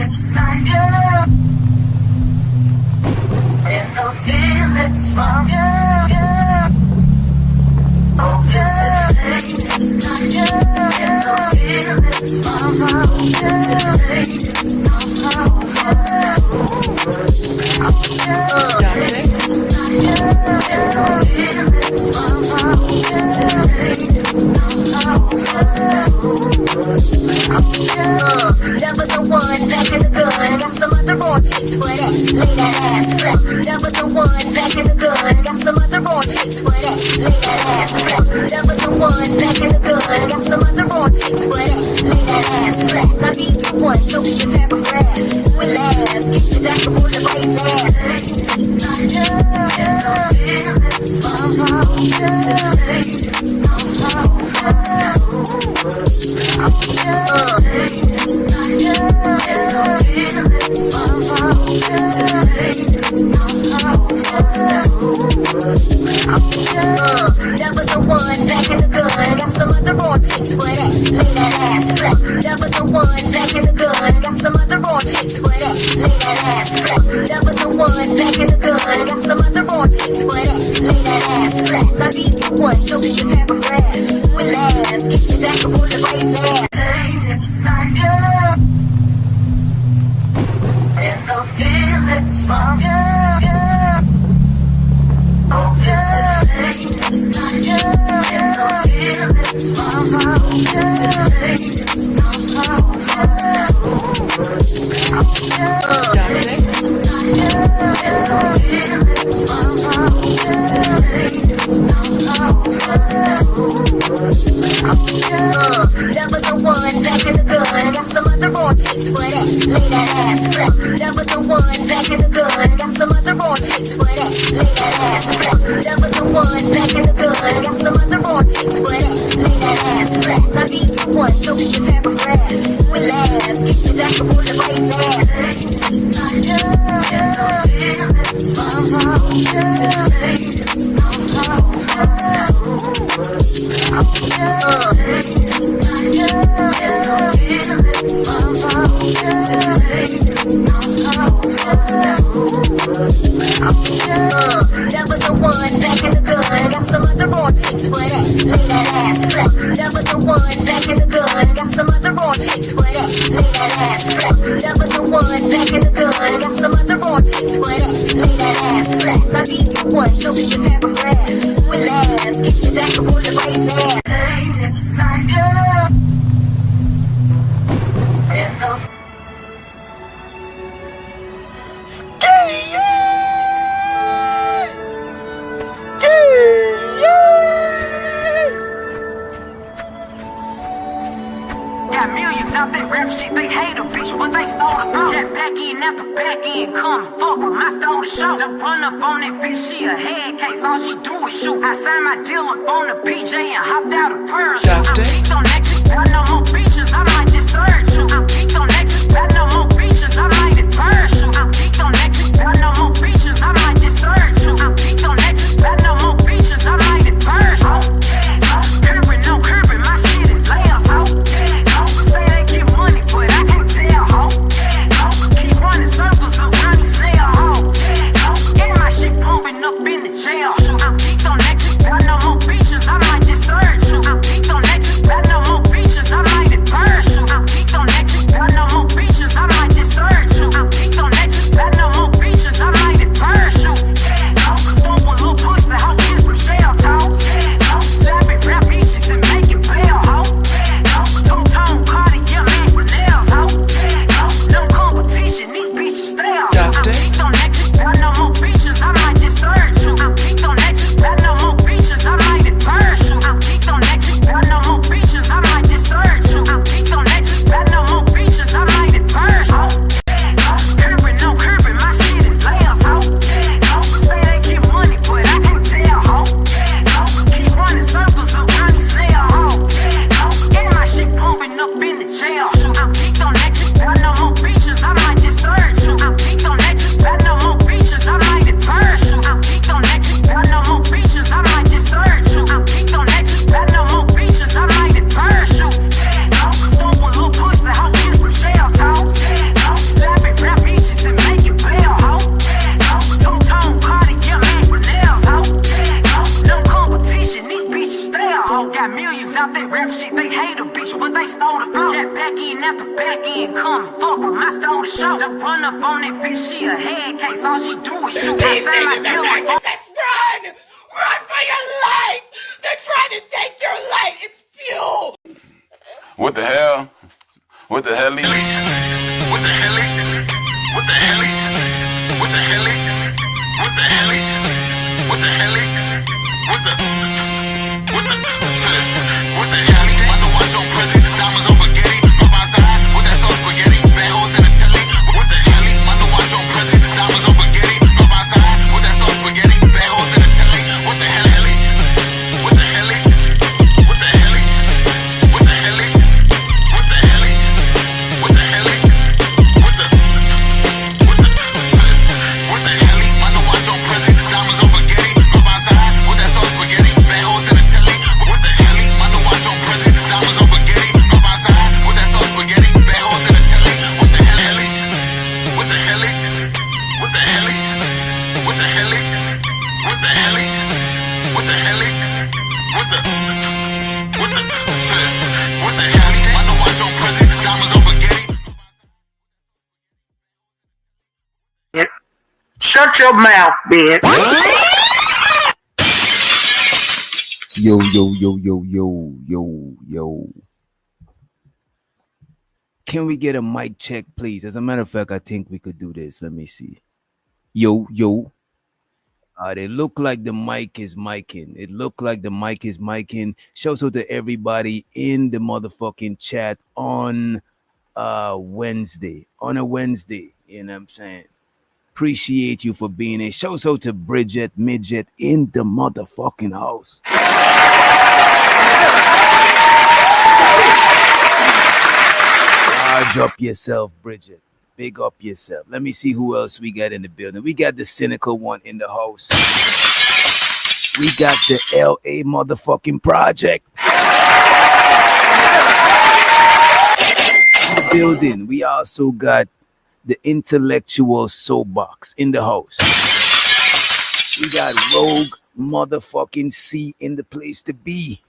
it's not you. And no feelings from you. Oh, this is not you. And no feelings from you. This is not Never the one back in the gun. Got some other raw chicks for that. Lay that ass flat. Never the one back in the gun. Got some other raw chicks for that. Lay that ass flat. Never the one back in the gun. Got some other raw chicks for that. Lay that ass flat. I need the one, show me your paragraphs. With laughs, get you back on the right laugh. it's not you. And no feelings from you. This is not Never the one back in the gun. Got some other raw chicks for that. Lay that ass flat. Never the one back in the gun. Got some other raw chicks for that. Lay that ass flat. Never the one back in the gun. Got some other raw chicks for that. Lay that ass flat. I need the one, show me your paragraphs. With laughs, get you back on the right laugh. it's not you. And no feelings from you. Oh, this is not you. And no feelings from you. This is not Never the one back in the gun. Got some other raw chicks for that. Lay that ass flat. Never the one back in the gun. Got some other raw chicks for that. Lay that ass flat. Never the one back in the gun. Got some other raw chicks for that. Lay that ass flat. I need the one, show me your paragraphs. With laughs, get you back on the right laugh. it's not you. And no feelings from you. This is not Never the one back in the gun. Got some other raw chicks for that. Lay that ass flat. Never the one back in the gun. Got some other raw chicks for that. Lay that ass flat. Never the one back in the gun. Got some other raw chicks for that. Lay that ass flat. I need the one, show me your paragraphs. With laughs, get you back on the right laugh. it's not you. And no Got millions out there rap shit, they hate a bitch, but they stole the flow. Jet back in after back in, come fuck 'em, I stole the show. Don't run up on that bitch, she a head case, all she do is shoot. I signed my deal up on the PJ and hopped out a parachute. I'm geeked on exit, got no more beaches, I might just urge you. I'm geeked on exit, got no more beaches, I might just parachute. I'm geeked on exit, got no more beaches, I might just urge you. I'm geeked on exit, got no more beaches, I might just parachute. Curbing, no curbing, my shit is layers, ho. Say they get money, but I can't tell, ho. Keep running circles around these snail, ho. And my shit pumping up in the jail. I'm geeked on exit, got no more beaches, I might just urge you. I'm geeked on exit, got no more they hate a bitch, but they stole the flow. Jet back in after back in, come fuck 'em, I stole the show. To run up on that bitch, she a head case, all she do is shoot. I sound like you. Run! Run for your life! They're trying to take your light! It's fuel! What the hell? What the hell? What the hell? What the hell? What the hell? What the hell? What the hell? What the hell? What the hell? I know I Joe present, diamonds on spaghetti, pop outside with that soul spaghetti, bad hoes in the telly. What the hell? I know I Joe present, diamonds on spaghetti, pop outside with that soul spaghetti, bad hoes in the telly. What the hell? What the hell? What the hell? What the hell? What the hell? What the hell? What the hell? I know I Joe present, diamonds on spaghetti, pop outside with that soul spaghetti, bad hoes in the telly. What the hell? I know I Joe present, diamonds on spaghetti, pop outside with that soul spaghetti, bad hoes in the telly. What the hell? What the hell? What the hell? What the hell? What the hell? What the hell? What the hell? I know I Joe present, diamonds on spaghetti. Shut your mouth, bitch. Yo, yo, yo, yo, yo, yo, yo. Can we get a mic check, please? As a matter of fact, I think we could do this. Let me see. Yo, yo. It look like the mic is micing. It look like the mic is micing. Shouts out to everybody in the motherfucking chat on Wednesday. On a Wednesday. You know what I'm saying? Appreciate you for being here. Shouts out to Bridget Midget in the motherfucking house. Large up yourself, Bridget. Big up yourself. Let me see who else we got in the building. We got the cynical one in the house. We got the LA motherfucking project in the building. We also got the intellectual soapbox in the house. We got Rogue motherfucking C in the place to be.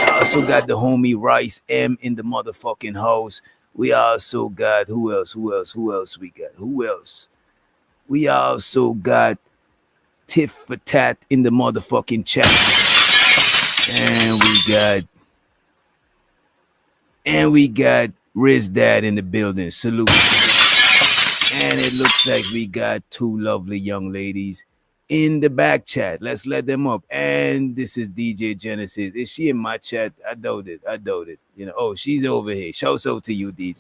Also got the homie Rice M in the motherfucking house. We also got who else we got? Who else? We also got Tiff for Tat in the motherfucking chat. And we got Riz Dad in the building. Salute. And it looks like we got two lovely young ladies in the back chat. Let's let them up. And this is DJ Genesis. Is she in my chat? I doubt it. You know, oh, she's over here. Shouts out to you, DJ.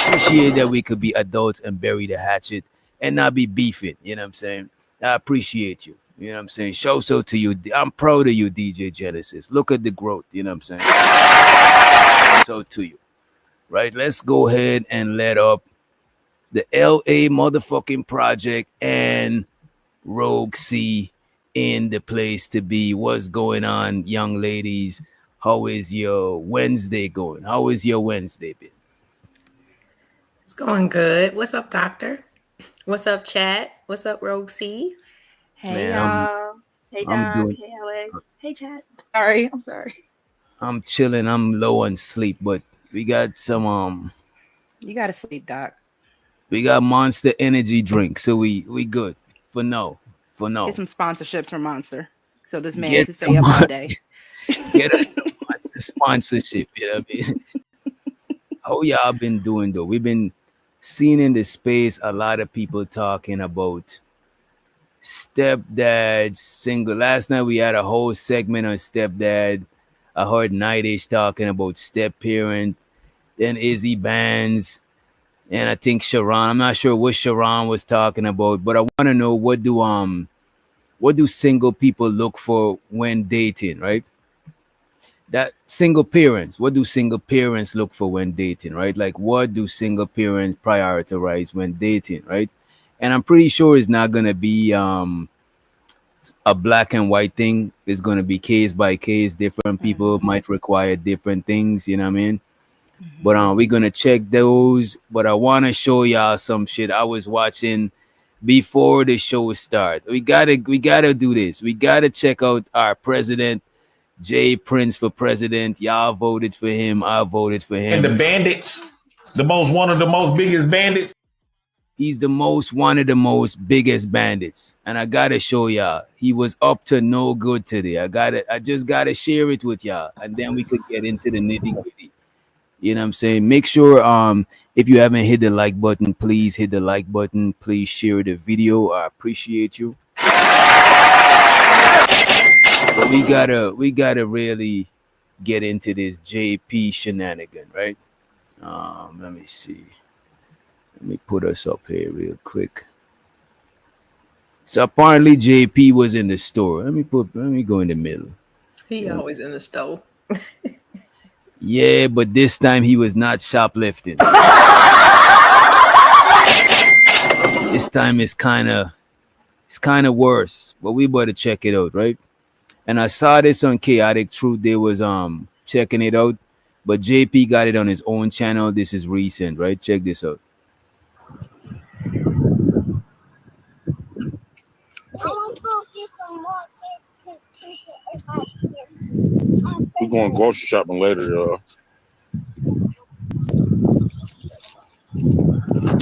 Appreciate that we could be adults and bury the hatchet and not be beefing. You know what I'm saying? I appreciate you. You know what I'm saying? Shouts out to you. I'm proud of you, DJ Genesis. Look at the growth. You know what I'm saying? Shouts out to you. Right? Let's go ahead and let up the LA motherfucking project and Rogue C in the place to be. What's going on, young ladies? How is your Wednesday going? How is your Wednesday been? It's going good. What's up, Doctor? What's up, chat? What's up, Rogue C? Hey, Man, y'all. Hey, Doc. Hey, Alex. Hey, chat. I'm sorry. I'm chilling. I'm low on sleep, but we got some You gotta sleep, Doc. we got Monster Energy drink, so we good for now. Get some sponsorships from Monster, so this man Get can stay up all day. Get us some Monster sponsorship. You know what I mean? How y'all been doing though? We've been seeing in the space a lot of people talking about stepdad single. Last night we had a whole segment on stepdad. I heard Nightish talking about step parent, then Izzy Bands, and I think Sharon. I'm not sure what Sharon was talking about, but I want to know what do single people look for when dating, right? That single parents, what do single parents look for when dating, right? Like what do single parents prioritize when dating, right? And I'm pretty sure it's not gonna be a black and white thing. It's gonna be case by case. Different people might require different things, you know what I mean? But we're gonna check those. But I wanna show y'all some shit. I was watching before the show start. We gotta do this. We gotta check out our president, Jay Prince, for president. Y'all voted for him. I voted for him. And the bandits, one of the most biggest bandits. He's one of the most biggest bandits. And I gotta show y'all, he was up to no good today. I just gotta share it with y'all, and then we could get into the nitty-gritty. You know what I'm saying? Make sure if you haven't hit the like button, please hit the like button. Please share the video. I appreciate you. But we gotta really get into this JP shenanigan, right? Let me see. Let me put us up here real quick. So apparently JP was in the store. Let me go in the middle. He always in the store. Yeah, but this time he was not shoplifting. This time it's kind of worse, but we better check it out, right? And I saw this on Chaotic Truth. They was checking it out, but JP got it on his own channel. This is recent, right? Check this out. We're going grocery shopping later, y'all.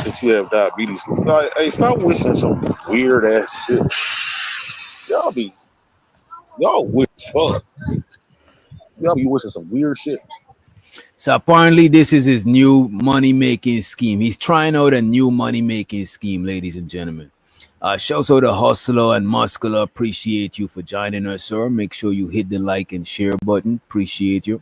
If you have diabetes, hey, stop wishing some weird ass shit. Y'all weird fuck. Y'all be wishing some weird shit. So apparently this is his new money-making scheme. He's trying out a new money-making scheme, ladies and gentlemen. Shouts out to Hustler and Muscular. Appreciate you for joining us, sir. Make sure you hit the like and share button. Appreciate you.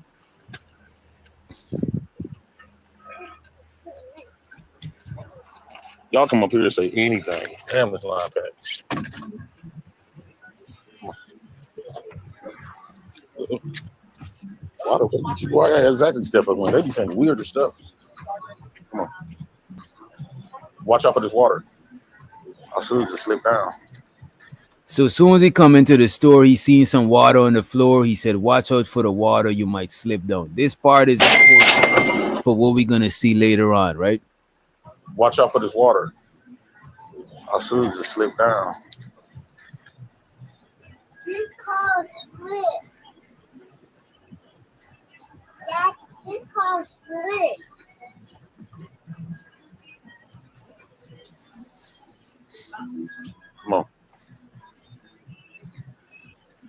Y'all come up here to say anything. Damn this line pack. Why exactly Steph when they be saying weirder stuff. Come on. Watch out for this water. I should just slip down. So as soon as he come into the store, he seen some water on the floor. He said, watch out for the water. You might slip down. This part is important for what we're going to see later on, right? Watch out for this water. I should just slip down. This car split. Dad, this car split. Come on.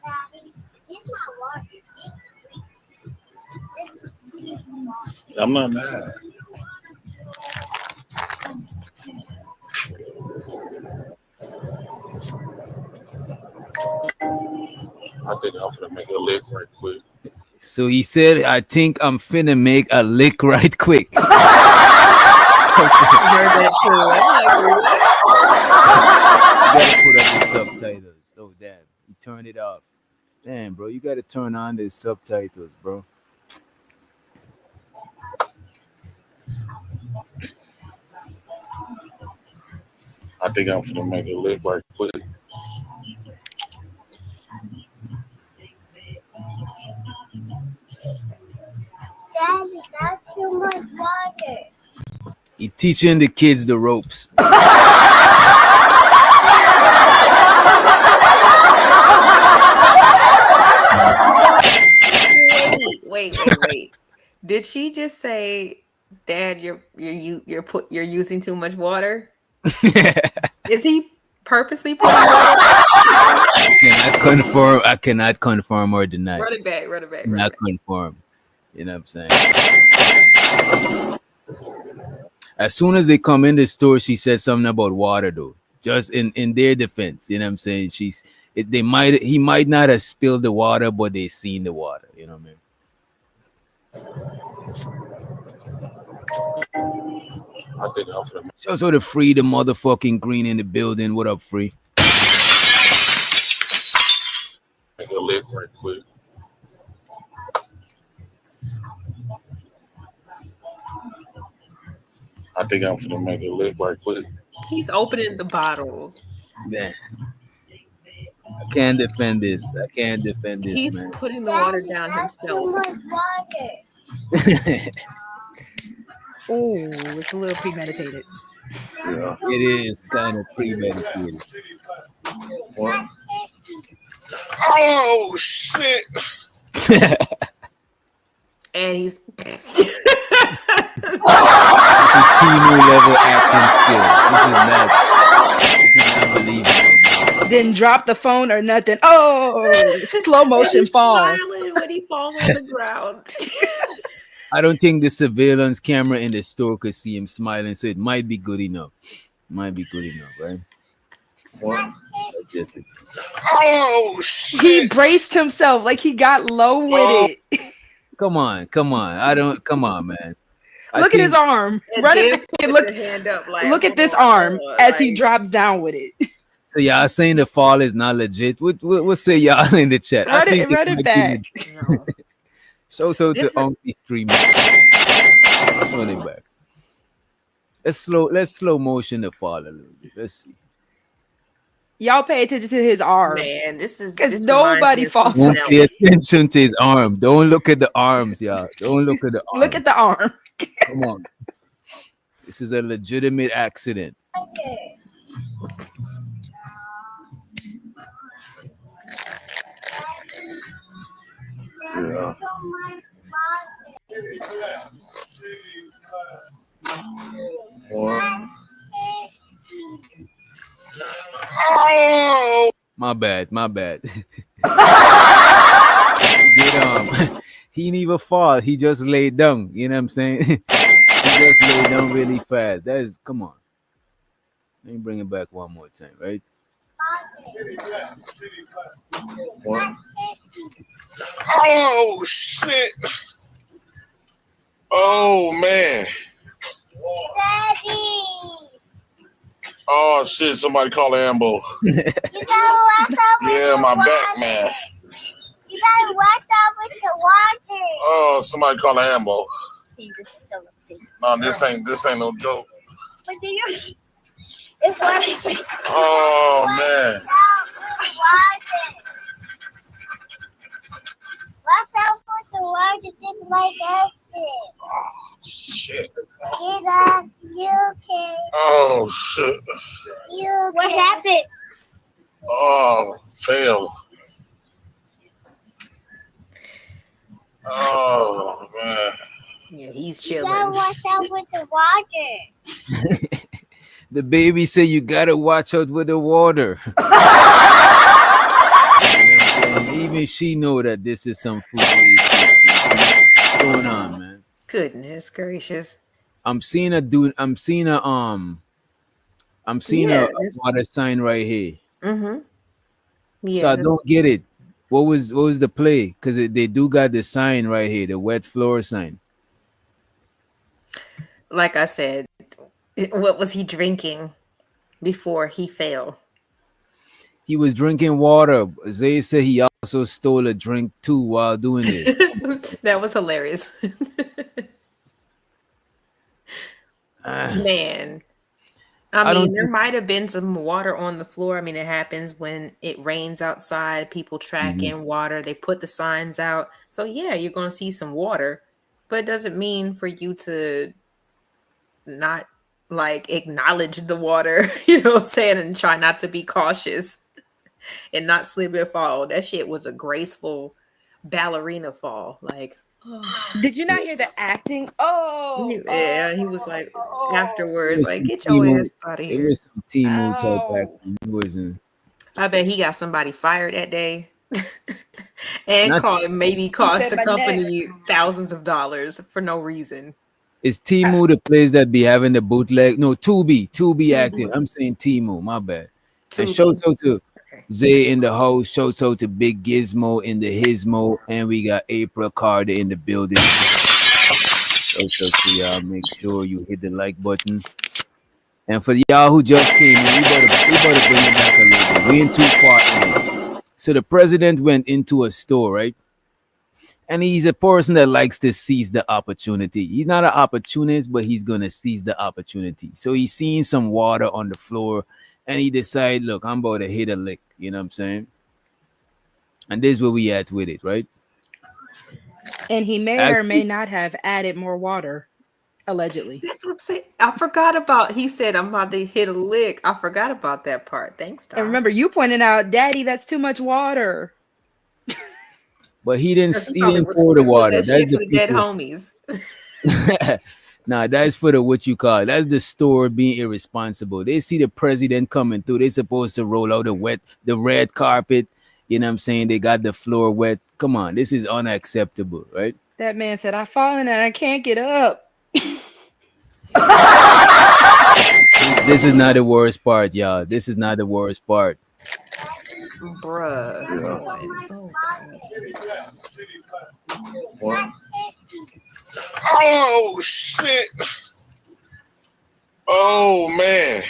Daddy, it's not water. I'm not mad. I think I'm finna make a lick right quick. So he said, I think I'm finna make a lick right quick. I heard that too. I'm like, You gotta put up the subtitles. Oh, damn. You turn it off. Damn, bro. You gotta turn on the subtitles, bro. I think I'm finna make a lick right quick. Daddy, that's too much water. He teaching the kids the ropes. Wait. Did she just say, Dad, you're using too much water? Is he purposely putting water? I cannot confirm or deny. Run it back. Not confirm. You know what I'm saying? As soon as they come in the store, she said something about water, though. Just in their defense, you know what I'm saying? He might not have spilled the water, but they seen the water. You know what I mean? I think I'm finna So sort of Free, the motherfucking green in the building. What up, Free? make a lick right quick. I think I'm finna make a lick right quick. He's opening the bottle. Man, I can't defend this. He's man. putting the water down himself. Ooh, it's a little premeditated. Yeah. It is kind of premeditated. What? Oh shit! And he's This is Timu level acting skills. This is not believable. Didn't drop the phone or nothing. Oh, slow motion he's fall. smiling when he falls on the ground. I don't think the surveillance camera in the store could see him smiling, so it might be good enough. Might be good enough, right? What? That's just it. Oh He shit! braced himself like he got low with it. Come on. Come on, man. Look at his arm. And Run then it back put and look. the hand up like, Look at this hold on, arm hold on, as he like- drops down with it. So y'all saying the fall is not legit? What say y'all in the chat? Run it might back. be legit. So to This- Unky streaming. Run it back. Let's slow motion the fall a little bit. Let's see. Y'all pay attention to his arm. Man, this is 'Cause this nobody reminds me of falls something Don't pay else. attention to his arm. Don't look at the arms, y'all. Don't look at the arms. Look at the arm. Come on. This is a legitimate accident. Yeah. What? Oh. My bad. He didn't even fall. He just laid down. You know what I'm saying? He just laid down really fast. That is, come on. Let me bring it back one more time, right? What? Oh shit! Oh man! Oh shit! Somebody call Ambo. Yeah, my back, man. You gotta watch out with the water. Oh, somebody call Ambo. No, this ain't no joke. But do you? It's water. Oh man! Watch out with the water, just like that. Shit! Get up, you can. Oh shit! You. What happened? Oh, fail. Oh man! Yeah, he's You chilling. gotta watch out with the water. The baby said you gotta watch out with the water. You know what I'm saying? Even she know that this is some food. What's going on, man? Goodness gracious. I'm seeing a water sign right here. Mm-hmm. Yeah. So I don't get it. What was the play? Because they do got the sign right here, the wet floor sign. Like I said, what was he drinking before he fell? He was drinking water. Zay said he also stole a drink too while doing this. That was hilarious. Man. I don't mean, there might have been some water on the floor. I mean, it happens when it rains outside. People track in water. They put the signs out. So, yeah, you're going to see some water. But it doesn't mean for you to not, like, acknowledge the water, you know what I'm saying, and try not to be cautious and not slip and fall. That shit was a graceful ballerina fall. Like, Did you not hear the acting? yeah, he was like, afterwards, was like, some get your Timu- ass out of It here. was some Timu type Ow. acting. It wasn't. I bet he got somebody fired that day. And Not- maybe cost said the my company thousands of dollars for no reason. Is Timu the place that be having the bootleg? No, Tubi acting. I'm saying Timu, my bad. And Tubi. shouts out to Zay in the house. Shouts out to Big Gizmo in the Hismo. And we got April Carter in the building. Shouts out to y'all. Make sure you hit the like button. And for y'all who just came in, we better bring it back a little bit. We ain't too far in it. So the president went into a store, right? And he's a person that likes to seize the opportunity. He's not an opportunist, but he's going to seize the opportunity. So he's seeing some water on the floor and he decided, look, I'm about to hit a lick. You know what I'm saying? And this is where we at with it, right? And he may or may not have added more water. Allegedly. That's what I'm saying. I forgot about. He said I'm about to hit a lick. I forgot about that part. Thanks, And Tom. remember, you pointed out, Daddy, that's too much water. But he didn't. Because he He probably didn't was pour the sprinkling water. that That's shit the for the dead people. homies. Nah, that's for the what you call it. That's the store being irresponsible. They see the president coming through. They supposed to roll out the red carpet. You know what I'm saying? They got the floor wet. Come on, this is unacceptable, right? That man said, I've fallen and I can't get up. This is not the worst part, y'all. This is not the worst part. Bruh, come on. Oh, God. What? Oh shit! Oh man!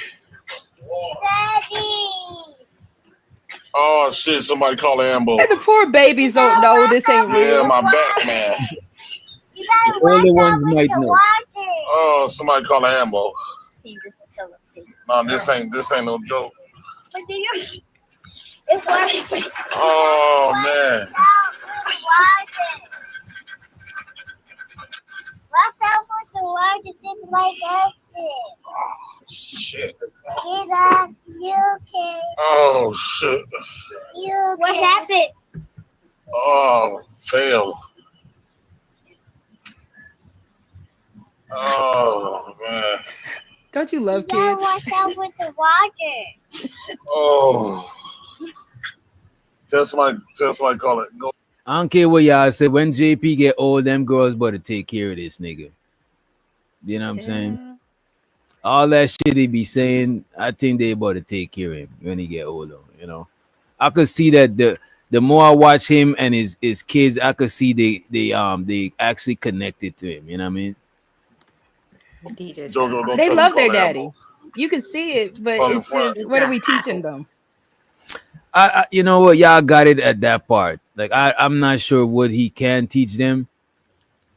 Oh shit! Somebody call an ambo. And the poor babies don't know this ain't Yeah, real. my back, man. The only ones might know. Oh, somebody call an ambo. No, this ain't no joke. Oh man. Shit. Oh shit. What happened? Oh, fail. Oh man. Don't you love kids? Oh. Tell somebody call it. Go. I don't care what y'all say. When JP get old, them girls better take care of this nigga. You know what I'm saying? All that shit he be saying, I think they better take care of him when he get older. You know, I could see that the more I watch him and his kids, I could see they actually connected to him. You know what I mean? Jojo, They love their daddy. You can see it, but it's just, what are we teaching them? I you know what, y'all got it at that part. Like I'm not sure what he can teach them.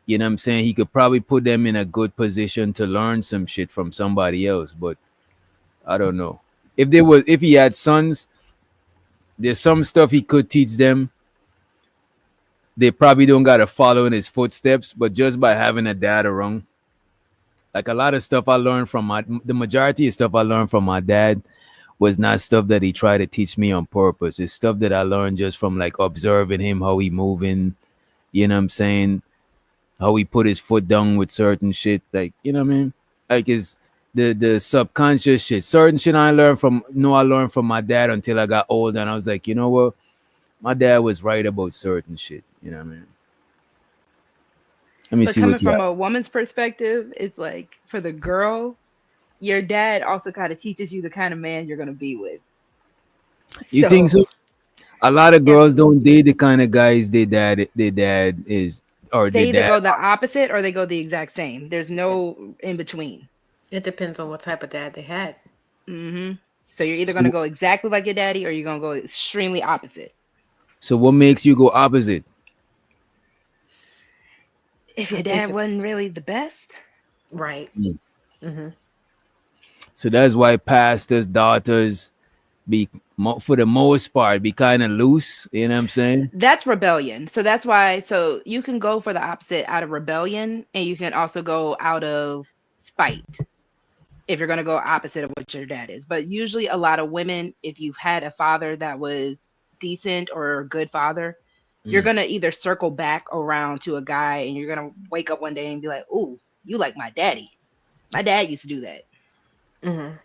You know what I'm saying? He could probably put them in a good position to learn some shit from somebody else, but I don't know. If he had sons, there's some stuff he could teach them. They probably don't gotta follow in his footsteps, but just by having a dad around. Like a lot of stuff I learned from the majority of stuff I learned from my dad was not stuff that he tried to teach me on purpose. It's stuff that I learned just from like observing him, how he moving, you know what I'm saying? How he put his foot down with certain shit. Like, you know what I mean? Like his the subconscious shit. Certain shit I learned from my dad until I got older and I was like, you know what? My dad was right about certain shit. You know what I mean? Let me see coming what you from a woman's perspective, it's like for the girl, your dad also kind of teaches you the kind of man you're gonna be with. You think so? A lot of girls don't date the kind of guys their dad is, or they either dad. go the opposite or they go the exact same. There's no in between. It depends on what type of dad they had. Mm-hmm. So you're either gonna go exactly like your daddy or you're gonna go extremely opposite. So what makes you go opposite? If your dad wasn't really the best, right? Mm-hmm. So that's why pastors, daughters, be for the most part be kind of loose. You know what I'm saying? That's rebellion. So that's why. So you can go for the opposite out of rebellion, and you can also go out of spite if you're going to go opposite of what your dad is. But usually, a lot of women, if you've had a father that was decent or a good father, you're going to either circle back around to a guy and you're going to wake up one day and be like, "Ooh, you like my daddy. My dad used to do that." Mm-hmm.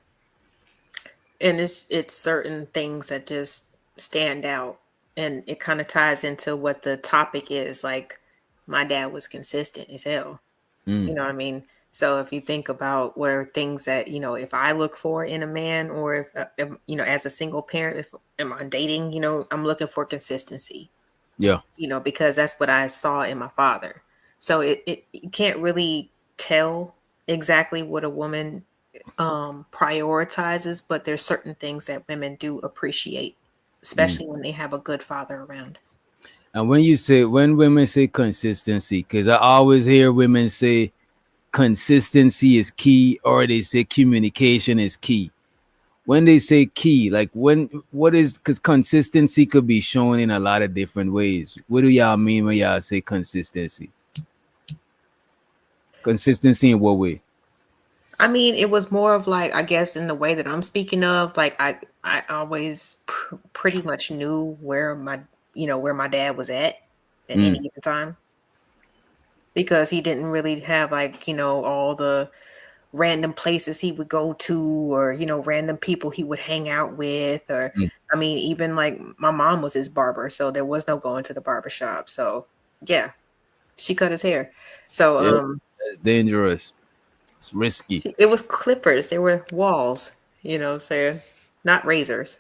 And it's certain things that just stand out. And it kind of ties into what the topic is. Like, my dad was consistent as hell. You know what I mean? So if you think about what are things that, you know, if I look for in a man, or if you know, as a single parent, if am I dating, you know, I'm looking for consistency. Yeah. You know, because that's what I saw in my father. So it you can't really tell exactly what a woman prioritizes, but there's certain things that women do appreciate, especially when they have a good father around. And when women say consistency, because I always hear women say consistency is key, or they say communication is key. When they say key, like because consistency could be shown in a lot of different ways. What do y'all mean when y'all say consistency? Consistency in what way? I mean, it was more of like, I guess, in the way that I'm speaking of, like I always pretty much knew where where my dad was at any Mm. given time, because he didn't really have like, all the random places he would go to, or random people he would hang out with, or Mm. I mean, even like my mom was his barber, so there was no going to the barber shop. So yeah, she cut his hair. So Yeah, that's dangerous. It's risky. it was clippers. They were walls, what I'm saying? Not razors.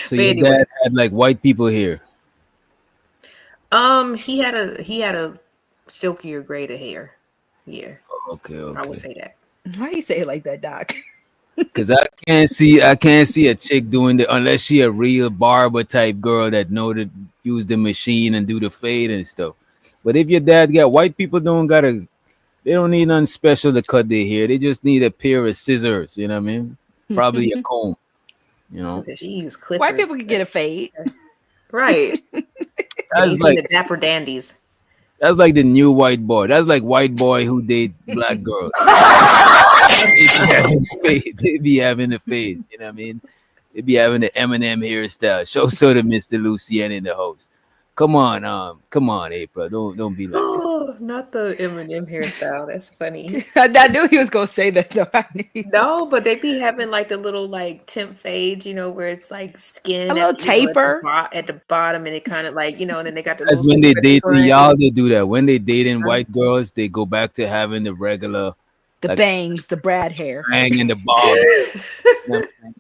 So But your anyway, dad had like white people here. he had a silkier gray to hair. Yeah, Okay, I would okay. say that. Why you say it like that, Doc? Cause I can't see a chick doing the unless she a real barber type girl that know to use the machine and do the fade and stuff. But if your dad got white people they don't need nothing special to cut their hair. They just need a pair of scissors. You know what I mean? Probably a comb. You know. She used White clippers. people can get a fade. Right. That's You seen like the dapper dandies. that's like the new white boy. That's like white boy who date black girls. They be having the fade. You know what I mean? They be having the Eminem hairstyle. Show to Mr. Lucien in the house. Come on, April. Don't be like that. Oh, not the Eminem hairstyle. That's funny. I knew he was gonna say that though. No, but they be having like the little like temp fades, where it's like skin A little taper. at the bottom, and it kind of like, and then they got the That's little when they cigarette dating front. y'all. They do that. When they dating white girls, they go back to having the regular The like bangs, the Brad hair. hang in the bob. You know what I'm saying?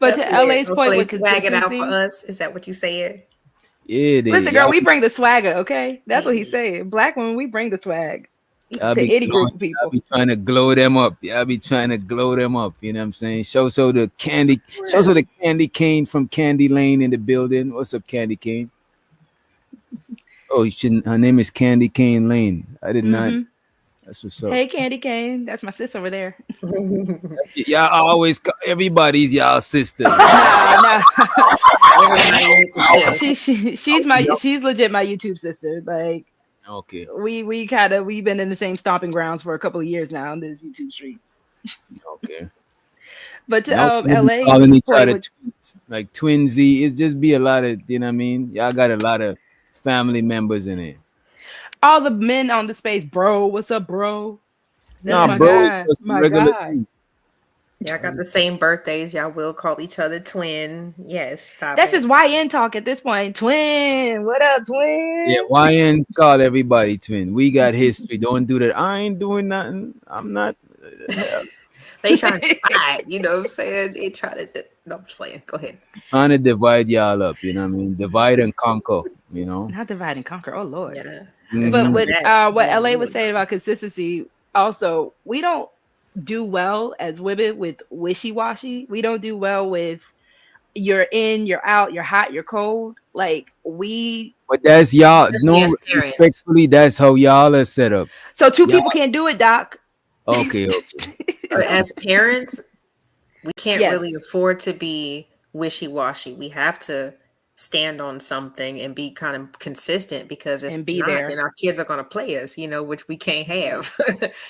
But That's to weird. LA's Oh, point so they with swag it out for consistency. us. Is that what you said? Yeah, Listen, girl, we bring the swagger, okay? That's what he's Hey. saying. Black women, we bring the swag I'll to be any group of I'll people. be trying to glow them up. I'll be trying to glow them up. You know what I'm saying? Show so the candy cane from Candy Lane in the building. What's up, Candy Cane? Oh, you shouldn't. Her name is Candy Cane Lane. I did not. hmm That's what's up. Hey, Candy Cane, that's my sis over there. Y'all always everybody's y'all sister. Nah, Everybody needs to chill. she's legit my YouTube sister. Like Okay, we've been in the same stomping grounds for a couple of years now in these YouTube streets. okay. But to No LA calling each point other with twins, like twinsy. It just be a lot of you know what I mean. Y'all got a lot of family members in it. all the men on the space, bro. What's up, bro? That's Nah, my bro, it's guy. just a My regular guy. thing. Y'all got the same birthdays. Y'all will call each other twin. Yes, stop That's it. just YN talk at this point. Twin. What up, Yeah, twin? YN call everybody twin. We got history. Don't do that. I ain't doing nothing. I'm not. Hell, They trying to fight. You know what I'm saying? They try to. No, I'm just playing. Go ahead. trying to divide y'all up. You know what I mean? Divide and conquer. You know. Not divide and conquer. Oh Lord. Yeah. But Mhm. with That. what LA was saying about consistency, also, we don't do well as women with wishy washy. We don't do well with you're in, you're out, you're hot, you're cold. Like But that's y'all. Especially No, as parents. respectfully, that's how y'all are set up. so two Y'all. people can't do it, Doc. Okay. But as parents, we can't Yes. really afford to be wishy-washy. We have to stand on something and be kind of consistent, because if And be not, there. then our kids are going to play us, which we can't have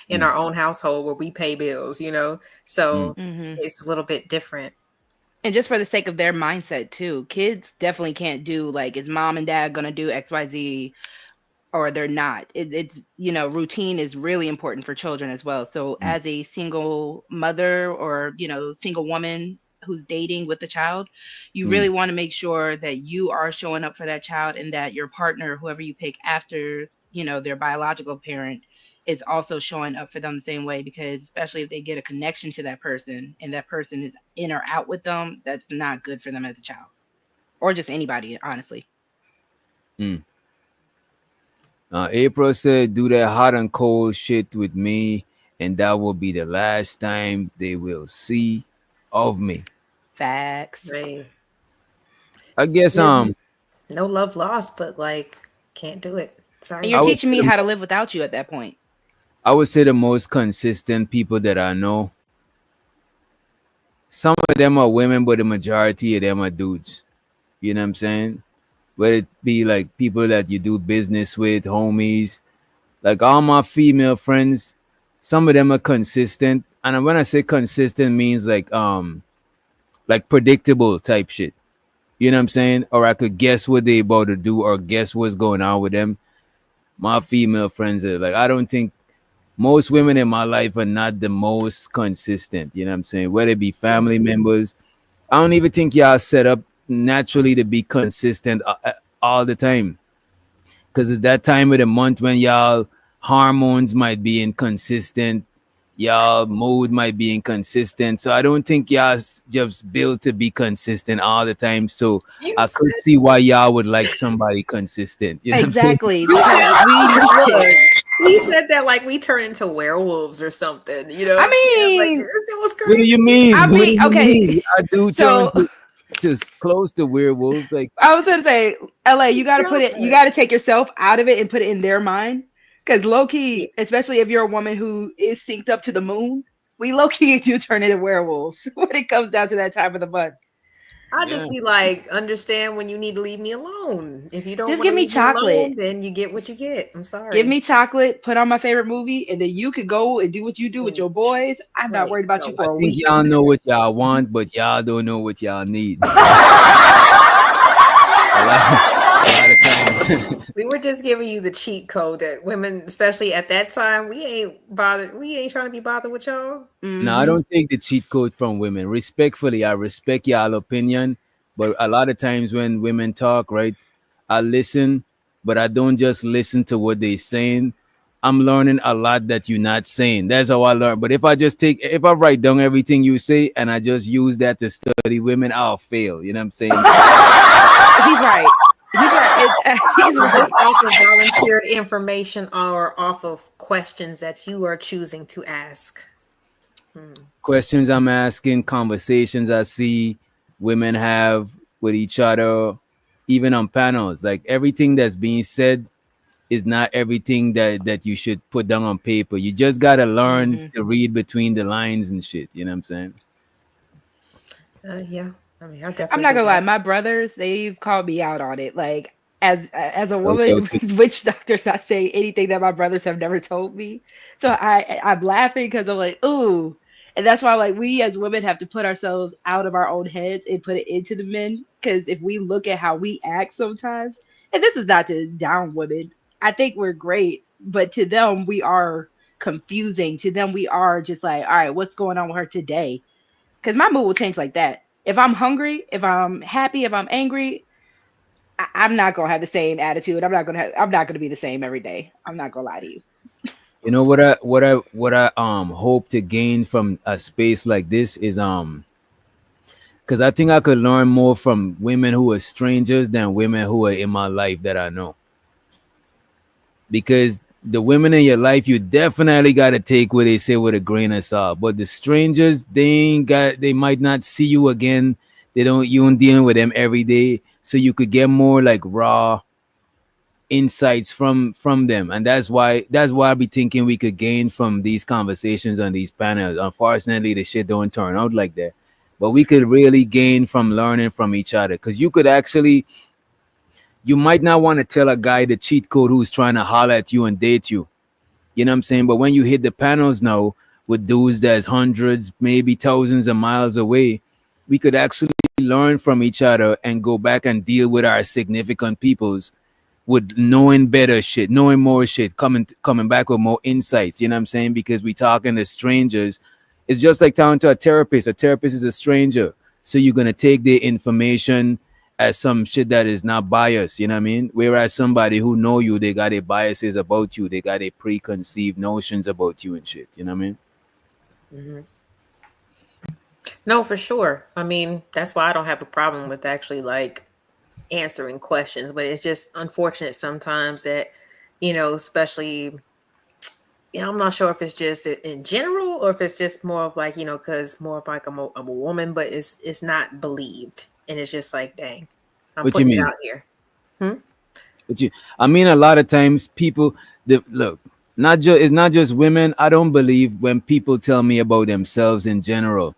in Mm. our own household where we pay bills, So hmm it's a little bit different. And just for the sake of their mindset too, kids definitely can't do like, is mom and dad gonna do XYZ or they're not. It's routine is really important for children as well. So Mm. as a single mother or single woman who's dating with a child, you really Mm. want to make sure that you are showing up for that child, and that your partner, whoever you pick after their biological parent, is also showing up for them the same way, because especially if they get a connection to that person and that person is in or out with them, that's not good for them as a child or just anybody, honestly. Mm. April said, "Do that hot and cold shit with me, and that will be the last time they will see of me." Facts. Right. I guess There's no love lost, but like, can't do it. And Sorry. you're I would teaching say me the, how to live without you at that point. I would say the most consistent people that I know. Some of them are women, but the majority of them are dudes. You know what I'm saying? Whether it be like people that you do business with, homies, Like all my female friends, some of them are consistent, and when I say consistent, means like predictable type shit. You know what I'm saying? Or I could guess what they about to do, or guess what's going on with them. My female friends are like, I don't think most women in my life are not the most consistent. You know what I'm saying? Whether it be family members, I don't even think y'all set up naturally to be consistent all the time. Because it's that time of the month when y'all hormones might be inconsistent, y'all mood might be inconsistent. So I don't think y'all just built to be consistent all the time. So You I said could see why y'all would like somebody consistent. You know what I'm saying? Exactly, you because said we need look. it. He said that like we turn into werewolves or something. You know what I I'm saying? Like mean, it was What do crazy. you mean? I What do mean, you okay. mean? I do turn So to close to werewolves. Like, I was gonna say, LA, you gotta put it, you Joker. gotta take yourself out of it and put it in their mind. Because low Yeah. key, especially if you're a woman who is synced up to the moon, we low key do turn into werewolves when it comes down to that time of the month. I yeah. just be like, understand when you need to leave me alone. If you don't Just want to give me leave me alone, chocolate. then you get what you get. I'm Give sorry. me chocolate, put on my favorite movie, and then you could go and do what you do with Mm, your boys. I'm not right. worried about you No. I for a think week. y'all know what y'all want, but y'all don't know what y'all need. A lot of times. We were just giving you the cheat code that women, especially at that time, we ain't bothered. We ain't trying to be bothered with y'all. No, I Hmm. don't take the cheat code from women. Respectfully, I respect y'all opinion, but a lot of times when women talk, right, I listen, but I don't just listen to what they saying. I'm learning a lot that you're not saying. That's how I learn. But if I write down everything you say and I just use that to study women, I'll fail. You know what I'm saying? He's right. He's right. He's Is this right. off of volunteered information or off of questions that you are choosing to ask? Hmm. Questions I'm asking, conversations I see women have with each other, even on panels. Like everything that's being said is not everything that you should put down on paper. You just gotta learn Hmm. to read between the lines and shit. You know what I'm saying? Yeah. I mean, I I'm definitely not do gonna lie, that. my brothers, they've called me out on it. Like as a So woman, to witch doctors not saying anything that my brothers have never told me. So I'm laughing because I'm like, ooh. And that's why like we as women have to put ourselves out of our own heads and put it into the men. Because if we look at how we act sometimes, and this is not to down women, I think we're great, but to them we are confusing. To them we are just like, all right, what's going on with her today? Because my mood will change like that. If I'm hungry, if I'm happy, if I'm angry, I'm not gonna have the same attitude. I'm not gonna be the same every day. I'm not gonna lie to you. you know what I hope to gain from a space like this is because I think I could learn more from women who are strangers than women who are in my life that I know. Because the women in your life, you definitely got to take what they say with a grain of salt. But the strangers, they might not see you again. You don't dealing with them every day, so you could get more like raw insights from them, and that's why I be thinking we could gain from these conversations on these panels. Unfortunately, the shit don't turn out like that, but we could really gain from learning from each other because you might not want to tell a guy the cheat code who's trying to holler at you and date you. You know what I'm saying? But when you hit the panels now with dudes that's hundreds, maybe thousands of miles away, we could actually learn from each other and go back and deal with our significant peoples with knowing better shit, knowing more shit, coming back with more insights. You know what I'm saying? Because we talking to strangers. It's just like talking to a therapist. A therapist is a stranger. So you're gonna take their information as some shit that is not biased, you know what I mean? Whereas somebody who know you, they got their biases about you, they got their preconceived notions about you and shit, you know what I mean? Hmm. No, for sure. I mean, that's why I don't have a problem with actually like answering questions, but it's just unfortunate sometimes that, especially, I'm not sure if it's just in general or if it's just more of like, because more of like I'm a woman, but it's not believed. And it's just like, dang, I'm What you putting it mean? out here. Hmm? What you I mean a lot of times people look, it's not just women. I don't believe when people tell me about themselves in general.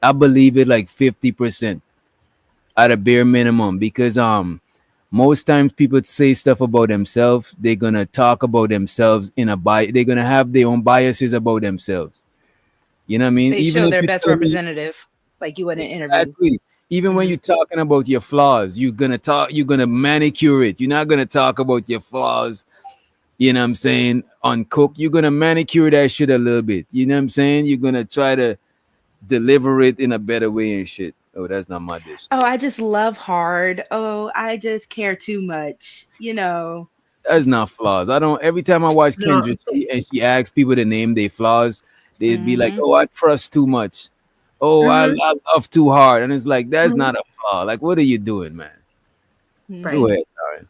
I believe it like 50% at a bare minimum because most times people say stuff about themselves, they're gonna talk about themselves in a bias. They're gonna have their own biases about themselves. You know what I mean? They Even show if their you best tell me representative, like you in an interview. exactly, even when Mhm. you're talking about your flaws, you're gonna manicure it. You're not gonna talk about your flaws. You know what I'm saying? On cook, you're gonna manicure that shit a little bit. You know what I'm saying? You're gonna try to deliver it in a better way and shit. Oh, that's not my dish. Oh, I just love hard. Oh, I just care too much. You know. That's not flaws. I don't. Every time I watch No. Kendra and she asks people to name their flaws, they'd be like, Mhm. "Oh, I trust too much. Oh, Mhm. I love too hard." And it's like that's Mhm. not a flaw. Like, what are you doing, man? Go Right. Mhm. ahead, Darren.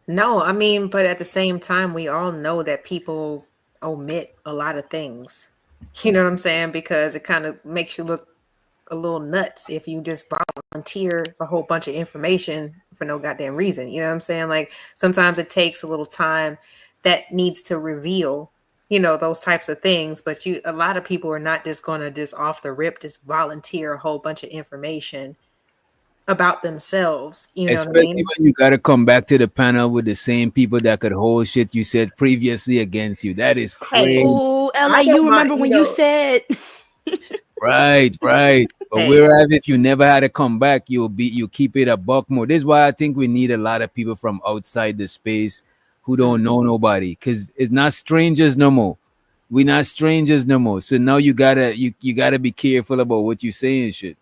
No, I mean, but at the same time, we all know that people omit a lot of things. You know what I'm saying? Because it kind of makes you look a little nuts if you just volunteer a whole bunch of information for no goddamn reason. You know what I'm saying? Like sometimes it takes a little time that needs to reveal, those types of things. But a lot of people are not just going to just off the rip, just volunteer a whole bunch of information about themselves. You know what I Especially mean? when you gotta come back to the panel with the same people that could hold shit you said previously against you. That is Hey, crazy. Oh, LA, I you don't remember mind, when you said Right, right. But hey, whereas if you never had to come back, you keep it a buck more. This is why I think we need a lot of people from outside the space who don't know nobody, because it's not strangers no more. We're not strangers no more. So now you gotta be careful about what you say and shit.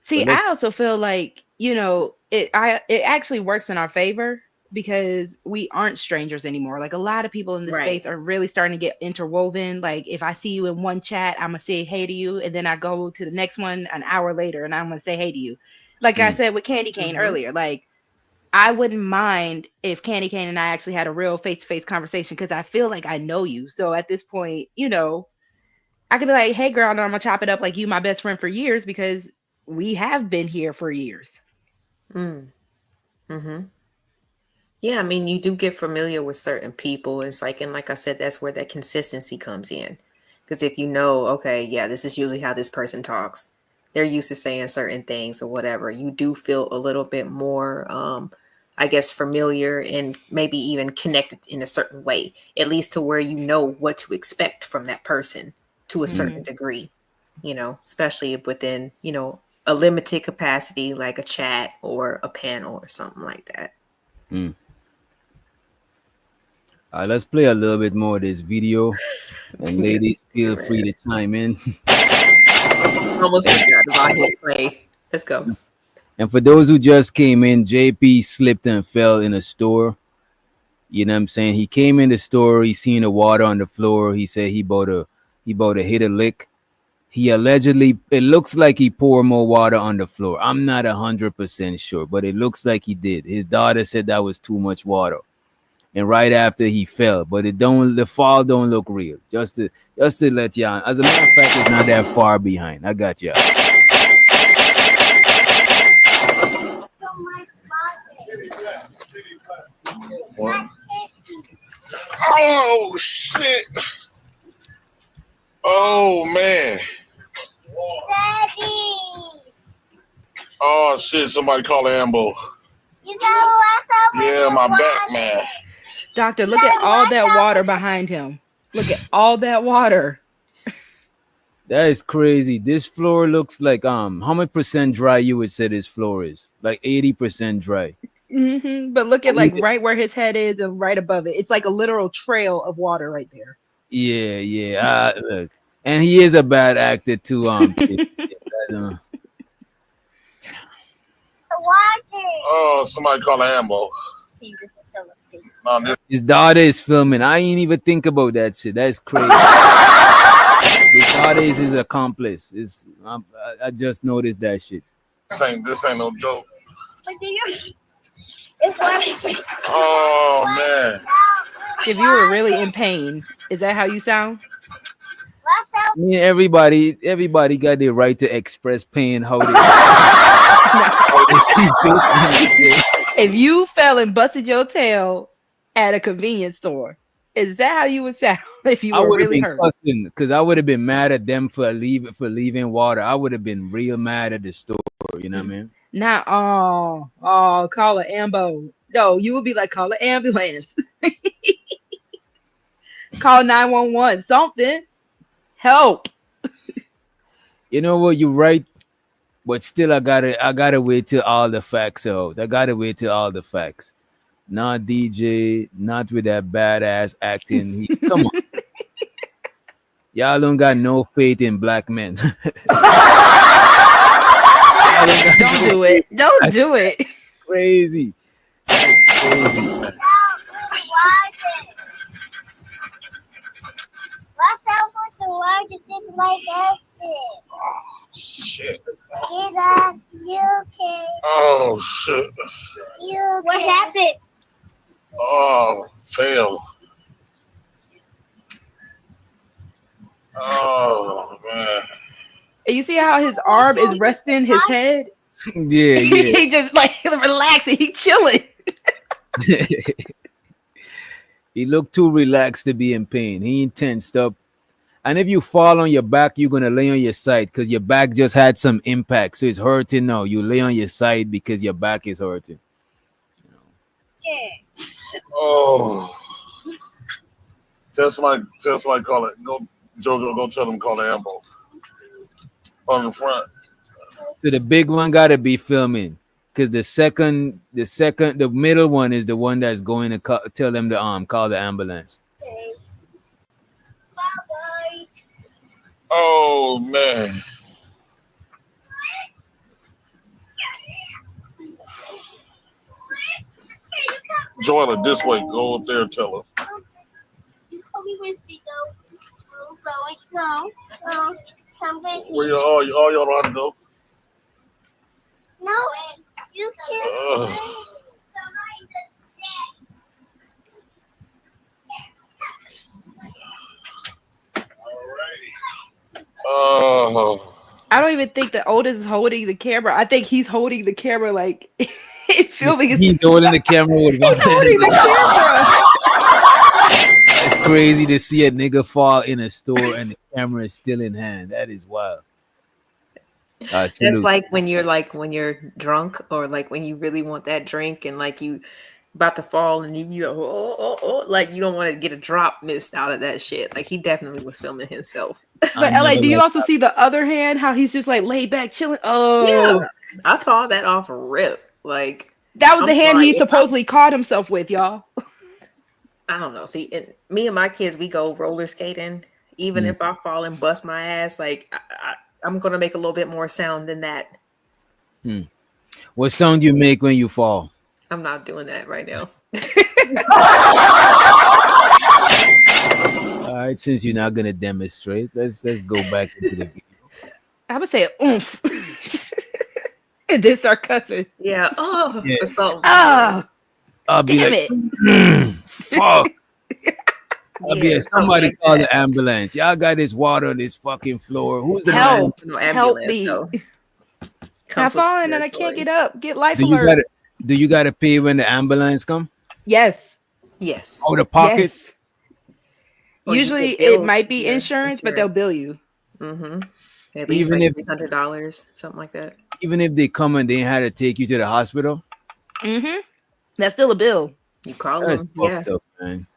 See, But let's I also feel like, it actually works in our favor because we aren't strangers anymore. Like a lot of people in the right. space are really starting to get interwoven. Like if I see you in one chat, I'm gonna say hey to you, and then I go to the next one an hour later and I'm gonna say hey to you. Like I mm, said with Candy Cane Mm-hmm. earlier, like I wouldn't mind if Candy Cane and I actually had a real face-to-face conversation because I feel like I know you. So at this point, I could be like, "Hey, girl, I know I'm gonna chop it up like you, my best friend for years, because we have been here for years." Mm-hmm. Yeah, I mean, you do get familiar with certain people. It's like, and like I said, that's where that consistency comes in. Because if you know, okay, yeah, this is usually how this person talks, they're used to saying certain things or whatever, you do feel a little bit more, I guess, familiar and maybe even connected in a certain way, at least to where you know what to expect from that person to a mm, certain degree, especially within, a limited capacity like a chat or a panel or something like that. mm. Let's play a little bit more of this video, and Yeah, ladies, feel man. free to chime in. Almost forgot about hit play. Let's go. And for those who just came in, JP slipped and fell in a store. You know what I'm saying? He came in the store, he seen the water on the floor. He said he bought a hit a lick. He allegedly, it looks like he poured more water on the floor. I'm not 100% sure, but it looks like he did. His daughter said that was too much water. And right after he fell, but the fall don't look real. Just to let y'all. As a matter of fact, it's not that far behind. I got y'all. What? Oh shit! Oh man! Oh shit! Somebody call an ambo. Yeah, my back, man. Doctor, look at all that water behind him. Look at all that water. That is crazy. This floor looks like how much percent dry you would say this floor is? Like 80% dry. But look at like Yeah, right where his head is and right above it. It's like a literal trail of water right there. yeah. Look, and he is a bad actor too. Uh, Oh, somebody call an ambo. No, this his daughter is filming. I ain't even think about that shit. That's crazy. His daughter is his accomplice. I just noticed that shit. ain't no joke. Oh man. If you were really in pain, is that how you sound? I mean, everybody got the right to express pain how they, how they see fit. If you fell and busted your tail at a convenience store, is that how you would sound if you I were would have really been hurt? cussing because I would have been mad at them for leaving water. I would have been real mad at the store. You know what I mean? Not call an ambo. No, you would be like, call an ambulance. Call 911. Something. Help. You know what? You're right, but still, I gotta wait till all the facts are out. I gotta wait till all the facts. Not DJ, not with that badass acting. Come on, y'all don't got no faith in black men. Don't do it. Don't do it. Crazy. That's crazy. What's up with the word you didn't like that? Shit. Get up, you can. Oh shit. What happened? Oh, fail. Oh man. And you see how his arm is resting his head? Yeah, yeah. He just like relaxing. He chilling. He looked too relaxed to be in pain. He ain't tensed up. And if you fall on your back, you're gonna lay on your side because your back just had some impact, so it's hurting now. You lay on your side because your back is hurting. Oh. Tell somebody call it. Go, Jojo. Go tell them call the ambo on the front. So the big one gotta be filming because the middle one is the one that's going to tell them to call the ambulance. Bye-bye. Oh man. Joanna, this way. Go up there and tell her. Come with me, go. Come with me. Where all y'all know how to go? No, you can't. Oh. I don't even think the oldest is holding the camera. I think he's holding the camera like filming. He's holding the camera with one hand. Holding the camera. It's crazy to see a nigga fall in a store and the camera is still in hand. That is wild. That's like when you're drunk or like when you really want that drink and like you about to fall and you like you don't want to get a drop missed out of that shit. Like he definitely was filming himself. But LA, do you also see the other hand? How he's just like laid back, chilling. Oh, yeah, I saw that off a rip. Like that was the hand he supposedly caught himself with, y'all. I don't know. See, me and my kids, we go roller skating. Even if I fall and bust my ass, like I'm gonna make a little bit more sound than that. What sound you make when you fall? I'm not doing that right now. All right, since you're not gonna demonstrate, let's go back into the video. I would say oomph. And then start cussing. Yeah. Oh. Yeah. So. I'll be damn like, fuck. I'll be like, somebody like call the ambulance. Y'all got this water on this fucking floor. Who's the help? No Help ambulance, me. I'm falling and I can't get up. Get life Do alert. you gotta pay when the ambulance come? Yes. Yes. Out of pocket? Yes. Usually it might be insurance, but they'll bill you. Mm-hmm. At least Even like if $300, something like that. even if they come and they had to take you to the hospital. Mm-hmm. That's still a bill. You call That's them, yeah. fucked up, man.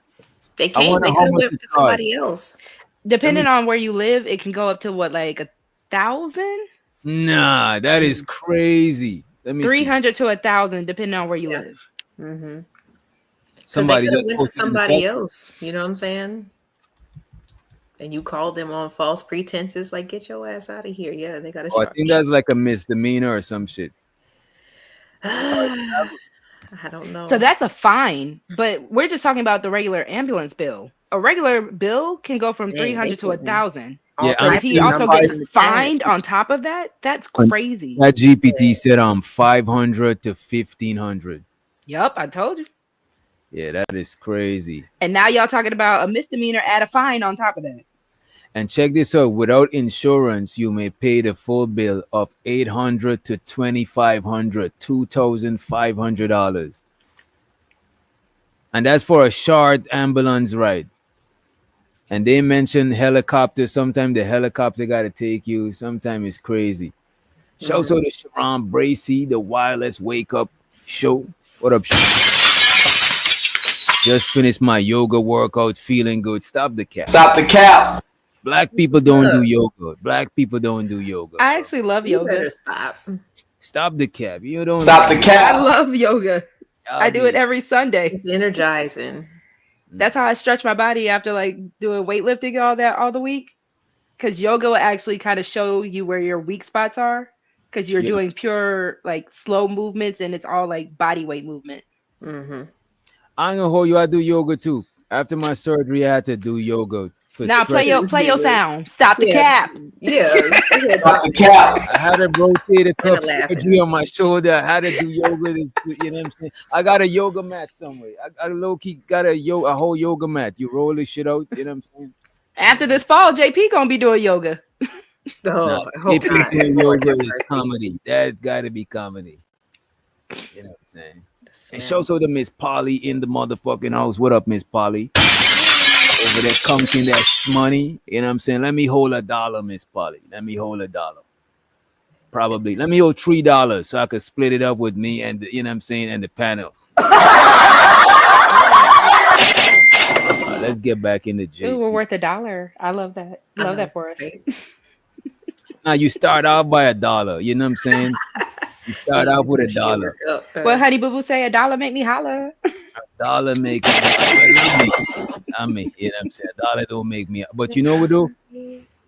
They can't. They could have went to somebody else. Depending on where you live, it can go up to what, like 1,000? Nah, that is crazy. Let me 300 to 1,000, depending on where you live. Mm-hmm. Somebody they just went to posted in the somebody chat. else. You know what I'm saying? And you called them on false pretenses, like get your ass out of here. Yeah, they got a Oh, I charge. think that's like a misdemeanor or some shit. I don't know. So that's a fine, but we're just talking about the regular ambulance bill. A regular bill can go from 300 to 1,000. Yeah, So if he also gets fined on top of that, that's crazy. That GPT said 500 to 1,500. Yep, I told you. Yeah, that is crazy. And now y'all talking about a misdemeanor add a fine on top of that. And check this out. Without insurance, you may pay the full bill of $800 to $2,500, $2,500. And that's for a short ambulance ride. And they mention helicopter. Sometimes the helicopter got to take you. Sometimes it's crazy. Shouts out to Sharon Bracy, the Wireless Wake Up Show. What up, Sharon? Just finished my yoga workout, feeling good. Stop the cap. Stop the cap. Black people don't do yoga. Black people don't do yoga. I Bro. actually love You yoga. better stop. Stop the cap. You don't Stop the I cap. love yoga. I do it every Sunday. It's energizing. That's how I stretch my body after like doing weightlifting all the week. Because yoga will actually kind of show you where your weak spots are. Because you're doing pure like slow movements and it's all like body weight movement. Mm-hmm. I'm gonna hold you. I do yoga too. After my surgery, I had to do yoga. Now play your sound. Stop the cap. Yeah. Stop the cap. I had to rotate a cup surgery on my shoulder. I had to do yoga. You know what I'm saying? I got a yoga mat somewhere. I low key got a whole yoga mat. You roll this shit out. You know what I'm saying? After this fall, JP gonna be doing yoga. Oh, JP doing yoga is comedy. That gotta be comedy. You know what I'm saying? And shows out to Miss Polly in the motherfucking house. What up, Miss Polly? Over there conking that money. You know what I'm saying? Let me hold $1, Miss Polly. Let me hold $1. Probably. Let me hold $3 so I could split it up with me and you know what I'm saying, and the panel. Let's get back in the gym. Ooh, we're worth $1. I love that. Love that for us. Now you start off by $1. You know what I'm saying? You start off with $1. Well, Honey Boo Boo say $1 make me holler. $1 make me I mean, you know what I'm saying? $1 don't make me. But you know what though?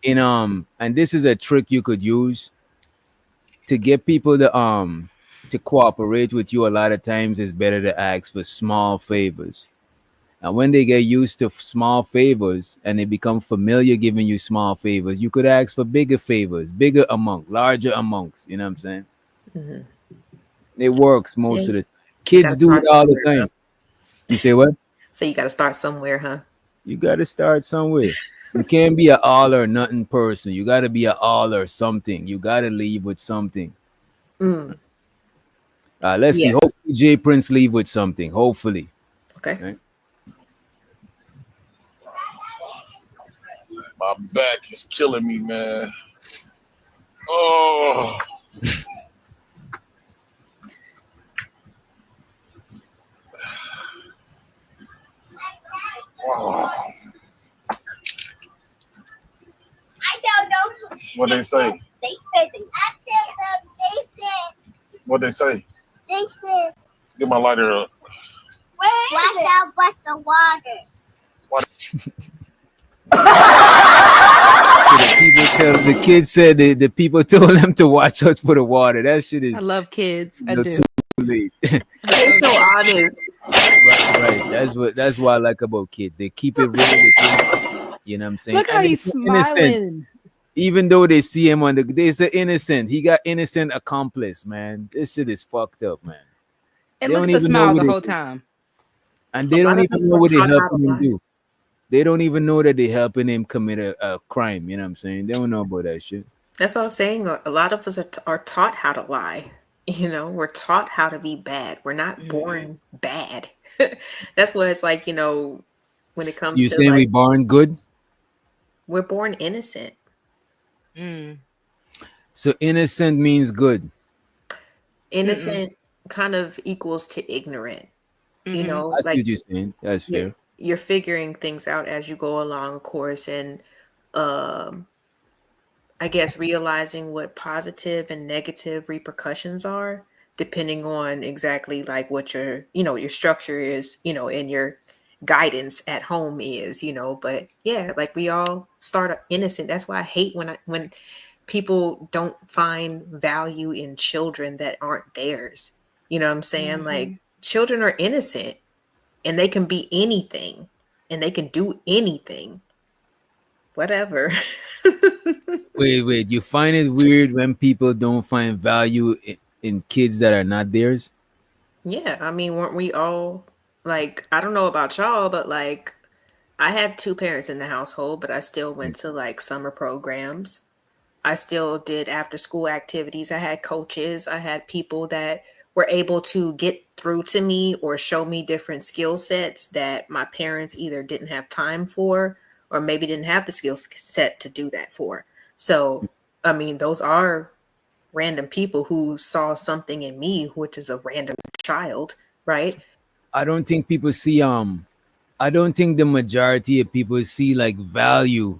And this is a trick you could use to get people to cooperate with you. A lot of times it's better to ask for small favors. And when they get used to small favors and they become familiar giving you small favors, you could ask for bigger favors, larger amongst, you know what I'm saying? Mm-hmm. It works most of the time. Kids do it all the time. You say what? So you got to start somewhere, huh? You got to start somewhere. You can't be an all or nothing person. You got to be an all or something. You got to leave with something. Let's see. Hopefully Jay Prince leave with something. Hopefully. Okay. Right? My back is killing me, man. Oh. Oh. I don't know. What they say? They said they said. What they say? They said. Get my lighter up. Watch out with the water. So the kids said the people told them to watch out for the water. That shit is. I love kids. I do. Too late. They're so honest. Right. That's what I like about kids. They keep it real. You know what I'm saying? Look how he's smiling. Innocent. Even though they see him they say innocent. He got innocent accomplice, man. This shit is fucked up, man. And look at the smile the whole time. And they don't even know what they're helping him do. They don't even know that they're helping him commit a crime. You know what I'm saying? They don't know about that shit. That's what I was saying. A lot of us are taught how to lie. You know, we're taught how to be bad. We're not born bad. That's what it's like, you know, when it comes you to saying like, we born good? We're born innocent. So innocent means good. Innocent kind of equals to ignorant. You know, I see what you're saying. That's fair. You're figuring things out as you go along, of course, and I guess realizing what positive and negative repercussions are, depending on exactly like what your structure is, and your guidance at home is, but yeah, like we all start innocent. That's why I hate when people don't find value in children that aren't theirs. You know what I'm saying? Like children are innocent and they can be anything and they can do anything. Whatever. Wait. You find it weird when people don't find value in kids that are not theirs? Yeah. I mean, weren't we all like, I don't know about y'all, but like I had 2 parents in the household, but I still went to like summer programs. I still did after school activities. I had coaches. I had people that were able to get through to me or show me different skill sets that my parents either didn't have time for or maybe didn't have the skill set to do that for. So, I mean, those are random people who saw something in me, which is a random child, right? I don't think people see I don't think the majority of people see like value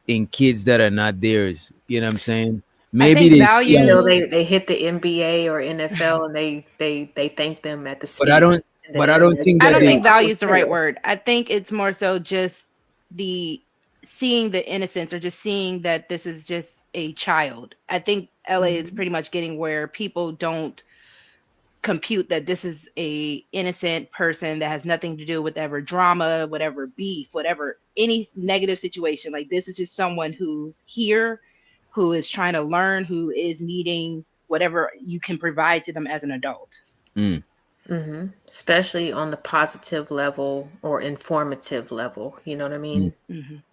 in kids that are not theirs. You know what I'm saying? I Maybe think they see You them, know, value. they hit the NBA or NFL and they thank them at the but I speech. don't And then but I don't think I that don't they think I value was is the right there. word. I think it's more so just the seeing the innocence or just seeing that this is just a child. I think LA is Mhm. pretty much getting where people don't compute that this is a innocent person that has nothing to do with ever drama, whatever beef, whatever any negative situation. Like this is just someone who's here, who is trying to learn, who is needing whatever you can provide to them as an adult. Mm, Especially on the positive level or informative level. You know what I mm. mean?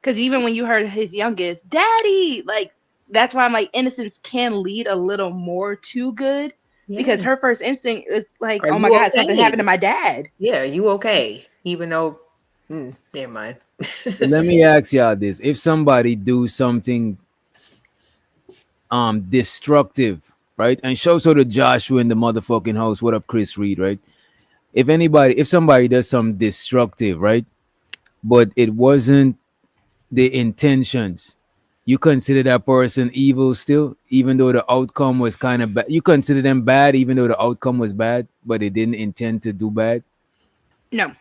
Because even when you heard his youngest, daddy, like that's why I'm like, innocence can lead a little more to good. Because Yeah. her first instinct is like, Are oh my you God, something happened to okay? my dad. Yeah, are you okay? Even though, never mind. So let me ask y'all this. If somebody do something destructive, right? And show so to Joshua in the motherfucking house, what up, Chris Reed, right? If somebody does something destructive, right? But it wasn't the intentions, you consider that person evil still, even though the outcome was kind of bad. You consider them bad, even though the outcome was bad, but they didn't intend to do bad. No,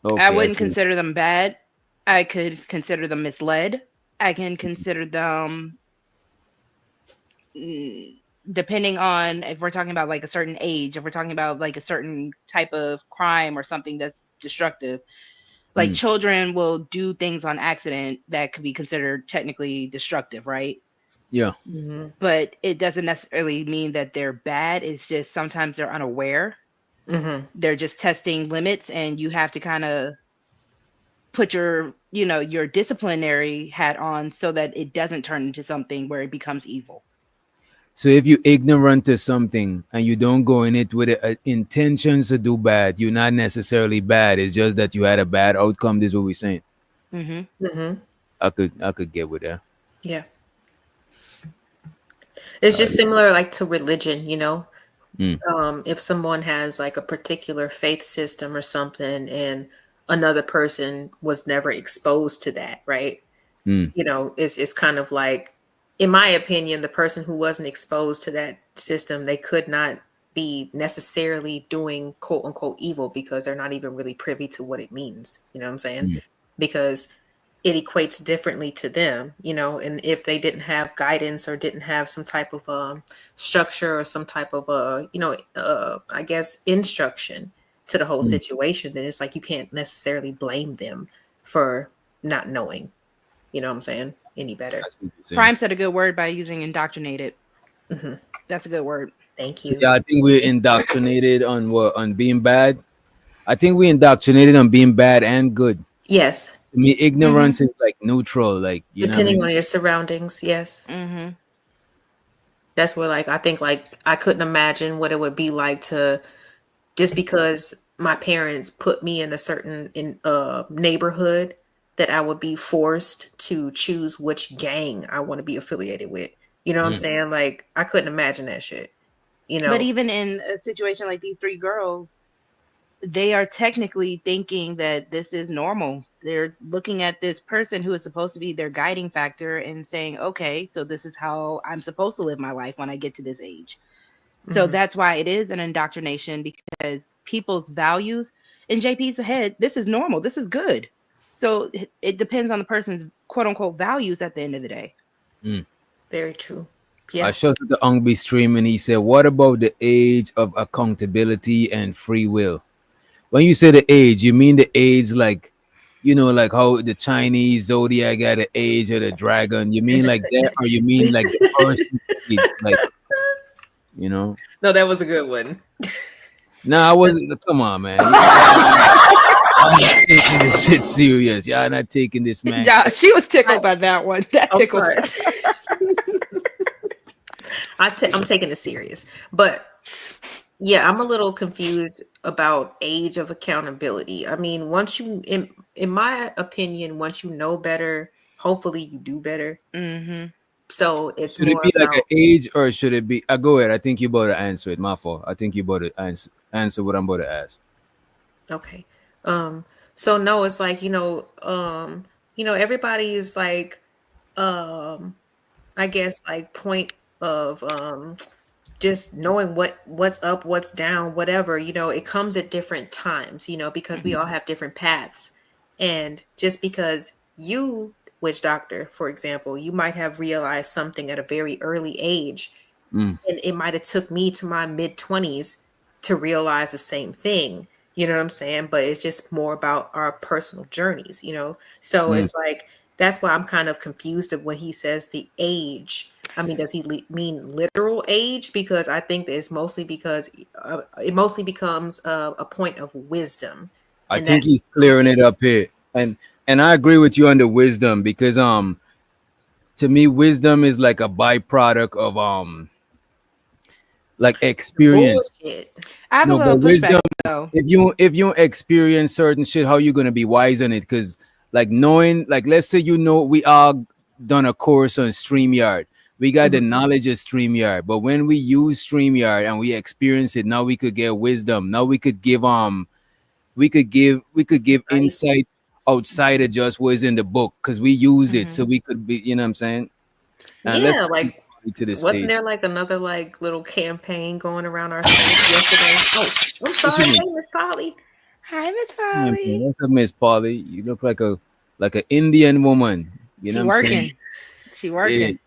I Okay, I wouldn't see. consider them bad. I could consider them misled. I can consider them, mm, depending on if we're talking about like a certain age, if we're talking about like a certain type of crime or something that's destructive. Like Mm, children will do things on accident that could be considered technically destructive, right? yeah. hmm But it doesn't necessarily mean that they're bad. It's just sometimes they're unaware. hmm They're just testing limits, and you have to kind of put your disciplinary hat on so that it doesn't turn into something where it becomes evil. So if you ignorant to something and you don't go in it with intentions to do bad, you're not necessarily bad. It's just that you had a bad outcome. This is what we're saying. Hmm. hmm I could get with that. Yeah. It's just Uh, similar like to religion, you know? mm, If someone has like a particular faith system or something and another person was never exposed to that, right? mm. You know, it's kind of like, in my opinion, the person who wasn't exposed to that system, they could not be necessarily doing quote unquote evil because they're not even really privy to what it means. You know what I'm saying? Mm. Because it equates differently to them, you know, and if they didn't have guidance or didn't have some type of structure or some type of I guess instruction to the whole Mm. situation, then it's like you can't necessarily blame them for not knowing, you know what I'm saying, any better. I see what you're saying. Prime said a good word by using indoctrinated. hmm That's a good word. Thank So you. yeah, I think we're indoctrinated on what, on being bad. I think we indoctrinated on being bad and good. Yes, I mean, Hmm. ignorance is like neutral, like you know what I depending mean. on your surroundings. Yes, Hmm. that's where like I think like I couldn't imagine what it would be like to just because my parents put me in a certain neighborhood that I would be forced to choose which gang I want to be affiliated with. You know what I'm Mm. saying? Like I couldn't imagine that shit. You But know. even in a situation like these three girls, they are technically thinking that this is normal. They're looking at this person who is supposed to be their guiding factor and saying, okay, so this is how I'm supposed to live my life when I get to this age. So hmm that's why it is an indoctrination, because people's values in JP's head, this is normal, this is good. So it depends on the person's quote unquote values at the end of the day. Mm. Very true. I Yeah. showed the Ungby stream and he said, "What about the age of accountability and free will?" When you say the age, you mean the age like, like how the Chinese zodiac got the age of the dragon. You mean like that, or you mean like the person age, like you know? No, that was a good one. No, I wasn't. Come on, man. Y'all not taking this shit serious. Y'all not taking this man. Yeah, she was tickled by that one. That I'm tickled sorry. her. I'm taking it serious, but yeah, I'm a little confused about age of accountability. I mean, once you, in my opinion, once you know better, hopefully you do better. Hmm. So it's Should it more be like an about age or should it be? Go ahead. I think you about to answer it. My fault. I think you about to answer what I'm about to ask. okay. So no, it's like, everybody is like, um, I guess like point of just knowing what's up, what's down, whatever, it comes at different times, because we all have different paths. And just because you, witch doctor, for example, you might have realized something at a very early age, Mm. and it might have took me to my mid 20s to realize the same thing. You know what I'm saying? But it's just more about our personal journeys. So Mm. it's like that's why I'm kind of confused of when he says the age. I mean, does he mean literal age? Because I think that it's mostly because it mostly becomes a point of wisdom, I and that think he's comes clearing it up here, and I agree with you on the wisdom because to me wisdom is like a byproduct of like experience. bullshit. I have a No, but little pushback wisdom. though. If you experience certain shit, how you gonna be wise on it? Because like knowing, like let's say we all done a course on Streamyard. We got the Mhm. knowledge of Streamyard, but when we use Streamyard and we experience it, now we could get wisdom. Now we could give Nice. insight outside of just what's in the book because we used it, so Mhm. we could be. You know what I'm saying? And let's Yeah, bring like Polly to the wasn't stage. there like another like little campaign going around our space yesterday? Oh, I'm What you sorry, mean? hey Miss Polly. Hi, Miss Yeah, man. Polly. What's up, Miss Polly? You look like an Indian woman. You know She what I'm saying? working. She Yeah. working.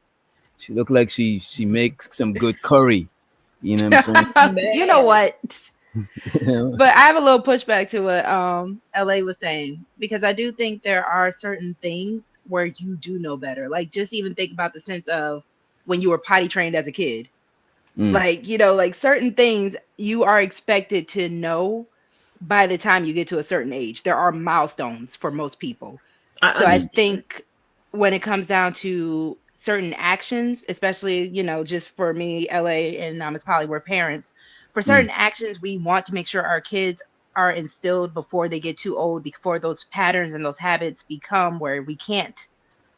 She look like she makes some good curry. You know what I'm You know Man. what? saying? But I have a little pushback to what LA was saying because I do think there are certain things where you do know better. Like just even think about the sense of when you were potty trained as a kid. Mm. Like, like certain things you are expected to know by the time you get to a certain age. There are milestones for most people. I So I Mm. understand. think when it comes down to certain actions, especially, just for me, LA and Miss Polly, we're parents. For Mm. certain actions, we want to make sure our kids are instilled before they get too old, before those patterns and those habits become where we can't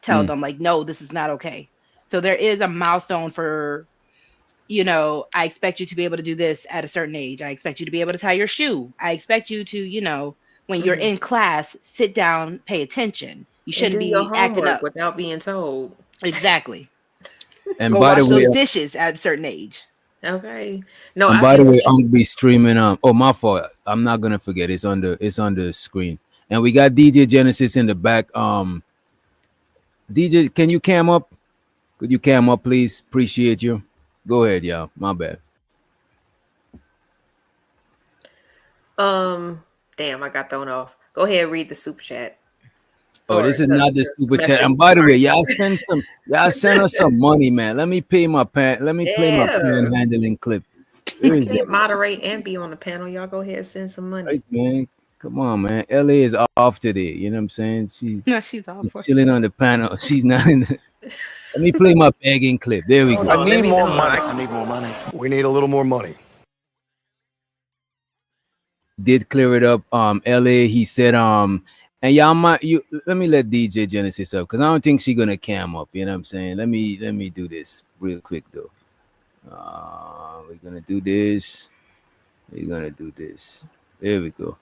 tell Mm. them, like, no, this is not okay. So there is a milestone for, I expect you to be able to do this at a certain age. I expect you to be able to tie your shoe. I expect you to, when you're Mhm. in class, sit down, pay attention. You And shouldn't do your be acting homework up. without being told. Exactly. And Go by the wash way, those dishes at a certain age. Okay. No, and I by feel the what way, you. I'm gonna be streaming. Oh, my fault. I'm not gonna forget. It's on the screen, and we got DJ Genesis in the back. DJ, can you cam up? Could you cam up, please? Appreciate you. Go ahead, y'all. My bad. Um, damn, I got thrown off. Go ahead, read the super chat Oh, or this is not the the super chat. message. And by the way, Sorry. y'all send us some money, man. Let me play my Yeah, panhandling clip. Where I is that? can't moderate and be on the panel. Y'all go ahead and send some money. Right, man. Come on, man. LA is off today. You know what I'm saying? No, she's all She's for chilling on the panel. She's not in the. Let me play my begging clip. There we Hold go. on, let me hold on. I need more money. We need a little more money. Did clear it up. LA, he said, and y'all might let me let DJ Genesis up because I don't think she gonna cam up. You know what I'm saying? Let me do this real quick though. We're gonna do this. We're gonna do this. There we go.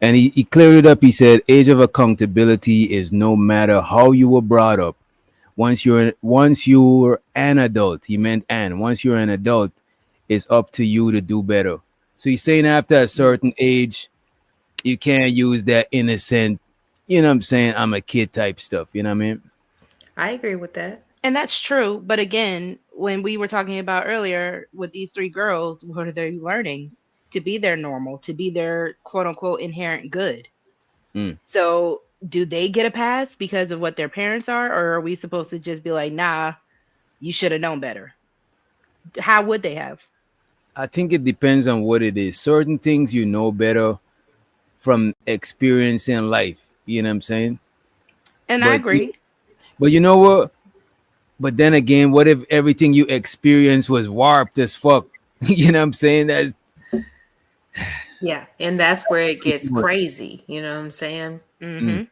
And he cleared it up. He said, age of accountability is no matter how you were brought up. Once you're an adult, he meant and once you're an adult, it's up to you to do better. So he's saying after a certain age, you can't use that innocent, you know what I'm saying, I'm a kid type stuff. You know what I mean? I agree with that. And that's true. But again, when we were talking about earlier with these three girls, what are they learning? To be their normal, to be their quote unquote inherent good. Mm. So do they get a pass because of what their parents are? Or are we supposed to just be like, nah, you should have known better? How would they have? I think it depends on what it is. Certain things you know better from experiencing life. You know what I'm saying? And I But agree. but you know what? But then again, what if everything you experienced was warped as fuck? You know what I'm saying? That's Yeah, and that's where it gets crazy. You know what I'm saying? Mm-hmm.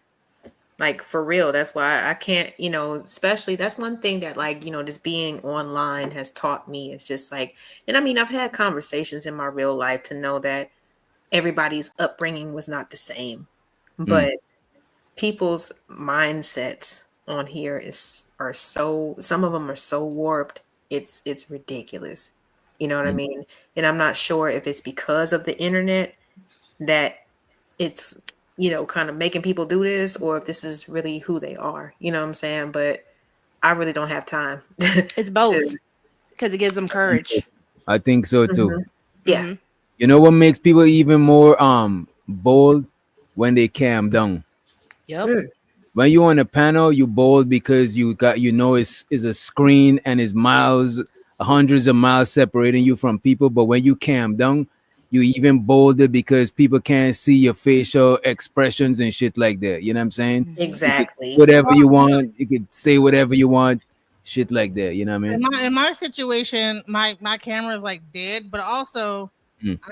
Like for real. That's why I can't, especially that's one thing that like, just being online has taught me. It's just like, and I mean, I've had conversations in my real life to know that everybody's upbringing was not the same, but people's mindsets on here are so, some of them are so warped. It's ridiculous. You know what I mean? And I'm not sure if it's because of the internet that it's, kind of making people do this, or if this is really who they are. You know what I'm saying? But I really don't have time. It's both, because it gives them courage. I think so too. Yeah. You know what makes people even more bold? When they calm down. Yep. When you on a panel, you bold because you got it's a screen and it's miles, hundreds of miles separating you from people. But when you calm down, you even bolder because people can't see your facial expressions and shit like that. You know what I'm saying? Exactly. You could, whatever you want, you could say whatever you want, shit like that. You know what I mean? In my situation, my camera is like dead, but also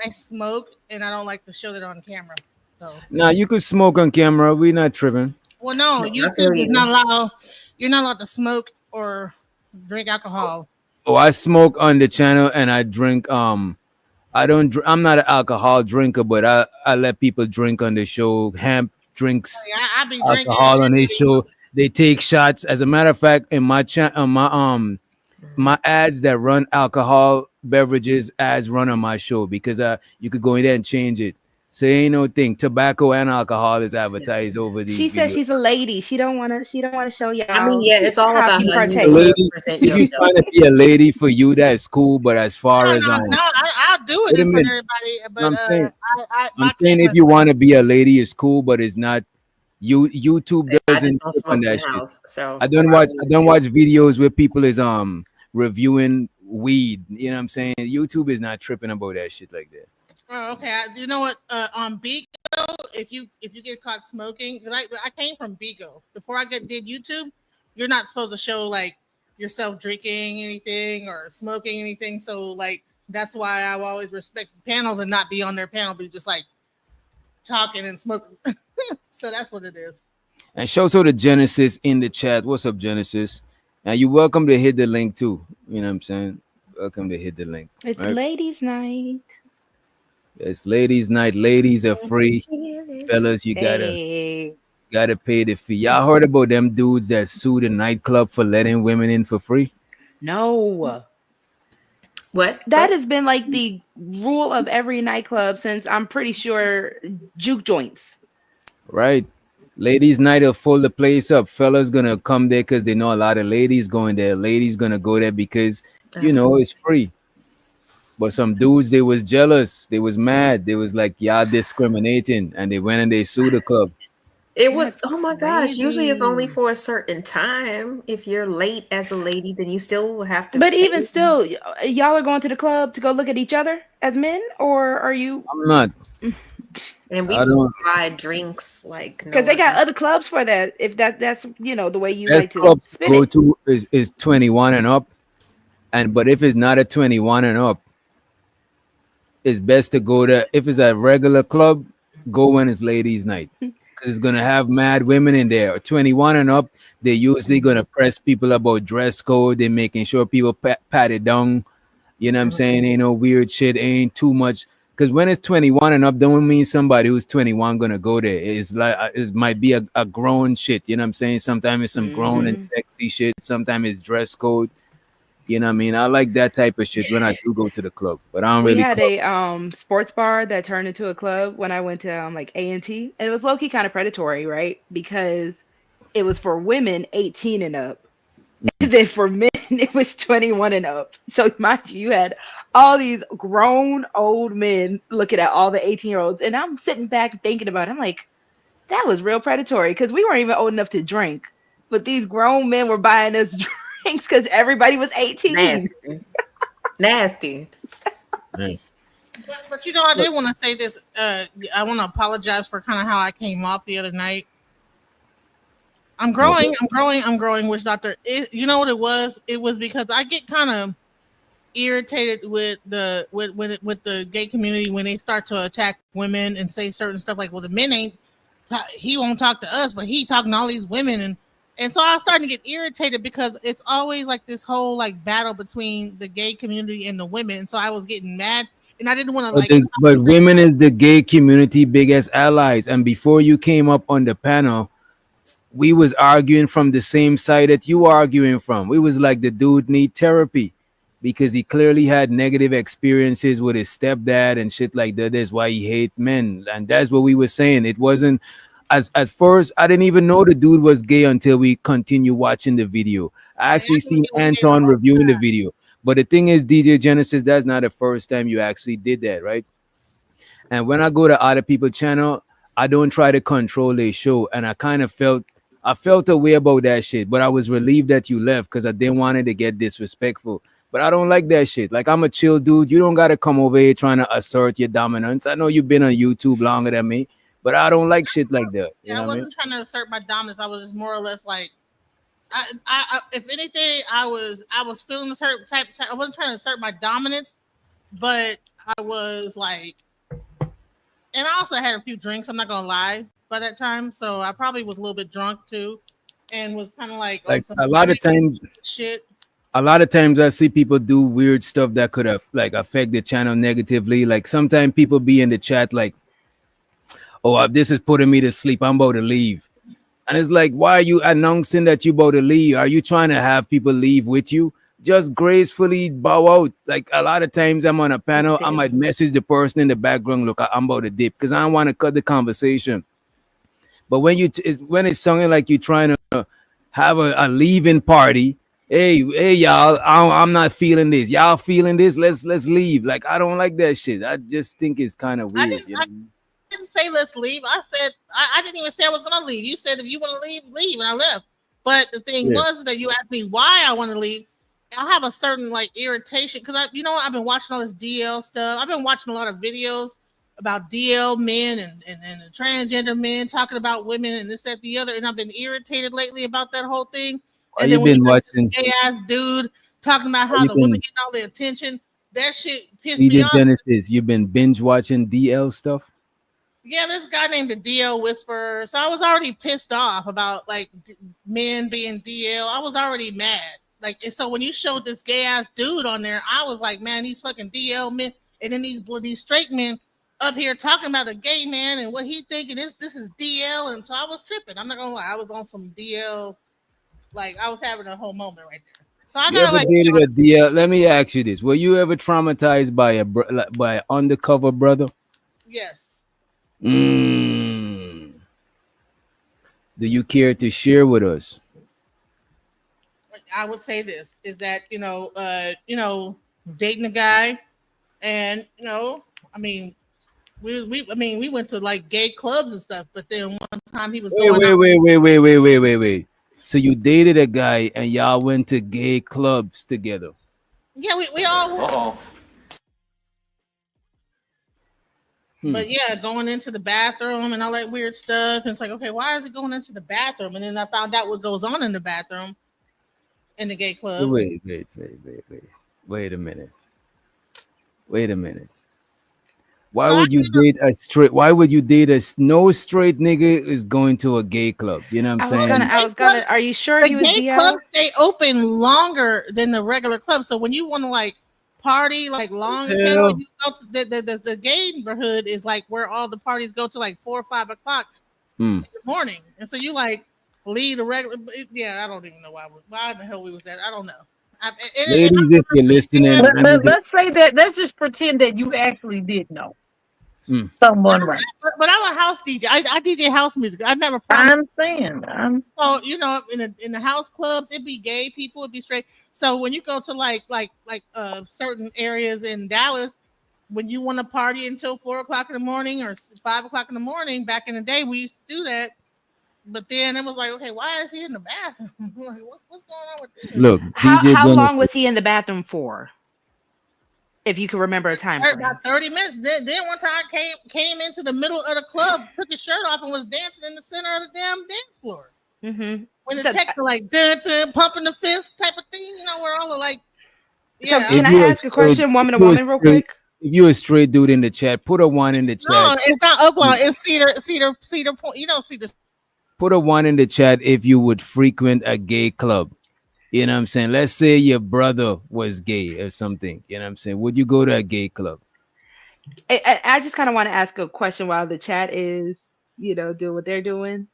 I smoke and I don't like to show that on camera. So Nah, you could smoke on camera. We not tripping. well, no, YouTube is not allowed. You're not allowed to smoke or drink alcohol. Oh, I smoke on the channel and I drink. I don't. I'm not an alcohol drinker, but I let people drink on the show. Hemp drinks I be alcohol on his show. They take shots. As a matter of fact, in my my ads that run alcohol beverages ads run on my show because you could go in there and change it. So ain't no thing. Tobacco and alcohol is advertised over these. She says she's a lady. She don't want to show y'all. I mean, yeah, it's all how about she how you partakes. present If you yourself. trying to be a lady for you, that's cool. But as far as I'll do it Wait a in front minute. of everybody. But I'm saying, my I'm saying if you want to be a lady, it's cool, but it's not. YouTube doesn't don't tip on smoke in that the shit. house, so I don't watch videos where people is reviewing weed. You know what I'm saying? YouTube is not tripping about that shit like that. Oh, okay. You know what? On Bigo, if you get caught smoking, like I came from Bigo before I did YouTube. You're not supposed to show like yourself drinking anything or smoking anything. So like that's why I always respect panels and not be on their panel, but just like talking and smoking. So that's what it is. And show so the Genesis in the chat. What's up, Genesis? And you're welcome to hit the link too. You know what I'm saying? Welcome to hit the link. It's right? ladies' night. It's ladies' night. Ladies are free. Fellas, you gotta pay the fee. Y'all heard about them dudes that sued a nightclub for letting women in for free? No. What? That has been like the rule of every nightclub since I'm pretty sure juke joints. Right. Ladies' night will fill the place up. Fellas gonna come there because they know a lot of ladies going there. Ladies gonna go there because it's free. But some dudes, they was jealous. They was mad. They was like, y'all discriminating. And they went and they sued the club. It was, oh my gosh, usually it's only for a certain time. If you're late as a lady, then you still have to. But even still, y'all are going to the club to go look at each other as men, or are you? I'm not. And we buy drinks like because they got other clubs for that. If that's the way you Best like to clubs spin go it. to is 21 and up. But if it's not a 21 and up, it's best to go to, if it's a regular club, go when it's ladies' night. Because it's going to have mad women in there. 21 and up, they're usually going to press people about dress code. They're making sure people pat it down. You know what I'm saying? Ain't no weird shit. Ain't too much. Because when it's 21 and up, don't mean somebody who's 21 going to go there. It's like, it might be a grown shit. You know what I'm saying? Sometimes it's some grown and sexy shit. Sometimes it's dress code. You know what I mean? I like that type of shit when I do go to the club, but I don't really. We had a sports bar that turned into a club when I went to like A&T, and it was low-key kind of predatory, right? Because it was for women 18 and up, and then for men it was 21 and up. So mind you had all these grown old men looking at all the 18-year-olds, and I'm sitting back thinking about it. I'm like, that was real predatory because we weren't even old enough to drink, but these grown men were buying us drinks because everybody was 18. Nasty. But I did want to say this. I want to apologize for kind of how I came off the other night. I'm growing, witch doctor. You know what it was? It was because I get kind of irritated with the gay community when they start to attack women and say certain stuff like, well, the men ain't he won't talk to us, but he talking to all these women, and so I was starting to get irritated because it's always like this whole like battle between the gay community and the women, and so I was getting mad, and I didn't want to like. But women is the gay community biggest allies, and before you came up on the panel, we was arguing from the same side that you arguing from. We was like, the dude need therapy because he clearly had negative experiences with his stepdad and shit like that. That's why he hate men, and that's what we were saying. It wasn't. At first, I didn't even know the dude was gay until we continue watching the video. I actually seen Anton reviewing the video. But the thing is, DJ Genesis, that's not the first time you actually did that, right? And when I go to other people's channel, I don't try to control their show. And I felt a way about that shit. But I was relieved that you left because I didn't want it to get disrespectful. But I don't like that shit. Like, I'm a chill dude. You don't got to come over here trying to assert your dominance. I know you've been on YouTube longer than me. But I don't like shit like that. Yeah, I wasn't trying to assert my dominance. I was just more or less like, I if anything, I was feeling a certain type. I wasn't trying to assert my dominance, but I was like, and I also had a few drinks. I'm not gonna lie by that time, so I probably was a little bit drunk too, and was kind of like a lot of times shit. A lot of times I see people do weird stuff that could have like affect the channel negatively. Like sometimes people be in the chat like, oh, this is putting me to sleep. I'm about to leave. And it's like, why are you announcing that you about to leave? Are you trying to have people leave with you? Just gracefully bow out. Like a lot of times I'm on a panel, I might message the person in the background, look, I'm about to dip because I don't want to cut the conversation. But when when it's sounding like you're trying to have a leaving party, hey y'all, I'm not feeling this. Y'all feeling this? Let's leave. Like I don't like that shit. I just think it's kind of weird. I didn't say let's leave. I said I didn't even say I was gonna leave. You said if you want to leave, leave, and I left. But the thing was that you asked me why I want to leave. I have a certain like irritation because I've been watching all this DL stuff. I've been watching a lot of videos about DL men and transgender men talking about women and this, that, the other, and I've been irritated lately about that whole thing. And then when you watching gay ass dude talking about how the women getting all the attention, that shit pissed me off. Genesis, you've been binge watching DL stuff? Yeah, there's a guy named the DL Whisperer. So I was already pissed off about like men being DL. I was already mad. Like, and so when you showed this gay ass dude on there, I was like, man, these fucking DL men, and then these straight men up here talking about a gay man and what he thinking this is DL, and so I was tripping. I'm not gonna lie, I was on some DL. Like I was having a whole moment right there. So I got like a DL. Let me ask you this: were you ever traumatized by an undercover brother? Yes. Do you care to share with us? I would say this is that dating a guy, and we went to like gay clubs and stuff, but then one time he was Wait. So you dated a guy and y'all went to gay clubs together? Yeah, we all. But yeah, going into the bathroom and all that weird stuff. And it's like, okay, why is it going into the bathroom? And then I found out what goes on in the bathroom in the gay club. Wait a minute. Why would you date a straight? Why would you date no straight nigga is going to a gay club? You know what I'm saying? I was gonna. Are you sure he was gay clubs stay open longer than the regular clubs? So when you want to like party like long as hell, you go to the gay neighborhood is like where all the parties go to like 4 or 5 o'clock in the morning, and so you like leave the regular. Yeah, I don't even know why the hell we was at. I don't know. Ladies, if you're listening, let's say that. Let's just pretend that you actually did know someone, right? But I'm a house DJ. I DJ house music. I never. I'm saying. So in the house clubs, it'd be gay people, it'd be straight. So when you go to like certain areas in Dallas, when you want to party until 4 o'clock in the morning or 5 o'clock in the morning, back in the day, we used to do that. But then it was like, okay, why is he in the bathroom? Like, what's going on with this? Look, how long was he in the bathroom for? If you can remember a time frame. About 30 minutes. Then one time came into the middle of the club, took his shirt off, and was dancing in the center of the damn dance floor. Mm-hmm. When the tech were like dun, pumping the fist type of thing, where all the like. Yeah. So can I ask a question, woman to woman, real quick? if you're a straight dude in the chat, put a one in the No, chat. it's not Oklahoma. It's Cedar Point. You don't see the. Put a one in the chat if you would frequent a gay club. You know what I'm saying? Let's say your brother was gay or something. You know what I'm saying? Would you go to a gay club? I just kind of want to ask a question while the chat is, doing what they're doing.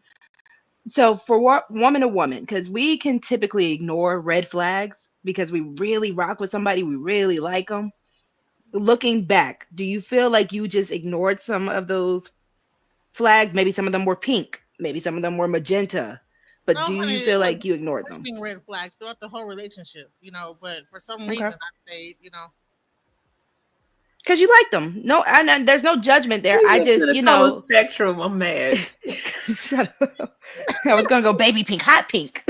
So for woman to woman, because we can typically ignore red flags because we really rock with somebody, we really like them. Looking back, do you feel like you just ignored some of those flags? Maybe some of them were pink, maybe some of them were magenta, but No, do you honey, feel like you ignored them? Red flags throughout the whole relationship, but for some reason I stayed, Because you liked them. No, and there's no judgment there. I just, to the color spectrum. I'm mad. Shut up. I was gonna go baby pink, hot pink,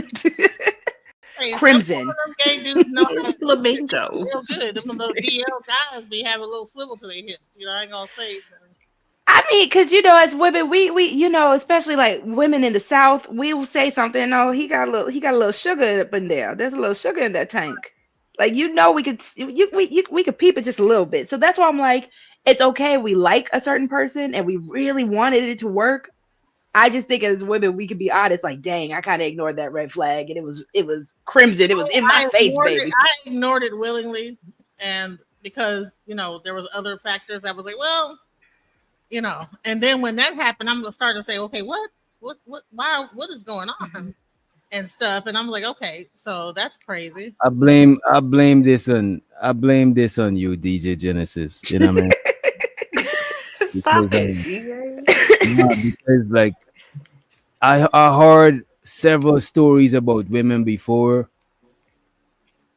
Hey, crimson. some of them gay dudes know It's flamingo. real good. Them little DL guys be having a little swivel to their hips. I ain't gonna say. I mean, because as women, we especially like women in the South, we will say something. Oh, he got a little sugar up in there. There's a little sugar in that tank. Like we could we could peep it just a little bit. So that's why I'm like, it's okay. We like a certain person and we really wanted it to work. I just think as women, we could be honest. Like, dang, I kind of ignored that red flag, and it was crimson. It was in my face, baby. I ignored it willingly, and because there was other factors. I was like, well. And then when that happened, I'm gonna start to say, okay, what, why, what is going on, and stuff. And I'm like, okay, so that's crazy. I blame this on you, DJ Genesis. You know what I mean? Stop it, DJ. Because like I heard several stories about women before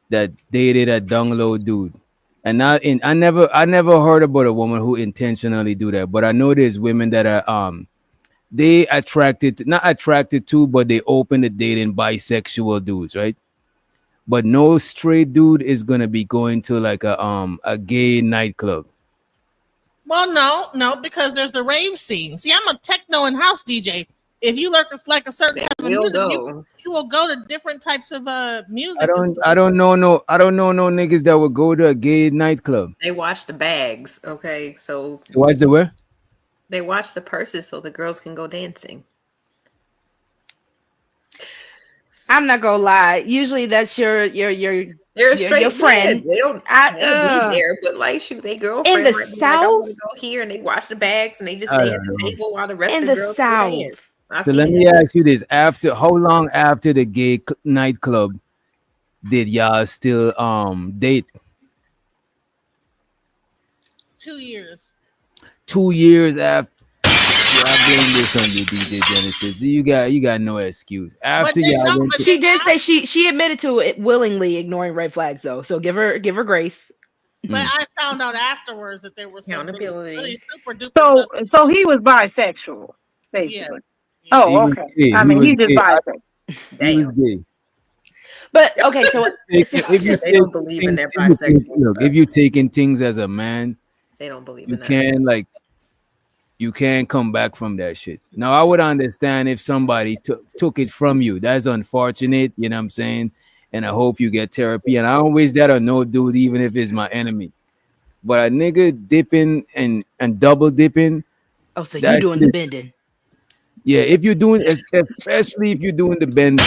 that dated a download dude. And I never heard about a woman who intentionally do that, but I know there's women that are they not attracted to, but they open to dating bisexual dudes, right? But no straight dude is gonna be going to like a gay nightclub. Well, no, because there's the rave scene. See, I'm a techno and house DJ. If you like a certain type of music, you will go to different types of music. I don't know no niggas that would go to a gay nightclub. They watch the bags, okay? So What's the where? They watch the purses so the girls can go dancing. I'm not gonna lie. Usually that's your friend. They don't be there, but like shoot, they girlfriend in the might be South. Like, I want to go here, and they watch the bags and they just stay at the table while the rest of the girls South. dance. So let me ask you this: how long after the gay nightclub did y'all still date? 2 years. 2 years after. I blame this on you, DJ Genesis. You got no excuse. After y'all went to, she did say she admitted to it willingly ignoring red flags though. So give her grace. But I found out afterwards that there was some really super duper. So he was bisexual, basically. Yeah. Oh, okay. Gay. I mean, he just bisexual. He was gay. But okay, so they don't believe in that bisexual. Look, if you're taking things as a man, they don't believe you in that. You can't come back from that shit. Now, I would understand if somebody took it from you. That's unfortunate, you know what I'm saying? And I hope you get therapy. And I don't wish that on no dude, even if it's my enemy. But a nigga dipping and double dipping. Oh, so you're doing the bending. Yeah, if you're doing, especially if you're doing the bend,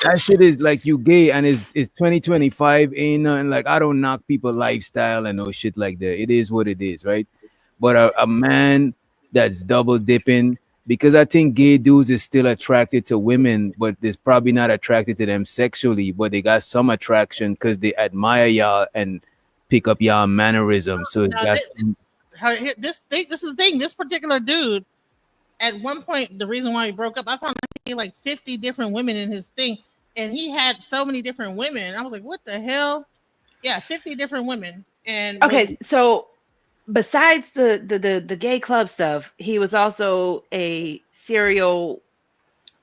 that shit is like you gay, and it's 2025. Ain't nothing like, I don't knock people lifestyle and no shit like that. It is what it is, right? But a man that's double dipping, because I think gay dudes is still attracted to women, but they're probably not attracted to them sexually, but they got some attraction because they admire y'all and pick up y'all mannerisms. So this is the thing. This particular dude. At one point, the reason why he broke up, I found he had like 50 different women in his thing, and he had so many different women. I was like, "What the hell?" Yeah, 50 different women. And okay, so besides the gay club stuff, he was also a serial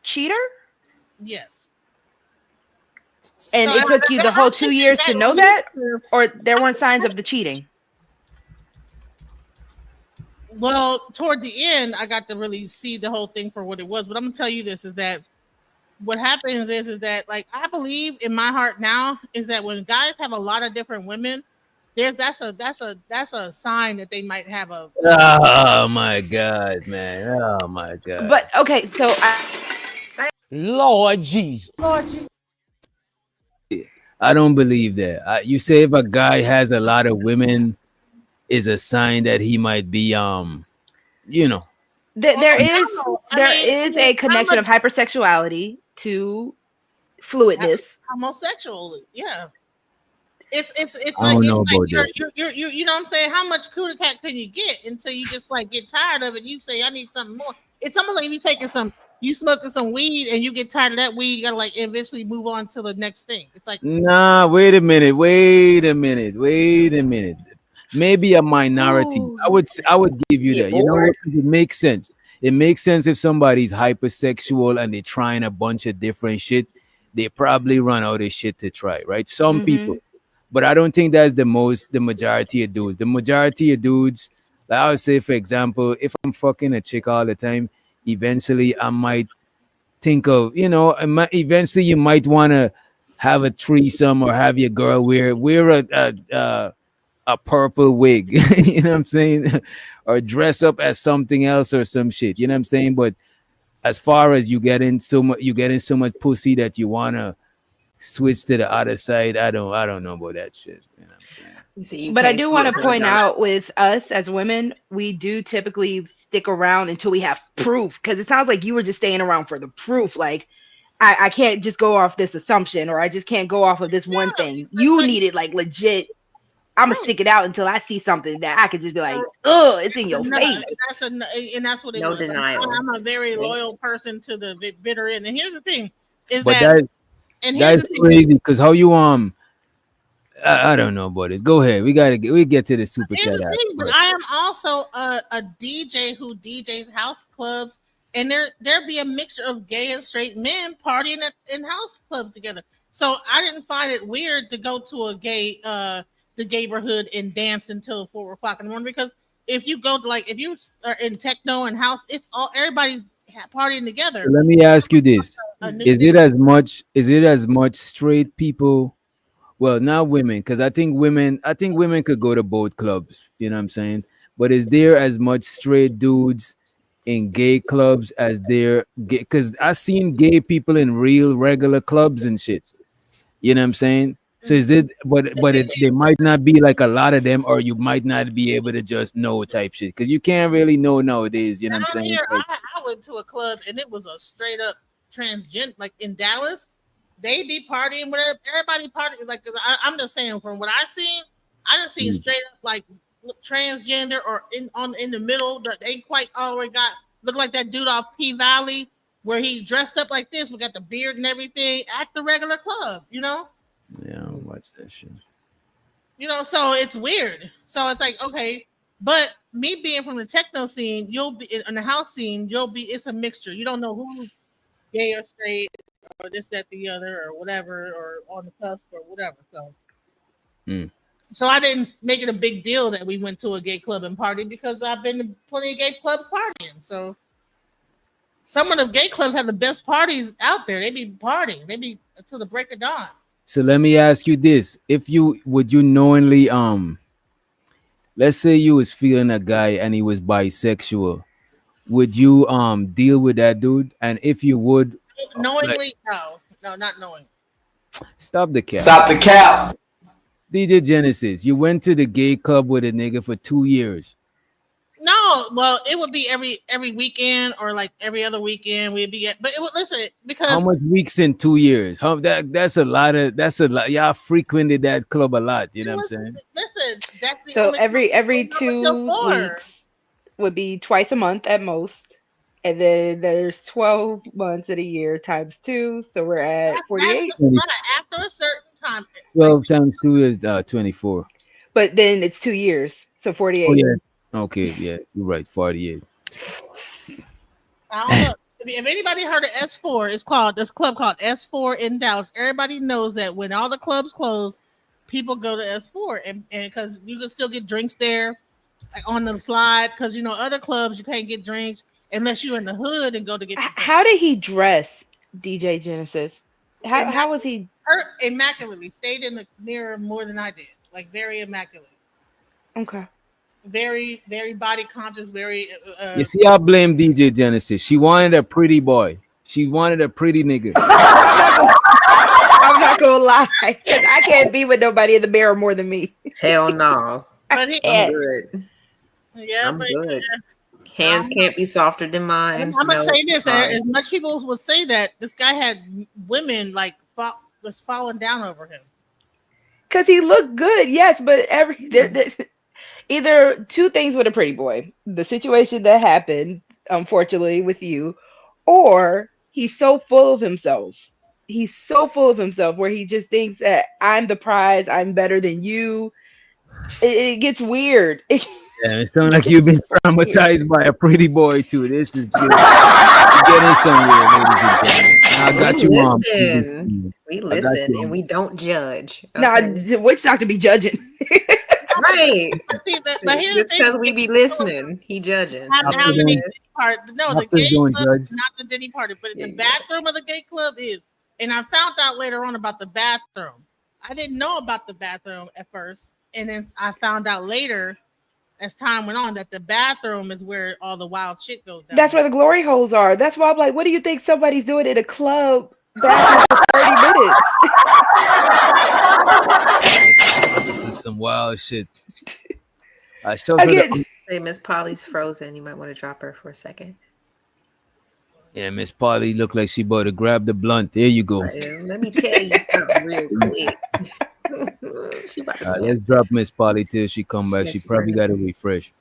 cheater. Yes. And so it took you the whole 2 years to know that, or there weren't signs of the cheating. Well, toward the end, I got to really see the whole thing for what it was. But I'm gonna tell you this: is that what happens is that, like, I believe in my heart now is that when guys have a lot of different women, that's a sign that they might have a. Oh my god, man. Oh my god. But okay, so Lord Jesus. I don't believe that. You say if a guy has a lot of women, is a sign that he might be you know. there is No, I there mean, is a how connection much of hypersexuality to fluidness. homosexual? Yeah, it's I like don't it's know like about that. you're you know what I'm saying. How much cootie cat can you get until you just like get tired of it? You say I need something more. It's almost like if you taking you smoking some weed and you get tired of that weed, you gotta like eventually move on to the next thing. It's like Nah, wait a minute. Wait a minute. Wait a minute. Maybe a minority. Ooh, I would give you Get that. You know bored. what? 'Cause it makes sense. It makes sense if somebody's hypersexual and they're trying a bunch of different shit. They probably run out of shit to try, right? Some mm-hmm. people, but I don't think that's the majority of dudes. The majority of dudes, like I would say, for example, if I'm fucking a chick all the time, eventually I might think of, eventually you might want to have a threesome or have your girl wear a purple wig, you know what I'm saying, or dress up as something else or some shit, you know what I'm saying. But as far as you getting so much pussy that you wanna switch to the other side, I don't know about that shit. You know what I'm saying? You see, you But I can't do see want it to for the point guy. out with us as women, we do typically stick around until we have proof. Because it sounds like you were just staying around for the proof. Like, I can't just go off this assumption, or I just can't go off of this one thing. You need it like legit. I'm gonna right. stick it out until I see something that I could just be like, "Ugh, it's in your No, face." and that's what it No was. denial. I'm a very Right? loyal person to the bitter end. And here's the thing, is But that and here's that's the thing. crazy because how you I don't know about this. Go ahead. We get to the super Here's chat the after. thing, but I am also a DJ who DJs house clubs, and there be a mixture of gay and straight men partying in house clubs together. So I didn't find it weird to go to the neighborhood and dance until 4 o'clock in the morning, because if you go to if you are in techno and house, it's all everybody's partying So together. let me ask you this: A new Is day. it as much? Is it as much straight people? Well, not women, because I think women could go to both clubs. You know what I'm saying? But is there as much straight dudes in gay clubs as there? Because I seen gay people in real regular clubs and shit. You know what I'm saying? So is it? They might not be like a lot of them, or you might not be able to just know type shit because you can't really know nowadays. You know what I'm Down saying? here, Like, I went to a club and it was a straight up transgender. Like in Dallas, they be partying with everybody partying. Like, cause I'm just saying from what I seen, I just seen mm, straight up like transgender or in the middle that ain't quite all the way got look like that dude off P Valley where he dressed up like this. We got the beard and everything at the regular club. yeah, I'll watch that shit. So it's weird. So it's like, okay, but me being from the techno scene, you'll be in the house scene, it's a mixture. You don't know who's gay or straight or this, that, the other, or whatever, or on the cusp or whatever. Mm. So I didn't make it a big deal that we went to a gay club and party because I've been to plenty of gay clubs partying. So some of the gay clubs have the best parties out there. They be partying. They be until the break of dawn. So let me ask you this: If you would you knowingly let's say you was feeling a guy and he was bisexual, would you deal with that dude? And if you would, like, Knowingly, no, not knowing. stop the cap. Stop the cap. DJ Genesis, you went to the gay club with a nigga for 2 years. No, well, it would be every weekend or like every other weekend we'd be but it would listen How because much weeks in 2 years? That's a lot. Y'all frequented that club a lot. You know what I'm saying? listen, that's the So only every until 2 4. weeks would be twice a month at most. And then there's 12 months in a year times 2. So we're at That's 48. the spot after a certain time. 12 times 2 is 24. But then it's 2 years. So Oh 48. yeah. Okay, yeah, you're right. 48. I don't know. If anybody heard of S4, this club called S4 in Dallas. Everybody knows that when all the clubs close, people go to S4 and because you can still get drinks there like on the slide because other clubs you can't get drinks unless you're in the hood and go to get the drinks. How did he dress, DJ Genesis? How was he? Immaculately stayed in the mirror more than I did. like very immaculate, Okay. very very body conscious, very. You see, I blame DJ Genesis. She wanted a pretty boy. She wanted a pretty nigga. I'm not gonna lie, because I can't be with nobody in the mirror more than me. Hell no. But he, I'm good. yeah, I'm but good. Hands can't be softer than mine. I'm gonna No, say this: sorry. as much people would say that this guy had women like was falling down over him. Because he looked good, yes, but either two things with a pretty boy: the situation that happened, unfortunately, with you, or he's so full of himself. He's so full of himself where he just thinks that I'm the prize, I'm better than you. It gets weird. Yeah, it sounds like you've been traumatized by a pretty boy too. This is good. You're getting somewhere, ladies and gentlemen. I got you, Mom. We listen and we don't judge. Nah, witch doctor be judging. Right. See, but here's Just the because thing. we be listening, he judging. Not the gay part. No, the Doctors gay don't club judge. is not the Diddy party, but the bathroom of the gay club is. And I found out later on about the bathroom. I didn't know about the bathroom at first, and then I found out later, as time went on, that the bathroom is where all the wild shit goes down. That's where the glory holes are. That's why I'm like, what do you think somebody's doing in a club bathroom for 30 minutes? This is some wild shit. Hey, Miss Polly's frozen. You might want to drop her for a second. Yeah, Miss Polly looked like she about to grab the blunt. There you go. Let me tell you something real quick. She about to Let's drop Miss Polly till she come back. She probably right. got to refresh.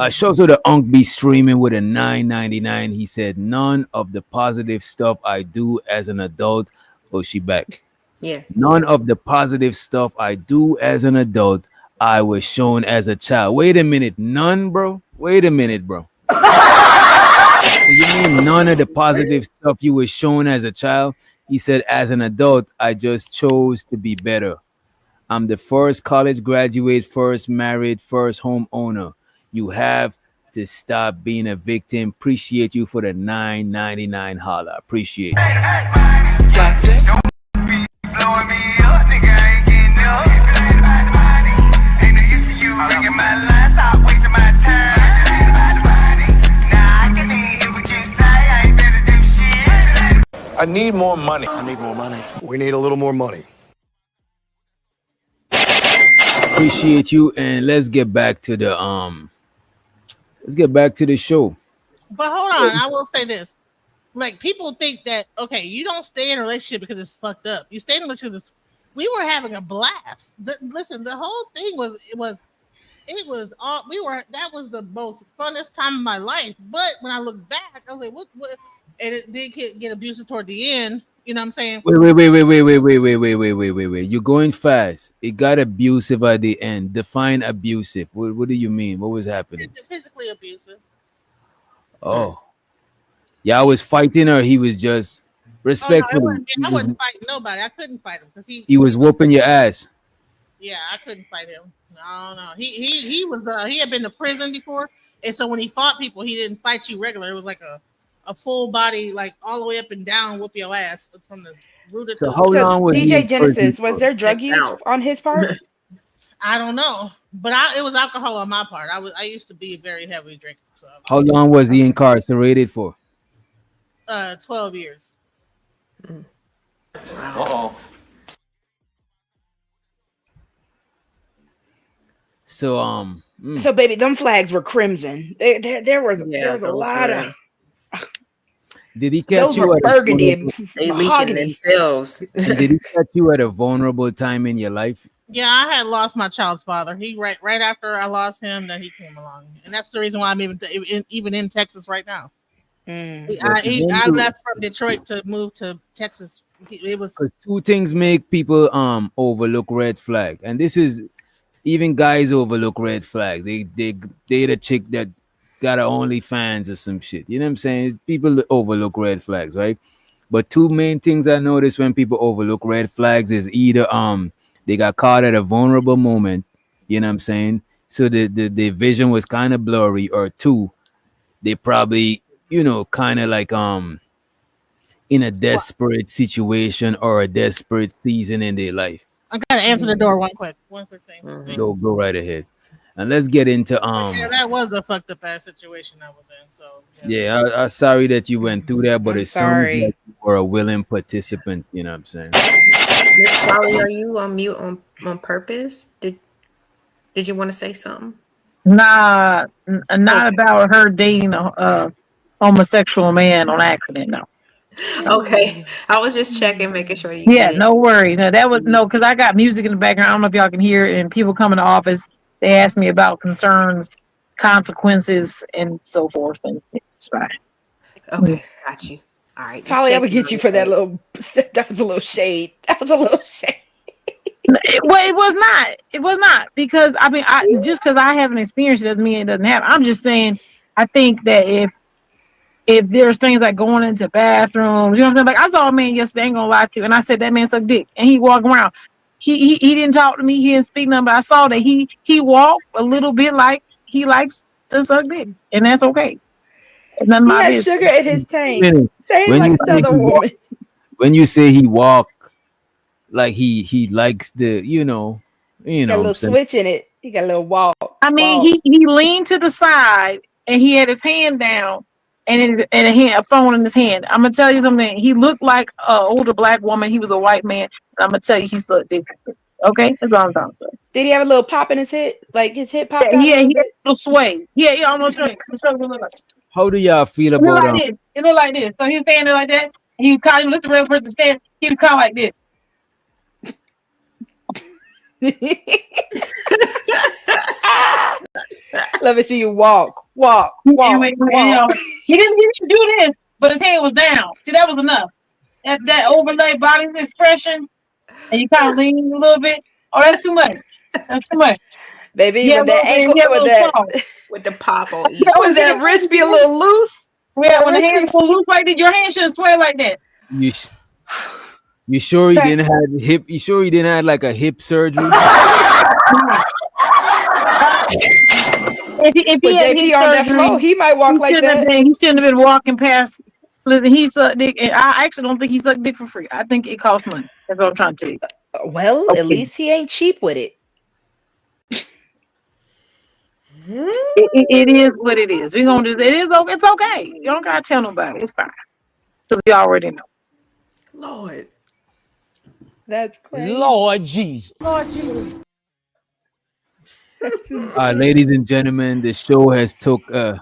Shout to the Unk be streaming with a $9.99. He said, none of the positive stuff I do as an adult. Oh, she back. Yeah. None of the positive stuff I do as an adult I was shown as a child. Wait a minute. None, bro? Wait a minute, bro. So you mean none of the positive stuff you were shown as a child? He said, as an adult, I just chose to be better. I'm the first college graduate, first married, first homeowner. You have to stop being a victim. Appreciate you for the $9.99 holla. Appreciate it. I need more money. I need more money. We need a little more money. Appreciate you, and let's get back to the show. But hold on, I will say this: like people think that you don't stay in a relationship because it's fucked up. You stay in a relationship because we were having a blast. Listen, the whole thing was all that was the most funnest time of my life. But when I look back, I was like, what? And it did get abusive toward the end. You know what I'm saying? Wait. You're going fast. It got abusive at the end. Define abusive. What do you mean? What was happening? Physically abusive. Oh. Y'all was fighting, or he was just respectfully? I wasn't fighting nobody. I couldn't fight him because he was whooping your ass. Yeah, I couldn't fight him. No. He was he had been to prison before, and so when he fought people, he didn't fight you regular. It was like a full body, like all the way up and down, whoop your ass from the root of So how long was DJ Genesis? Was there drug use on his part? I don't know, but it was alcohol on my part. I used to be a very heavy drinker. So how long was he incarcerated for? 12 years. Uh-oh. So So baby, them flags were crimson. There was a lot of. Did he catch Those you were at burgundy. They leaking themselves. and did he catch you at a vulnerable time in your life? Yeah, I had lost my child's father. He right after I lost him, that he came along, and that's the reason why I'm even in Texas right now. I left from Detroit to move to Texas. It was two things make people overlook red flag, and this is even guys overlook red flag. They date a chick that got an OnlyFans or some shit. You know what I'm saying? People overlook red flags, right? But two main things I notice when people overlook red flags is either they got caught at a vulnerable moment, you know what I'm saying? So the vision was kind of blurry, or two, they probably, kind of like in a desperate situation or a desperate season in their life. I gotta answer the door one quick thing. Go right ahead, and let's get into Yeah, that was a fucked up ass situation I was in. So Yeah, I'm sorry that you went through that, but I'm it sounds sorry. like you were a willing participant. You know what I'm saying? Miss Polly, are you on mute on purpose? Did you want to say something? Nah, not about her dating a homosexual man on accident. No. Okay, I was just checking, making sure you Yeah, did. no worries. Now that was no, because I got music in the background. I don't know if y'all can hear it. And people come in the office, they ask me about concerns, consequences, and so forth. And it's fine. Okay, got you. All right, just Polly, I would checking get on you you. for that little. That was a little shade. That was a little shade. Well, it was not. It was not because I mean, just because I haven't experienced it doesn't mean it doesn't happen. I'm just saying. I think that if there's things like going into bathrooms, you know what I'm saying? Like I saw a man yesterday, I ain't gonna lie to you, and I said that man sucked dick, and he walked around. He didn't talk to me, he didn't speak nothing, but I saw that he walked a little bit like he likes to suck dick, and that's okay. It's none of He my has business. sugar in his tank. Minute. Say it When like you a say he Southern walk, woman. when you say he walk, like he likes the He got a what I'm little saying. switch in it. He got a little walk. I mean, he leaned to the side and he had his hand down and a phone in his hand. I'm gonna tell you something. He looked like an older black woman. He was a white man. And I'm gonna tell you, he sucked dick. Okay, that's all I'm trying to say. Did he have a little pop in his hip? Like his hip popped Yeah, out a he had little a bit? little sway. Yeah, he almost showed it. Show you what it look like. How do y'all feel It look about like this. It look like this. So he was standing like that. And he kind of looked the real person stand. He was kind of like this. Let me see you walk. Anyway, he didn't do this, but his hand was down. See, that was enough. That overlay body expression, and you kind of lean a little bit. Oh, that's too much. That's too much. Baby, Yeah, when that ankle, yeah, with the pop on each. when that wrist be a little loose. Yeah, when the hand's a little loose like that, your hand shouldn't sway like that. You sure he didn't have hip? You sure he didn't have like a hip surgery? If he With had JP his on that surgery, floor, he might walk like that. He shouldn't have been walking past. Listen, he sucked dick, and I actually don't think he sucked dick for free. I think it costs money. That's what I'm trying to tell you. Well, at least he ain't cheap with it. It is what it is. We're gonna just it's okay. You don't gotta tell nobody. It's fine. Because we already know. Lord. That's crazy. Lord Jesus. Lord Jesus. Ladies and gentlemen, the show has took you know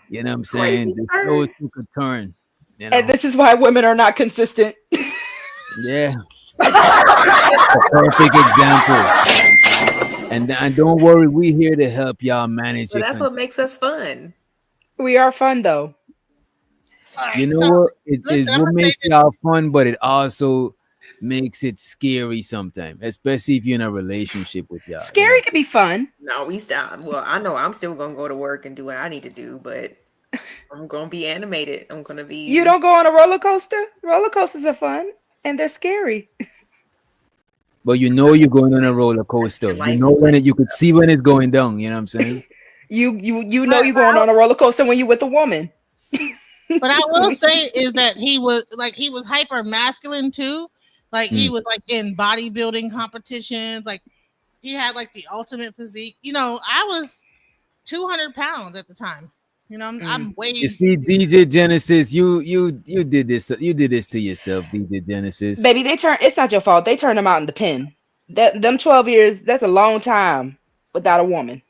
what I'm saying? The show took a turn. You know? And this is why women are not consistent. Yeah. A perfect example. And don't worry, we here to help y'all manage Well, it. that's what makes us fun. We are fun though. You know what? It is what makes y'all fun, but it also makes it scary sometimes, especially if you're in a relationship with y'all. Scary can be fun. No, well, I know I'm still gonna go to work and do what I need to do, but I'm gonna be animated. I'm gonna be. You don't go on a roller coaster? Roller coasters are fun and they're scary. But you know you're going on a roller coaster. You know when you could see when it's going down. You know what I'm saying? You know you're going on a roller coaster when you're with a woman. But I will say is that he was hyper masculine too. Like he was like in bodybuilding competitions. Like he had like the ultimate physique. You know, I was 200 pounds at the time. You know, I'm way. You see, DJ Genesis, you did this. You did this to yourself, DJ Genesis. Baby, it's not your fault. They turned them out in the pen. Them 12 years, that's a long time without a woman.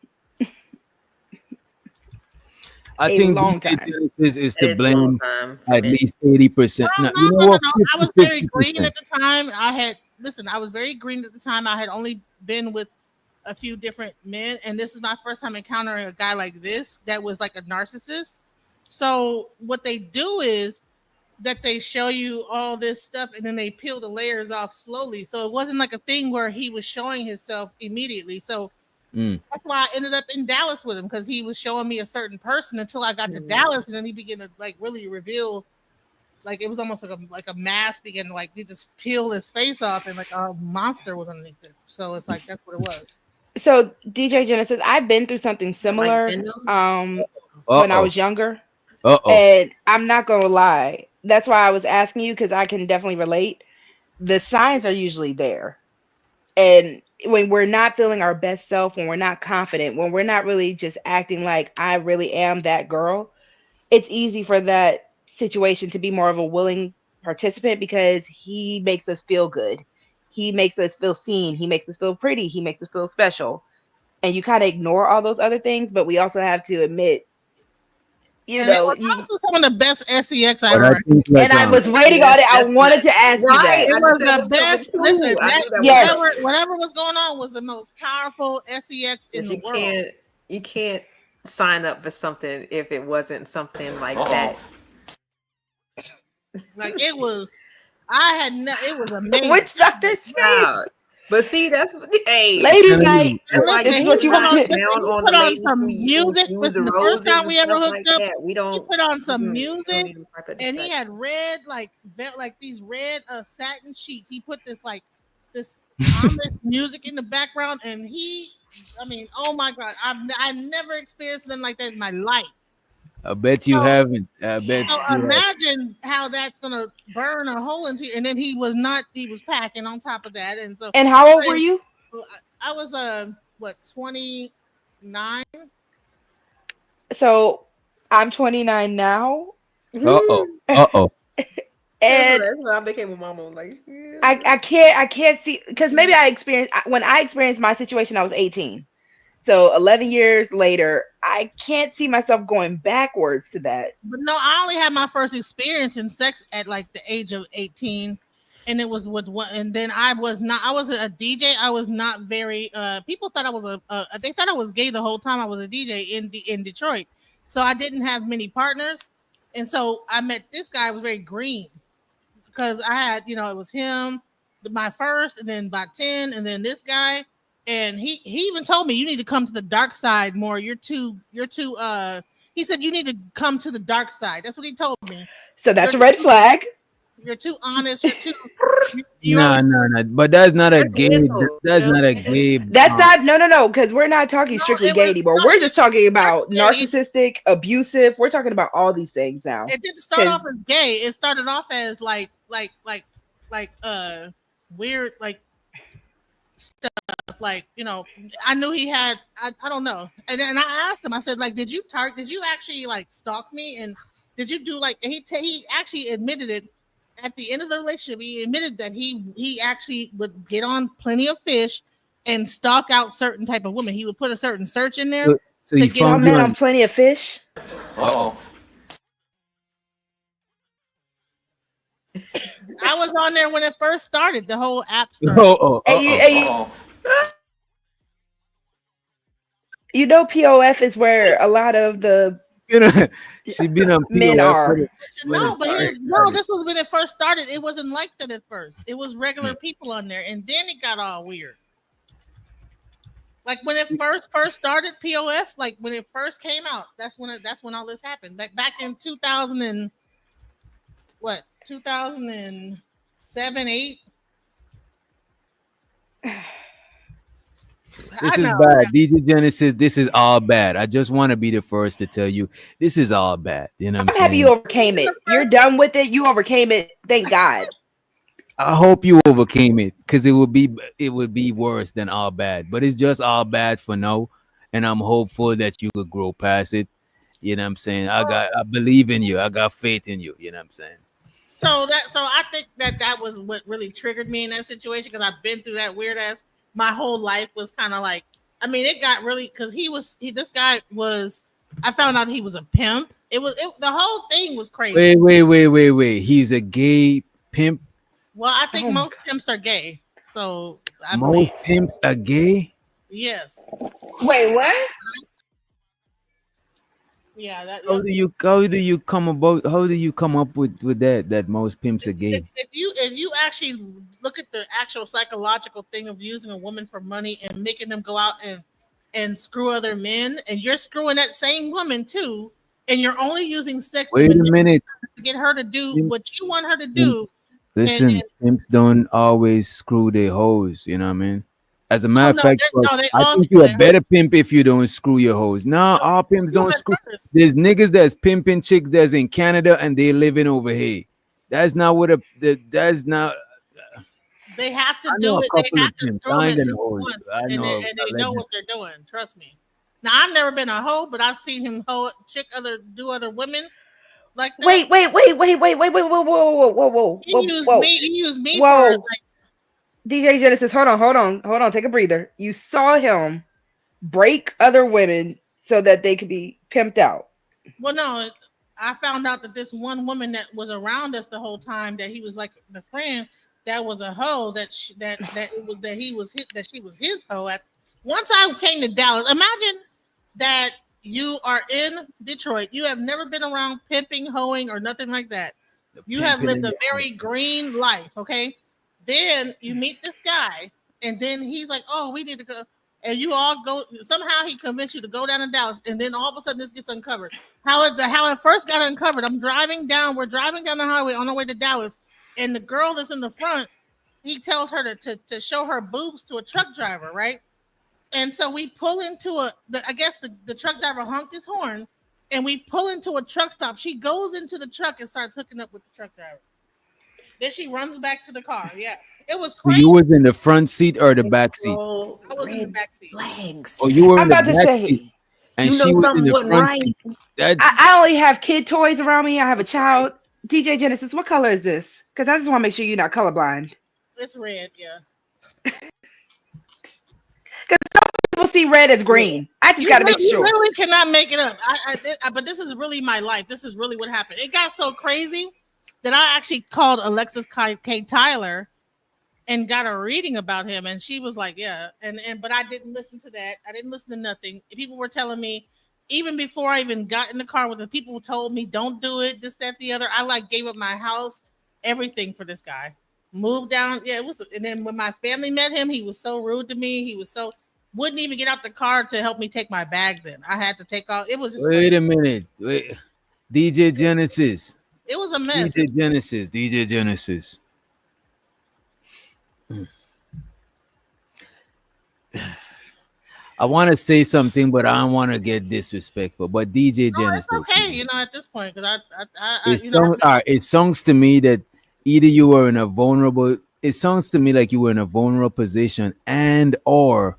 I think DJ Genesis is to blame at least 80%. No. I was very green at the time. I was very green at the time. I had only been with a few different men, and this is my first time encountering a guy like this that was like a narcissist. So what they do is that they show you all this stuff and then they peel the layers off slowly. So it wasn't like a thing where he was showing himself immediately. So that's why I ended up in Dallas with him, because he was showing me a certain person until I got to Dallas, and then he began to like really reveal. Like it was almost like a mask began to like he just peel his face off, and like a monster was underneath it. So it's like that's what it was. So DJ Genesis, I've been through something similar when I was younger. And I'm not gonna lie. That's why I was asking you, because I can definitely relate. The signs are usually there. And when we're not feeling our best self, when we're not confident, when we're not really just acting like I really am that girl, it's easy for that situation to be more of a willing participant because he makes us feel good. He makes us feel seen. He makes us feel pretty. He makes us feel special. And you kind of ignore all those other things, but we also have to admit, And it was also some of the best sex I ever. And I was waiting on it. I wanted to ask you that. It was the best. Listen, whatever was going on was the most powerful sex in the world. You can't sign up for something if it wasn't something like that. Like it was, it was amazing. Which Dr. Wow. But see, that's hey, ladies' night. That's why This is what you want. Put on some music. Listen, the first time we ever hooked up, we don't. He put on some music, and he had red, like these red satin sheets. He put this ominous music in the background, and oh my god, I never experienced something like that in my life. I bet you haven't. I bet. So imagine how that's gonna burn a hole into you. And then he was packing on top of that. And so. And how old were you? I was 29. So I'm 29 now. Uh-oh. And that's when I became a mama. Like, yeah. I can't see, because maybe when I experienced my situation, I was 18. So 11 years later, I can't see myself going backwards to that. But no, I only had my first experience in sex at like the age of 18. And it was with one, and then I wasn't a DJ. I was not very, people thought I was they thought I was gay the whole time I was a DJ in Detroit. So I didn't have many partners. And so I met this guy who was very green because I had, it was him, my first, and then by 10, and then this guy. And he even told me, you need to come to the dark side more. He said, you need to come to the dark side. That's what he told me. So that's a red flag. You're too honest. You're too. No. But that's not a gay. That's not a gay. That's not. No. Because we're not talking strictly gay anymore. We're just talking about narcissistic, abusive. We're talking about all these things now. It didn't start off as gay. It started off as like weird stuff. Like, I knew he had. I don't know. And then I asked him. I said, like, did you actually like stalk me? And did you do like? He actually admitted it. At the end of the relationship, he admitted that he actually would get on Plenty of Fish and stalk out certain type of women. He would put a certain search in there so to get on Plenty of Fish. Uh-oh. I was on there when it first started. The whole app started. POF is where a lot of the she been on men are. No, this was when it first started. It wasn't like that at first. It was regular people on there, and then it got all weird. Like when it first started, POF, like when it first came out, that's when all this happened. Like back in 2007, 8. This is bad. DJ Genesis, this is all bad. I just want to be the first to tell you this is all bad. You know what I'm saying? Have you overcame it? You're done with it. You overcame it. Thank God. I hope you overcame it, because it would be worse than all bad. But it's just all bad for now. And I'm hopeful that you could grow past it. You know what I'm saying? I believe in you. I got faith in you. You know what I'm saying? So I think that was what really triggered me in that situation, because I've been through that weird ass. My whole life was kind of like, it got really, because this guy was, I found out he was a pimp. The whole thing was crazy. Wait. He's a gay pimp? Well, I think most pimps are gay. So most pimps are gay? Yes. Wait, what? Yeah. How do you come up with that most pimps are gay? If you actually look at the actual psychological thing of using a woman for money and making them go out and screw other men, and you're screwing that same woman too, and you're only using sex to get her to do what you want her to do. Listen, pimps don't always screw their hoes, you know what I mean? As a matter of fact, I think you're a better pimp if you don't screw your hoes. No, all pimps don't screw. There's niggas that's pimping chicks that's in Canada and they living over here. That's not what that's not. They have to I know do a it. They couple have of to pimps. screw them I at ain't gonna least hold you. once, I and know they a know legend. what they're doing. Trust me. Now I've never been a hoe, but I've seen him do other women like that. Wait, wait, wait, wait, wait, wait, wait, whoa, whoa, whoa, whoa, He whoa, used whoa, me. He used me for whoa. like. DJ Genesis, hold on, hold on, hold on. Take a breather. You saw him break other women so that they could be pimped out. Well, no, I found out that this one woman that was around us the whole time, that he was like the friend, that was a hoe. That he was hit. That she was his hoe. At once I came to Dallas. Imagine that you are in Detroit. You have never been around pimping, hoeing, or nothing like that. You have Pimping lived in a the very green life. Okay. Then you meet this guy, and then he's like, "Oh, we need to go." And you all go. Somehow he convinced you to go down to Dallas, and then all of a sudden this gets uncovered. How it first got uncovered? I'm driving down. We're driving down the highway on our way to Dallas, and the girl that's in the front, he tells her to show her boobs to a truck driver, right? And so we pull into I guess the truck driver honked his horn, and we pull into a truck stop. She goes into the truck and starts hooking up with the truck driver. Then she runs back to the car. Yeah, it was So you crazy. was in the front seat or the back seat? I was in the back seat. Flags. Oh, you were I'm in the about to back say, seat, and You she know was in something the wasn't front right. seat. That I only have kid toys around me. I have a That's right. child. DJ Genesis, what color is this? Because I just want to make sure you're not colorblind. It's red. Yeah. People see red as green. I just got to make You sure. literally cannot make it up. But this is really my life. This is really what happened. It got so crazy that I actually called Alexis K. Tyler and got a reading about him, and she was like, "Yeah," but I didn't listen to that. I didn't listen to nothing. People were telling me, even before I even got in the car with the people who told me, "Don't do it," this, that, the other. I like gave up my house, everything for this guy. Moved down, yeah, it was. And then when my family met him, he was so rude to me. He was so wouldn't even get out the car to help me take my bags in. I had to take off. It was just wait crazy. a minute, wait. DJ Genesis, It was a mess. DJ Genesis. I want to say something, but I don't want to get disrespectful. But DJ No, Genesis, it's okay, at this point, because it sounds to me that either you were in a vulnerable. It sounds to me like you were in a vulnerable position, and or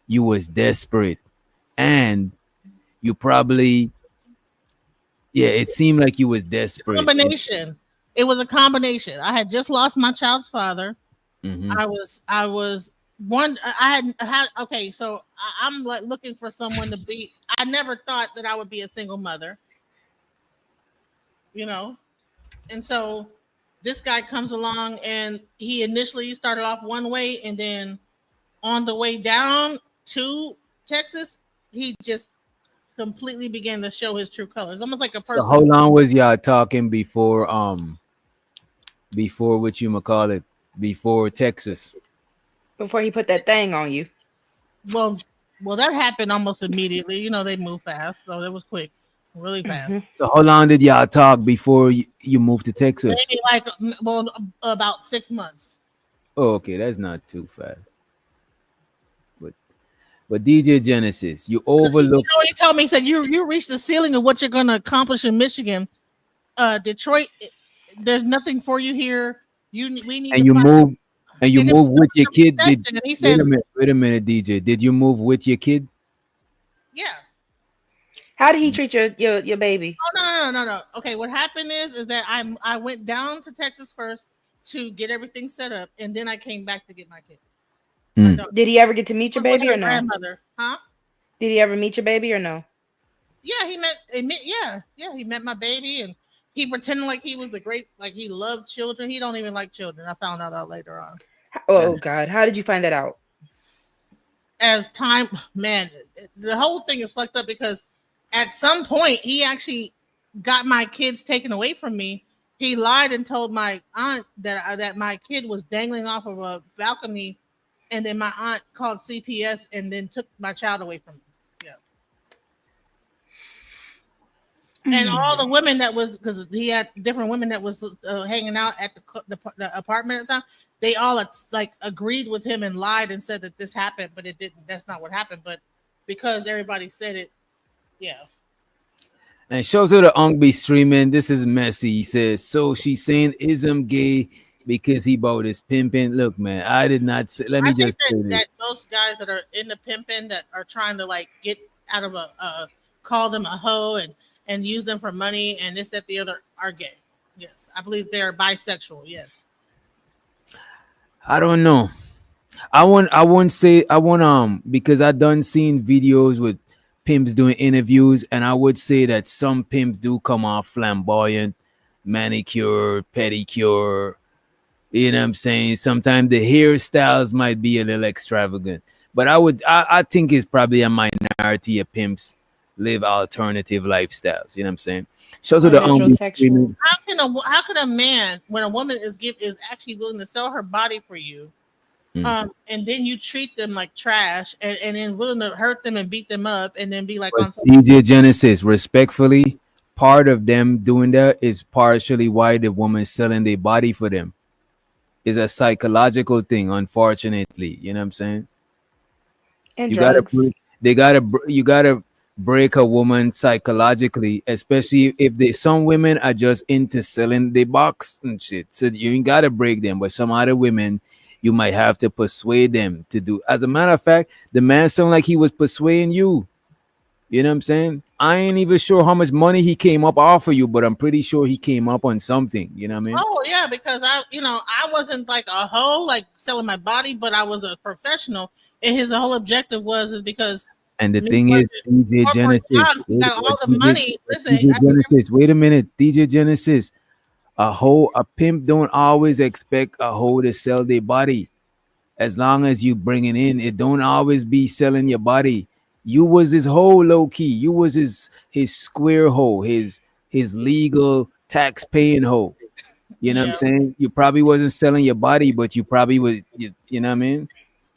you was desperate, and you probably, yeah, it seemed like you was desperate. combination. It was a combination. I had just lost my child's father. Mhm. I was one. I had okay. So I'm like looking for someone to be. I never thought that I would be a single mother. And so this guy comes along, and he initially started off one way, and then on the way down to Texas, he just completely began to show his true colors, almost like a So person. how long was y'all talking before what you call it, before Texas? Before he put that thing on you. Well, that happened almost immediately. They move fast, so it was quick, really fast. Mm-hmm. So how long did y'all talk before you moved to Texas? Maybe about 6 months. Oh, okay, that's not too fast. But DJ Genesis, you overlooked. He told me, he said, you reached the ceiling of what you're going to accomplish in Michigan. Detroit, there's nothing for you here. We need And to you find move and you move with your kid. and he said, wait a minute, DJ. Did you move with your kid? yeah. How did he treat your baby? Oh no. Okay, what happened is that I went down to Texas first to get everything set up, and then I came back to get my kid. Did he ever get to meet your baby or no? Grandmother, huh? Did he ever meet your baby or no? Yeah, he met my baby, and he pretended like he was like he loved children. He don't even like children. I found out later on. Oh God, how did you find that out? As time, man, the whole thing is fucked up because at some point he actually got my kids taken away from me. He lied and told my aunt that my kid was dangling off of a balcony, and then my aunt called CPS and then took my child away from me. Yeah. And all the women that was, because he had different women that was hanging out at the apartment at the time, they all agreed with him and lied and said that this happened, but it didn't. That's not what happened. But because everybody said it, yeah. And shows her the Ong be streaming. This is messy. He says, so she's saying ism gay because he bought his pimping. Look, man, I did not say, let I me think just say this. that most guys that are in the pimping that are trying to like get out of call them a hoe and use them for money and this that the other are gay. Yes, I believe they are bisexual. Yes. I don't know. I won't say I want because I done seen videos with pimps doing interviews, and I would say that some pimps do come off flamboyant, manicure, pedicure. You know what I'm saying? Sometimes the hairstyles might be a little extravagant, but I think it's probably a minority of pimps live alternative lifestyles. You know what I'm saying? Shows Or of the they're heterosexual. screaming. How can a man when a woman is actually willing to sell her body for you, and then you treat them like trash and then willing to hurt them and beat them up and then be like But on some DJ Genesis, respectfully, part of them doing that is partially why the woman's selling their body for them. Is a psychological thing, unfortunately. You know what I'm saying? And You gotta drugs. break, you gotta break a woman psychologically, especially if they some women are just into selling the box and shit. So you ain't gotta break them, but some other women you might have to persuade them to do. As a matter of fact, the man sounded like he was persuading you. You know what I'm saying? I ain't even sure how much money he came up off of you, but I'm pretty sure he came up on something. You know what I mean? Oh yeah, because I wasn't like a hoe, like selling my body, but I was a professional, and his whole objective is because And the me thing is, working DJ corporate Genesis, jobs, he got all the money. Listen, DJ Genesis, wait a minute, DJ Genesis, a pimp don't always expect a hoe to sell their body. As long as you bring it in, it don't always be selling your body. You was his hoe, low key. You was his square hoe, his legal tax paying hoe. You know what I'm yeah, saying? You probably wasn't selling your body, but you probably was. You know what I mean?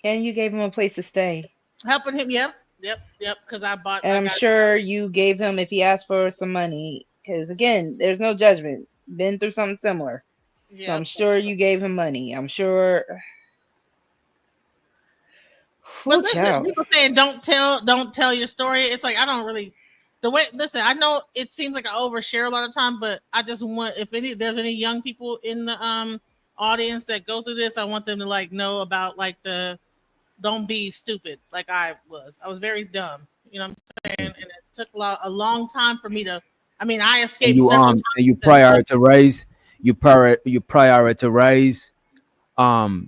And you gave him a place to stay. helping him. Yep. Because And I I'm got sure you gave him if he asked for some money. Because again, there's no judgment. Been through something similar. So yeah. I'm sure you gave him money. I'm sure. But Whoo, listen, child. people saying don't tell your story. It's like I don't really the way. Listen, I know it seems like I overshare a lot of time, but I just want if there's any young people in the audience that go through this, I want them to like know about like the don't be stupid like I was. I was very dumb. You know what I'm saying? And it took a long time for me to. I mean, I And escaped several times. you And prioritize you prioritize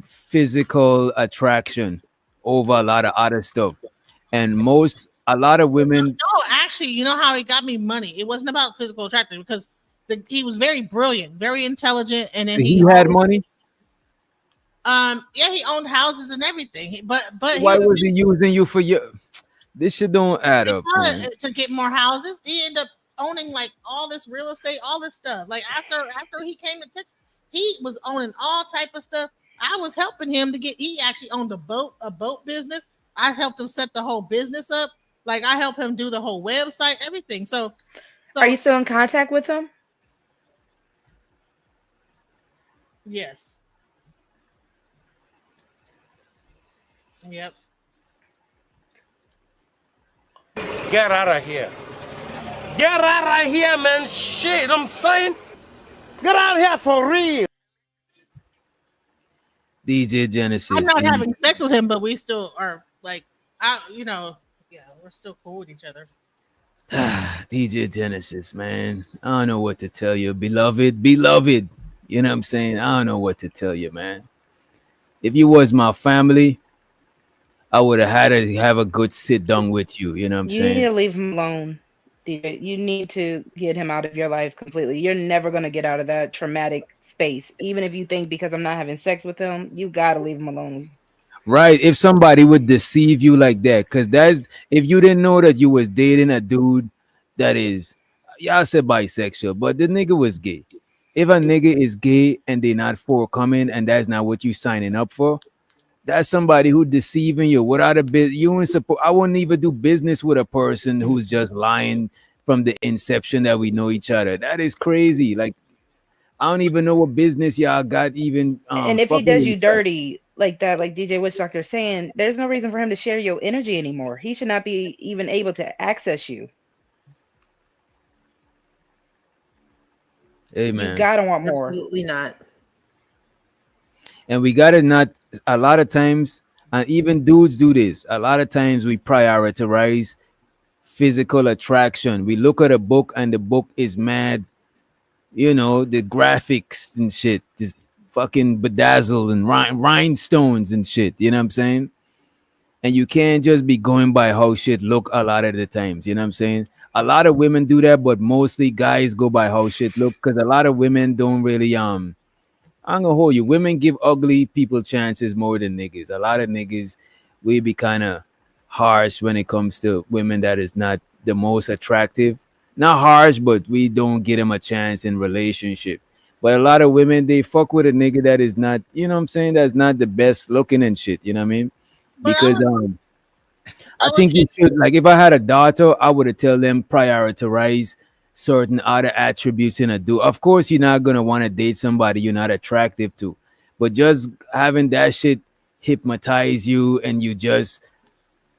physical attraction over a lot of other stuff. And a lot of women, no, actually, you know how he got me money? It wasn't about physical attraction because he was very brilliant, very intelligent, and then he he had owned money. yeah, he owned houses and everything. But Why here's the was thing: he using you for your? This shit don't add up, man. because to get more houses, he ended up owning like all this real estate, all this stuff. Like after he came to Texas, he was owning all type of stuff. I was helping him to get. He actually owned a boat business. I helped him set the whole business up. Like I helped him do the whole website, everything. Are you So still in contact with him? yes, yep. Get out of here. Get out of here, man. Shit, I'm saying. Get out of here for real. DJ Genesis. I'm not having sex with him, but we still are like, yeah, we're still cool with each other. DJ Genesis, man. I don't know what to tell you, beloved. You know what I'm saying? I don't know what to tell you, man. If you was my family, I would have had to have a good sit down with you. You know what I'm You need saying? to leave him alone. DJ. You need to get him out of your life completely. You're never going to get out of that traumatic space. Even if you think because I'm not having sex with him, you got to leave him alone. Right. If somebody would deceive you like that, because that's if you didn't know that you was dating a dude that is, y'all said bisexual, but the nigga was gay. If a nigga is gay and they not forthcoming and that's not what you signing up for, that's somebody who deceiving you without a bit. You ain't supposed. I wouldn't even do business with a person who's just lying from the inception that we know each other. That is crazy. Like I don't even know what business y'all got even And if he fucking does with you each other. dirty like that, like DJ Witch Doctor is saying, there's no reason for him to share your energy anymore. He should not be even able to access you. Hey You man. gotta want more. Absolutely not. And we gotta not a lot of times, and even dudes do this. A lot of times we prioritize physical attraction. We look at a book and the book is mad, the graphics and shit, this fucking bedazzled and rhinestones and shit. You know what I'm saying? And you can't just be going by how shit look a lot of the times. You know what I'm saying? A lot of women do that, but mostly guys go by how shit look because a lot of women don't really I'm gonna hold you. Women give ugly people chances more than niggas. A lot of niggas, we be kind of harsh when it comes to women that is not the most attractive. Not harsh, but we don't get them a chance in relationship. But a lot of women, they fuck with a nigga that is not, you know what I'm saying, that's not the best looking and shit. You know what I mean? But Because I think you should, like, if I had a daughter, I would have tell them prioritize certain other attributes in a dude. Of course, you're not gonna want to date somebody you're not attractive to, but just having that shit hypnotize you and you just,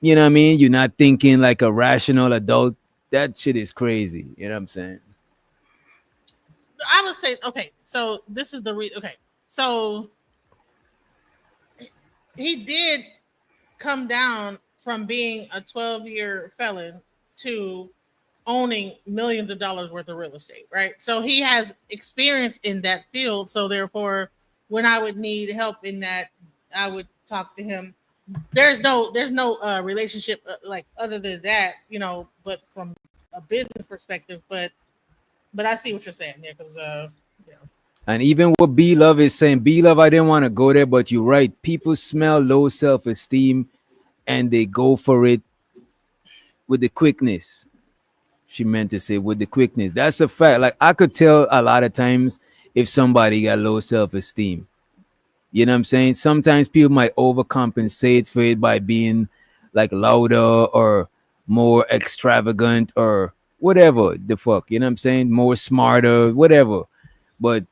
you know what I mean? You're not thinking like a rational adult. That shit is crazy. You know what I'm saying? I would say, okay, so this is the okay. So he did come down from being a 12-year felon to owning millions of dollars worth of real estate, right? So he has experience in that field. So therefore, when I would need help in that, I would talk to him. There's no relationship like other than that, but from a business perspective. But I see what you're saying there, because And even what B Love is saying, B Love, I didn't want to go there, but you're right. People smell low self-esteem and they go for it with the quickness. She meant to say with the quickness. That's a fact. Like, I could tell a lot of times if somebody got low self-esteem. You know what I'm saying? Sometimes people might overcompensate for it by being like louder or more extravagant or whatever the fuck. You know what I'm saying? More smarter, whatever. But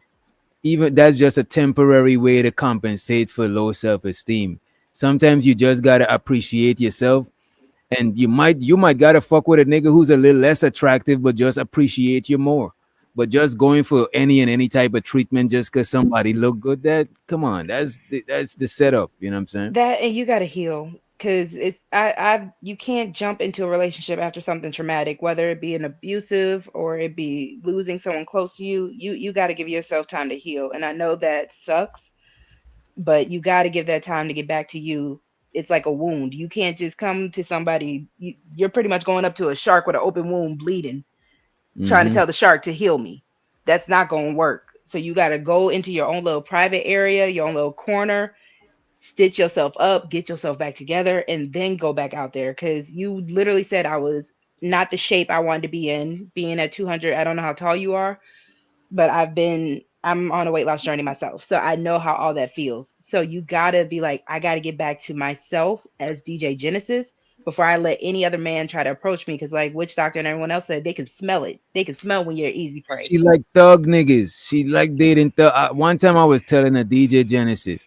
even that's just a temporary way to compensate for low self-esteem. Sometimes you just gotta appreciate yourself, and you might gotta fuck with a nigga who's a little less attractive, but just appreciate you more. But just going for any type of treatment just because somebody look good, that come on, that's the setup. You know what I'm saying? That, and you got to heal, because you can't jump into a relationship after something traumatic, whether it be an abusive or it be losing someone close to you. You got to give yourself time to heal, and I know that sucks, but you got to give that time to get back to you. It's like a wound. You can't just come to somebody. You're pretty much going up to a shark with an open wound, bleeding, trying to tell the shark to heal me. That's not going to work. So you got to go into your own little private area, your own little corner, stitch yourself up, get yourself back together, and then go back out there. Because you literally said I was not the shape I wanted to be in, being at 200. I don't know how tall you are, but I'm on a weight loss journey myself. So I know how all that feels. So you got to be like, I got to get back to myself as DJ Genesis before I let any other man try to approach me. Because like Witch Doctor and everyone else said, they can smell it. They can smell when you're easy prey. She like thug niggas. She like dating thug. One time I was telling a DJ Genesis,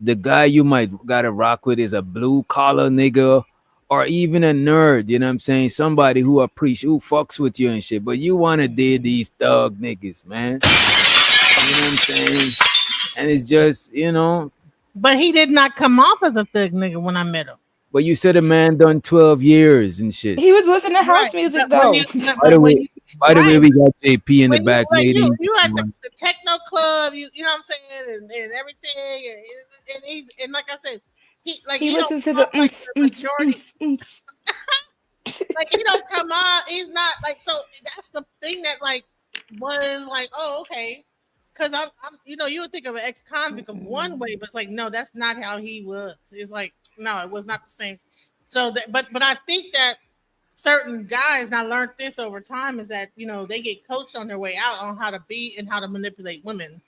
the guy you might gotta rock with is a blue collar nigga or even a nerd. You know what I'm saying? Somebody who fucks with you and shit. But you want to date these thug niggas, man. You know what I'm saying? And it's just, But he did not come off as a thug nigga when I met him. But you said a man done 12 years and shit. He was listening to house music though. By the way, we got JP in the back, lady. You at the techno club, you know what I'm saying, and everything, and like I said, he listens to the majority. Like he don't come on. He's not like, so. That's the thing that like was like, oh, okay. Because I'm you would think of an ex-convict of one way, but it's like, no, that's not how he was. It's like, no, it was not the same. So, but I think that certain guys, and I learned this over time, is that they get coached on their way out on how to be and how to manipulate women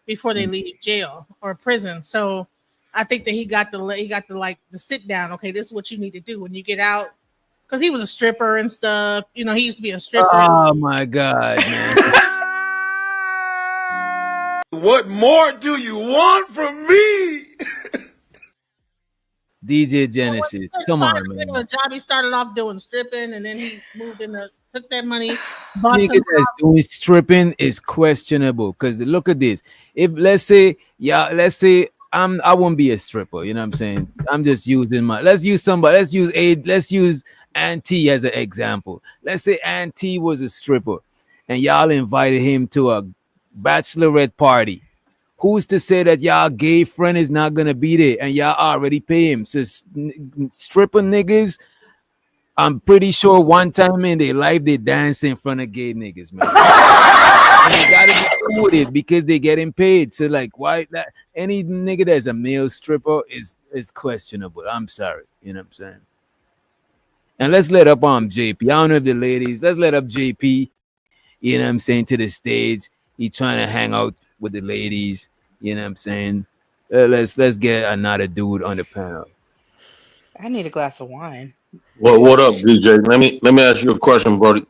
before they leave jail or prison. So, I think that he got the sit down. Okay, this is what you need to do when you get out, because he was a stripper and stuff. He used to be a stripper. Oh my God, man. What more do you want from me? DJ Genesis, come on, man. A job, he started off doing stripping, and then he moved into, took that money, bought Nigga that's doing stripping is questionable. Because look at this. If let's say I won't be a stripper. You know what I'm saying? I'm just using let's use Auntie as an example. Let's say Auntie was a stripper and y'all invited him to a bachelorette party. Who's to say that y'all gay friend is not gonna be there and y'all already pay him? So stripper niggas, I'm pretty sure one time in their life they dance in front of gay niggas, man. And they gotta be cool with it because they getting paid. So like, why that any nigga that's a male stripper is questionable. I'm sorry, you know what I'm saying. And let's let up JP. I don't know if the ladies. Let's let up JP. You know what I'm saying, to the stage. He trying to hang out with the ladies. You know what I'm saying. Let's get another dude on the panel. I need a glass of wine. Well, what up, DJ? Let me ask you a question, Brody.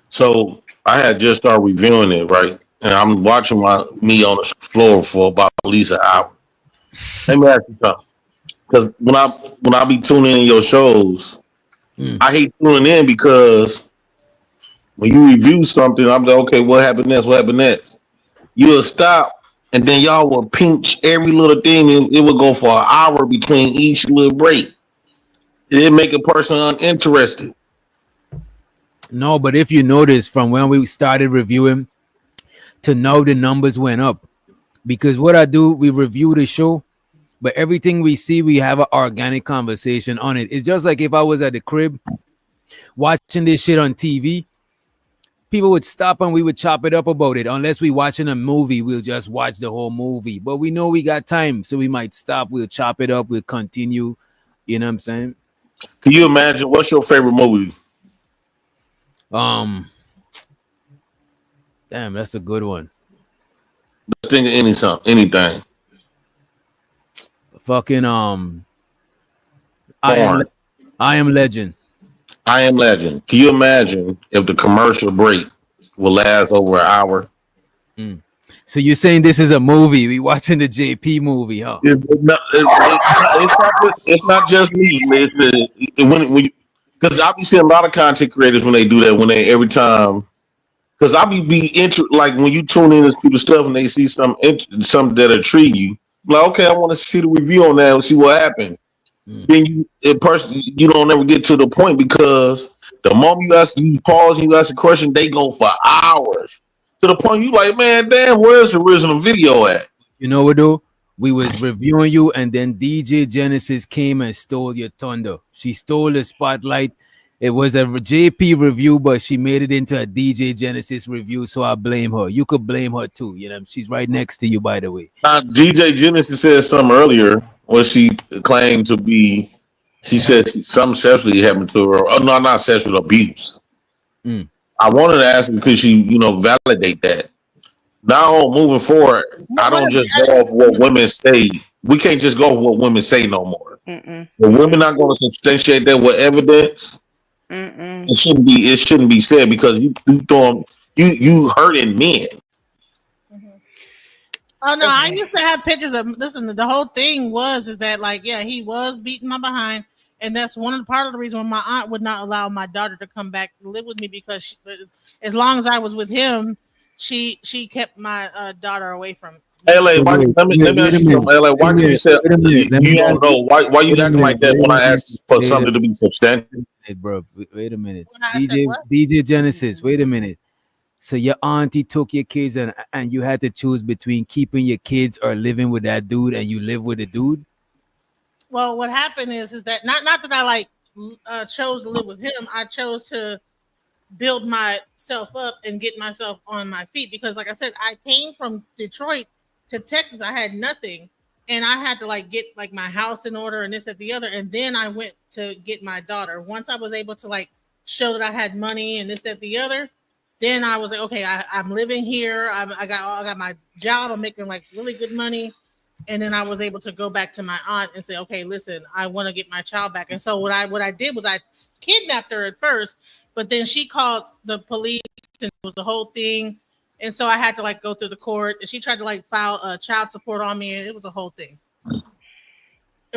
So I had just started reviewing it, right? And I'm watching me on the floor for about at least an hour. Let me ask you something. Because when I be tuning in your shows, I hate tuning in because when you review something, I'm like, okay, what happened next? What happened next? You'll stop, and then y'all will pinch every little thing, and it will go for an hour between each little break. It make a person uninterested. No, but if you notice from when we started reviewing to now, the numbers went up. Because what I do, we review the show, but everything we see, we have an organic conversation on it. It's just like if I was at the crib watching this shit on TV, people would stop and we would chop it up about it. Unless we watching a movie, we'll just watch the whole movie. But we know we got time, so we might stop. We'll chop it up. We'll continue. You know what I'm saying? Can you imagine what's your favorite movie? Damn, that's a good one. Let's think of anything. Fucking I Am Legend. I Am Legend. Can you imagine if the commercial break will last over an hour? So you're saying this is a movie? We watching the JP movie, huh? It's not just me. Because I be seeing a lot of content creators when they do that. When they every time, because I be like when you tune in to people's stuff and they see something that intrigue you. Like, okay, I want to see the review on that and see what happened. Then you don't ever get to the point because the moment you pause and you ask a question, they go for hours to the point you like, man, damn, where's the original video at? You know what though? We was reviewing you, and then DJ Genesis came and stole your thunder. She stole the spotlight. It was a JP review, but she made it into a DJ Genesis review, so I blame her. You could blame her too. You know, she's right next to you, by the way. DJ Genesis said something earlier when she claimed to be. She said something sexually happened to her. Oh no, not sexual abuse. I wanted to ask her, could she, validate that? Now, moving forward, I don't just go off what women say. We can't just go off what women say no more. The women not going to substantiate that with evidence. It shouldn't be said because you hurting men. Oh no, I used to have pictures of. Listen, the whole thing is that he was beating my behind, and that's part of the reason why my aunt would not allow my daughter to come back to live with me because as long as I was with him, she kept my daughter away from me. LA, let me ask you something. LA, why did you say you don't know? Why you acting like that when I asked for something to be substantial? Hey, bro, wait a minute. DJ Genesis, wait a minute. So your auntie took your kids and you had to choose between keeping your kids or living with that dude, and you live with the dude? Well, what happened is that not that I chose to live with him. I chose to build myself up and get myself on my feet because, like I said, I came from Detroit to Texas. I had nothing, and I had to get my house in order and this, that, the other. And then I went to get my daughter. Once I was able to show that I had money and this, that, the other, then I was like, okay, I'm living here. I got my job. I'm making really good money. And then I was able to go back to my aunt and say, okay, listen, I want to get my child back. And so what I did was I kidnapped her at first, but then she called the police and it was the whole thing. And so I had to go through the court, and she tried to file child support on me, and it was a whole thing.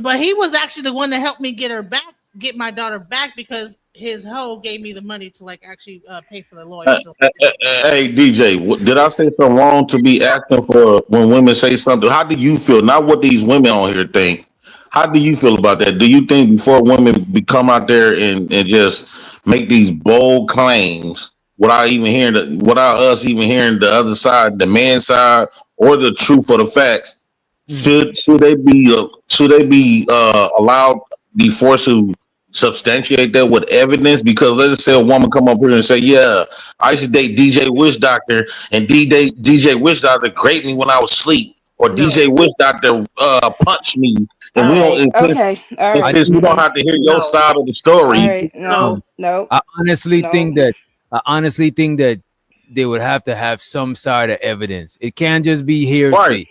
But he was actually the one that helped me get her back get my daughter back because his hoe gave me the money to like actually pay for the lawyer. Hey DJ, did I say something wrong to be asking for when women say something? How do you feel? Not what these women on here think. How do you feel about that? Do you think before women come out there and just make these bold claims without us even hearing the other side, the man side, or the truth of the facts, should they be allowed, be forced to substantiate that with evidence? Because let's say a woman come up here and say, yeah, I used to date DJ Wish Doctor, and DJ Wish Doctor raped me when I was asleep, or DJ Wish Doctor punched me, and since we don't have to hear your side of the story. I honestly think that they would have to have some sort of evidence. It can't just be hearsay. Right.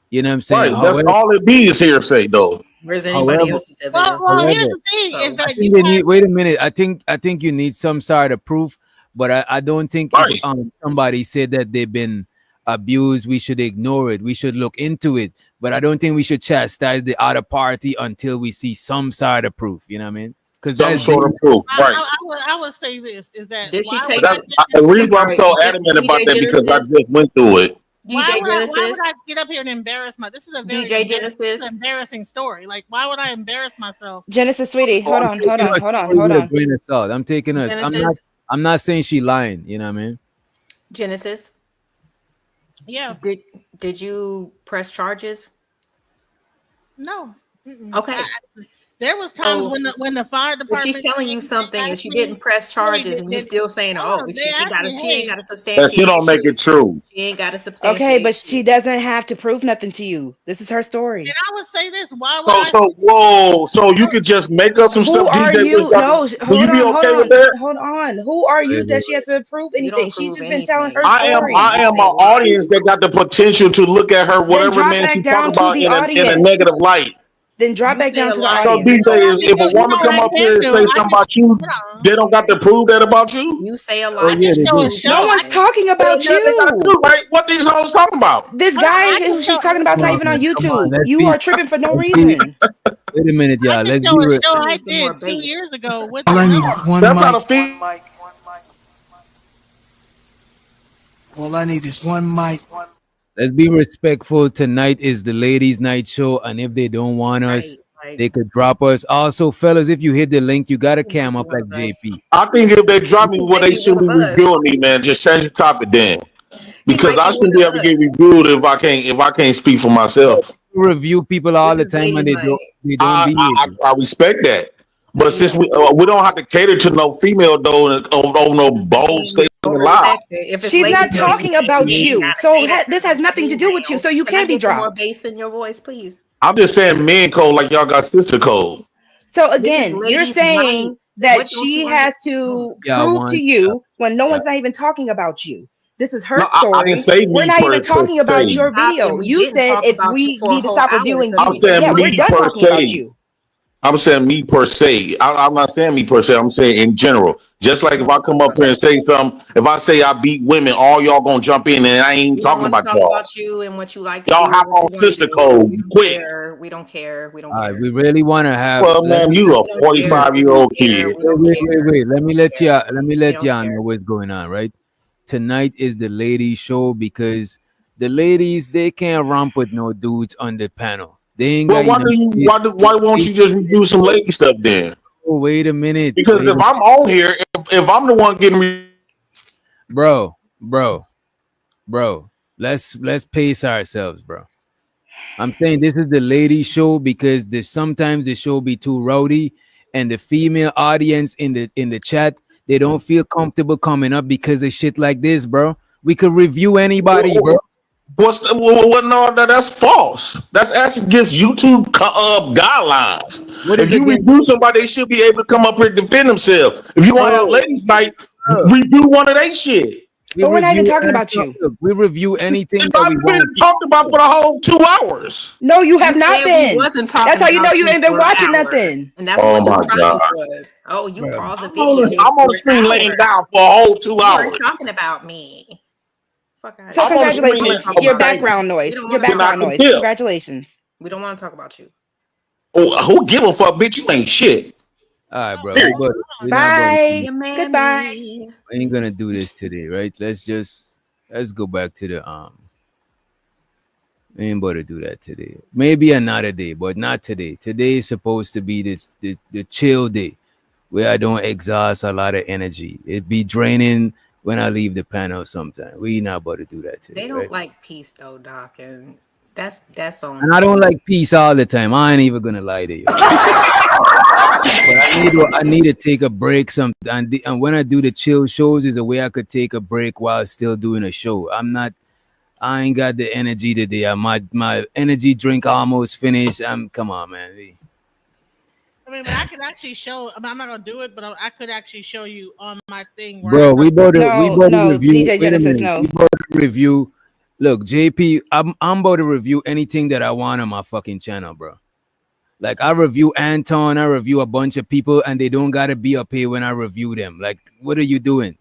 You know what I'm saying? Right. That's all it be is hearsay, though. Where's anybody else's evidence? Well, here's the thing: is that wait a minute. I think you need some sort of proof, but I don't think if somebody said that they've been abused, we should ignore it. We should look into it, but I don't think we should chastise the other party until we see some sort of proof. You know what I mean? Because some sort of proof, right? I would say this is that did she take the reason I'm so adamant about that because I just went through it. Why would I get up here and embarrass this is a very embarrassing story. Like, why would I embarrass myself? Genesis, sweetie, hold on. I'm taking us. I'm not saying she lying. You know what I mean? Genesis. Yeah. Did you press charges? No. Okay. There was times when the fire department. She's telling you something and she didn't press charges, and you're still saying, she ain't got to substantiate. That you don't make it true. She ain't got to substantiate. Okay, but she doesn't have to prove nothing to you. This is her story. And I would say this: why would So you could just make up some stuff. Who are you? No, hold on. Hold on. Who are you that she has to prove anything? She's just been telling her story. I am an audience that got the potential to look at her, whatever man she talk about in a negative light. Then drop back down to the So audience. DJ, if a woman come up here and say something about you, they don't got to prove that about you. You say a lot. No one's talking about you. Right? What these hoes talking about? This guy who she's talking about is not even on YouTube. You are tripping for no reason. Wait a minute, y'all. Let's show a show I did 2 years ago. All I need is one That's mic. how the feed. All I need is one mic. Let's be respectful. Tonight is the ladies' night show, and if they don't want us, they could drop us. Also, fellas, if you hit the link, you got to cam up like JP. I think if they drop me, well, they shouldn't be reviewing me, man. Just change the topic then, because I shouldn't be able to get reviewed if I can't speak for myself. Review people all the time, and they don't I respect that. But since we don't have to cater to no female though, over no bold statement lie. She's not talking about you, so this has nothing to do with you. So you can't be dropped. More bass in your voice, please. I'm just saying, men code like y'all got sister code. So again, you're saying that she has to prove to you when no one's not even talking about you. This is her story. I didn't say we're not even talking about your video. You said if we need to stop reviewing, I'm saying we're done talking about you. I'm saying me per se. I'm not saying me per se. I'm saying in general. Just like if I come up here and say something, if I say I beat women, all y'all gonna jump in and I ain't talking about y'all. About you and what you like. Y'all hop on sister code quick. We don't care. We don't All care. right, we really want to have. Well, man, you a 45-year-old kid. Wait. Let me let y'all know what's going on. Right, tonight is the ladies' show because the ladies they can't romp with no dudes on the panel. They ain't why won't you just review some lady stuff then? Oh, wait a minute. Because if I'm on here, if I'm the one getting bro, let's pace ourselves, bro. I'm saying this is the lady show because sometimes the show be too rowdy, and the female audience in the chat they don't feel comfortable coming up because of shit like this, bro. We could review anybody, bro. No, that's false. That's actually against YouTube guidelines. If you review somebody, they should be able to come up here and defend themselves. If you want to have ladies' night, review one of they shit. But we're not even talking about you. We review anything that we want. Talked about for the whole 2 hours. No, you have not been. That's how you know you ain't been watching nothing. And that's what your problem was. Oh, you paused the video. I'm on the screen laying down for a whole 2 hours. You're talking about me. So congratulations. Your background noise. Congratulations. We don't want to talk about you. Oh, who give a fuck, bitch? You ain't shit. All right, bro. We're not about to Bye. Your Goodbye. mammy. we ain't gonna do this today, right? Let's go back to the we ain't about to do that today. Maybe another day, but not today. Today is supposed to be the chill day where I don't exhaust a lot of energy. It be draining when I leave the panel sometime. We not about to do that today, They right? don't like peace though, Doc, and that's on. And I don't like peace all the time. I ain't even gonna lie to you. But I need to take a break some and when I do the chill shows is a way I could take a break while still doing a show. I ain't got the energy today. My energy drink almost finished. Come on, man. I mean, but I could actually show. I mean, I'm not gonna do it, but I could actually show you on my thing. Where Bro, we about to No, review. DJ Wait a Genesis, minute. no. We about to review. Look, JP, I'm about to review anything that I want on my fucking channel, bro. Like I review Anton, I review a bunch of people, and they don't gotta be up here when I review them. Like, what are you doing?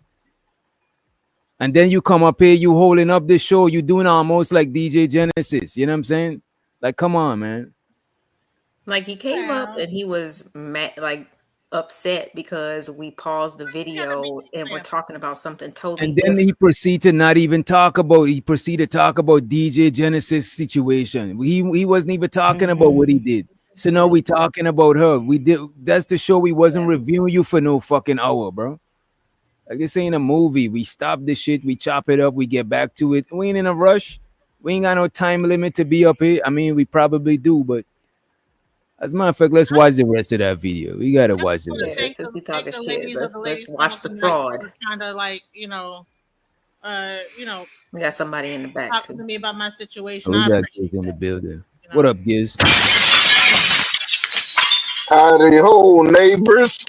And then you come up here, you holding up this show, you doing almost like DJ Genesis. You know what I'm saying? Like, come on, man. Like he came up and he was mad, like upset because we paused the video and we're talking about something totally And then different. he proceeded to not even talk about. He proceeded to talk about DJ Genesis situation. He wasn't even talking about what he did. So now we talking about her. We did. That's the show. We wasn't reviewing you for no fucking hour, bro. Like this ain't a movie. We stop this shit. We chop it up. We get back to it. We ain't in a rush. We ain't got no time limit to be up here. I mean, we probably do, but as a matter of fact, let's watch the rest of that video. We gotta watch the rest. Yeah, since he talking shit, let's ladies watch the panel fraud. Kind of like We got somebody in the back talking too. to me about my situation. Oh, we I got kids in the building. What up, Giz? Howdy ho, neighbors.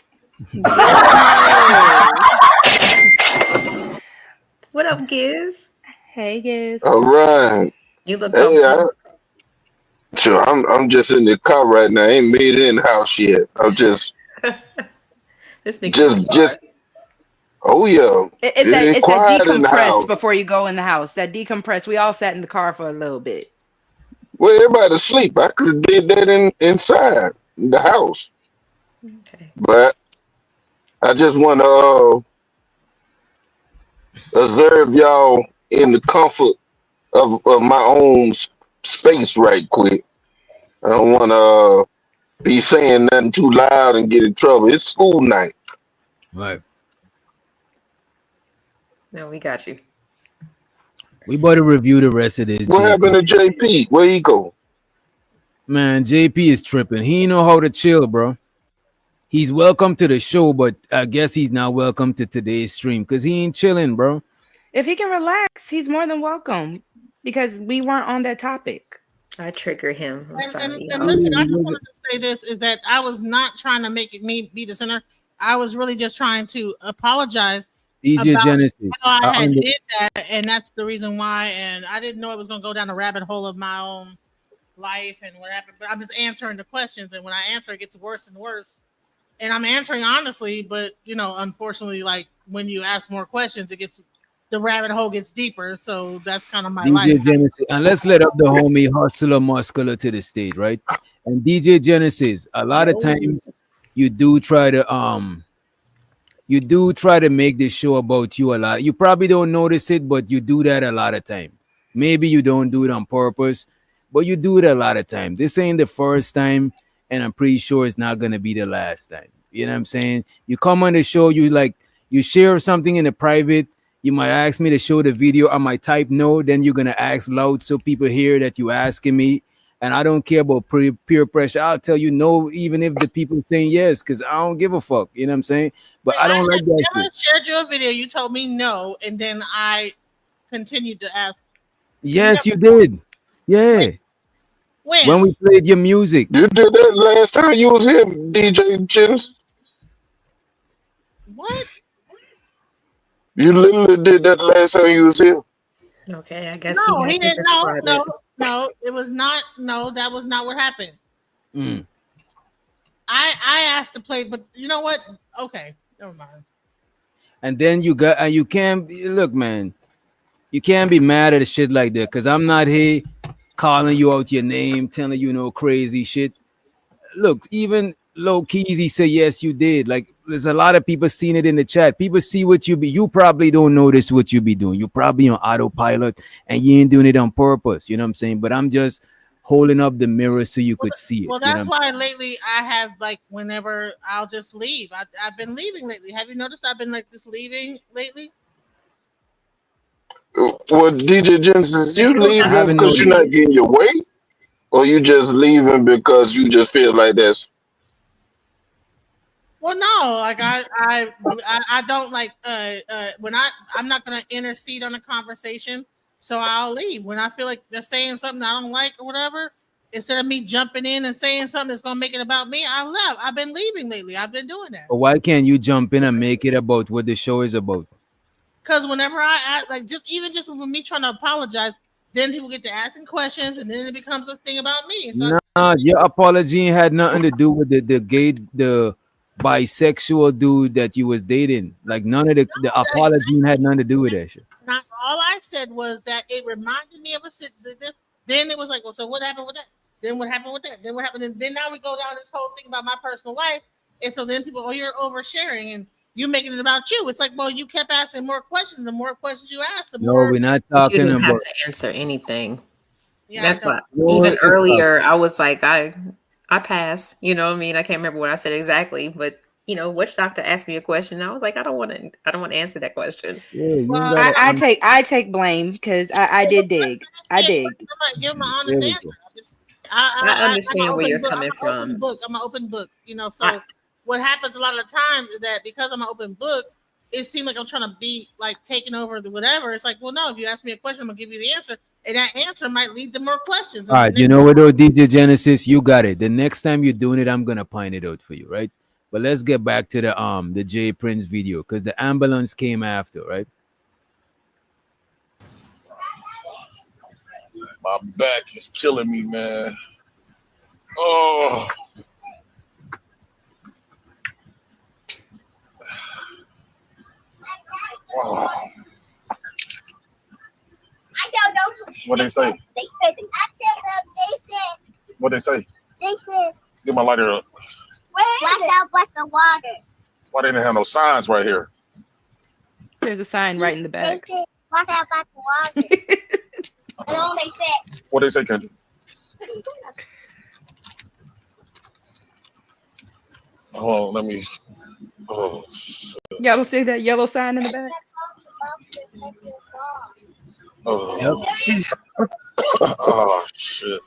What up, Giz? Hey, Giz. All right. You look Hey, sure. I'm just in the car right now. I ain't made it in the house yet. I'm just this nigga just. Oh yeah. It's that quiet in the decompress house. before you go in the house. That decompress. We all sat in the car for a little bit. Well, everybody asleep. I could have did that inside the house. Okay. But I just want to observe y'all in the comfort of my own space right quick. I don't want to be saying nothing too loud and get in trouble. It's school night. Right. No, we got you. We better review the rest of this. What happened to JP? Where he go? Man, JP is tripping. He know how to chill, bro. He's welcome to the show, but I guess he's not welcome to today's stream because he ain't chilling, bro. If he can relax, he's more than welcome because we weren't on that topic. I trigger him. I'm sorry. And listen, I just wanted to say this is that I was not trying to make it me be the center. I was really just trying to apologize DJ about Genesis. how I had did that, and that's the reason why. And I didn't know it was going to go down the rabbit hole of my own life and what happened. But I'm just answering the questions, and when I answer, it gets worse and worse. And I'm answering honestly, but unfortunately, like when you ask more questions, the rabbit hole gets deeper. So that's kind of my DJ life. Genesis, and let's let up the homie Hustler Muscular to the stage, right? And DJ Genesis, a lot of times you do try to make this show about you a lot. You probably don't notice it, but you do that a lot of time. Maybe you don't do it on purpose, but you do it a lot of time. This ain't the first time, and I'm pretty sure it's not gonna be the last time. You know what I'm saying? You come on the show, you share something in the private. You might ask me to show the video. I might type no, then you're gonna ask loud so people hear that you asking me. And I don't care about peer pressure. I'll tell you no, even if the people saying yes, because I don't give a fuck. You know what I'm saying? But I don't like that. I never shared your video. You told me no, and then I continued to ask. Yes, you did. Yeah. When we played your music. You did that last time you was here, DJ Genesis. What? You literally did that last time you was here. Okay, I guess No, he didn't. No, it was not. No, that was not what happened. I asked to play, but you know what? Okay, never mind. And then you can't look, man. You can't be mad at a shit like that because I'm not here calling you out your name, telling you no crazy shit. Look, even low keys, he said, yes, you did. Like, there's a lot of people seeing it in the chat. People see what you probably don't notice what you be doing. You probably on autopilot and you ain't doing it on purpose. You know what I'm saying? But I'm just holding up the mirror so you could see it. Well, that's why lately I have like whenever I'll just leave. I've been leaving lately. Have you noticed I've been like just leaving lately? Well, DJ Genesis, you leaving because you're not getting your way, or you just leaving because you just feel like that's. Well, no, like I don't like when I'm not gonna intercede on a conversation, so I'll leave when I feel like they're saying something I don't like or whatever. Instead of me jumping in and saying something that's gonna make it about me, I left. I've been leaving lately. I've been doing that. But why can't you jump in and make it about what the show is about? Because whenever I like just with me trying to apologize, then people get to asking questions, and then it becomes a thing about me. So Nah, your apology had nothing to do with the bisexual dude that you was dating. Like none of the apology had nothing to do with that shit. Not all I said was that it reminded me of this. Then it was like, well, so what happened with that? Then what happened with that? Then what happened? And then now we go down this whole thing about my personal life, and so then people, oh, you're oversharing and you making it about you. It's like, well, you kept asking more questions. The more questions you ask, the more. No, we're not talking you didn't about have to answer anything. Yeah, that's why. No, Even it's earlier, I was like, I pass. You know what I mean? I can't remember what I said exactly, but you know, witch doctor asked me a question. I was like, I don't want to answer that question. Yeah, well, I take blame because I did dig. I digged. Give my honest answer. I understand where you're coming I'm an open book. You know, so what happens a lot of the times is that because I'm an open book, it seems like I'm trying to be like taking over the whatever. It's like, well, no, if you ask me a question, I'm gonna give you the answer, and that answer might lead to more questions. all right, you know what though, DJ Genesis, you got it. The next time you're doing it, I'm gonna point it out for you, right? But let's get back to the Jay Prince video because the ambulance came after, right? My back is killing me, man. Oh. Oh. I don't know. What they say? They said. What they say? They said. Get my lighter up. Watch out with the water. Why they didn't have no signs right here? There's a sign right in the back. They said, watch out with the water. That's all they said. What they say, Kendra? Hold on, let me. Oh, shit. Y'all don't see that yellow sign in the back? Oh, oh shit.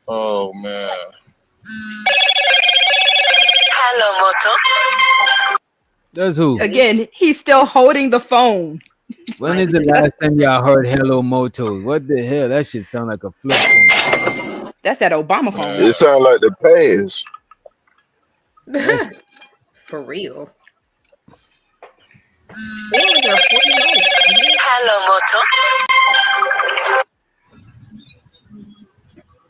Oh, man. Hello, Moto. That's who? Again, he's still holding the phone. When is the last time y'all heard Hello Moto? What the hell? That shit sound like a flip phone. That's that Obama phone. It sounds like the past. For real. Hello, Moto.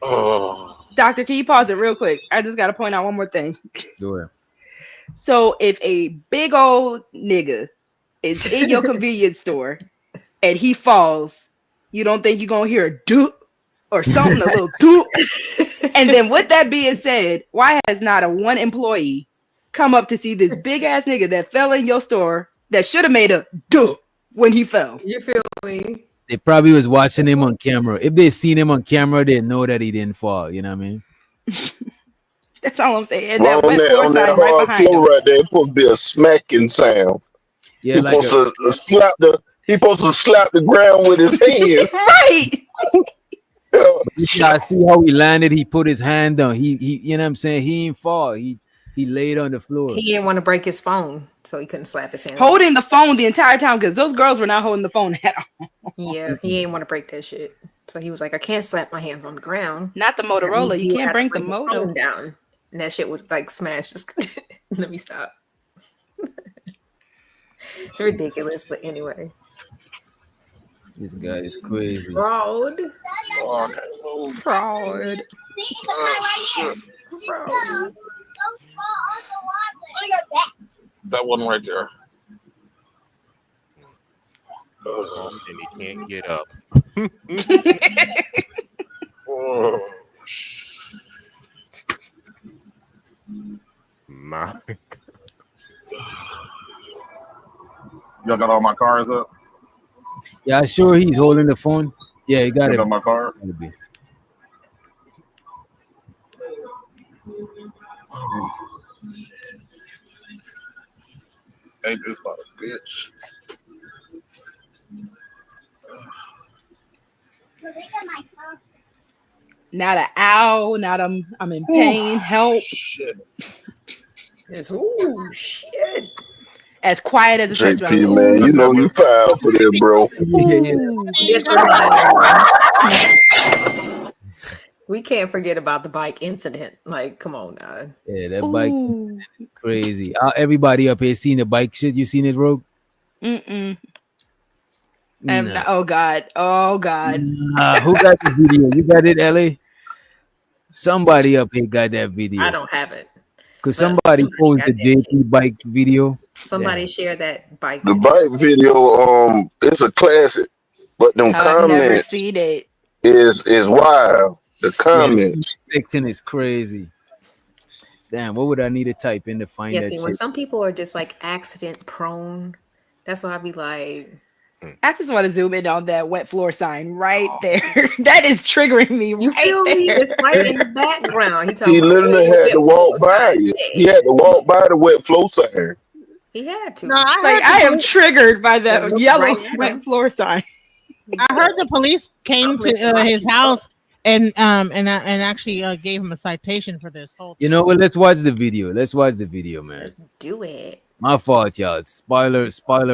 Oh. Doctor, can you pause it real quick? I just got to point out one more thing. Sure. So if a big old nigga is in your convenience store and he falls, you don't think you're going to hear a doop or something, a little doop? And then with that being said, why has not a one employee come up to see this big ass nigga that fell in your store that should have made a doop when he fell? You feel me? They probably was watching him on camera. If they seen him on camera, they know that he didn't fall. You know what I mean? That's all I'm saying. And Well, that on wet floor that sign right hard behind floor him. right there, it's supposed to be a smacking sound. Yeah, He like supposed to slap the. He supposed to slap the ground with his hands. Right. You gotta see how he landed. He put his hand down. He you know what I'm saying? He didn't fall. He laid on the floor. He didn't want to break his phone, so he couldn't slap his hand. Holding the phone the entire time because those girls were not holding the phone at all. Yeah, he didn't want to break that shit. So he was like, I can't slap my hands on the ground. Not the Motorola. You can't bring the his Moto phone down. And that shit would like smash. Just let me stop. It's ridiculous, but anyway. This guy is crazy. Fraud. Oh, okay. Fraud. Oh, shit. Fraud. That one right there. And he can't get up. Oh, mouth. Y'all got all my cars up? Yeah, sure he's holding the phone. Yeah, you got You it. got my car? Ain't this about a bitch? Not an ow. Not I'm in pain. Help. Shit. It's ooh shit. As quiet as a church mouse. JP, man, you know you foul for that, bro. Just remind everyone. We can't forget about the bike incident. Like, come on now. Yeah, that bike incident is crazy. Everybody up here seen the bike shit? You seen it, Rogue? Mm-mm. Nah. Oh God. Oh God. Who got the video? You got it, LA? Somebody up here got that video. I don't have it. Because somebody posted the JP bike video. Somebody share that bike. The bike video, it's a classic, but them I've never comments seen it. is wild. The comments. Section is crazy. Damn, what would I need to type in to find that See, shit? when some people are just like accident prone, that's why I be like, I just want to zoom in on that wet floor sign right there. That is triggering me. you feel me? there. It's right in the background. He literally had to walk by it. He had to walk by the wet flow sign. He had to. No, I am triggered by that looked yellow right at wet him. floor sign. I heard the police came to his house and actually gave him a citation for this whole. You know what? Let's watch the video. Let's watch the video, man. Let's do it. My fault, y'all. Spoiler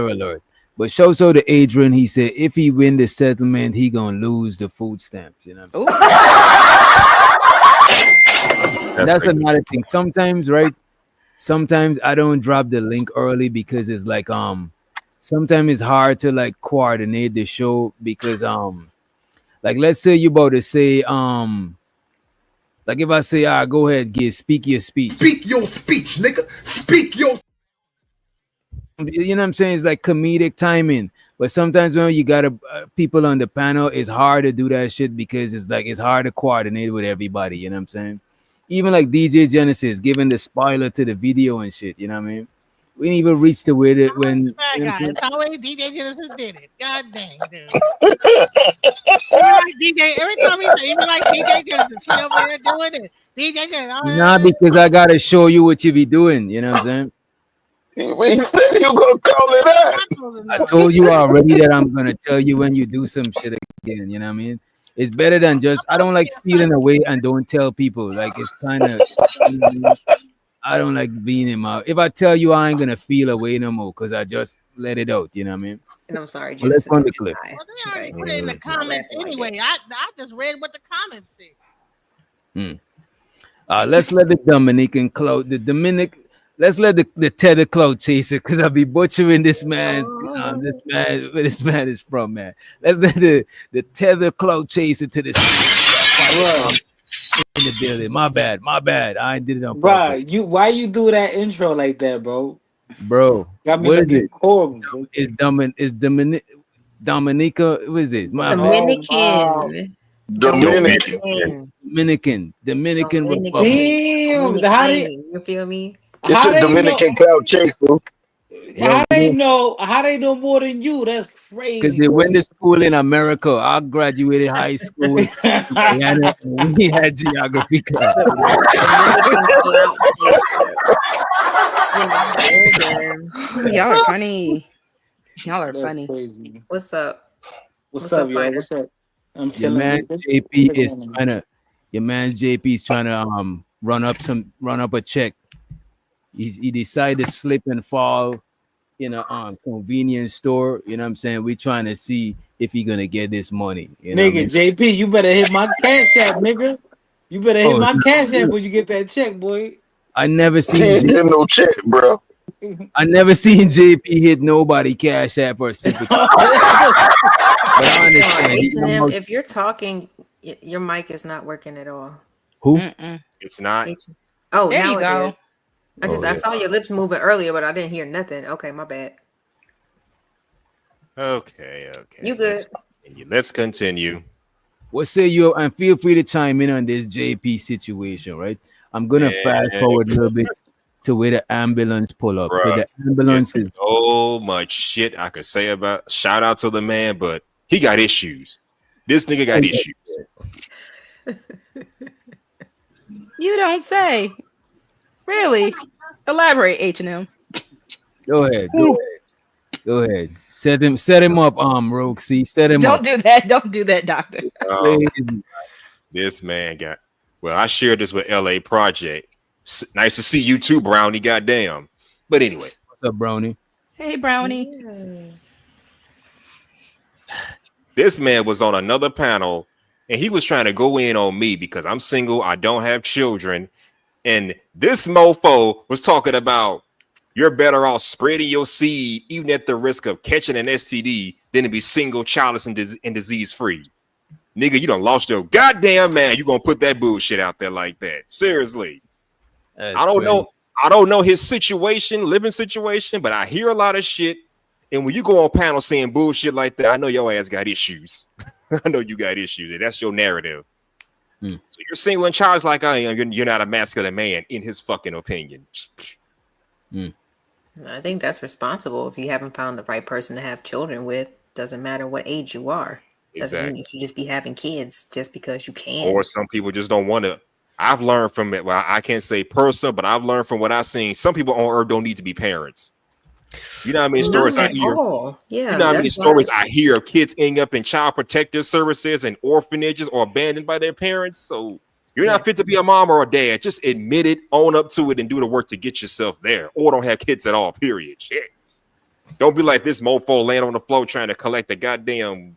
alert. But show so to Adrian, he said if he win the settlement, he gonna lose the food stamps. You know what I'm saying? That's another thing. Sometimes, right? Sometimes I don't drop the link early because it's like sometimes it's hard to like coordinate the show because like let's say you about to say like if I say go ahead, speak your speech. Speak your speech, nigga. Speak your. You know what I'm saying? It's like comedic timing. But sometimes when you got people on the panel, it's hard to do that shit because it's like it's hard to coordinate with everybody. You know what I'm saying? Even like DJ Genesis giving the spoiler to the video and shit. You know what I mean? We didn't even reach to where it when. Bad guy. It's always DJ Genesis did it. God dang, dude. Every time he say, even like DJ Genesis, she over here doing it. DJ Genesis. Nah, because I gotta show you what you be doing. You know what I'm saying? He said you gonna call it out. I told you already that I'm gonna tell you when you do some shit again. You know what I mean? It's better than just I don't like feeling away and don't tell people. Like it's kind of I don't like being in my. If I tell you I ain't gonna feel away no more because I just let it out. You know what I mean? And I'm sorry, Well, let's run the clip. Well, they already put it in the comments anyway. I just read what the comments say. Let's let the Dominican clout let's let the tether clout chaser because I'll be butchering this man's where this man is from, man. Let's let the tether clout chaser to this in the building. My bad. I did it on purpose. Bro, why you do that intro like that, bro? Bro, Got me what is looking it? horrible, bro. It's Dominica. What is it? Dominican. Dominican Republic. Damn, how they? You feel me? It's a Dominican cloud chaser. How they know more than you? That's crazy. Because they went to school in America. I graduated high school in Guyana, and we had geography class. Y'all are funny. Y'all are That's funny. crazy. What's up? What's up, y'all? Fighter? What's up? I'm Your chilling. man JP is trying to run up a check. He decided to slip and fall in a convenience store. You know what I'm saying? We trying to see if he gonna get this money. You know Nigga, JP, you better hit my cash app, nigga. You better hit my cash app when you get that check, boy. I never seen He ain't getting no check, bro. I never seen JP hit nobody cash app or super chat. But I understand. H&M, if you're talking, your mic is not working at all. Who? It's not. Oh, There now you it go. is. I saw your lips moving earlier, but I didn't hear nothing. Okay, my bad. Okay. You good? Let's continue. What say you? And feel free to chime in on this JP situation, right? I'm gonna fast forward a little bit. to where the ambulance pull up. Bruh, The ambulance there's is so much shit I could say about. Shout out to the man, but he got issues. This nigga got issues. You don't say. Really? Elaborate, H&M. Go ahead. Set him up, Roxy. Set him up. Don't do that. Don't do that, doctor. This man got. Well, I shared this with LA Project. Nice to see you too, Brownie. Goddamn. But anyway, what's up, Brownie? Hey, Brownie. This man was on another panel, and he was trying to go in on me because I'm single. I don't have children, and this mofo was talking about you're better off spreading your seed, even at the risk of catching an STD, than to be single, childless, and disease free. Nigga, you done lost your goddamn man. You gonna put that bullshit out there like that? Seriously. I don't know his living situation, but I hear a lot of shit. And when you go on panel saying bullshit like that, I know your ass got issues. I know you got issues. And that's your narrative. So you're single and childless like I am. You're not a masculine man in his fucking opinion. I think that's responsible. If you haven't found the right person to have children with, doesn't matter what age you are. Doesn't mean you should just be having kids just because you can. Or some people just don't want to. I've learned from it. Well, I can't say personal, but I've learned from what I've seen. Some people on earth don't need to be parents. You know how many stories I hear? Yeah, you know how many stories I hear of kids ending up in child protective services and orphanages or abandoned by their parents. So you're not fit to be a mom or a dad. Just admit it, own up to it, and do the work to get yourself there. Or don't have kids at all, period. Shit. Don't be like this mofo laying on the floor trying to collect a goddamn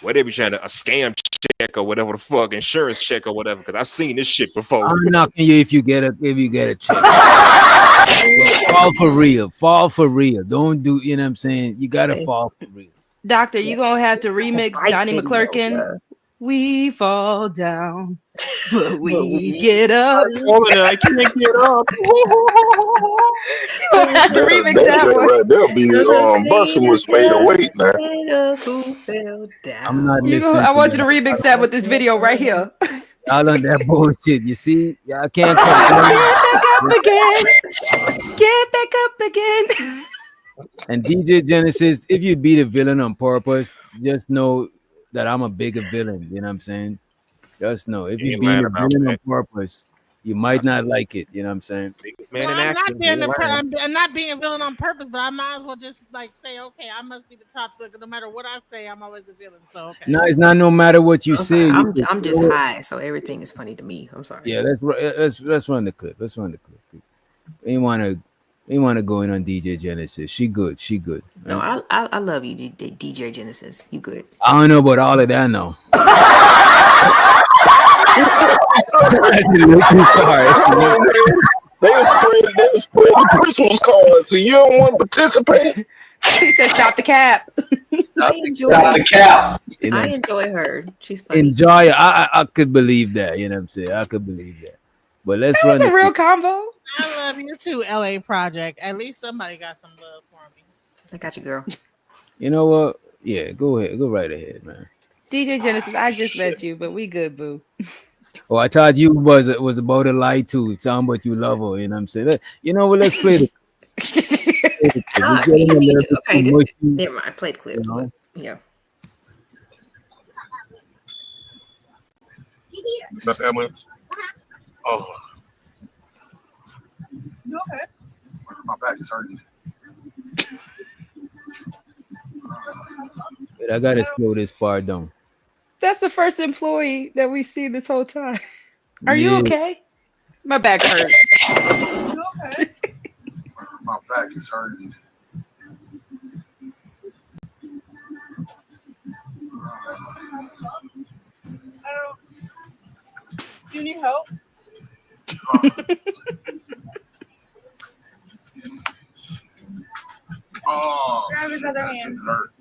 whatever you're trying to, a scam check or whatever the fuck, insurance check or whatever, because I've seen this shit before. I'm knocking you if you get a check. Fall for real. Don't do, you know what I'm saying? You gotta fall for real. Doctor, you gonna have to remix Donnie McClurkin. We fall down, but we get up. I can't get up. Have to remix that one. There'll be busting was made of weight now. I'm not listening. I want you to remix that with this video right here. Y'all on that bullshit. You see, y'all can't get back up again. And DJ Genesis, if you be the villain on purpose, just know that I'm a bigger villain. You know what I'm saying? Just know if you be a villain on purpose, you might not like it. You know what I'm saying? I'm not being a villain on purpose, but I might as well just like say, okay, I must be the top look. No matter what I say, I'm always the villain. So okay. No, it's not. No matter what you say, I'm just high, so everything is funny to me. I'm sorry. Yeah, let's run the clip. We want to go in on DJ Genesis. She good. No, I love you, DJ Genesis. You good. I don't know about all of that now. That's a little too far. They were spreading Christmas cards, so you don't want to participate. She said, "Stop the cap." Stop the cap. I enjoy her. She's funny. Enjoy her. I could believe that. You know what I'm saying? I could believe that. But let's run a real combo. I love you too, LA Project. At least somebody got some love for me. I got you, girl. You know what? Yeah, go ahead. Go right ahead, man. DJ Genesis, I just met you, but we good, boo. Oh, I thought you was about to lie too. It's talking about you love her. You know what I'm saying? You know what? Let's play the. Never mind. I played the clip. You know? Yeah. That's ambulance. Oh. You okay? My back is hurting. But I gotta slow this part down. That's the first employee that we see this whole time. Are you okay? My back hurts. You okay? My back is hurting. Do you need help? Oh, grab his other hand. Hurt.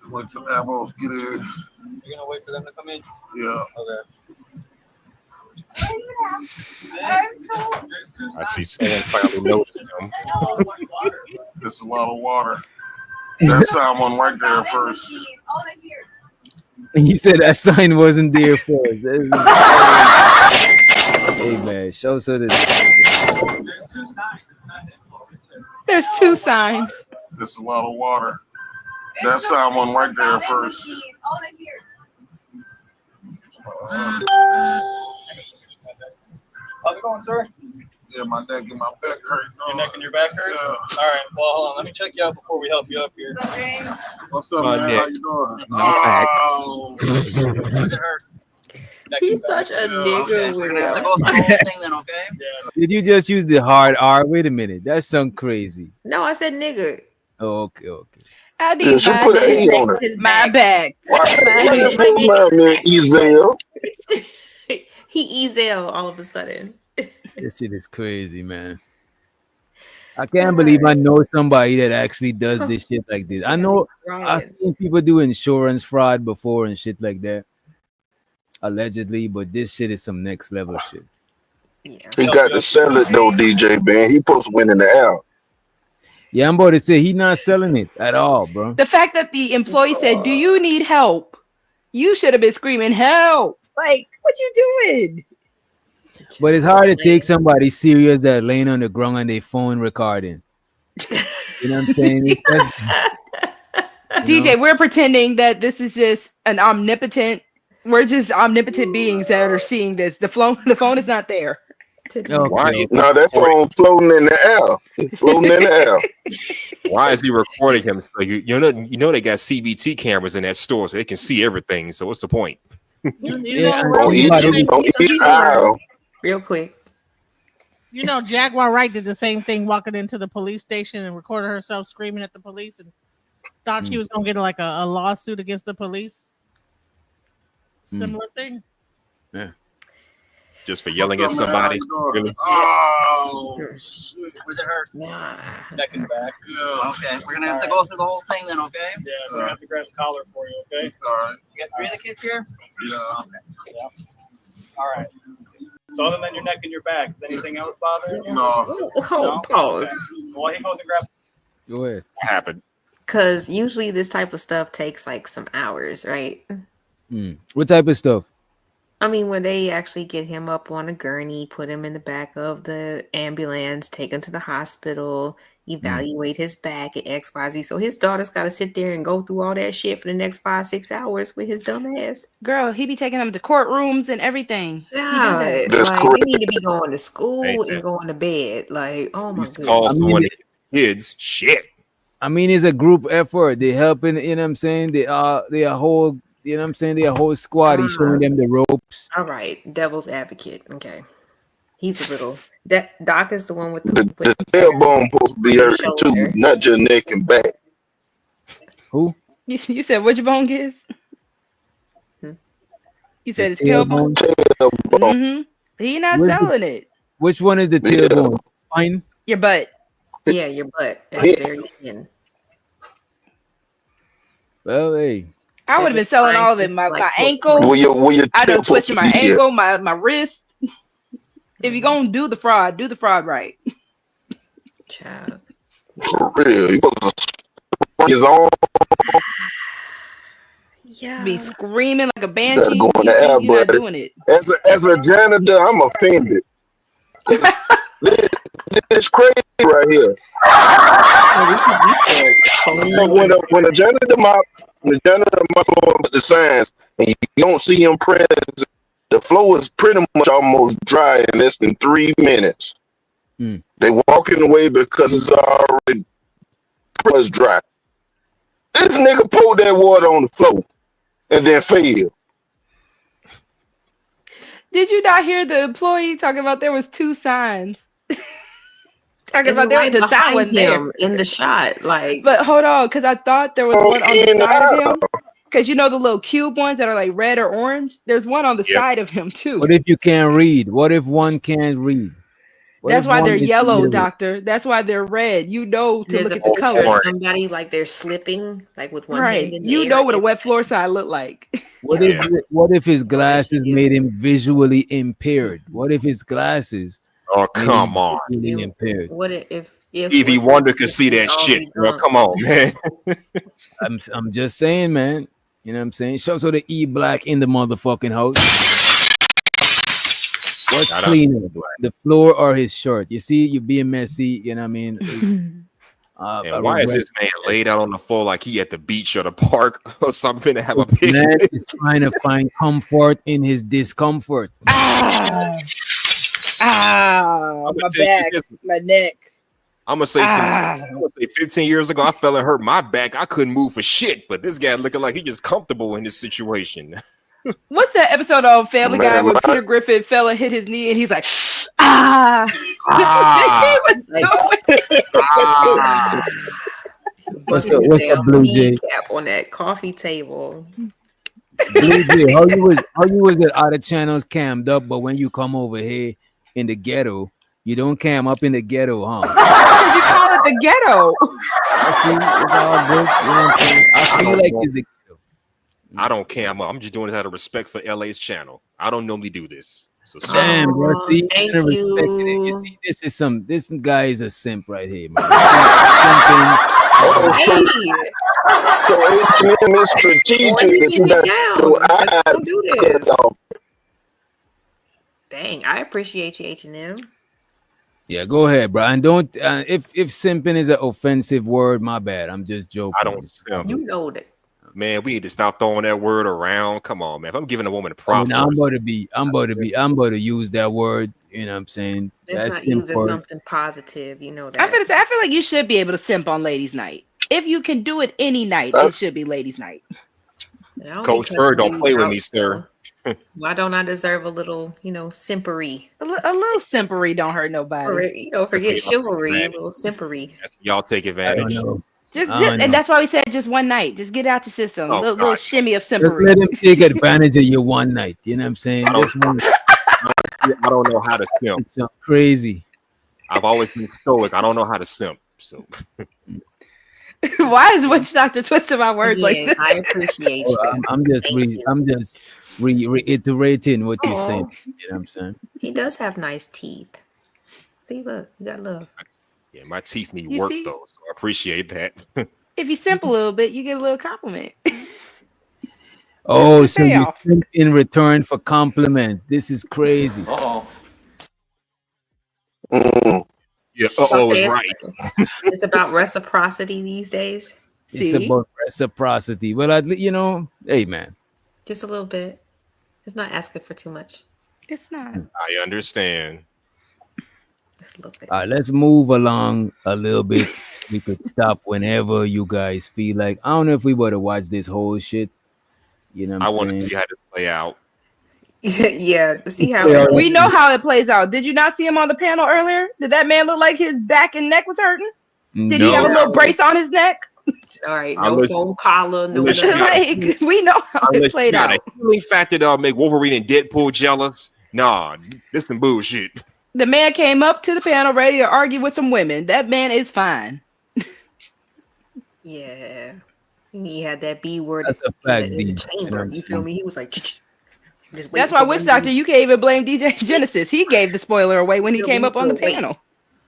Wait till Avos get in. You're gonna wait for them to come in? Yeah. Okay. I see someone finally noticed them. It's a lot of water. That someone right there first. He said that sign wasn't there first. Hey man, show so this. There's two signs. There's a lot of water. That someone right there first. How's it going, sir? Yeah, my neck and my back hurt. Your neck and your back hurt? Yeah. All right, well, hold on. Let me check you out before we help you up here. What's up, James? What's up, man? Nick. How you doing? Does it hurt? He's such a nigga with it. Did you just use the hard R? Wait a minute, that sounds crazy. No, I said nigga. Oh, okay. I Yeah, need she my put an neck. E on it. My back. Why man, Ezel? He Ezel all of a sudden. This shit is crazy, man. I can't believe I know somebody that actually does this shit like this. I know I've seen people do insurance fraud before and shit like that, allegedly, but this shit is some next level shit. Yeah. He got to sell it though, DJ Ben. He supposed to win in the air. Yeah, I'm about to say he's not selling it at all, bro. The fact that the employee said, "Do you need help?" You should have been screaming, "Help!" Like, what you doing? But it's hard to take somebody serious that laying on the ground on their phone recording. You know what I'm saying? DJ, we're pretending that this is just an omnipotent. We're just omnipotent beings that are seeing this. The phone is not there. Okay. No, that phone floating in the air. It's floating in the air. Why is he recording him? So you know they got CBT cameras in that store, so they can see everything. So what's the point? Don't eat aisle. Real quick. You know, Jaguar Wright did the same thing, walking into the police station and recorded herself screaming at the police, and thought she was gonna get like a lawsuit against the police. Similar thing. Yeah. Just for yelling at somebody. Really? Oh, shit. Where's it hurt? Nah. Neck and back. Yeah. Okay, we're gonna have to go through the whole thing then, okay? Yeah, we're gonna have to grab the collar for you, okay? All right. You got 3 of the kids here? Yeah. Okay. Yeah. All right. So other than your neck and your back, is anything else bothering you? No. Oh, pause. Okay. Well, he goes and grabs. Go ahead. What happened? Because usually this type of stuff takes like some hours, right? What type of stuff? I mean, when they actually get him up on a gurney, put him in the back of the ambulance, take him to the hospital, evaluate his back at XYZ. So his daughter's got to sit there and go through all that shit for the next 5-6 hours with his dumb ass. Girl, he be taking them to courtrooms and everything. God, like, they need to be going to school and going to bed. Like, oh my god. Call someone kids shit. I mean, it's a group effort. They helping, you know what I'm saying? They are whole, you know what I'm saying? They a whole squad. He's showing them the ropes. All right, devil's advocate. Okay. He's a little. Doc is the one with the tailbone supposed to be hurting too, not just neck and back. Who? You said which bone is? You said it's tailbone. Tailbone. He not selling it. Which one is the tailbone? Spine? Your butt. Yeah, your butt. At the very end. Well, hey. I would have been selling all of it. My ankle. I done twisted my ankle, my wrist. If you're gonna do the fraud right. Child. For real. He was his own. Yeah. Be screaming like a banshee. Going to air, You're not doing it. As a janitor, I'm offended. It's crazy right here. When a janitor mops on the signs and you don't see him present, the floor is pretty much almost dry in less than 3 minutes. They walking away because it's already pretty much dry. This nigga poured that water on the floor and then failed. Did you not hear the employee talking about there was 2 signs? Talking about there was the sign was there in the shot, like. But hold on, because I thought there was one on the side of him. Because you know the little cube ones that are like red or orange. There's one on the side of him too. What if you can't read? What if one can't read? That's why they're yellow, doctor. That's why they're red. You know to look at the color. Somebody like they're slipping, like with one hand in the You air. know what a wet floor sign look like. What if his glasses made him visually impaired? What if his glasses? Oh come on! Impaired. What if Stevie Wonder could see that shit, bro? Come on, man. I'm just saying, man. You know what I'm saying? So the E Black in the motherfucking house. What's Shout out to cleaner, the black. the floor or his shirt? You see, you being messy. You know what I mean? And why is this man laid out on the floor like he at the beach or the park or something to have a Man picnic? is trying to find comfort in his discomfort. My back, my neck. I'm gonna say I'm gonna say 15 years ago, I fell and hurt my back. I couldn't move for shit, but this guy looking like he just comfortable in this situation. What's that episode of Family Guy where Peter Griffin fell and hit his knee and he's like, he was doing What's up, Blue Jay? Cap on that coffee table. Blue Jay, how you was at other channels cammed up, but when you come over here in the ghetto, you don't cam up in the ghetto, huh? You call it the ghetto. I see, it's all good. You know what I'm saying? I feel like it's the I don't care. I'm just doing this out of respect for LA's channel. I don't normally do this. So damn, bro. See, thank you see, this guy is a simp right here, man. So H&M is strategic that you got your eyes cut off. Dang, I appreciate you, H&M. Yeah, go ahead, bro. And don't if simping is an offensive word, my bad. I'm just joking. I don't simp. You know that. Man, we need to stop throwing that word around. Come on, man. If I'm giving a woman props, I'm about to use that word. You know what I'm saying? That's not used as something positive. You know that. I feel like you should be able to simp on ladies' night. If you can do it any night, it should be ladies' night. Coach Bird, don't play with me, sir. Why don't I deserve a little, simpery? A little simpery don't hurt nobody. Forget chivalry, a little simpery. Y'all take advantage. Just and that's why we said just one night. Just get out your system. Oh, little shimmy of Just simpery. let him take advantage of your one night. You know what I'm saying? Just one. I don't know how to simp. It's crazy. I've always been stoic. I don't know how to simp. So why is Witch Doctor twisting my words like this? I appreciate you. I'm just reiterating what you're saying. You know what I'm saying? He does have nice teeth. See, look, you got love. yeah, my teeth need You work see? though, so I appreciate that. If you simp a little bit, you get a little compliment. Oh, so you payoff. simp in return for compliment. This is crazy. Yeah, Say is right. It's about reciprocity these days. It's about reciprocity. Well, hey man. Just a little bit. It's not asking for too much. It's not. I understand. Just a little bit. All right, let's move along a little bit. We could stop whenever you guys feel like. I don't know if we were to watch this whole shit. You know what I I'm want to saying? see how this play out. Yeah, see how We know how it plays out. Did you not see him on the panel earlier? Did that man look like his back and neck was hurting? Did he have a little brace on his neck? All right, I'll no let- phone collar, no let you nothing. Like, we know how it played got out. a healing factor that'll make Wolverine and Deadpool jealous. Nah, this some bullshit. The man came up to the panel ready to argue with some women. That man is fine. Yeah. He had that B word That's a fact, in the D. chamber. You know what I'm You feel saying? me? He was like, just That's waiting why for Witch them Doctor, to- you can't even blame DJ Genesis. He gave the spoiler away when he came up on the panel.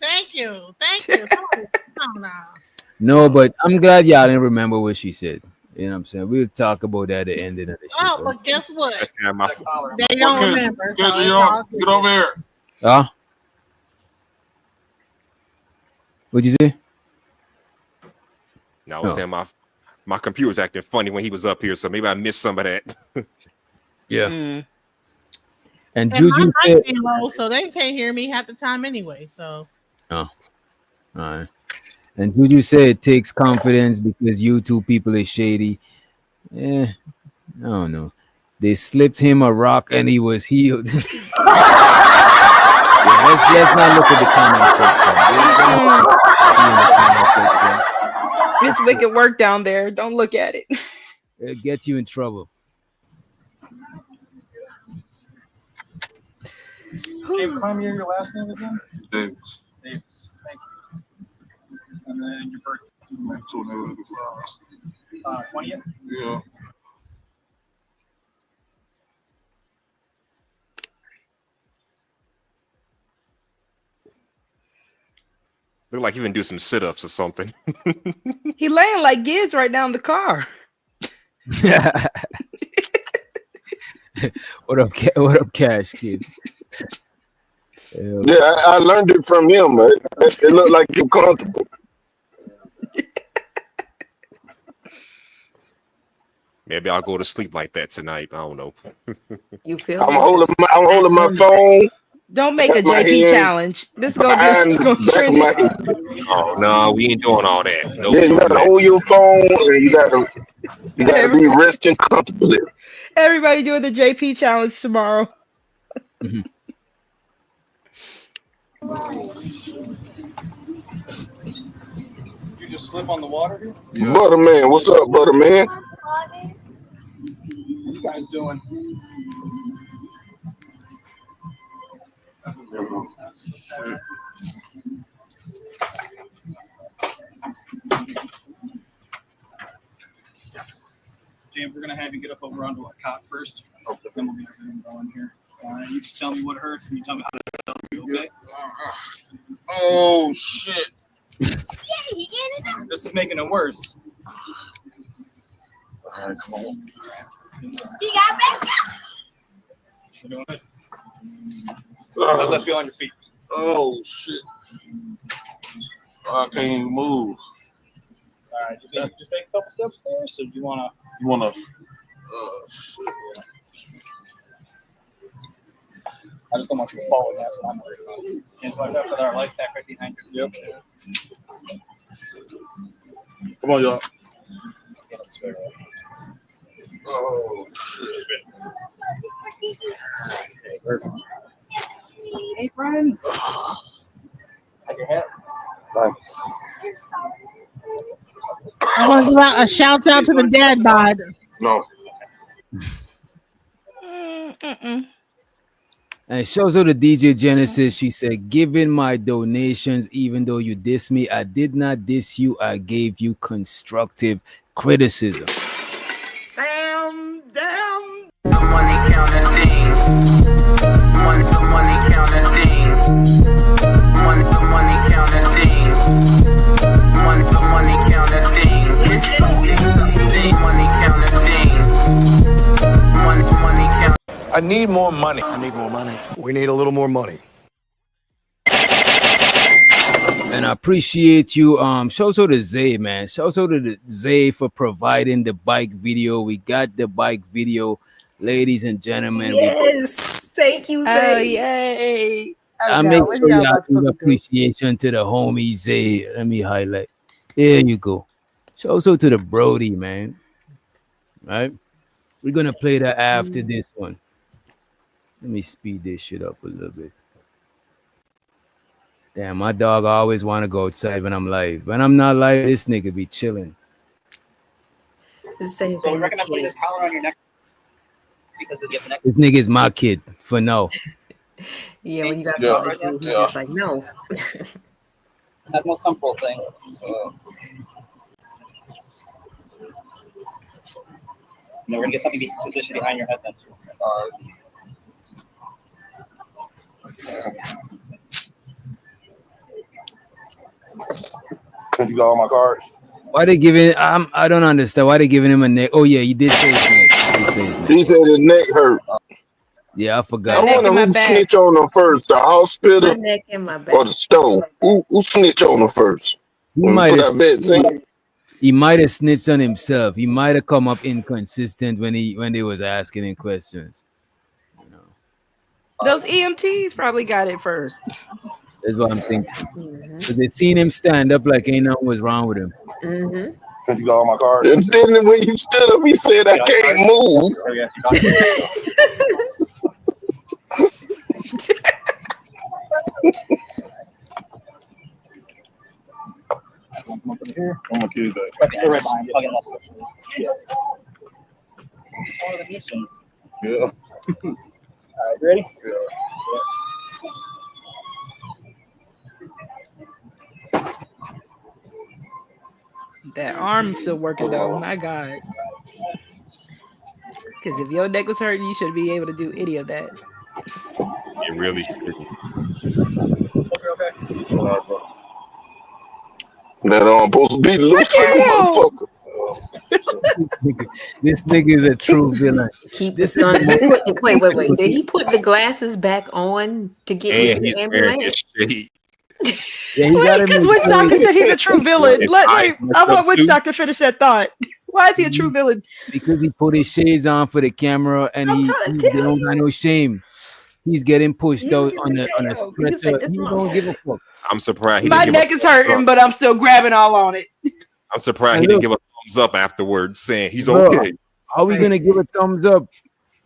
Thank you. Come on. No, but I'm glad y'all didn't remember what she said. You know what I'm saying? We'll talk about that at the end of the shit. Oh, but guess what? They They don't remember. So it's Get all over here. Huh? What'd you say? No, I was Oh. saying my computer was acting funny when he was up here, so maybe I missed some of that. Yeah. Mm. And And Juju my said, mic be low, so they can't hear me half the time anyway. So oh, all right. And Juju said it takes confidence because you two people is shady. Yeah, I don't know. They slipped him a rock and he was healed. Yeah, let's not look at the comment section. See in the comment section. It's wicked work down there. Don't look at it. It'll get you in trouble. James, remind me of your last name again? Davis. Davis. Thank you. And then your birthday. 20th? Yeah. Look like you can do some sit-ups or something. He laying like Giz right now in the car. What up, Cash Kid? Yeah, I learned it from him. Man. It looked like you're comfortable. Maybe I'll go to sleep like that tonight. I don't know. You feel I'm me? holding Just my, I'm holding my phone. Don't make a Got my JP hand challenge. This go behind the back of trending. my head. Oh no, we ain't doing all that. Nope, Then you don't do gotta that. hold your phone and you gotta be resting comfortably. Everybody doing the JP challenge tomorrow. You just slip on the water here? Butterman, what's up, Butterman? What you guys doing? James, we're gonna have you get up over onto a cot first. Then we'll get everything going here. You just tell me what hurts and you tell me how to help you, okay? Oh shit! This is making it worse. All right, come on. You got it. You're doing it. How's that feel on your feet? Oh shit! I can't even move. All right, you think you just take a couple steps first, or do you wanna? You wanna? Shit. I just don't want you to fall, and that's what I'm worried about. Hands like that with our life pack right behind you. Yep. Come on, y'all. Yeah, let's go. Oh shit! Okay, perfect. Hey, friends. Have your hat. I want to give out a shout out to the dad bod. No. And shows her the DJ Genesis. She said, given my donations, even though you diss me, I did not diss you. I gave you constructive criticism. Damn. The money counting thing. Money counting thing. Money counting thing. Money counting thing. It's something. Money counting thing. Money counting. I need more money. I need more money. We need a little more money. And I appreciate you. Shout out to Zay, man. Shout out to Zay for providing the bike video. We got the bike video, ladies and gentlemen. Yes, thank you, Zay. Oh, yay. I make sure y'all give appreciation to the homie Zay. Let me highlight. There you go. Shout out to the Brody, man. Right? We're gonna play that after this one. Let me speed this shit up a little bit. Damn, my dog always want to go outside when I'm live. When I'm not live, this nigga be chilling. The same So we thing. recommend putting this collar on your neck because of the neck. This nigga is my kid for no. Yeah, when you got something to do, he's just like, no. It's not the most comfortable thing. And then we're gonna get something positioned behind your head then. You got all my cards? Why they giving? I don't understand. Why they giving him a neck? Oh yeah, you did say his neck. He said his neck hurt. Yeah, I I forgot. wonder who snitched on him first, the My hospital neck and my back. or the stove. Who snitched on him first? He When we might put have. our bets in? He might have snitched on himself. He might have come up inconsistent when they was asking him questions. Those EMTs probably got it first. That's what I'm thinking. Because they seen him stand up like ain't nothing was wrong with him. Mm-hmm. You got all my cards? And then when he stood up, he said, I can't move. I'm up in here. I'm gonna kill that. Right behind you. Hugging muscle. Yeah. Oh, the knee swing. Yeah. All right, ready? Yeah. That arm's still working though. My God. Because if your neck was hurting, you shouldn't be able to do any of that. It really shouldn't. That arm supposed to be loose like a motherfucker. This nigga is a true villain. Keep the sun. Wait. Did he put the glasses back on to get me to And he's the wearing ambulance? his shade. Yeah, he got Wait, him because in Witch Doctor shade said he's a true villain. It's Wait, high I want Witch too. Doctor to finish that thought. Why is he a true villain? because he put his shades on for the camera and he don't got no shame. He's getting pushed out on a stretcher. He don't give a fuck. I'm surprised he My didn't give neck is hurting, up. but I'm still grabbing all on it. I'm surprised And he didn't look, give a thumbs up afterwards, saying he's bro, okay. how we gonna give a thumbs up?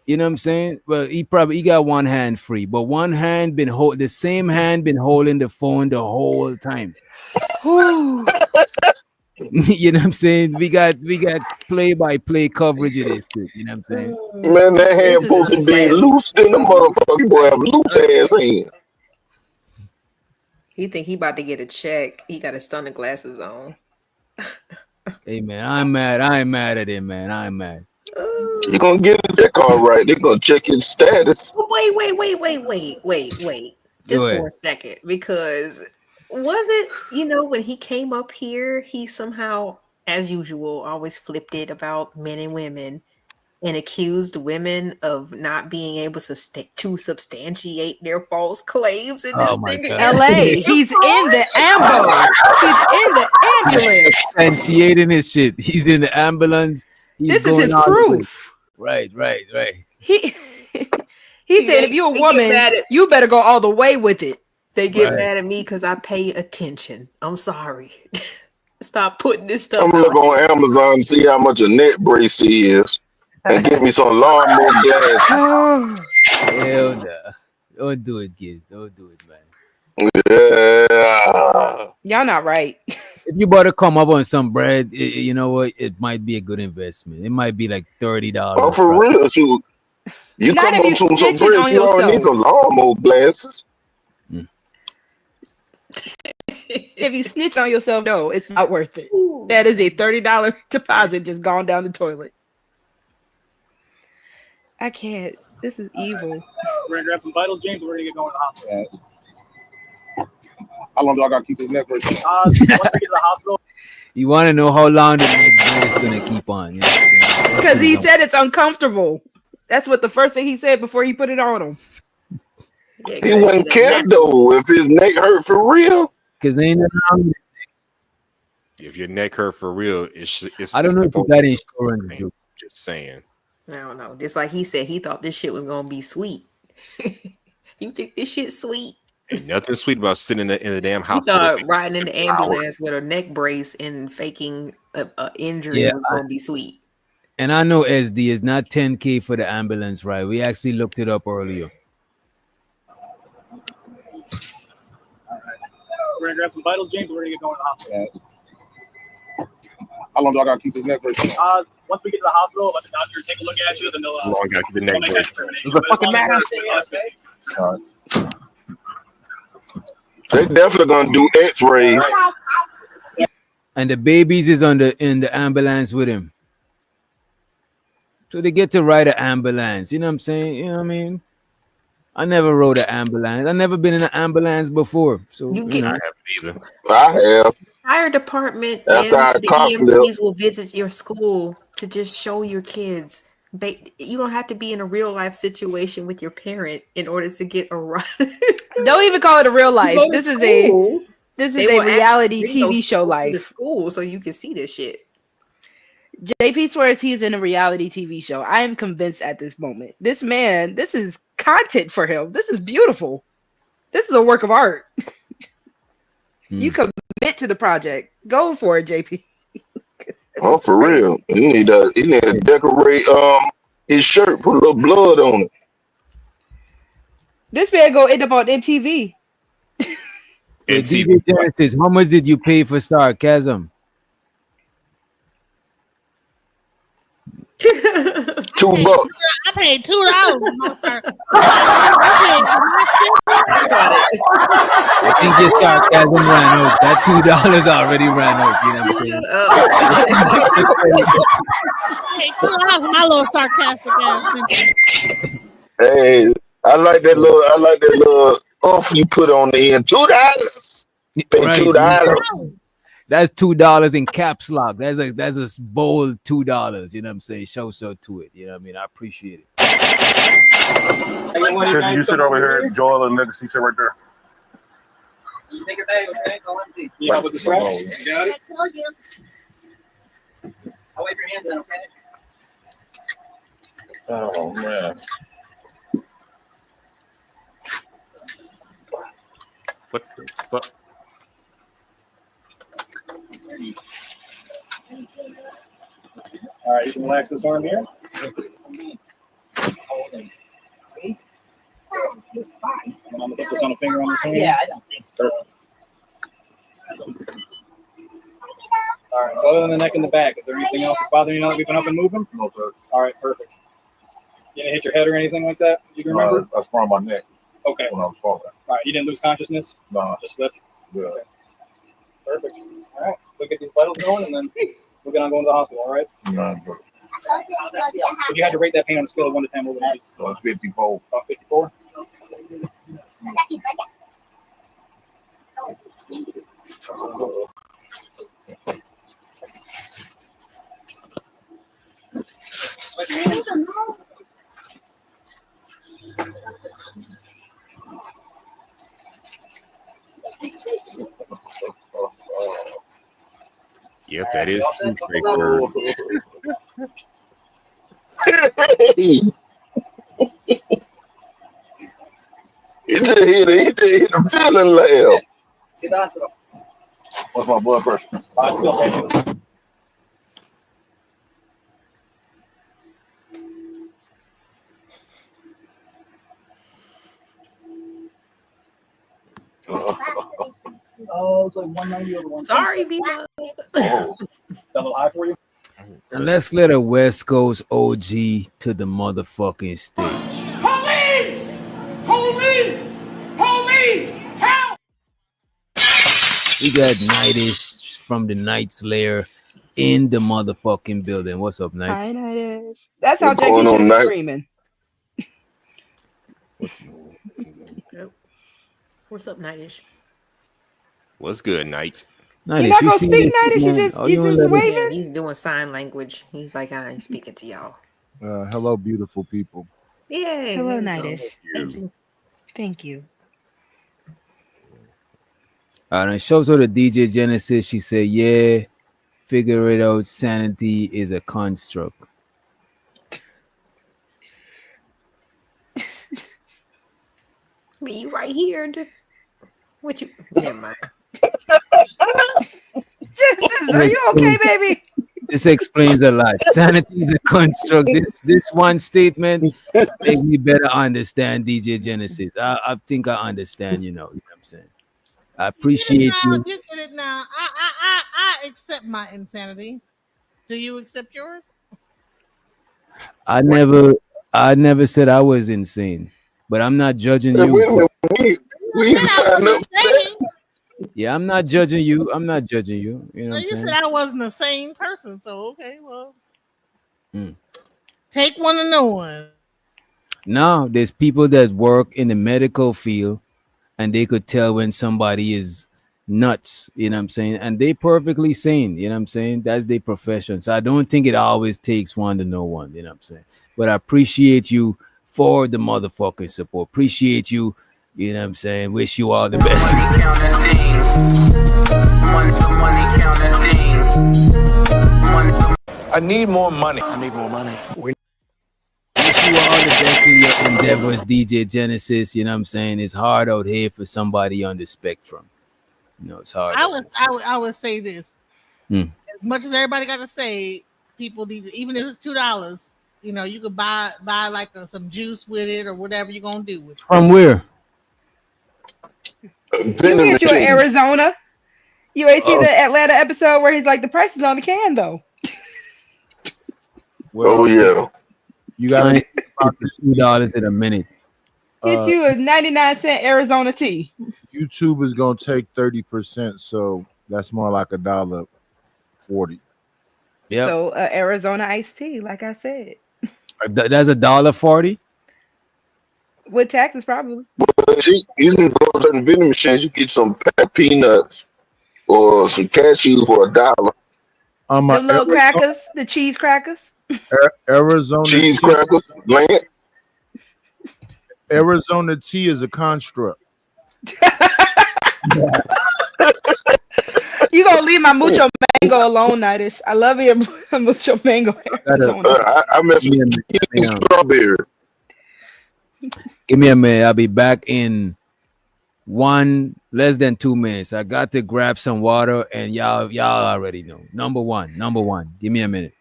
You know what I'm saying? Well, he got one hand free, but one hand the same hand been holding the phone the whole time. You know what I'm saying? We got play-by-play coverage of this shit. You know what I'm saying? Man, that hand supposed to be loose than the motherfucker. Boy, have loose ass hand. He think he about to get a check. He got his stunner glasses on. Hey man, I'm mad. I ain't mad at him, man. I'm mad. You're gonna get his check all right. They're gonna check his status. Wait. Just Go ahead. for a second, because was it, when he came up here, he somehow, as usual, always flipped it about men and women and accused women of not being able to substantiate their false claims. And Oh this my nigga God. is LA, he's in the ambulance. He's in the ambulance. And she ate in his shit. He's in the ambulance. He's This is going his all the way. proof. Right. He said, if you're a woman, you better go all the way with it. They get Right. mad at me because I pay attention. I'm sorry. Stop putting this stuff I'm gonna look out. on Amazon and see how much a neck brace is and get me some lawnmower glasses. Hell no. Don't do it, kids. Don't do it, man. Yeah. Y'all not right. If you about to come up on some bread, you know what? It might be a good investment. It might be like $30. Oh, for real, shoot. You Not come if up you to some snitching bread, on you already need yourself. some lawnmower glasses. If you snitch on yourself, no, it's not worth it. That is a $30 deposit just gone down the toilet. I can't. This is evil. We're gonna grab some vitals, James. We're gonna get going to the hospital. How long do I gotta keep this neck brace? Once we get to the hospital, You want to know how long the neck is going to keep on. You know what I'm saying? Because he said it's uncomfortable. That's what the first thing he said before he put it on him. He wouldn't care though if his neck hurt for real. Because they ain't nothing wrong with it. If your neck hurt for real, it's I don't know if you got insurance. Dude. Just saying. I don't know. Just like he said, he thought this shit was gonna be sweet. You think this shit sweet? Ain't nothing sweet about sitting in the damn He hospital. thought riding in the 6 hours. ambulance with a neck brace and faking a injury Yeah, was gonna be sweet. And I know SD is not $10K for the ambulance ride. We actually looked it up earlier. we're gonna grab some vitals, James. We're gonna get going to the hospital. How long do I gotta keep this neck brace? Once we get to the hospital, let the doctor take a look at you. Then they'll. How long I gotta keep the neck they'll make that brace? determination. Does it But as fucking long as matter? we're safe, They definitely gonna do X-rays. And the babies is in the ambulance with him. So they get to ride an ambulance. You know what I'm saying? You know what I mean? I never rode an ambulance. I've never been in an ambulance before. So You you get- know. I haven't either. I have. Fire department After I and the cough EMTs will visit your school to just show your kids. You don't have to be in a real life situation with your parent in order to get a ride. Don't even call it a real life. Go to This is school, this they is a will actually reality bring TV those show people to the life. school so you can see this shit. JP swears he's in a reality TV show. I am convinced at this moment. This man, this is content for him. This is beautiful. This is a work of art. You commit to the project. Go for it, JP. Oh, for real. He need to decorate his shirt, put a little blood on it. This man gonna end up on MTV. Hey, DJ Genesis, how much did you pay for sarcasm? $2. I paid $2. I think your sarcasm ran out. That $2 already ran out. You know what I'm saying? I paid $2 for my little sarcastic ass. Hey, I like that little off you put on the end. $2. You pay Right. $2. That's $2 in caps lock. That's a bold $2. You know what I'm saying? Show so to it. You know what I mean? I appreciate it. Chris, you sit over here, Joel and Legacy sit right there. Take your bag, okay? Go empty. You help with the straps? You got it? I'll wait your hands in, okay? Oh man. What the fuck? All right, you can relax this arm here. I'm gonna put this on a finger on this hand. Yeah, I don't think so. Perfect. All right, so other than the neck and the back, is there anything else that's bothering you now that we've been up and moving? No, sir. All right, perfect. You didn't hit your head or anything like that? You can remember? I sprained my neck. Okay. When I was falling. All right, you didn't lose consciousness? No. Just slipped? Yeah. Okay. Perfect. All right, we'll get these vitals going and then we'll get on going to the hospital, all right? No, but If you had to rate that pain on a scale of 1 to 10, what would it be? 54. About 54? Yep, that is true, straightforward. He just hit a feeling laugh. See the hospital. What's my blood pressure? It's still taking. Oh, it's like 190 over 120. Sorry, Viva. Oh, is that a little high for you? And let's let a West Coast OG to the motherfucking stage. Police! Police! Police! Help! We got Nightish from the Night Slayer in the motherfucking building. What's up, Night? Hi, Nightish. That's how What's Jackie going on, should be Night? screaming. What's up, Nightish? What's good, Night? You're not gonna speak, Nightish. You just waving. Yeah, he's doing sign language. He's like, I ain't speaking to y'all. Hello, beautiful people. Yay. Hello, there we go. Nightish. Thank you. Thank you. And it shows her the DJ Genesis. She said, yeah, figure it out. Sanity is a construct. Me right here. Just what you never mind. Are you okay, baby? This explains a lot. Sanity is a construct. This one statement make me better understand DJ Genesis. I think I understand, you know what I'm saying. I appreciate you. You get it now. I accept my insanity. Do you accept yours? I never said I was insane, but I'm not judging you. We signed up for that. Yeah, I'm not judging you. I'm not judging you. You know No, what I'm you saying? said I wasn't a sane person, so okay, well, Mm. take one to know one. No, there's people that work in the medical field and they could tell when somebody is nuts, you know what I'm saying? And they perfectly sane, you know what I'm saying? That's their profession. So I don't think it always takes one to know one, you know what I'm saying? But I appreciate you for the motherfucking support. Appreciate you, you know what I'm saying? Wish you all the best. I need more money. I need more money. Wish you all the best in your endeavors, DJ Genesis. You know what I'm saying? It's hard out here for somebody on the spectrum. You know, it's hard. I would say this. Mm. As much as everybody got to say, people need to, even if it's $2, you know, you could buy like some juice with it or whatever you're gonna do with it. From where? You get you in Arizona. You ain't seen the Atlanta episode where he's like, the price is on the can though. Oh yeah. You got $2 in a minute. Get you a 99-cent Arizona tea. YouTube is gonna take 30%, so that's more like $1.40. Yeah. So Arizona iced tea, like I said. That's $1.40. With taxes, probably. You can go to the vending machines. You get some peanuts. or some cashews for $1. The little crackers, the cheese crackers. Arizona cheese tea. crackers, Lance. Arizona tea is a construct. You gonna leave my mucho mango alone, Nightish? I love you, mucho mango. I mess with strawberry. Give me a minute. I'll be back in less than 2 minutes. I got to grab some water, and y'all already know. Number one. Give me a minute.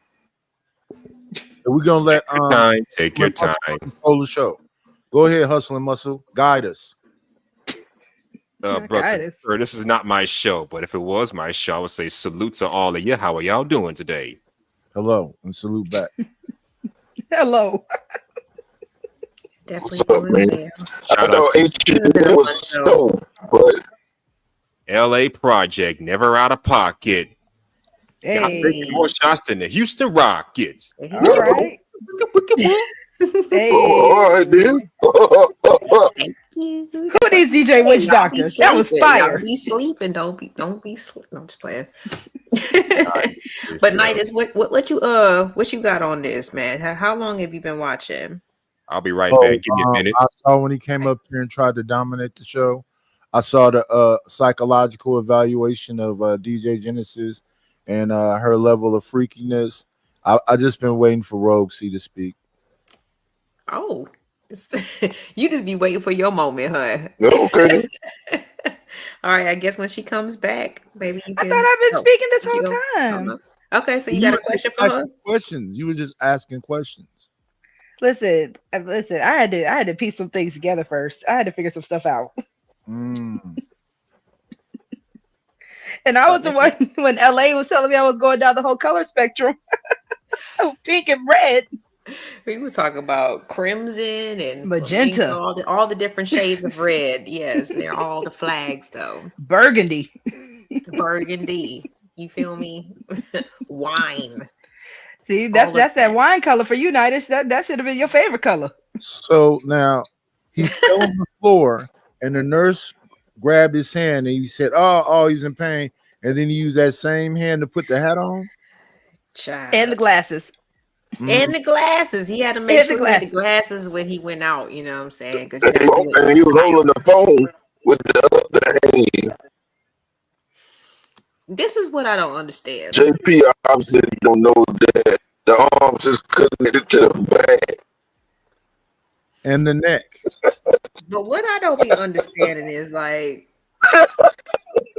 We're gonna let take your time. Control the show. Go ahead, Hustle and Muscle. Guide us. Brother, sir, this is not my show, but if it was my show, I would say salute to all of you. How are y'all doing today? Hello, and salute back. Hello. Definitely. What's up, man? I know H&M was so, but LA Project, never out of pocket. Hey. Got 50 more shots than the Houston Rockets. All right. Hey. All right, dude. Thank you. Who needs DJ Witch Doctors? That was fire. Y'all be sleeping. Don't be sleeping. I'm just playing. But Nightish, what you got on this, man? How long have you been watching? I'll be right back. Give me a minute. I saw when he came up here and tried to dominate the show. I saw the psychological evaluation of DJ Genesis and her level of freakiness. I just been waiting for Rogue C to speak. Oh, you just be waiting for your moment, huh? Okay. All right, I guess when she comes back, maybe you I can. thought I've been speaking this whole time. Okay, so you got a question for her? Questions. You were just asking questions. Listen. I had to piece some things together first. I had to figure some stuff out. And I was the one when LA was telling me I was going down the whole color spectrum. Pink and red. We were talking about crimson and magenta, all the different shades of red. Yes, they're all the flags, though. Burgundy. You feel me? Wine. See, that's that wine color for you, Nightish. That should have been your favorite color. So now he fell on the floor, and the nurse grabbed his hand, and he said, "Oh, he's in pain." And then he used that same hand to put the hat on, and the glasses. And the glasses. He had to make sure he had the glasses when he went out. You know what I'm saying? And he was holding the phone with the other hand. This is what I don't understand. JP obviously don't know that the arms is connected to the back and the neck. But what I don't be understanding is like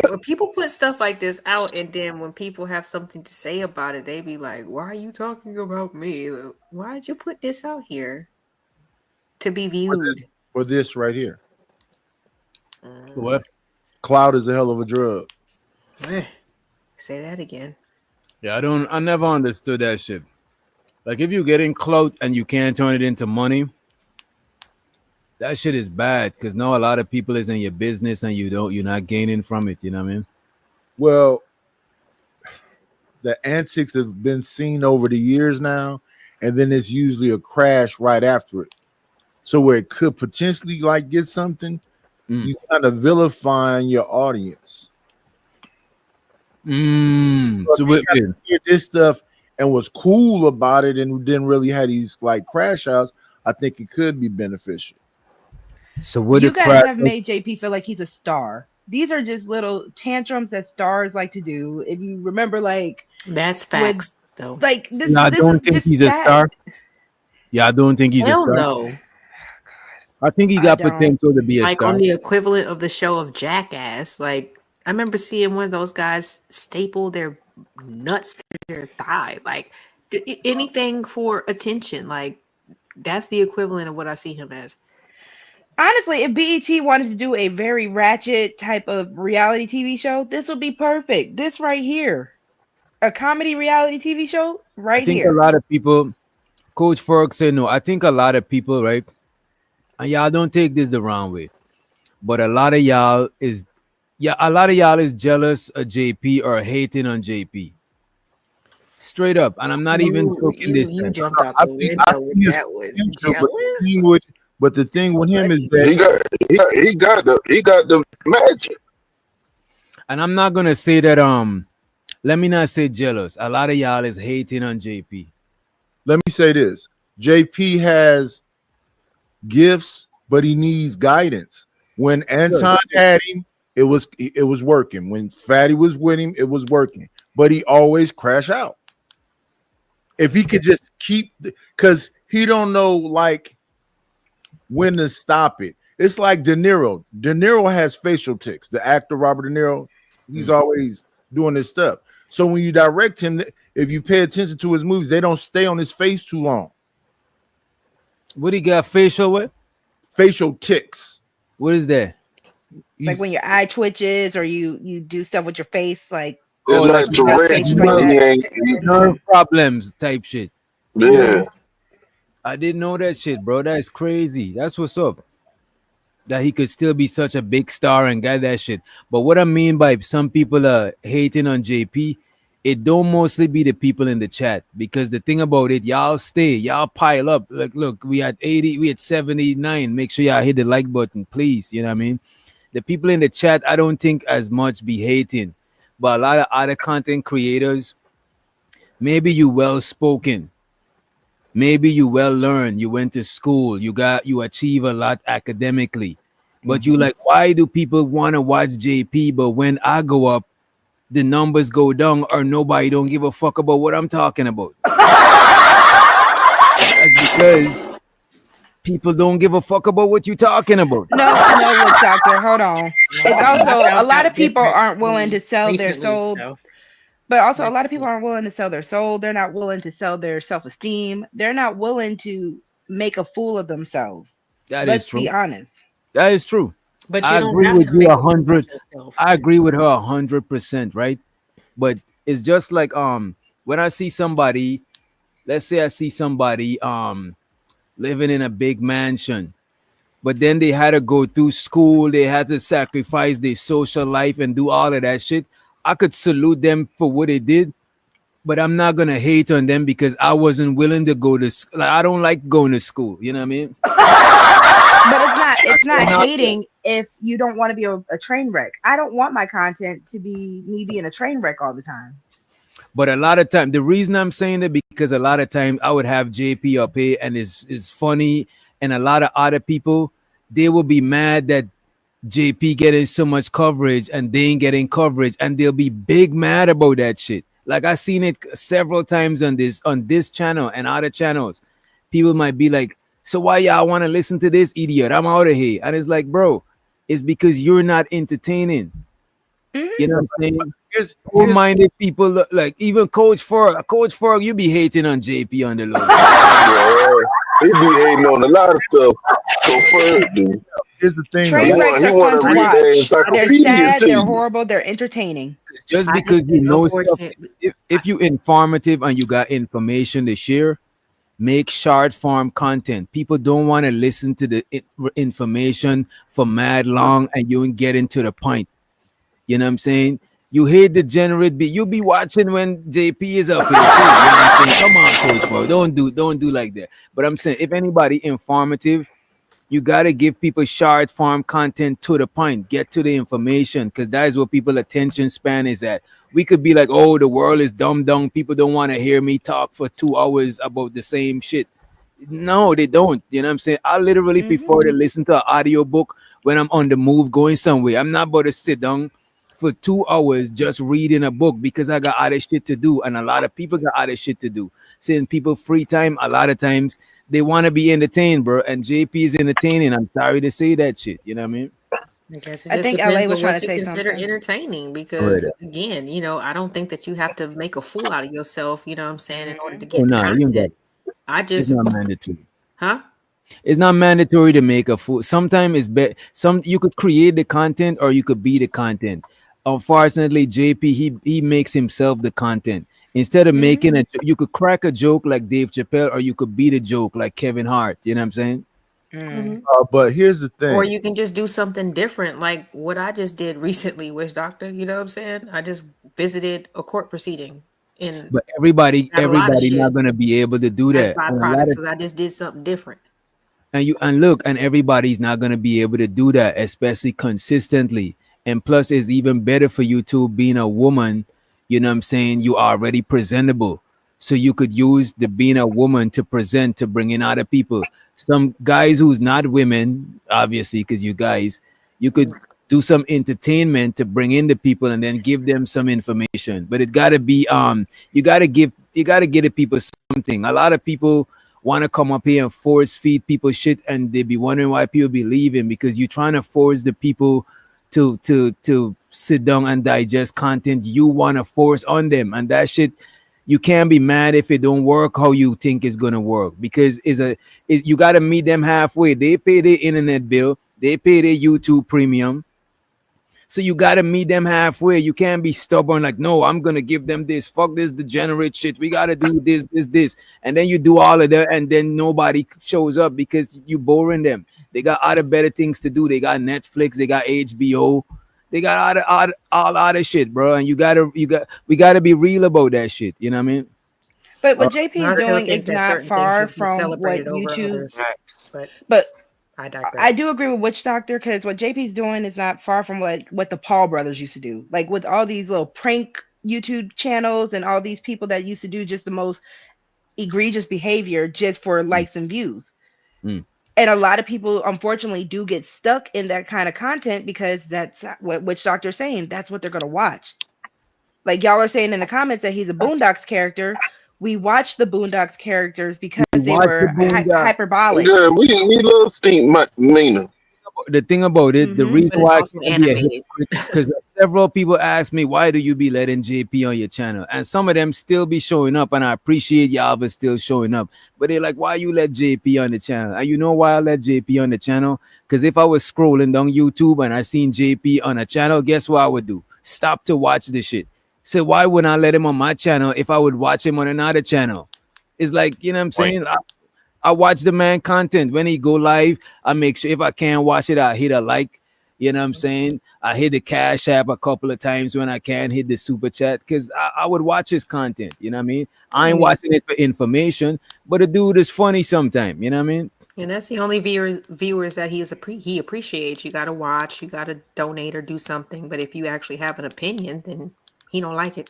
when people put stuff like this out, and then when people have something to say about it, they be like, "Why are you talking about me? Why'd you put this out here to be viewed?" For this right here. What? Cloud is a hell of a drug. Say that again. Yeah, I never understood that shit. Like if you're getting clout and you can't turn it into money, that shit is bad because now a lot of people is in your business and you're not gaining from it. You know what I mean? Well, the antics have been seen over the years now, and then it's usually a crash right after it. So where it could potentially like get something, you kind of vilifying your audience. So we hear this stuff and was cool about it and didn't really have these like crash outs. I think it could be beneficial. So what you guys have made JP feel like he's a star. These are just little tantrums that stars like to do. If you remember, like that's facts, though. Like this, I don't think he's a star. Yeah, I don't think he's a star. No. I think he got potential to be a star. Like on the equivalent of the show of Jackass. Like I remember seeing one of those guys staple their nuts to their thigh. Like anything for attention. Like that's the equivalent of what I see him as. Honestly, if BET wanted to do a very ratchet type of reality TV show, this would be perfect. This right here, a comedy reality TV show right I think here. a lot of people, Coach Ferg said no. I think a lot of people, right? And y'all don't take this the wrong way, but a lot of y'all is jealous of JP or hating on JP. Straight up, and I'm not even joking this time. You jumped out the window with that one. But the thing with him is that he got the magic. And I'm not gonna say that. Let me not say jealous. A lot of y'all is hating on JP. Let me say this: JP has gifts, but he needs guidance. When Anton had him, it was working. When Fatty was with him, it was working. But he always crash out. If he could just keep, because he don't know like when to stop it. It's like De Niro. De Niro has facial tics. The actor Robert De Niro, he's always doing this stuff. So when you direct him, if you pay attention to his movies, they don't stay on his face too long. What he got facial what? Facial tics. What is that? Like when your eye twitches or you do stuff with your face, like It's like Tourette's, but he ain't. Nerve problems type shit. Yeah. I didn't know that shit, bro. That's crazy. That's what's up. That he could still be such a big star and get that shit. But what I mean by some people are hating on JP, it don't mostly be the people in the chat, because the thing about it, y'all pile up. Like, look, we had 80, we had 79. Make sure y'all hit the like button, please. You know what I mean? The people in the chat, I don't think as much be hating, but a lot of other content creators, maybe you well spoken, maybe you well learned, you went to school, you achieve a lot academically, but you like, why do people want to watch JP? But when I go up, the numbers go down, or nobody don't give a fuck about what I'm talking about. That's because people don't give a fuck about what you're talking about. no, look, doctor, hold on. It's also a lot of people aren't willing to sell their soul. But also, a lot of people aren't willing to sell their soul. They're not willing to sell their self-esteem. They're not willing to make a fool of themselves. Let's be honest. That is true. But I agree with you 100. I agree with her 100%, right? But it's just like when I see somebody, let's say I see somebody living in a big mansion, but then they had to go through school, they had to sacrifice their social life and do all of that shit. I could salute them for what they did, but I'm not gonna hate on them because I wasn't willing to go to school. Like, I don't like going to school, you know what I mean? But it's not hating if you don't want to be a train wreck. I don't want my content to be me being a train wreck all the time. But a lot of time, the reason I'm saying that, because a lot of times I would have JP up here and it's funny, and a lot of other people, they will be mad that JP getting so much coverage and they ain't getting coverage, and they'll be big mad about that shit. Like, I seen it several times on this channel and other channels. People might be like, so why y'all want to listen to this idiot? I'm out of here. And it's like, bro, it's because you're not entertaining. You know what I'm saying? Poor-minded people, like even Coach Ferg, you be hating on JP on the low. Yeah, he be hating on a lot of stuff. So Ferg, dude. Here's the thing. Train wrecks are fun to watch. They're sad, too. they're horrible, they're entertaining. Just because you know stuff, if you informative and you got information to share, make short form content. People don't want to listen to the information for mad long, and you ain't getting to the point. You know what I'm saying? You hate the generate beat. You be watching when JP is up here too. You know what I'm saying? Come on, Coach Ford. Don't do like that. But I'm saying, if anybody informative, you gotta give people short form content to the point. Get to the information, because that is what people attention span is at. We could be like, oh, the world is dumb. People don't want to hear me talk for 2 hours about the same shit. No, they don't. You know what I'm saying? I literally prefer to listen to an audio book when I'm on the move going somewhere. I'm not about to sit down for 2 hours just reading a book, because I got other shit to do, and a lot of people got other shit to do. Saying people free time, a lot of times they want to be entertained, bro, and JP is entertaining. I'm sorry to say that shit. You know what I mean? I guess it I just think depends LA was on trying what to you say consider something. entertaining, because again, I don't think that you have to make a fool out of yourself, you know what I'm saying, in order to get the you ain't got. content. It's not mandatory. Huh? It's not mandatory to make a fool. Sometimes it's better. You could create the content, or you could be the content. Unfortunately, JP, he makes himself the content. Instead of making it, you could crack a joke like Dave Chappelle, or you could be the joke like Kevin Hart. You know what I'm saying? But here's the thing. Or you can just do something different, like what I just did recently, Wish Doctor. You know what I'm saying? I just visited a court proceeding, and But everybody got a lot of shit not gonna be able to do as that. And a lot byproducts, of because I just did something different. and everybody's not gonna be able to do that, especially consistently. And plus, it's even better for you to being a woman. You know what I'm saying? You are already presentable. So you could use the being a woman to present to bring in other people. Some guys who's not women, obviously, because you guys, you could do some entertainment to bring in the people and then give them some information. But it gotta be you gotta give the people something. A lot of people want to come up here and force feed people shit, and they be wondering why people be leaving, because you're trying to force the people to sit down and digest content you want to force on them, and that shit, you can't be mad if it don't work how you think it's gonna work, because you got to meet them halfway. They pay their internet bill, they pay their YouTube premium, so you got to meet them halfway. You can't be stubborn like, no, I'm gonna give them this, fuck this degenerate shit, we got to do this, and then you do all of that and then nobody shows up because you boring them. They got other better things to do. They got Netflix, they got HBO, they got all other shit, bro. And we gotta be real about that shit. You know what I mean? But what JP I is still doing think is that not certain things far should be from what celebrated over YouTube. others. But I digress. I do agree with Witch Doctor, because what JP's doing is not far from what the Paul brothers used to do. Like with all these little prank YouTube channels and all these people that used to do just the most egregious behavior just for likes and views. And a lot of people, unfortunately, do get stuck in that kind of content because that's what Witch Doctor's saying. That's what they're going to watch. Like y'all are saying in the comments that he's a Boondocks character. We watched the Boondocks characters because they were hyperbolic. Yeah, we love Steve Mina. The thing about it, the reason But it's why also animated. because several people ask me, why do you be letting JP on your channel? And some of them still be showing up, and I appreciate y'all for still showing up. But they're like, why you let JP on the channel? And you know why I let JP on the channel? Because if I was scrolling down YouTube and I seen JP on a channel, guess what I would do? Stop to watch the shit. So why wouldn't I let him on my channel if I would watch him on another channel? It's like, you know what I'm saying? I watch the man content. When he go live, I make sure if I can't watch it, I hit a like. You know what I'm saying? I hit the Cash App a couple of times when I can, hit the super chat, because I would watch his content. You know what I mean? I ain't watching it for information, but the dude is funny sometimes. You know what I mean? And that's the only viewers that he appreciates. You got to watch, you got to donate or do something. But if you actually have an opinion, then he don't like it.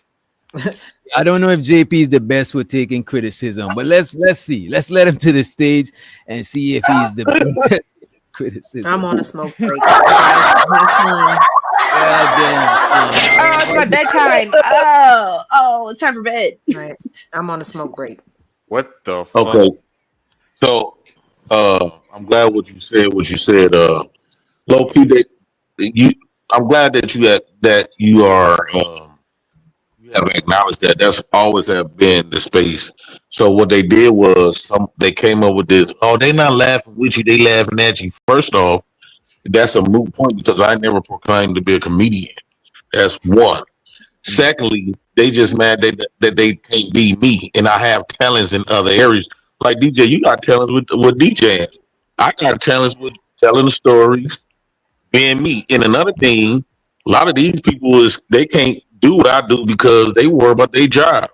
I don't know if JP is the best with taking criticism, but let's see. Let's let him to the stage and see if he's the best criticism. I'm on a smoke break. Oh, it's my bedtime. Oh, it's time for bed. Right. I'm on a smoke break. What the fuck? Okay. So I'm glad what you said. Low key, I'm glad that you are you have acknowledged that. That's always have been the space. So what they did was they came up with this. Oh, they not laughing with you, they laughing at you. First off, that's a moot point because I never proclaimed to be a comedian. That's one. Secondly, they just mad that they can't be me, and I have talents in other areas. Like DJ, you got talents with DJing. I got talents with telling the stories, being me. And another thing, a lot of these people they can't do what I do because they worry about their job.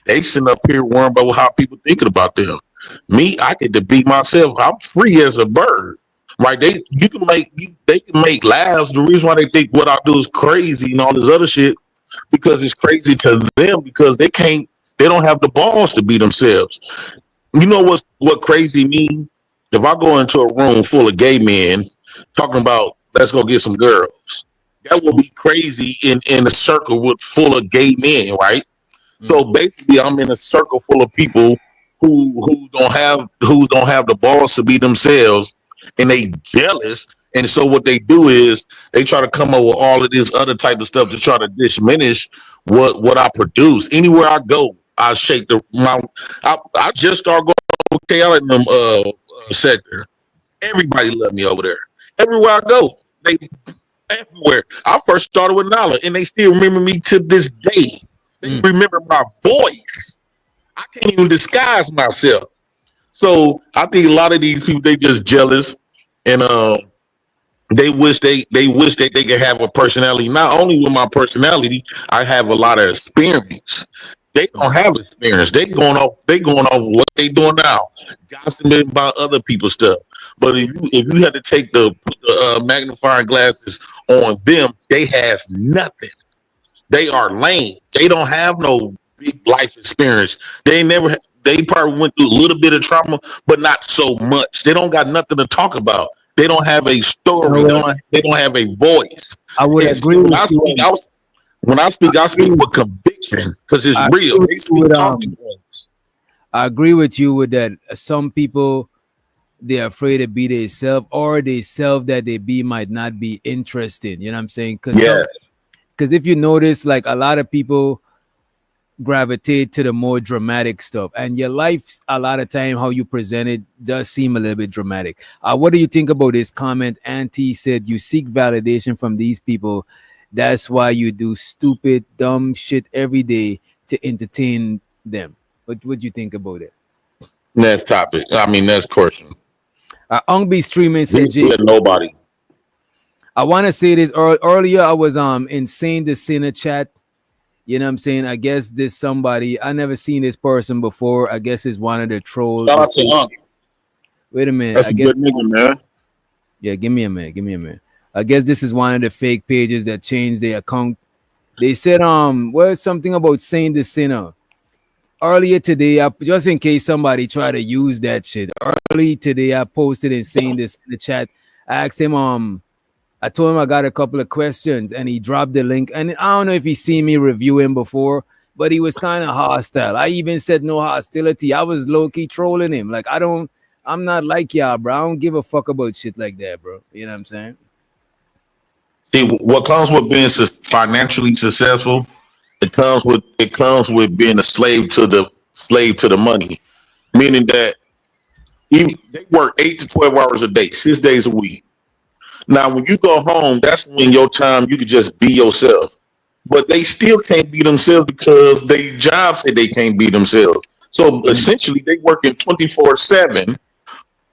They sitting up here worrying about how people thinking about them. Me, I get to be myself. I'm free as a bird. Right? They can make laughs. The reason why they think what I do is crazy and all this other shit, because it's crazy to them because they don't have the balls to be themselves. You know what crazy mean? If I go into a room full of gay men talking about let's go get some girls, that would be crazy in a circle full of gay men, right? So basically, I'm in a circle full of people who don't have the balls to be themselves, and they jealous. And so what they do is they try to come up with all of this other type of stuff to try to diminish what I produce. Anywhere I go, I shake I just start going okay out in them sector. Everybody love me over there. Everywhere I go, they everywhere. I first started with Nala, and they still remember me to this day. They remember my voice. I can't even disguise myself. So I think a lot of these people, they just jealous, and they wish they could have a personality. Not only with my personality, I have a lot of experience. They don't have experience. They going off what they doing now, gossiping about other people's stuff. But if you had to take the magnifying glasses on them, they have nothing. They are lame. They don't have no big life experience. They probably went through a little bit of trauma, but not so much. They don't got nothing to talk about. They don't have a story. They don't have a voice. I would And agree so with you. when I speak with conviction because it's I real. agree They with speak you with, talking points. I agree with you with that. Some people they're afraid to be themselves, or they self that they be might not be interested. You know what I'm saying? Yeah. Because if you notice, like a lot of people gravitate to the more dramatic stuff, and your life a lot of time how you present it does seem a little bit dramatic. What do you think about this comment? Auntie said you seek validation from these people, that's why you do stupid dumb shit every day to entertain them. What would you think about it? Next topic. I mean, next question. Ongby streaming said Jay, nobody. I want to say this earlier. I was insane the sinner chat. You know what I'm saying? I guess this somebody, I never seen this person before. I guess it's one of the trolls. Shout out to Unc. Wait a minute. That's a good nigga, man. Yeah, give me a minute. I guess this is one of the fake pages that changed their account. They said was something about saying the sinner. Earlier today, just in case somebody try to use that shit. Early today, I posted and saying this in the chat. I asked him, I told him I got a couple of questions, and he dropped the link. And I don't know if he seen me review him before, but he was kind of hostile. I even said no hostility. I was low-key trolling him. Like, I'm not like y'all, bro. I don't give a fuck about shit like that, bro. You know what I'm saying? See, what comes with being financially successful, it comes with being a slave to the money, meaning that they work 8 to 12 hours a day, 6 days a week. Now, when you go home, that's when your time you can just be yourself. But they still can't be themselves because they job said they can't be themselves. So essentially, they working 24/7.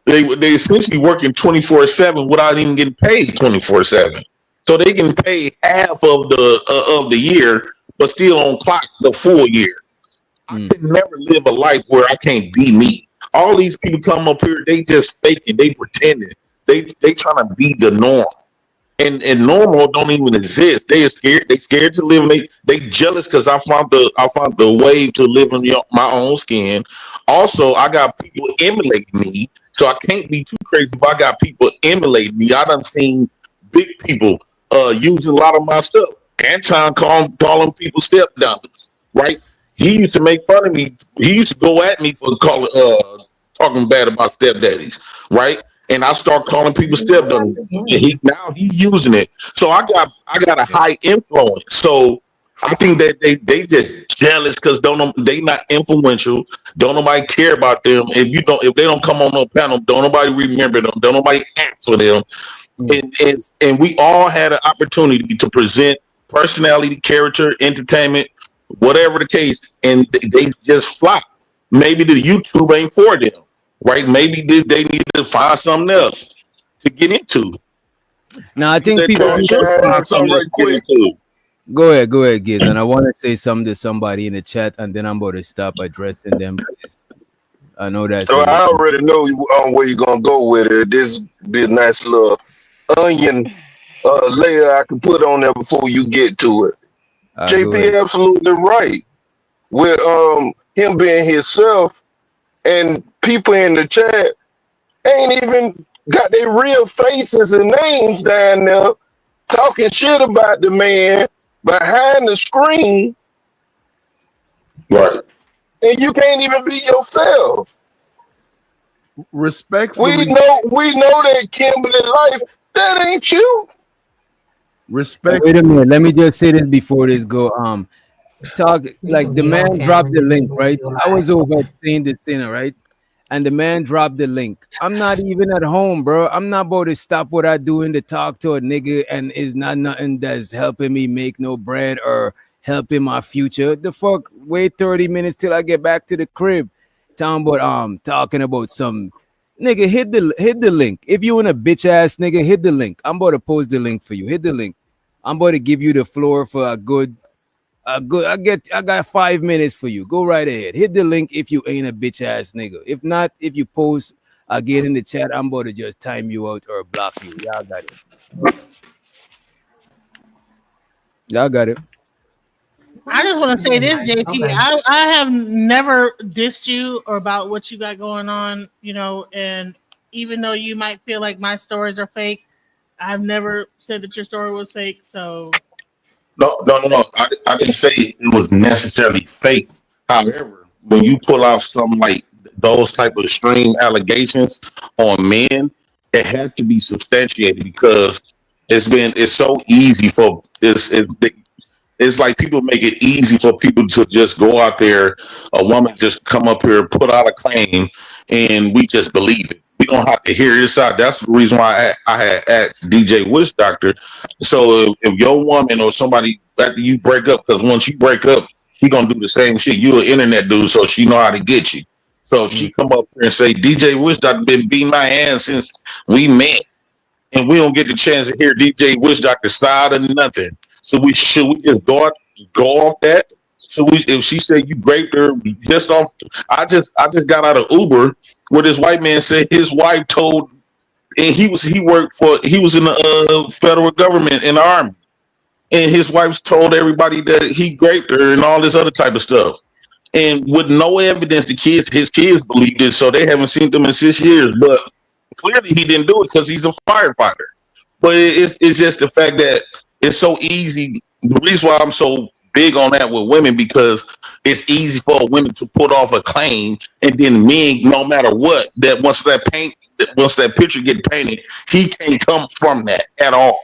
They essentially working 24/7 without even getting paid 24/7. So they can pay half of the year, but still on clock the full year. I could never live a life where I can't be me. All these people come up here, they just faking, they pretending. They trying to be the norm. And normal don't even exist. They are scared. They scared to live in they jealous because I found the way to live in my own skin. Also, I got people emulating me, so I can't be too crazy if I got people emulating me. I done seen big people using a lot of my stuff. Anton calling people stepdaughters, right? He used to make fun of me. He used to go at me for talking bad about stepdaddies, right? And I start calling people stepdaughters. Now he's using it. So I got a high influence. So I think that they just jealous because they not influential. Don't nobody care about them. If they don't come on no panel, don't nobody remember them. Don't nobody ask for them. And we all had an opportunity to present personality, character, entertainment, whatever the case, and they just flop. Maybe the YouTube ain't for them, right? Maybe they need to find something else to get into. Now I think people find something right quick. Go ahead, Giz. And I want to say something to somebody in the chat, and then I'm about to stop addressing them. I know that. So I already know where you're gonna go with it. This be a nice little onion layer I can put on there before you get to it. JP absolutely right. With him being himself, and people in the chat ain't even got their real faces and names down there talking shit about the man behind the screen. Right. And you can't even be yourself. Respectfully, we know that Kimberly Life, that ain't you. Respect. Wait a minute. Let me just say this before this go. Talk like the man dropped the link, right? I was over at Saying the Sinner, right? And the man dropped the link. I'm not even at home, bro. I'm not about to stop what I doing to talk to a nigga, and it's not nothing that's helping me make no bread or helping my future. The fuck? Wait 30 minutes till I get back to the crib. Talking about some nigga. Hit the link. If you in a bitch ass nigga, hit the link. I'm about to post the link for you. Hit the link. I'm about to give you the floor for a good Good. I got 5 minutes for you. Go right ahead. Hit the link if you ain't a bitch ass nigga. If not, if you post again in the chat, I'm about to just time you out or block you. Y'all got it. Y'all got it. I just want to say this, JP. I have never dissed you or about what you got going on, you know, and even though you might feel like my stories are fake, I've never said that your story was fake. So No. I didn't say it was necessarily fake. However, when you pull out something like those type of extreme allegations on men, it has to be substantiated because it's so easy for it's like people make it easy for people to just go out there. A woman just come up here, put out a claim, and we just believe it. We don't have to hear this out. That's the reason why I had asked DJ Witch Doctor. So if your woman or somebody after you break up, because once you break up, she gonna do the same shit. You an internet dude, so she know how to get you. So if she come up here and say, DJ Witch Doctor been beating my ass since we met, and we don't get the chance to hear DJ Witch Doctor side or nothing. So we just go off that. So if she said you raped her just off, I just got out of Uber where this white man said his wife told, and he was in the federal government in the army, and his wife told everybody that he raped her and all this other type of stuff, and with no evidence, his kids believed it, so they haven't seen them in 6 years. But clearly he didn't do it because he's a firefighter. But it's just the fact that it's so easy. The reason why I'm so big on that with women, because it's easy for women to put off a claim, and then men, no matter what, that once that picture get painted, he can't come from that at all.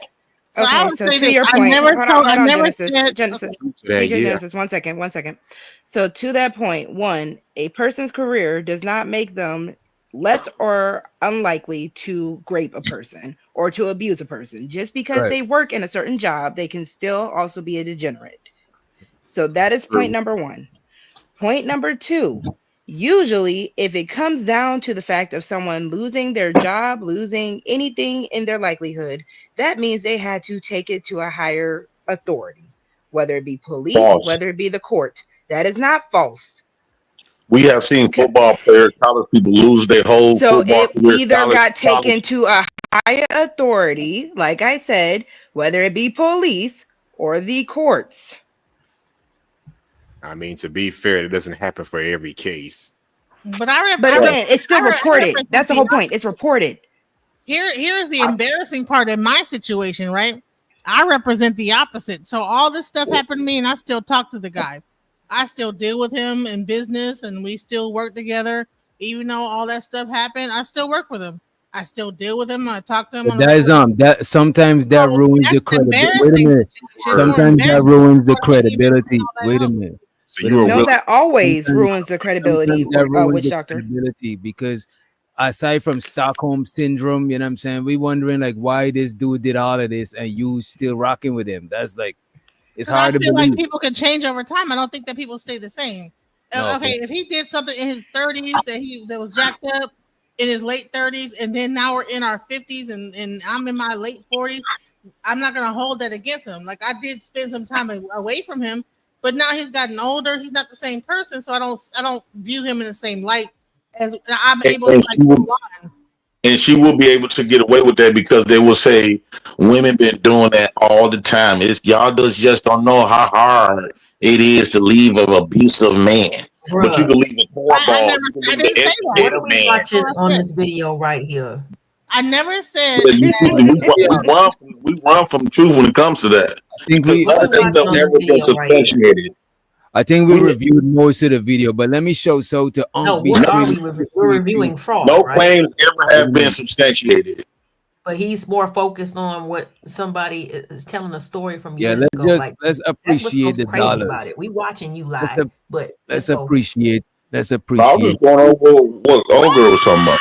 So Okay, I would so say to that your I point, never hold told, on, I never Genesis, said, Genesis, Yeah. DJ Genesis, one second. So to that point, one, a person's career does not make them less or unlikely to grape a person or to abuse a person. Just because Right. they work in a certain job, they can still also be a degenerate. So that is point number one. Point number two, usually if it comes down to the fact of someone losing their job, losing anything in their likelihood, that means they had to take it to a higher authority, whether it be police, False. whether it be the court. That is not false. We have seen football players, college people lose their whole So football it career. either got taken college. to a higher authority, like I said, whether it be police or the courts. I mean, to be fair, it doesn't happen for every case. but again, it's still reported. represent That's the whole point. It's reported. Here's the embarrassing part in my situation, right? I represent the opposite. So all this stuff happened to me, and I still talk to the guy. I still deal with him in business, and we still work together. Even though all that stuff happened, I still work with him. I still deal with him. I talk to him. But that is that sometimes that ruins the credibility. Wait a minute. Sometimes that ruins the credibility. Wait a minute. So you No, that always ruins the credibility, That ruins witch the doctor. credibility because aside from Stockholm syndrome, you know what I'm saying? We wondering like why this dude did all of this and you still rocking with him. That's like it's hard to feel believe. like people can change over time. I don't think that people stay the same. No, Okay, if he did something in his 30s that was jacked up in his late 30s, and then now we're in our 50s and I'm in my late 40s, I'm not gonna hold that against him. Like I did spend some time away from him, but now he's gotten older. He's not the same person, so I don't view him in the same light as I'm able to move on. And she will be able to get away with that because they will say women been doing that all the time. It's y'all just don't know how hard it is to leave an abusive man. Bruh. But you believe a cornball. I didn't say that. What are we watching on this video right here? I never said we run from the truth when it comes to that. I think we I think we reviewed most of the video, but let me show so to we're reviewing fraud. No right? claims ever have been substantiated. But he's more focused on what somebody is telling a story from Yeah, years ago. let's appreciate the dollars. About it. We watching you live, let's appreciate. Let's I was appreciate. just going over what old girl was talking about.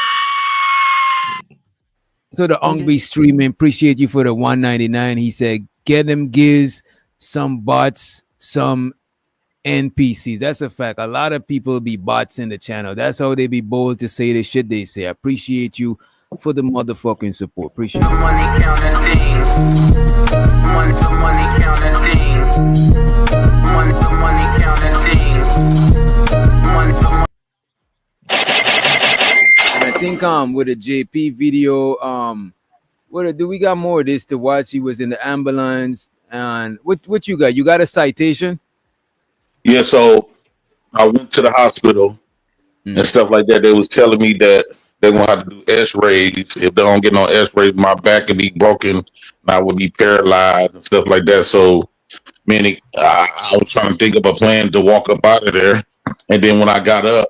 So the Ongby streaming, appreciate you for the 199. He said, get them giz, some bots, some NPCs. That's a fact. A lot of people be bots in the channel. That's how they be bold to say the shit they say. I appreciate you for the motherfucking support. Appreciate it. Money counting thing. Money counting thing. Money I think with a JP video, what do we got more of this to watch? He was in the ambulance, and what you got? You got a citation? Yeah, so I went to the hospital and stuff like that. They was telling me that they're gonna have to do X-rays. If they don't get no X-rays, my back could be broken and I would be paralyzed and stuff like that. So, meaning I was trying to think of a plan to walk up out of there, and then when I got up,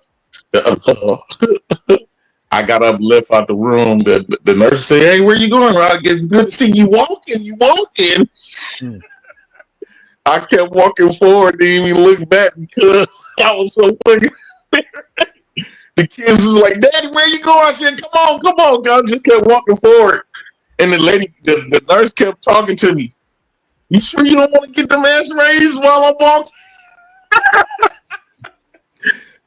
I got up, left out the room. The nurse said, "Hey, where you going? It's good to see you walking. You walking." I kept walking forward, didn't even look back because I was so fucking. The kids was like, "Daddy, where you going?" I said, come on. I just kept walking forward. And the lady, the nurse kept talking to me. "You sure you don't want to get them X-rays while I'm walking?"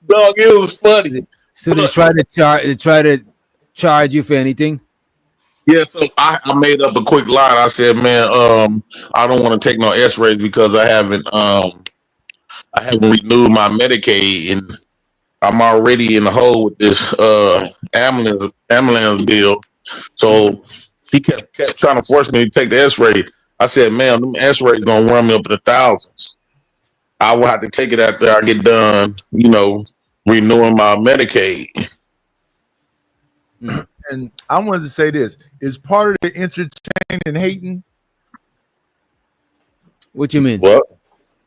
Dog, it was funny. So they try to charge you for anything? Yeah, so I made up a quick line. I said, "Man, I don't want to take no X-rays because I haven't renewed my Medicaid, and I'm already in the hole with this ambulance bill." So he kept trying to force me to take the X-ray. I said, "Man, them X-rays gonna run me up in the thousands. I will have to take it after I get done, renewing my Medicaid." And I wanted to say this: is part of the entertaining hating. What you mean? What?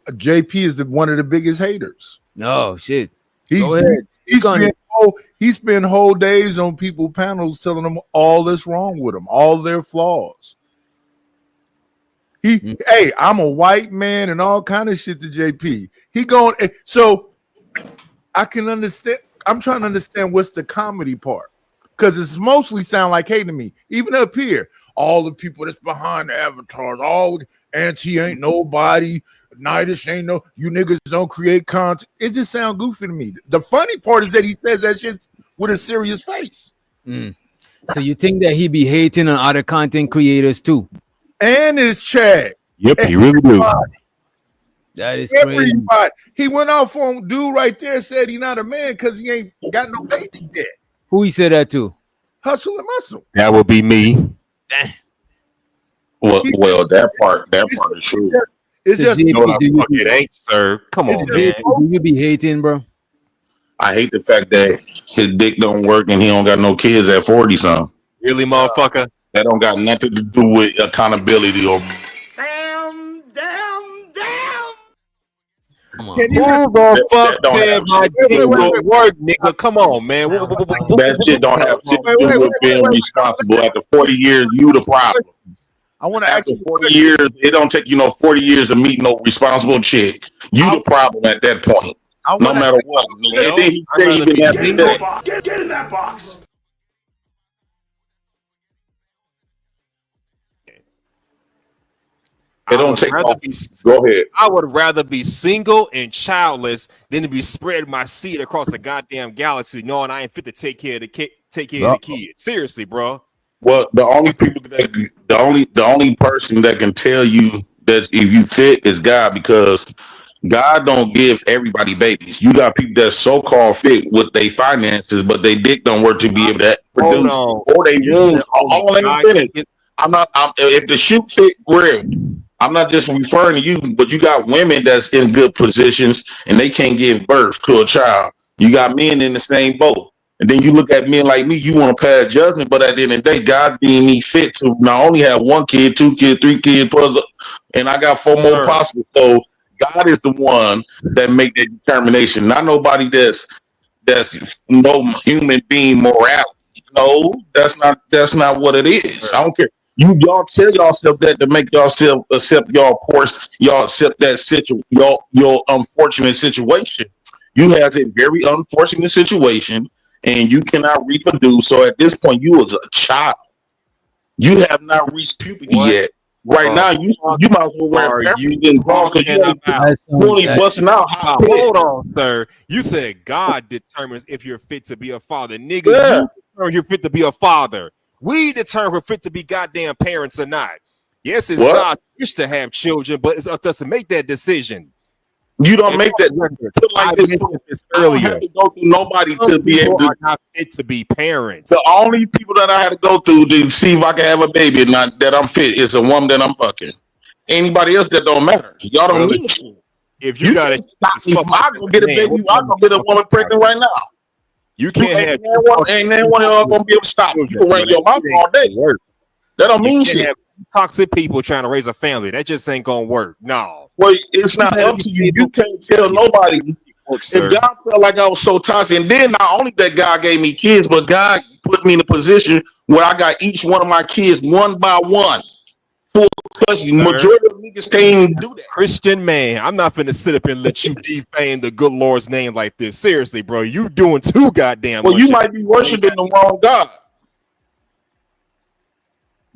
JP is one of the biggest haters. Oh shit! Go ahead. He spent whole days on people panels telling them all that's wrong with them, all their flaws. Hey, I'm a white man and all kind of shit to JP. He going so I can understand. I'm trying to understand what's the comedy part. Because it's mostly sound like hate to me. Even up here, all the people that's behind the avatars, all anti ain't nobody, Nightish ain't no, you niggas don't create content. It just sound goofy to me. The funny part is that he says that shit with a serious face. So you think that he be hating on other content creators too? And his chat. Yep, he really do. That is crazy. He went off on dude right there, said he not a man because he ain't got no baby yet. Who he said that to? Hustle and Muscle. That would be me. Well, that part is true. It's just it ain't, sir. Come on, man. Do you be hating, bro? I hate the fact that his dick don't work and he don't got no kids at 40 something. Really, motherfucker? That don't got nothing to do with accountability or. Who the fuck said my dick don't work, nigga? Come on, man. That shit don't have shit to do with being responsible. After 40 years, you the problem. I want to After 40 years, it don't take 40 years to meet no responsible chick. You the problem at that point. No matter what. And then he said he didn't have to tell. Get in that box. It don't take. Go ahead. I would rather be single and childless than to be spreading my seed across the goddamn galaxy, knowing I ain't fit to take care of the kid. Seriously, bro. Well, the only person that can tell you that if you fit is God, because God don't give everybody babies. You got people that so-called fit with their finances, but they dick don't work to be able to produce, or they wounds. Let me finish. If the shoe fit, real. I'm not just referring to you, but you got women that's in good positions and they can't give birth to a child. You got men in the same boat. And then you look at men like me, you want to pass judgment, but at the end of the day, God deemed me fit to not only have 1 kid, 2 kids, 3 kids, and I got 4 more possible. So God is the one that make that determination. Not nobody that's no human being morality. No, that's not what it is. I don't care. Y'all tell yourself that to make yourself accept y'all course, y'all accept that your unfortunate situation. You have a very unfortunate situation, and you cannot reproduce. So at this point, you was a child. You have not reached puberty yet. Right now, you might as well wear everything because you only busting out. Hold on, sir. You said God determines if you're fit to be a father, nigga. Yeah. You determine you're fit to be a father. We determine we're fit to be goddamn parents or not. Yes, it's God's wish to have children, but it's up to us to make that decision. You don't make that put like this. I don't have to go through nobody to be able to. Are not fit to be parents. The only people that I had to go through to see if I can have a baby and not that I'm fit is a woman that I'm fucking. Anybody else that don't matter. Y'all don't need shit. If you got to stop me from, I go get a baby. I go get a woman pregnant right now. You can't have. Ain't one of y'all gonna be able to stop. You can run your mouth all day. That don't mean shit. Toxic people trying to raise a family. That just ain't gonna work. No. Well, it's not up to you. You can't tell nobody. If God felt like I was so toxic, and then not only that God gave me kids, but God put me in a position where I got each one of my kids one by one. Because the majority of niggas can't even do that. Christian man, I'm not finna sit up and let you defame the good Lord's name like this. Seriously, bro, you doing too goddamn much. Well, you might be worshiping the wrong God.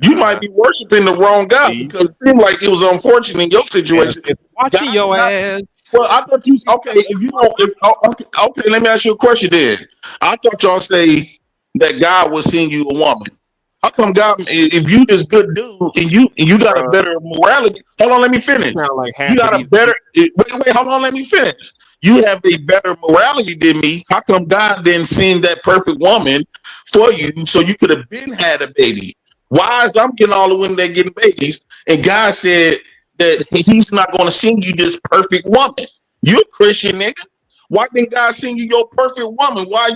You might be worshiping the wrong God because it seemed like it was unfortunate in your situation. Watching your ass. Well, I thought you okay. If you don't, okay, let me ask you a question then. I thought y'all say that God was sending you a woman. How come God? If you this good dude and you got a better morality? Hold on, let me finish. You got a better. Wait, hold on, let me finish. You have a better morality than me. How come God didn't send that perfect woman for you so you could have been had a baby? Why is I'm getting all the women that getting babies, and God said that He's not going to send you this perfect woman? You're a Christian nigga. Why didn't God send you your perfect woman? Why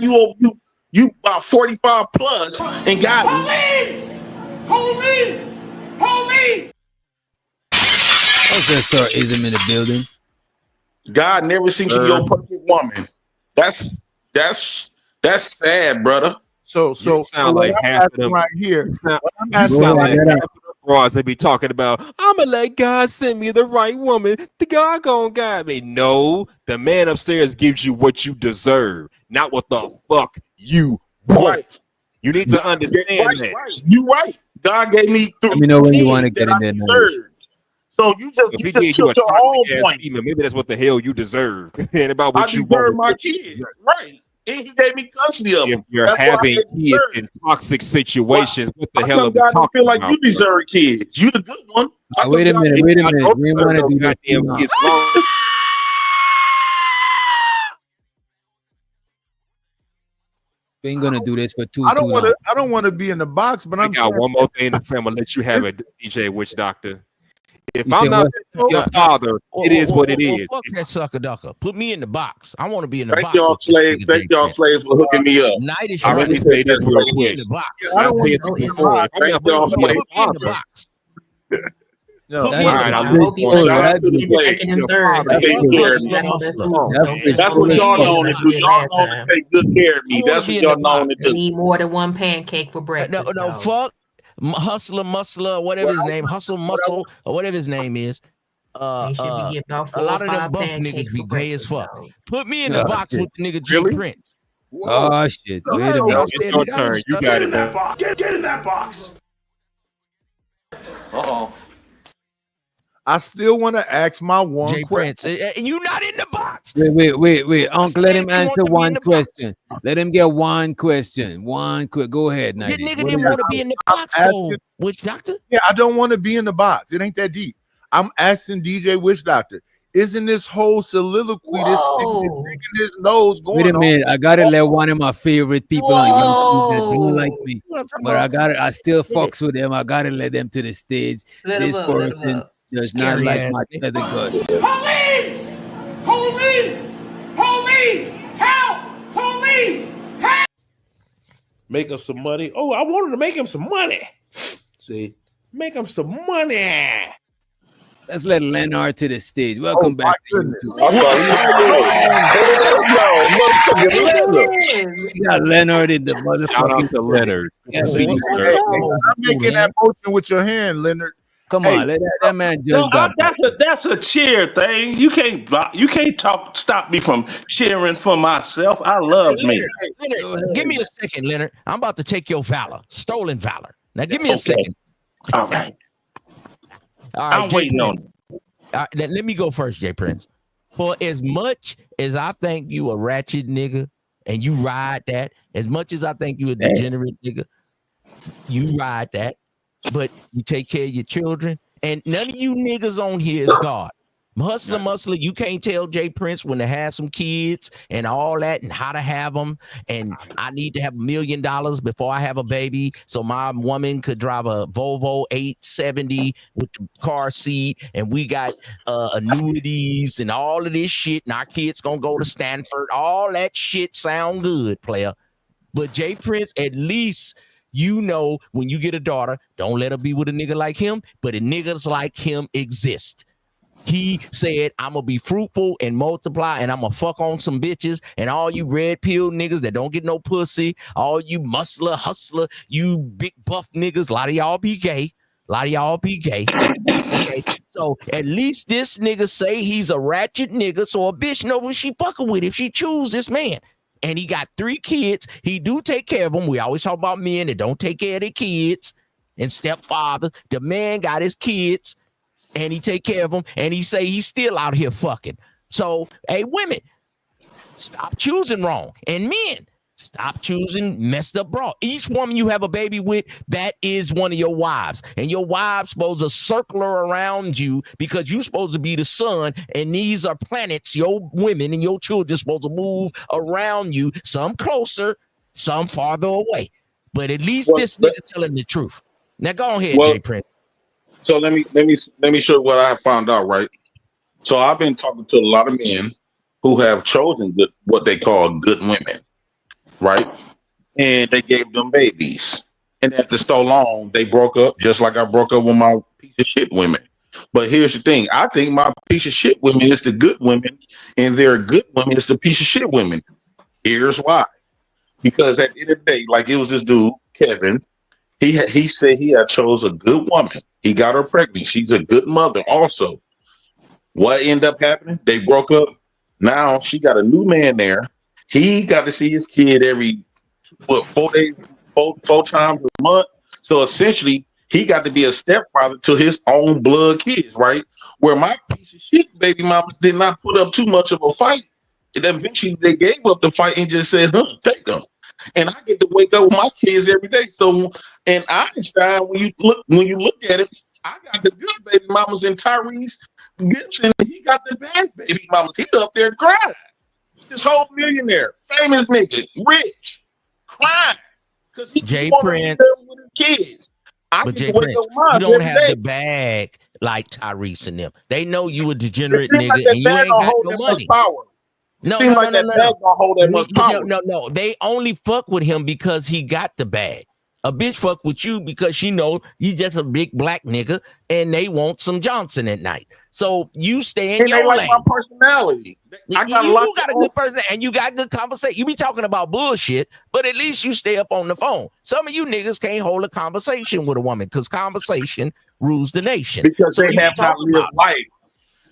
you about 45 plus and got Police! How's that starism in the building? God never sent you your perfect woman. That's sad, brother. So sound like half of them right here. You sound like half of the bras they be talking about. I'ma let God send me the right woman. The God gonna guide me. No, the man upstairs gives you what you deserve, not what the fuck you want. Right. You need to understand that. Right. You right. God gave me. Let me know when you want to get in there. So you just took your own point. Maybe that's what the hell you deserve. And about what you deserve my kids, right? And He gave me custody of them. If you're having kids in toxic situations, what the hell are we God talking feel like about? you deserve kids. You the good one. Wait a minute. We want to do that. We ain't gonna do this for too long. I don't want to be in the box, but I got one more thing to say. I'm gonna let you have it, DJ Witch Doctor. If I'm not your father, it is what it is. Fuck that sucker ducker. Put me in the box. I want to be in the box. Thank y'all slaves for hooking me up. Let me say this real quick. I don't want to know it's hot. Put me in the box. No, I hope you second and third. That's what y'all know to do. Y'all know to take good care of me. That's what y'all know to do. Need more than one pancake for breakfast. No, fuck. Hustler, whatever his name, Hustle, Muscle, or whatever his name is. A lot of them buff niggas be gay as fuck. Put me in the box with the nigga J Prince. Oh shit! Wait a minute. It's your turn. You got it, man. Get in that box. I still want to ask my one J Prince, and you not in the box. Wait. Uncle, let him answer one question. Let him get one question. One quick. Go ahead, That nigga didn't want to be in the box, though. Witch Doctor? Yeah, I don't want to be in the box. It ain't that deep. I'm asking DJ Witch Doctor. Isn't this whole soliloquy, this nigga making his nose going on? Wait a minute. I gotta let one of my favorite people on YouTube that don't like me, but I still fucks with them. I gotta let them to the stage. This person does not like my feather gush. Police! Help! Police! Help! Make him some money. Oh, I wanted to make him some money. See? Make him some money. Let's let Leonard to the stage. Welcome back to YouTube. We got Leonard in the motherfucking. Shout out to Leonard. I'm making that motion with your hand, Leonard. Come on, let that man just got. That's a cheer thing. You can't stop me from cheering for myself. I love me. Leonard, give me a second, Leonard. I'm about to take your valor, stolen valor. Now give me a second. All right. All right, I'm waiting on it. Let me go first, J Prince. For as much as I think you a ratchet nigga and you ride that, as much as I think you a degenerate nigga, you ride that, but you take care of your children, and none of you niggas on here is God. Muscle, you can't tell Jay Prince when to have some kids and all that and how to have them. And I need to have $1 million before I have a baby so my woman could drive a Volvo 870 with the car seat. And we got annuities and all of this shit. And our kids gonna go to Stanford. All that shit sound good, player. But Jay Prince, at least you know when you get a daughter, don't let her be with a nigga like him. But a niggas like him exist. He said, I'm going to be fruitful and multiply, and I'm going to fuck on some bitches. And all you red pill niggas that don't get no pussy, all you muscler, hustler, you big buff niggas, a lot of y'all be gay. Okay. So at least this nigga say he's a ratchet nigga, so a bitch know what she fucking with if she choose this man. And he got 3 kids. He do take care of them. We always talk about men that don't take care of their kids and stepfathers. The man got his kids. And he take care of them, and he say he's still out here fucking. So, hey, women, stop choosing wrong. And men, stop choosing messed up bra. Each woman you have a baby with, that is one of your wives. And your wife's supposed to circle around you because you're supposed to be the sun, and these are planets, your women and your children supposed to move around you, some closer, some farther away. But at least this nigga telling the truth. Now, go ahead, Jay Prince. So let me show you what I found out, right? So I've been talking to a lot of men who have chosen what they call good women, right? And they gave them babies. And after so long, they broke up, just like I broke up with my piece of shit women. But here's the thing. I think my piece of shit women is the good women, and their good women is the piece of shit women. Here's why. Because at the end of the day, like it was this dude, Kevin, he said he had chose a good woman. He got her pregnant. She's a good mother also. What ended up happening? They broke up. Now she got a new man there. He got to see his kid every 4 days, four times a month. So essentially, he got to be a stepfather to his own blood kids, right? Where my piece of shit baby mamas did not put up too much of a fight. And eventually they gave up the fight and just said, take them. And I get to wake up with my kids every day. So, and Einstein, when you look at it, I got the good baby mamas and Tyrese Gibson. He got the bad baby mamas. He up there crying. This whole millionaire, famous nigga, rich, crying because he Jay just Prince with his kids. But Jay Prince, you don't have the bag like Tyrese and them. They know you a degenerate nigga, like and you ain't got no money. No. They only fuck with him because he got the bag. A bitch fuck with you because she know you just a big black nigga, and they want some Johnson at night. So you stay in and your they like lane. my personality. I got you got a good person, and you got good conversation. You be talking about bullshit, but at least you stay up on the phone. Some of you niggas can't hold a conversation with a woman because conversation rules the nation. Because they have not lived life.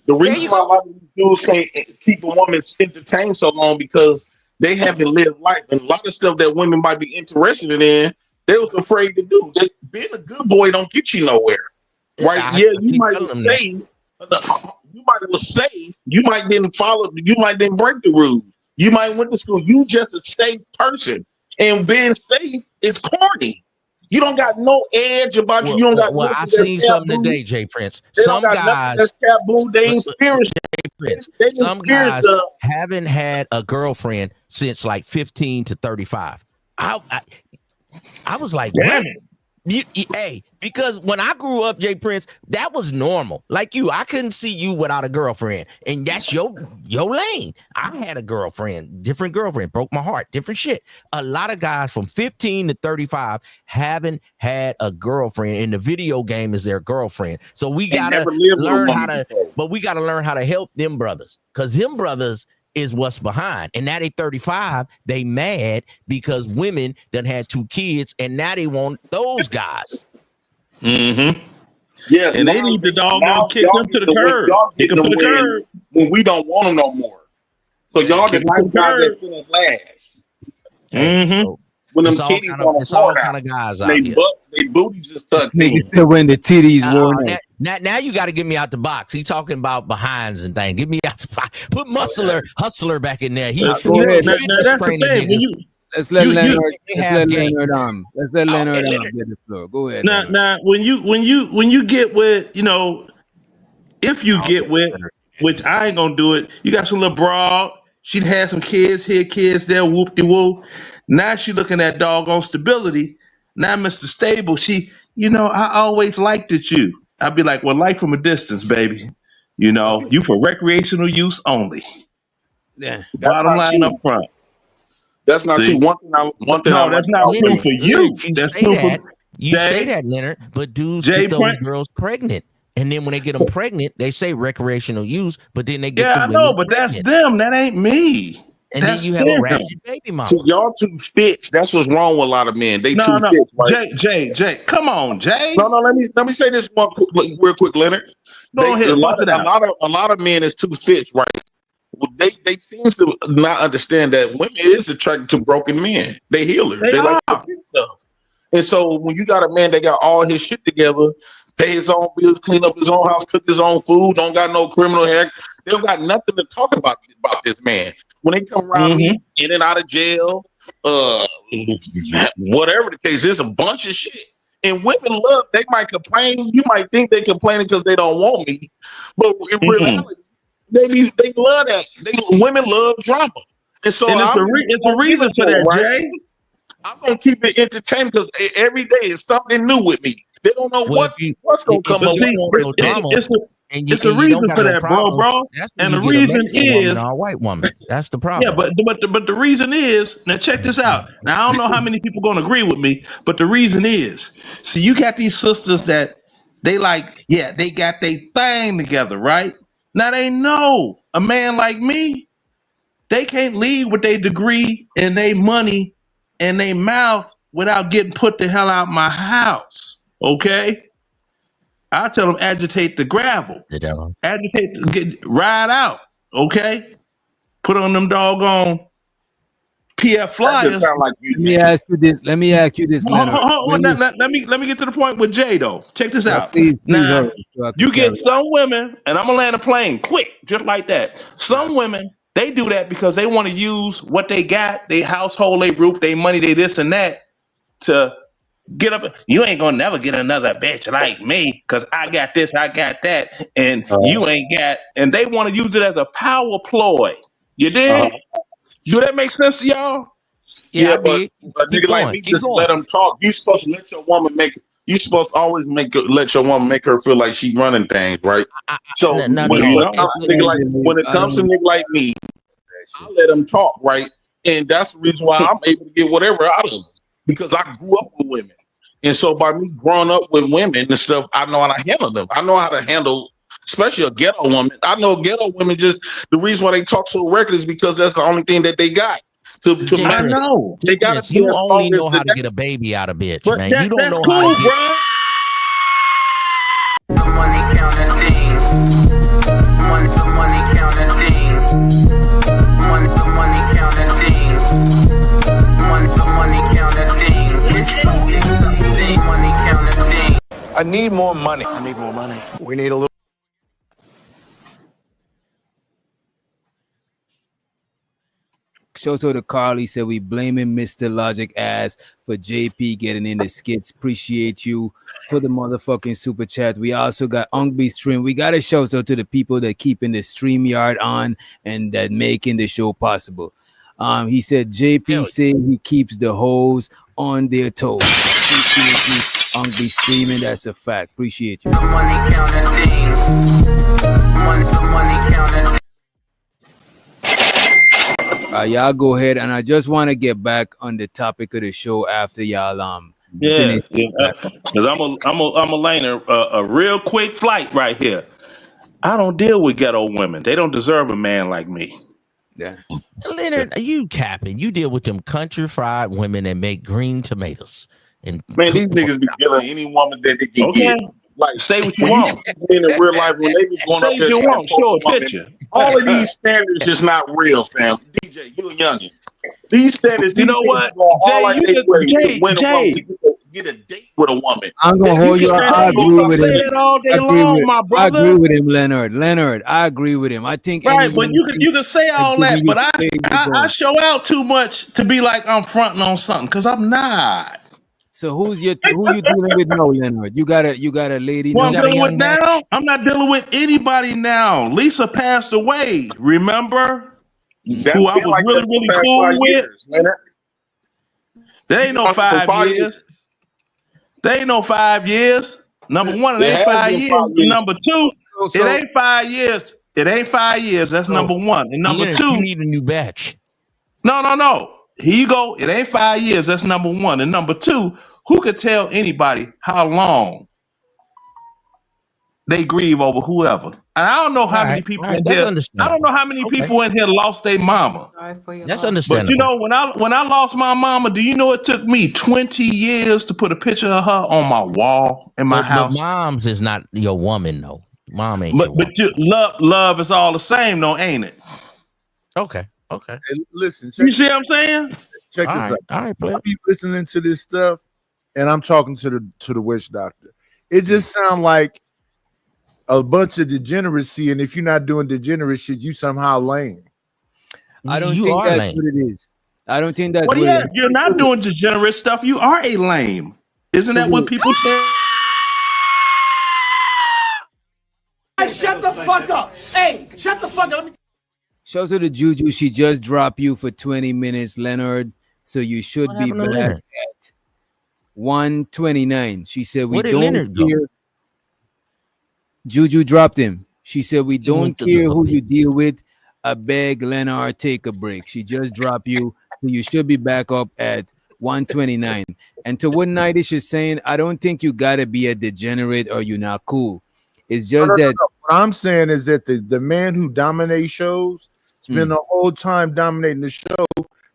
The reason why a lot of these dudes can't keep a woman entertained so long because they haven't lived life. And a lot of stuff that women might be interested in, they was afraid to do. Being a good boy don't get you nowhere. Right? You might be safe. You might was safe. You might didn't follow. You might didn't break the rules. You might went to school. You just a safe person. And being safe is corny. You don't got no edge about you. You don't got. Well, I seen something today, Jay Prince. Some guys, they experienced. Some guys haven't had a girlfriend since like 15 to 35. I was like, what? Hey, because when I grew up, Jay Prince, that was normal. Like you, I couldn't see you without a girlfriend, and that's your lane. I had a girlfriend, different girlfriend, broke my heart, different shit. A lot of guys from 15 to 35 haven't had a girlfriend, and the video game is their girlfriend. So we gotta learn how to, but we gotta learn how to help them brothers, because them brothers is what's behind. And now they 35, they mad because women done had 2 kids, and now they want those guys. Mm-hmm. Yeah, and they need the dog kick them to the curb. Kick them to the curb when we don't want them no more. So y'all the nice guys that's gonna last. Mm-hmm. When them titties on the all kind of guys out here. They booties just touch. Nigga still when the titties won. Now you got to get me out the box. He talking about behinds and things. Get me out the box. Put hustler back in there. Let's let Leonard on. Let's let Leonard on get the floor. Go ahead. Now when you get with, if you get with which I ain't gonna do it. You got some little broad. She'd had some kids here, kids there, whoop de woo. Now she looking at doggone stability. Now, Mr. Stable, I always liked it you. I'd be like, well, like from a distance, baby. You for recreational use only. Yeah. That's Bottom not line up true. front. That's not See? true. One thing I No, like that's not about true women. for you. You That's say true that. for You say Jay. that, Leonard, but dudes Jay get those Prince. girls pregnant. And then when they get them pregnant, they say recreational use, but then they get Yeah, the I women know, but that's pregnant. them. That ain't me. And then That's you have a them. ratchet baby See, mama. y'all too fixed. That's what's wrong with a lot of men. They too No. fixed, right? Jay. Come on, Jay. No. Let me say this real quick, Leonard. Go ahead, bust it out. A lot of men is too fixed, right? Well, they seem to not understand that women is attracted to broken men. They healers. They They like to are. fix stuff. And so when you got a man that got all his shit together, pay his own bills, clean up his own house, cook his own food, don't got no criminal hair, they don't got nothing to talk about this man. When they come around me in and out of jail, whatever the case is, a bunch of shit. And women love, they might complain. You might think they complaining because they don't want me. But in reality, they love that. Women love drama. And so And it's a reason for that, Jay. I'm gonna keep it entertaining because every day is something new with me. They don't know what's gonna come up. It's a reason for that, bro. And the reason is all white woman. That's the problem. Yeah, but the reason is, now check this out. Now I don't know how many people gonna agree with me, but the reason is, see, you got these sisters that they they got their thing together, right? Now they know a man like me, they can't leave with their degree and their money and their mouth without getting put the hell out my house. Okay? I tell them agitate the gravel. Ride out. Okay? Put on them doggone PF flyers. Like you, Let me ask you this, Leonard. Let me get to the point with Jay though. Check this out. Please Now hurry, so I can you carry get some women, and I'm gonna land a plane quick, just like that. Some women they do that because they want to use what they got, their household, their roof, their money, they this and that, to get up. You ain't gonna never get another bitch like me because I got this, I got that, and you ain't got. And they want to use it as a power ploy. You did? Do that make sense to y'all? Yeah, but a nigga like me just let them talk. You supposed to let your woman make. You supposed to always let your woman make her feel like she running things, right? So when it comes to nigga like me, I let them talk, right? And that's the reason why I'm able to get whatever out of them because I grew up with women, and so by me growing up with women and stuff, I know how to handle them. I know how to handle, especially a ghetto woman. I know ghetto women just the reason why they talk so reckless is because that's the only thing that they got. I know. They got you only know how to get a baby out of bitch, but man. You don't know how to get. The money counting team. The money counting team. The money counting team. The money counting team. It's money counting team. I need more money. We need a little. So the Carly said we blaming Mr. Logic ass for JP getting in the skits. Appreciate you for the motherfucking super chat. We also got Ungby Stream. We got a shout out to the people that keeping the StreamYard on and that making the show possible. He said JP say he keeps the hoes on their toes. Appreciate you, Ungby Streaming. That's a fact. Appreciate you. The money counting team. The money counting team. Y'all go ahead, and I just want to get back on the topic of the show after y'all because I'm a lane a real quick flight right here. I don't deal with ghetto women. They don't deserve a man like me. Yeah, Leonard, you capping? You deal with them country fried women that make green tomatoes. And man, these niggas be killing any woman that they can get. Like, say what you want. In real life, when they be going up there, show a picture. All of these standards is not real, fam. DJ, you a youngin'. These standards, you know what? Get a date with a woman. I'm gonna hold you. I agree with him. All day long, my brother. I agree with him, Leonard. I agree with him. I think right, but you can say all that, but I show out too much to be like I'm fronting on something because I'm not. So who you dealing with now, Leonard? You got a lady Who now. I'm dealing with now? I'm not dealing with anybody now. Lisa passed away. Remember? That's Who I been was like really, that for really the past cool 5 with? years, Leonard. There You've ain't been no on it for 5 5 years. years. There ain't no 5 years. Number one, it It ain't has 5 been years. 5 years. Number two, it So ain't 5 years. It ain't 5 years. That's so number one. And number Leonard, you two, need a new batch. no. Here you go. It ain't 5 years. That's number one. And number two, who could tell anybody how long they grieve over whoever? And I don't know All how many right, people all right, in that's here. I don't understandable. know how many Okay, people in here lost their mama. Sorry for your that's loss. But you understandable. know, when I lost my mama, do you know it took me 20 years to put a picture of her on my wall in my But house? mom's is not your woman though. Mom ain't your But woman. love is all the same, though, ain't it? Okay, and listen, You see what I'm saying? check all this out. right, I player. be listening to this stuff, and I'm talking to the witch doctor. It just sounds like a bunch of degeneracy, and if you're not doing degenerate shit, you somehow lame. I don't You think are that's lame. what it is. I don't think that's Well, what it yeah, is. if you're not doing degenerate stuff, you are a lame. Isn't So that what wait, people tell? Shut the fuck up. Hey, shut the fuck up. shout out to Juju. She just dropped you for 20 minutes, Leonard. So you should What be happened to back Leonard? at 129. She said we Where did don't Leonard go? care. Juju dropped him. She said we He don't went to the care who you abyss. deal with. I beg Leonard, take a break. She just dropped you. So you should be back up at 129. And to what Nightish is saying, I don't think you gotta be a degenerate or you're not cool. It's No, just no, no, that no. What I'm saying is that the man who dominates shows spend the whole time dominating the show,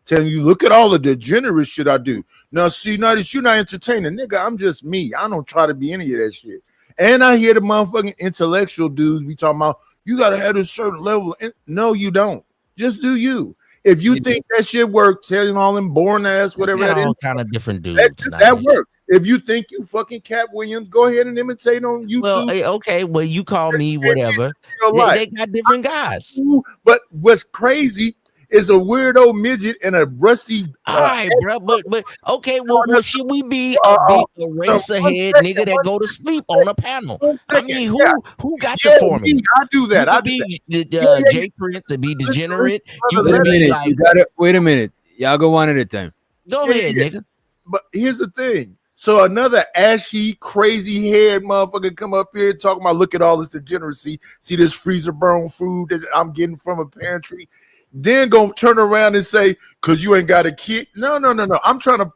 telling you, look at all the degenerate shit I do. Now, see, now that you're not entertaining, nigga, I'm just me. I don't try to be any of that shit. And I hear the motherfucking intellectual dudes be talking about you gotta have a certain level. No, you don't. Just do you. If you think that shit work, telling all them boring ass, We whatever got that is, all kind of different that, dudes. that Nowadays. work. If you think you fucking Cat Williams, go ahead and imitate on Well, YouTube. okay. Well, you call me whatever. Real They, life. they got different guys. But what's crazy is a weirdo midget and a rusty. All right, bro. But okay. Well, should we be a big eraser one head second, nigga that go to sleep on a panel? one I second. mean, Yeah. who got Yeah, the formula? me, I do that. You I could do be that. Jay Prince to be degenerate. You wait a could be minute. like, You gotta wait a minute. Y'all go one at a time. go ahead, nigga. But here's the thing. So another ashy, crazy head motherfucker come up here talking about look at all this degeneracy. See this freezer burn food that I'm getting from a pantry. Then go turn around and say, cause you ain't got a kid. No. I'm trying to.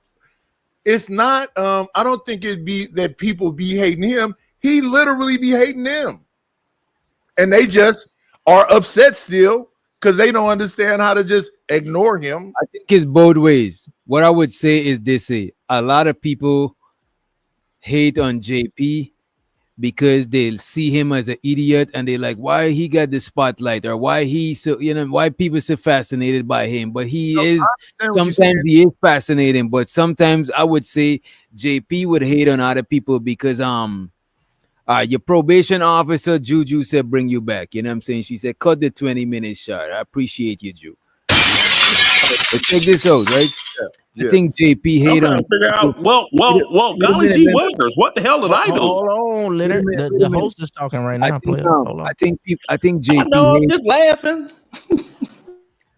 It's not. I don't think it'd be that people be hating him. He literally be hating them, and they just are upset still because they don't understand how to just ignore him. I think it's both ways. What I would say is this: a lot of people hate on JP because they see him as an idiot and they like why he got the spotlight or why he so why people so fascinated by him. But he is sometimes he is fascinating, but sometimes I would say JP would hate on other people because your probation officer Juju said bring you back. You know what I'm saying? She said cut the 20 minutes short. I appreciate you, Ju. But check this out, right? I think JP hate on. Well, golly gee willikers, what the hell did I do? Hold on, Leonard. The host is talking right now. I think JP. No, I'm just laughing.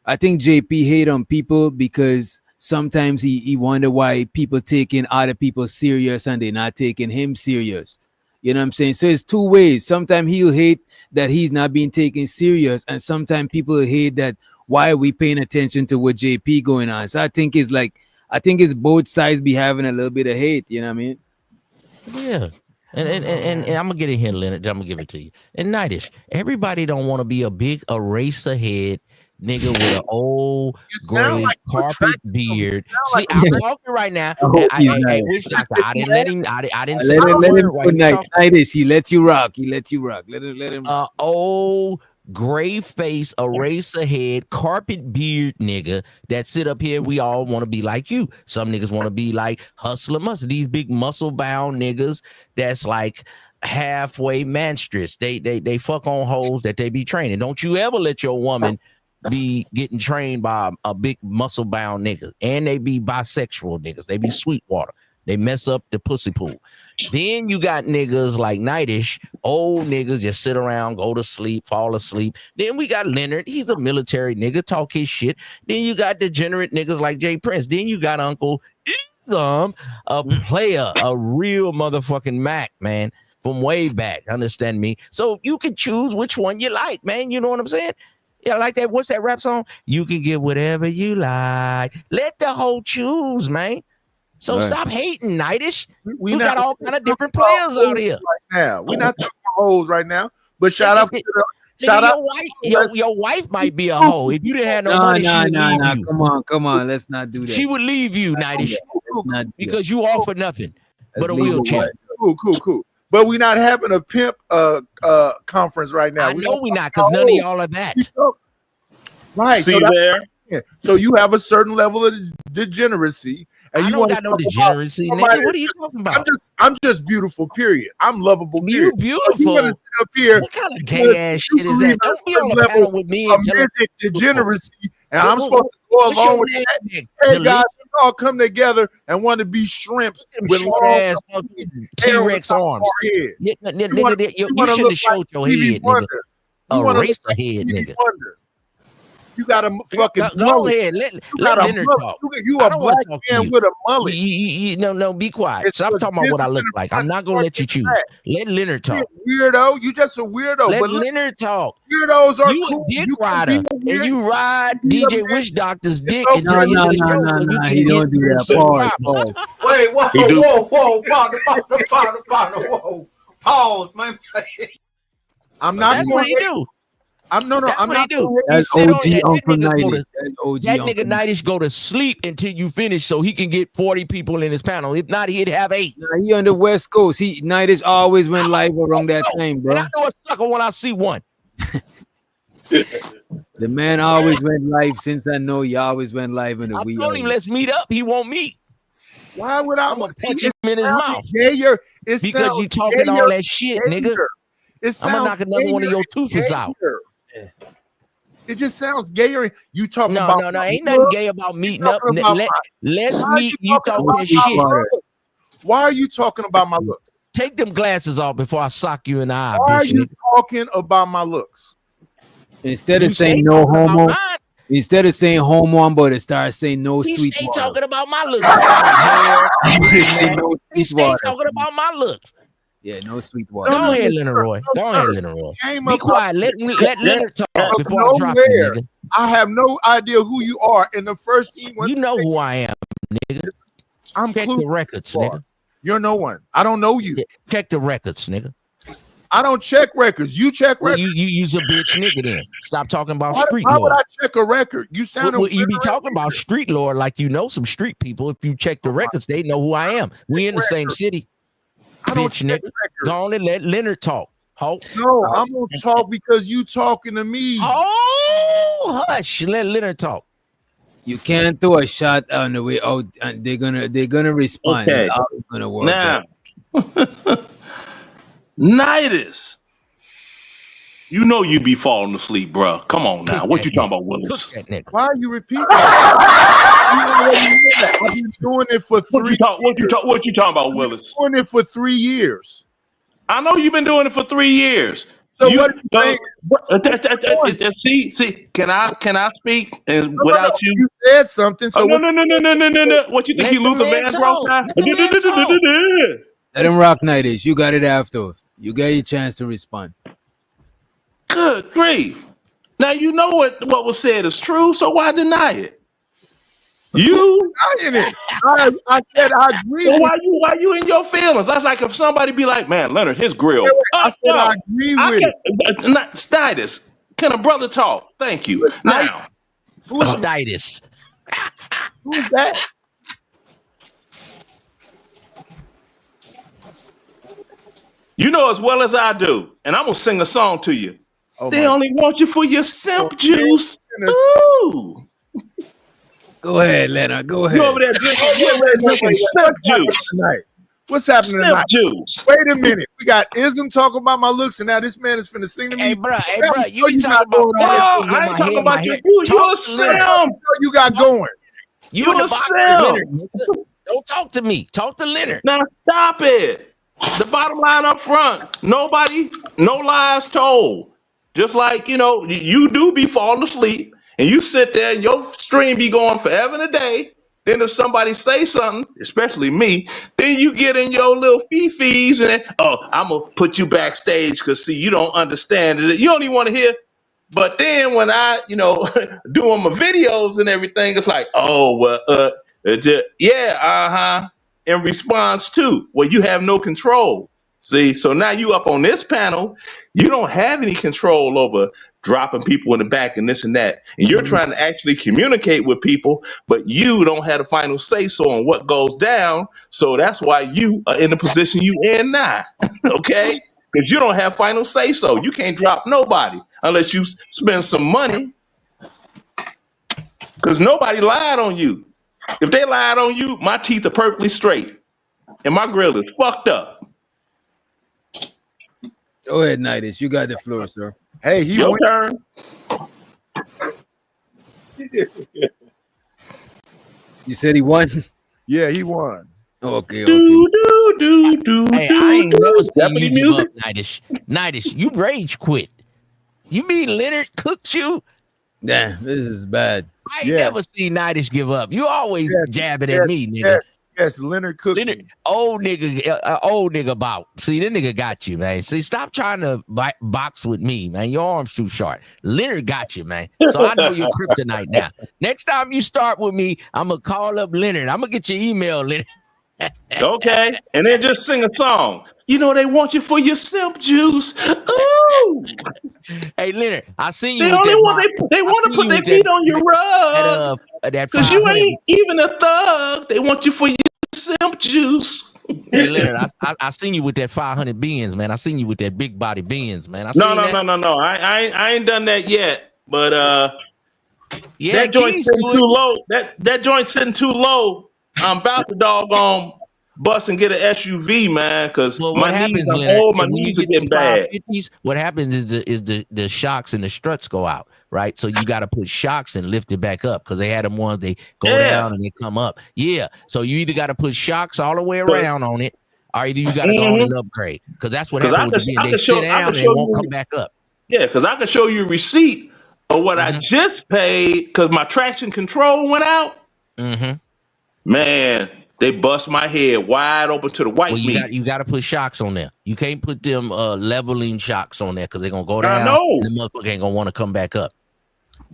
I think JP hate on people because sometimes he wonder why people taking other people serious and they're not taking him serious. You know what I'm saying? So it's two ways. Sometimes he'll hate that he's not being taken serious, and sometimes people hate that why are we paying attention to what JP going on? So I think it's both sides be having a little bit of hate. You know what I mean? Yeah. And I'm gonna get it here, Leonard. I'm gonna give it to you. And Nightish, everybody don't want to be a big eraser head nigga with an old gray carpet beard. See, I'm talking right now. I didn't let him. I didn't say let him word good night. Nightish, he let you rock. He let you rock. Let him. Old gray face, eraser head, carpet beard nigga that sit up here. We all want to be like you. Some niggas want to be like Hustler Muscle. These big muscle bound niggas that's like halfway monstrous. They fuck on hoes that they be training. Don't you ever let your woman be getting trained by a big muscle bound nigga. And they be bisexual niggas. They be Sweetwater. They mess up the pussy pool. Then you got niggas like Nightish, old niggas just sit around, go to sleep, fall asleep. Then we got Leonard. He's a military nigga, talk his shit. Then you got degenerate niggas like Jay Prince. Then you got Uncle a player, a real motherfucking Mac, man, from way back. Understand me? So you can choose which one you like, man. You know what I'm saying? Yeah, like that. What's that rap song? You can get whatever you like. Let the hoe choose, man. So stop hating, Nightish. We got all kind of different players out here right now. We're not talking about hoes right now, but shout out to your wife might be a hoe. If you didn't have no money, she would leave you. Come on, let's not do that. She would leave you, Nightish, because you all for nothing but a wheelchair. Cool. But we're not having a pimp conference right now. I know we're not, because none of y'all are that. Right. See there? So you have a certain level of degeneracy. And I you don't got no degeneracy, nigga. What are you talking about? I'm just beautiful, period. I'm lovable, period. You beautiful. You want to sit up here. What kind of gay ass shit is that? Don't be on the panel with me and tell me degeneracy, and I'm supposed to go along with that. Hey, guys, we all come together and want to be shrimps with long ass T-Rex arms. You should have showed your head, nigga. A racer head, nigga. You got a fucking go ahead. Let Leonard talk. You a black man with a mullet. No, be quiet. Stop talking about what I look like. I'm not gonna let you choose. Let Leonard talk. Weirdo, you just a weirdo. Let Leonard talk. Weirdos are cool. You a dick rider, and you ride DJ Wish Doctor's dick until you No, he don't do that. Pause. Wait, whoa. Pause, man. I'm not That's what he do. I'm not. That's OG Uncle Nightish. That nigga Nightish go to sleep until you finish, so he can get 40 people in his panel. If not, he'd have 8. Nah, he on the West Coast. Nightish always went live around that time, bro. And I know a sucker when I see one. The man always went live. Since I know you always went live in the week. I told him let's meet up. He won't meet. Why would I want to touch him in his mouth? Because you talking all that shit, nigga. I'm gonna knock another one of your toothes out. It just sounds gayer. You talking about no, ain't nothing gay about meeting up. Let's meet. You talking that shit. Why are you talking about my looks? Take them glasses off before I sock you in the eye. Why are you talking about my looks? Instead of saying no homo, I'm about to start saying no sweet water. Talking about my looks. Talking about my looks. Yeah, no sweet water. Go ahead, Leonard. Be quiet. Let Leonard talk before I drop you, nigga. I have no idea who you are. And the first thing you know who I am, nigga. Check the records, nigga. You're no one. I don't know you. Check the records, nigga. I don't check records. You check records. You use a bitch nigga then. Stop talking about street lord. Why would I check a record? You sound you be talking about street lord like you know some street people. If you check the records, they know who I am. We in the same city. Bitch, nigga. Go on and let Leonard talk. No, I'm gonna talk because you talking to me. Oh, hush. Let Leonard talk. You can't throw a shot on the way out, and they're gonna respond. Okay. It's gonna work. Now, Nightish, you know you be falling asleep, bro. Come on now. What you talking about, Willis? Why are you repeating that? I've been doing it for 3 years. What you talking about, Willis? Doing it for 3 years. I know you've been doing it for 3 years. So what are you saying? See, can I speak and without you? You said something. So no. What you think you Luther Vandross now? Let him rock, Nightish. You got it after. You got your chance to respond. Good grief. Now you know what was said is true, so why deny it? You denying it. I said I agree. So why you in your feelings? That's like if somebody be like, man, Leonard, his grill. I said I agree with it. Not Stitis. Can a brother talk? Thank you. Now, who's Stitis? Who's that? You know as well as I do, and I'm gonna sing a song to you. They only want you for your simp juice. Ooh. Go ahead, Leonard. Go ahead. You over there drinking simp juice tonight. What's happening tonight? Juice. Wait a minute. We got Ism talking about my looks, and now this man is finna sing to me. Hey, bro, you talking about I ain't talking about you. You a simp. You got going. You a simp. Don't talk to me. Talk to Leonard. Now stop it. The bottom line up front, no lies told. Just like, you do be falling asleep and you sit there and your stream be going forever and a day. Then if somebody say something, especially me, then you get in your little fee-fees and I'm going to put you backstage because, see, you don't understand it. You don't even want to hear. But then when I, doing my videos and everything, it's like, oh, well, in response to, well, you have no control. See, so now you up on this panel, you don't have any control over dropping people in the back and this and that. And you're trying to actually communicate with people, but you don't have the final say so on what goes down. So that's why you are in the position you in now. Okay? Because you don't have final say so. You can't drop nobody unless you spend some money. Because nobody lied on you. If they lied on you, my teeth are perfectly straight. And my grill is fucked up. Go ahead, Nightis. You got the floor, sir. Hey, your turn. You said he won? Yeah, he won. Okay. Hey, I ain't never seen you give up, Nightish. Nightish, you rage quit. You mean Leonard cooked you? Yeah, this is bad. I ain't never seen Nightish give up. You always jabbing at me, nigga. Yes, Leonard cooked. Leonard, old nigga bout. See, that nigga got you, man. See, stop trying to box with me, man. Your arm's too short. Leonard got you, man. So I know you're kryptonite now. Next time you start with me, I'm gonna call up Leonard. I'm gonna get your email, Leonard. Okay, and then just sing a song. They want you for your simp juice. Ooh. Hey, Leonard, I seen you. They want to put their feet on your rug. Because you ain't even a thug. They want you for your simp juice. Hey, Leonard, I seen you with that 500 beans, man. I seen you with that big body beans, man. No. I ain't done that yet. But that joint's sitting too low. That joint's sitting too low. I'm about to doggone bust and get an SUV, man, because my knees are old, my knees are getting bad. What happens is the shocks and the struts go out, right? So you got to put shocks and lift it back up because they had them ones they go down and they come up. Yeah, so you either got to put shocks all the way around on it, or either you got to go on and upgrade because that's what happens with the they sit down and they won't come back up. Yeah, because I can show you a receipt of what I just paid because my traction control went out. Man, they bust my head wide open to the white meat. You got to put shocks on there. You can't put them leveling shocks on there because they're gonna go down. I know. And the motherfucker ain't gonna want to come back up.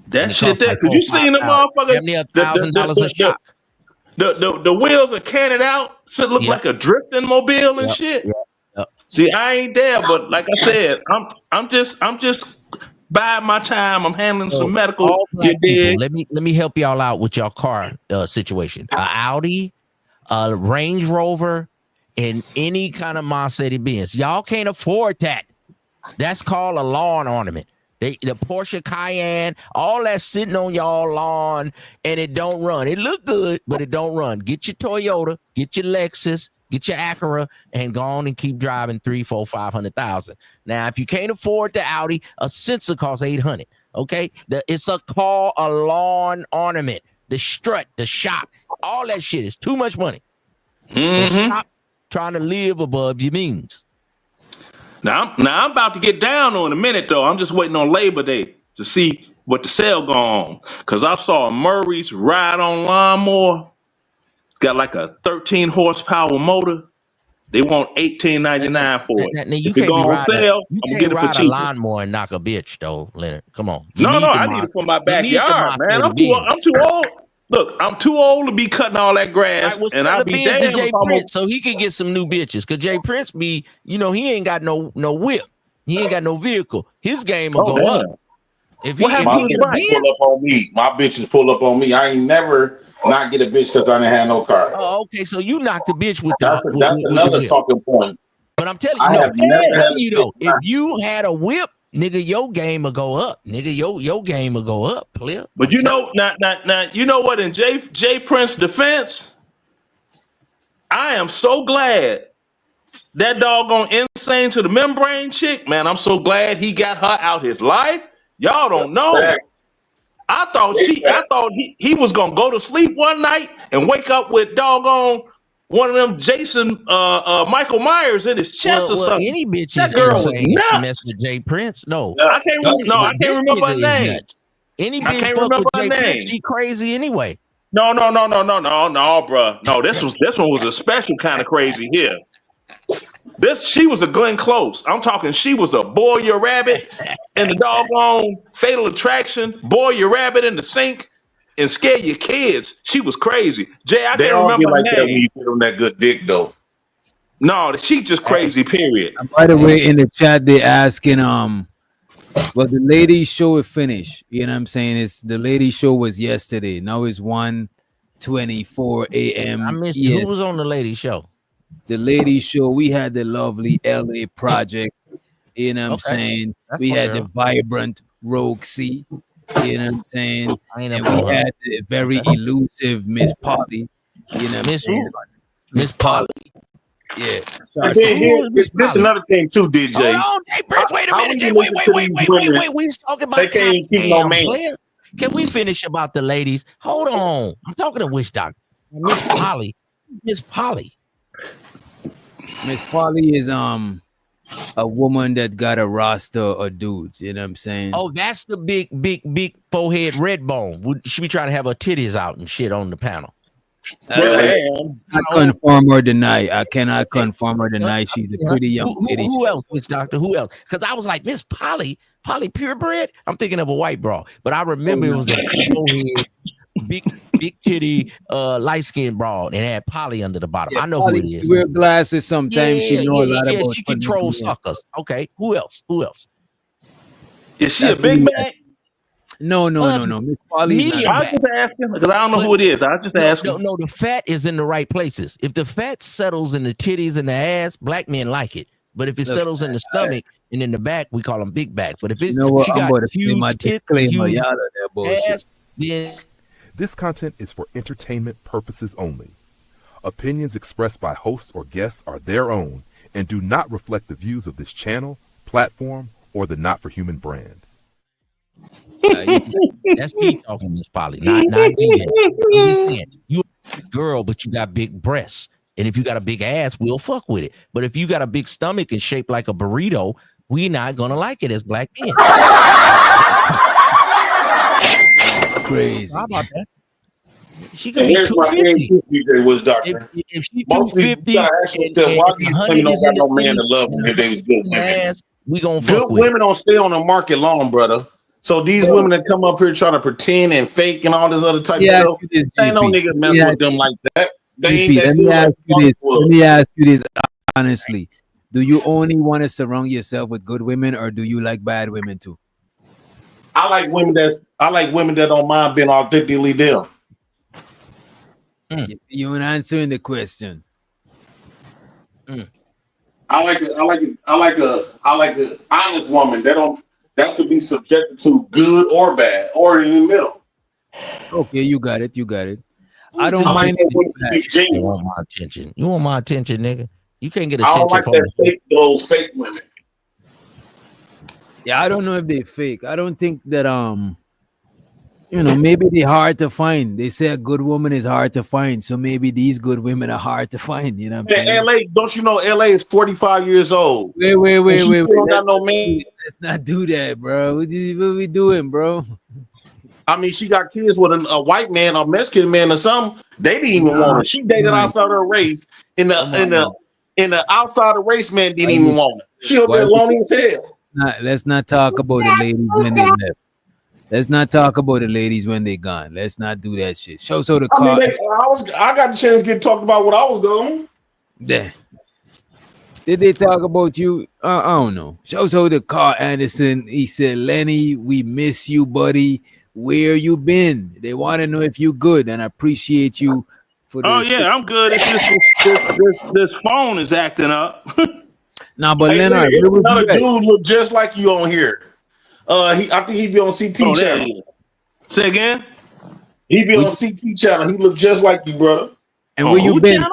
That shit there, because you seen the motherfucker. $1,000 a shock. The wheels are canted out, so it look like a drifting mobile and shit. See, I ain't there, but like I said, I'm just biding my time. I'm handling some medical. Let me help y'all out with y'all car situation. A Audi, a Range Rover, and any kind of Mercedes-Benz. Y'all can't afford that. That's called a lawn ornament. The Porsche Cayenne, all that sitting on y'all lawn, and it don't run. It look good, but it don't run. Get your Toyota, get your Lexus, get your Acura, and go on and keep driving 300,000, 400,000, 500,000. Now, if you can't afford the Audi, a sensor costs 800. Okay, it's called a lawn ornament. The strut, the shock, all that shit is too much money. So stop trying to live above your means. Now I'm about to get down on a minute though. I'm just waiting on Labor Day to see what the sale go on. Cause I saw Murray's ride on lawnmower. Got like a 13 horsepower motor. They want $18.99 for it. Now, you if it go on sale, you I'm gonna get it for cheap. A lawnmower and knock a bitch though, Leonard. Come on. I need it for my backyard, man. I'm too old. Look, I'm too old to be cutting all that grass, and I'll be damned if I'm so he can get some new bitches. Cause Jay Prince he ain't got no whip. He ain't got no vehicle. His game will go up. If he get pull up on me, my bitches pull up on me. I ain't never not get a bitch because I didn't have no car. Oh, okay. So you knocked the bitch with that's another talking point. But I'm telling you, if you had a whip, nigga, your game will go up. Nigga, your game will go up, player. But you know, now, you know what? In Jay Prince's defense, I am so glad that doggone insane to the membrane chick, man. I'm so glad he got her out his life. Y'all don't know. I thought he was gonna go to sleep one night and wake up with doggone one of them Jason Michael Myers in his chest or Well, something. any bitch That is girl was insane if she mess nuts. with Jay Prince. No, I can't this remember her nigga is name. nuts. Any I bitch can't fuck remember with her Jay Prince, name. she crazy anyway. No, bro. No, this one was a special kind of crazy here. She was a Glenn Close. I'm talking. She was a Boy Your Rabbit and the doggone Fatal Attraction. Boy Your Rabbit in the sink and scare your kids. She was crazy. Jay, I They can't all remember get her like that when name. you give them that good dick, though. No, she just crazy. Period. By the way, in the chat they asking well, the ladies show is finished. You know what I'm saying? It's the ladies show was yesterday. Now it's 1:24 I a.m. missed Yes. who was on the lady show. The ladies show. We had the lovely LA project. You know what I'm saying? That's We my had girl. the vibrant Roxy. You know what I'm saying? I ain't And never we know her. had the very elusive Miss Polly. You know what I'm Miss saying? who? Miss Polly. Yeah. And then Who here, was Miss this Polly? another thing too, DJ. Hold on, Jay Prince. Wait a How minute, we Jay. listen to these women? We was talking They about can't even keep no goddamn man. player. Can we finish about the ladies? Hold on. I'm talking to Witch Doctor. Miss Polly. Miss Polly. Miss Polly is a woman that got a roster of dudes. You know what I'm saying? Oh, that's the big forehead red bone. She be trying to have her titties out and shit on the panel. I confirm or deny. I cannot confirm or deny. She's a pretty young lady. Who else, Miss Doctor? Who else? Because I was like, Miss Polly purebred. I'm thinking of a white bra, but I remember it was a forehead, big titty, light skinned broad, and it had Polly under the bottom. Yeah, I know Polly, who it is. she wear glasses sometimes. She know a lot about. She controls suckers. Okay, who else? Is she a big bag? No. Miss Polly. Medium I was just asking because I don't know who it is. I just asking. No, the fat is in the right places. If the fat settles in the titties and the ass, black men like it. But if it settles in the stomach and in the back, we call them big back. But if it's what? she I'm got about to say huge my tits, disclaimer. huge Y'all are that bullshit. ass, then This content is for entertainment purposes only. Opinions expressed by hosts or guests are their own and do not reflect the views of this channel, platform, or the Not for Human brand. that's me talking, Miss Polly, not DJ. I'm just saying, you a big girl, but you got big breasts. And if you got a big ass, we'll fuck with it. But if you got a big stomach and shaped like a burrito, we're not gonna like it as black men. Crazy. How about that? She could And be here's my thing 250. too, DJ was doctor. If she Most people 250 gotta ask yourself why these women don't got no man to love them if they was good women. we gonna Good fuck with women don't stay on the market long, brother. So these women that come up here trying to pretend and fake and all this other type of stuff, ain't no nigga mess with them like that. They ain't that Let good. me ask you like this. fuck. Let me ask you this honestly. Do you only want to surround yourself with good women, or do you like bad women too? I like women that don't mind being authentically them. You see, you ain't answering the question. I like a honest woman that could be subjected to good or bad or in the middle. Okay, you got it. I don't I like mind that it. woman to be You genuine. want my attention. You want my attention, nigga. You can't get I attention don't like from that those fake women. Yeah, I don't know if they fake. I don't think that maybe they're hard to find. They say a good woman is hard to find, so maybe these good women are hard to find. You know what I'm saying? LA, don't you know LA is 45 years old? Wait. Don't got no man. Let's not do that, bro. What we doing, bro? I mean, she got kids with a white man, a Mexican man, or something. They didn't even want her. She dated outside her race. In the outside the race man didn't even want her. She'll be lonely as hell. Let's not talk about the ladies when they left. Let's not talk about the ladies when they gone. Let's not do that shit. So the car. I got the chance to get talked about what I was doing. Yeah. Did they talk about you? I don't know. So the car Anderson. He said, Lenny, we miss you, buddy. Where you been? They want to know if you good, and I appreciate you for this. Oh yeah, I'm good. It's just this phone is acting up. Nah, but Hey, Leonard, another dude look just like you on here. I think he be on CT channel. Say again. He be on CT channel. He look just like you, brother. And where you been?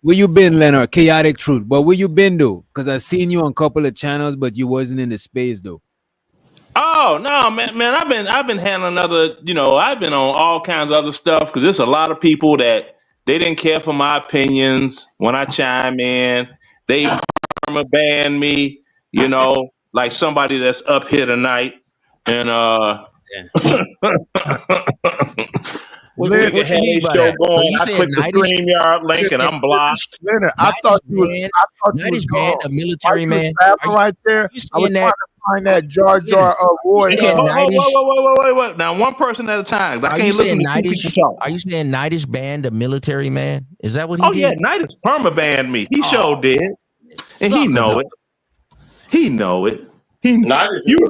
Where you been, Leonard? Chaotic Truth. But where you been though? Because I seen you on a couple of channels, but you wasn't in the space though. Oh no, man! I've been handling other, I've been on all kinds of other stuff because there's a lot of people that they didn't care for my opinions when I chime in. They ban me, like somebody that's up here tonight, and we can have a show going. I click the StreamYard link and I'm blocked. Leonard, I thought you was gone. A military man right there. I was trying to find that Jar Jar Roy. Wait. Now, one person at a time. I can't listen to two people talk. Are you saying Nightish banned a military man? Is that what he did? Oh, yeah, Nightish perma banned me. He sure did. And he know it. He know it. You know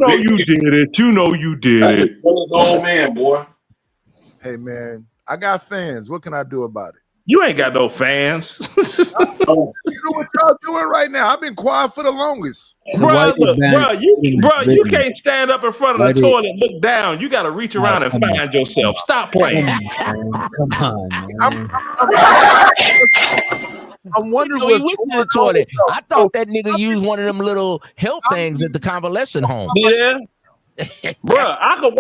you did it. You know you did it. Old man, boy. Hey, man, I got fans. What can I do about it? You ain't got no fans. You know what y'all doing right now? I've been quiet for the longest. Bro, you can't stand up in front of the toilet and look down. You got to reach around and find yourself. Stop playing. Come on, man. I'm wondering what's going on. The toilet. I thought that nigga used one of them little help things at the convalescent home. Yeah. I could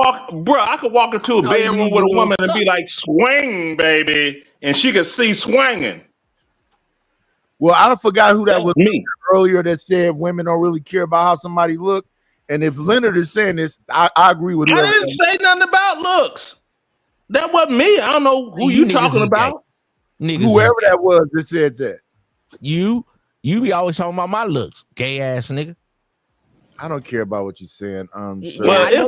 walk into a bedroom with a woman and be like, swing, baby. And she could see swinging. Well, I forgot who that was earlier that said women don't really care about how somebody look. And if Leonard is saying this, I agree with him. I didn't say nothing about looks. That wasn't me. I don't know who you talking about. Whoever that was that said that. You be always talking about my looks, gay ass nigga. I don't care about what you're saying. Well, it's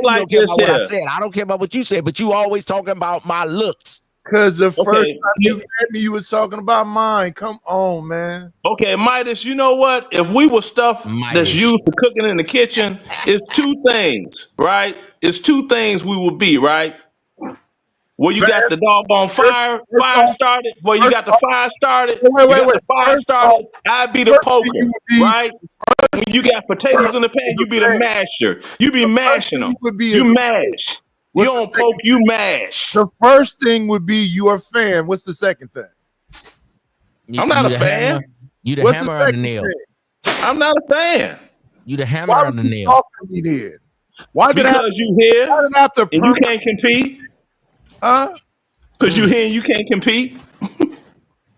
like this what I said. I don't care about what you said, but you always talking about my looks. Because the first time you met me, you was talking about mine. Come on, man. Okay, Midas, you know what? If we were stuff that's used for cooking in the kitchen, it's two things, right? It's two things we would be, right? Where you got the doggone fire started, where you got the fire started, the fire started, I'd be the poker, right? When you got potatoes in the pan, you be the masher. You be mashing them. You mash. You don't poke, you mash. The first thing would be you're a fan. What's the second thing? I'm not a fan. You the hammer on the nail. I'm not a fan. You the hammer on the nail. Talk to me then? Why did because you here and you can't compete? Huh? Because you here and you can't compete?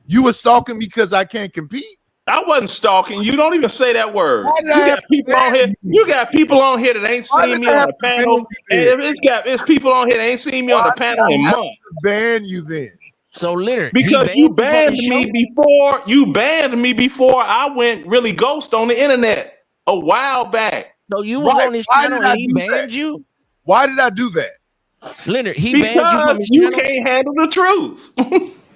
You were stalking me because I can't compete? I wasn't stalking. You don't even say that word. You got people on here. You got people on here that ain't seen me on the panel. It's people on here that ain't seen me on the panel in months. Ban you then. So Leonard, because you banned me before. You banned me before I went really ghost on the internet a while back. So you was on his channel and he banned you. Why did I do that? Leonard, he banned you from his channel. You can't handle the truth.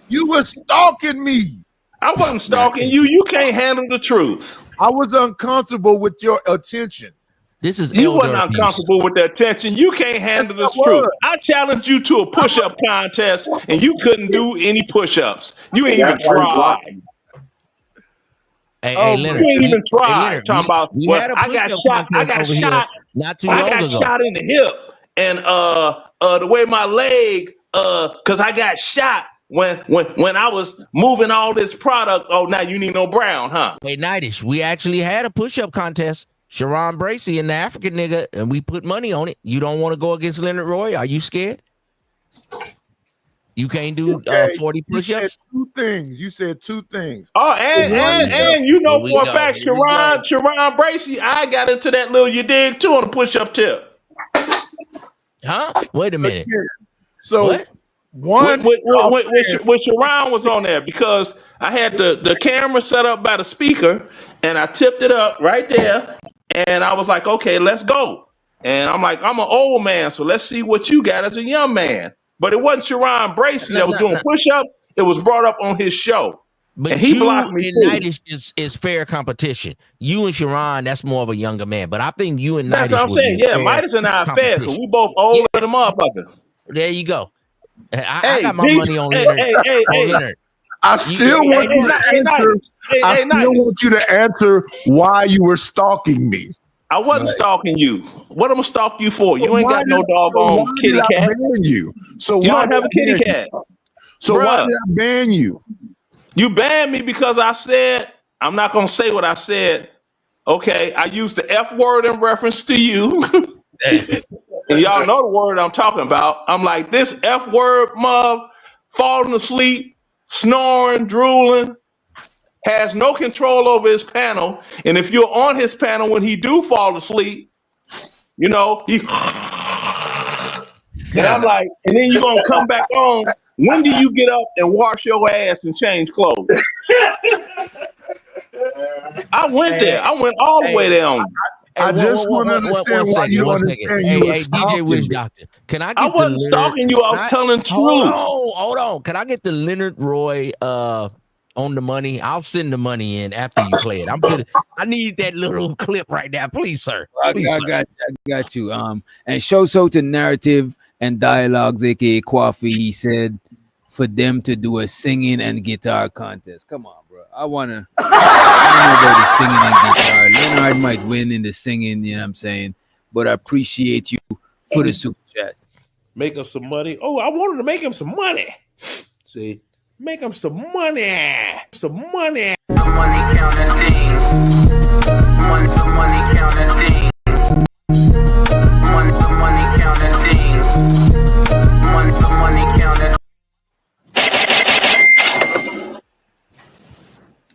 You were stalking me. I wasn't stalking you. You can't handle the truth. I was uncomfortable with your attention. This is you wasn't uncomfortable with the attention. You can't handle the truth. I challenged you to a push-up contest, and you couldn't do any push-ups. You ain't even tried. Hey, Leonard, you ain't even tried. Leonard, talking about I got shot. I got shot. Not too long ago. I got shot in the hip, and the way my leg, because I got shot. When I was moving all this product, oh, now you need no brown, huh? Hey, Nightish, we actually had a push-up contest. Sharon Bracey and the African nigga, and we put money on it. You don't want to go against Leonard Roy? Are you scared? You can't do 40 push-ups? You said two things. Oh, and you know for a fact, Sharon Bracey, I got into that little you dig too on the push-up tip. Huh? Wait a minute. So what? When Sharon was on there, because I had the camera set up by the speaker and I tipped it up right there and I was like, okay, let's go. And I'm like, I'm an old man, so let's see what you got as a young man. But it wasn't Sharon Bracey that was doing push-ups. It was brought up on his show. But and he blocked me too. Nightish is fair competition. You and Sharon, that's more of a younger man. But I think you and Nightish. That's what I'm saying. Yeah, Midas and I are fair because we both older than the motherfucker. There you go. I got my money on Leonard. I still want you to answer why you were stalking me. I wasn't stalking you. What am I stalking you for? You ain't got no doggone kitty cat. Ban you? So you don't have a kitty cat. So why did I ban you? You banned me because I said, I'm not going to say what I said. Okay, I used the F word in reference to you. And y'all know the word I'm talking about. I'm like, this F word mug, falling asleep, snoring, drooling, has no control over his panel. And if you're on his panel when he do fall asleep, you know, he and I'm like, and then you're gonna come back on. When do you get up and wash your ass and change clothes? I went there. I went all the way there. I just want to understand why you don't understand you were DJ Wish stalking me. Doctor. Can I get I wasn't stalking you. I was telling the truth. Hold on. Can I get the Leonard Roy on the money? I'll send the money in after you play it. I'm good. I need that little clip right now, please, sir. Please, I sir. got you. And shows out to narrative and dialogues, aka Coffee. He said for them to do a singing and guitar contest. Come on, bro. I don't know about the singing and guitar. Leonard might win in the singing, you know what I'm saying? But I appreciate you for the super chat. Make him some money. Oh, I wanted to make him some money. See, make him some money. Some money. Money counting thing. Money counting thing. Money counting thing. Money counting.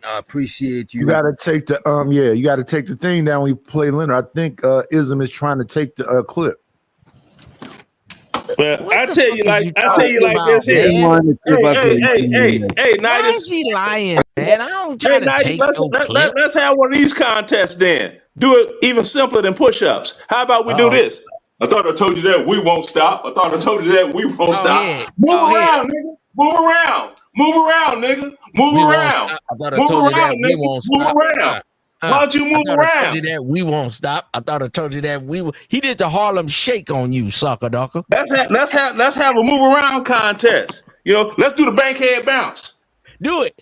I appreciate you. You gotta take the you gotta take the thing down when you play Leonard. I think Ism is trying to take the clip. Well, I tell you like this here. Hey, Why Nidus. is he lying, man? I don't try to Nidus, take no clip. let's have one of these contests then. Do it even simpler than push-ups. How about we do this? I thought I told you that we won't stop. I thought I told you that we won't stop. Ahead. Move around, nigga. Move around. Move around, nigga. Move around. I thought I told you that we won't stop. Move around. Why don't you move I around? told you that we won't stop. I thought I told you that we will. He did the Harlem Shake on you, sucker ducker. Let's have a move around contest. You know, let's do the bankhead bounce. Do it.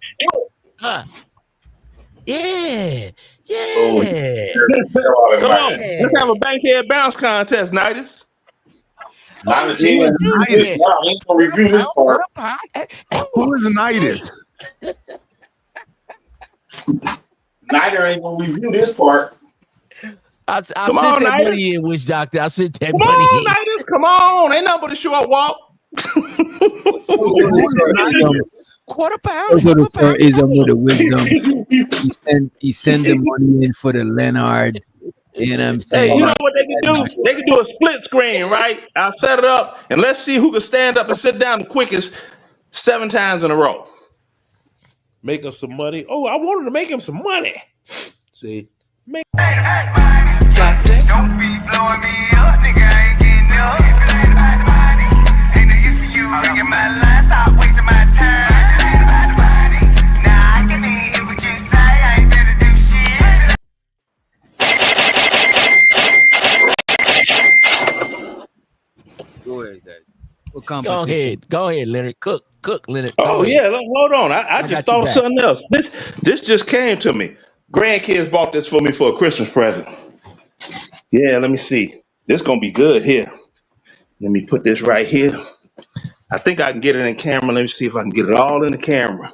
Yeah. Come on. Let's have a bankhead bounce contest, Nidus. Nidus ain't gonna review this part. Who is Nidus? Nidus ain't gonna review this part. I sent that money in, Witch Doctor. I sent that money in. Nidus, come on. Ain't nothing but a short walk. Quarter pound. Also, the sir is under the wisdom. He send the money in for the Leonard. You know what I'm saying? Hey, you know what they can do? They can do a split screen, right? I'll set it up and let's see who can stand up and sit down the quickest 7 times in a row. Make him some money. Oh, I wanted to make him some money. See, make. Don't be blowing me up, nigga. I ain't getting up. Ain't no use to you ringing my line. Stop wasting my time. Nah, I can hear what you say. I ain't better do shit. Go ahead, guys. Go ahead, Leonard. Cook, Leonard. Oh yeah, hold on. I just thought of something else. This just came to me. Grandkids bought this for me for a Christmas present. Yeah, let me see. This gonna be good here. Let me put this right here. I think I can get it in camera. Let me see if I can get it all in the camera.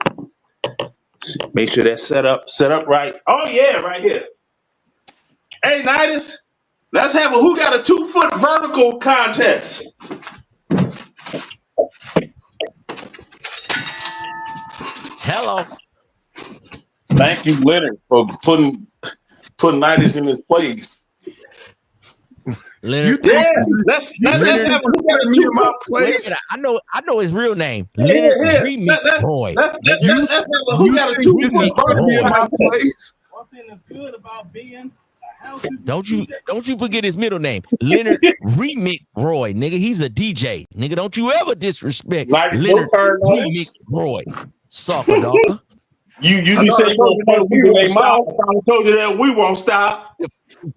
Make sure that's set up right. Oh yeah, right here. Hey, Nidus, let's have a who got a 2-foot vertical contest. Hello. Thank you, Leonard, for putting Nidus in his place. Leonard. Yeah, let's have a who got a 2-foot place. I know his real name. Leonard Remix Roy. Let's have a who got a 2-foot vertical in my place. One thing that's good about being Don't you forget his middle name, Leonard Remix Roy, nigga. He's a DJ, nigga. Don't you ever disrespect Leonard Remix Roy, sucker dog. You said you gonna tell people they mouth. I told you that we won't stop.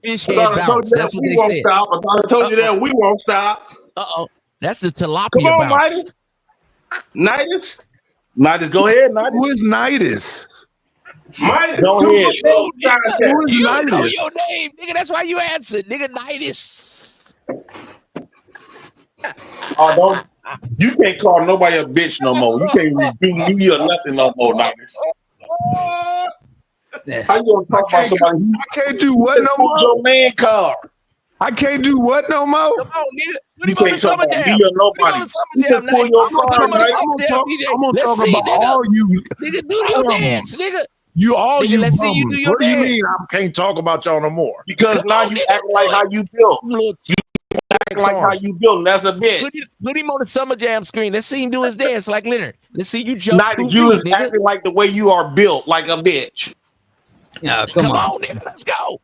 Fish head bounce. That's what they said. I told you that we won't stop. That's the tilapia Come on, bounce. Nidus, go ahead, Nidus. Who is Nidus? Nidus, go ahead. You know your name, nigga. That's why you answered, nigga. Nidus. Oh, don't. You can't call nobody a bitch no more. You can't review me or nothing no more, Nidus. How you gonna talk about somebody? I can't do what no more? Your man car. I can't do what no more? Come on, nigga. Put You him on the can't talk summer about jam. me or Put him on nobody. the summer You jam just pull night. your I'm gonna card, come on the right? summer jam, I'm gonna Let's talk see, about nigga. all you. Nigga, do your dance, nigga. You all Nigga, you let's see you do bummers. your What do you dance. mean I can't talk about y'all no more? Because now you act like how you built. You act like how you built. And that's a bitch. Put him on the summer jam screen. Let's see him do his dance like Leonard. Let's see you jump Not 2 that you feet, is nigga. acting like the way you are built, like a bitch. Yeah, Come on, nigga. Let's go.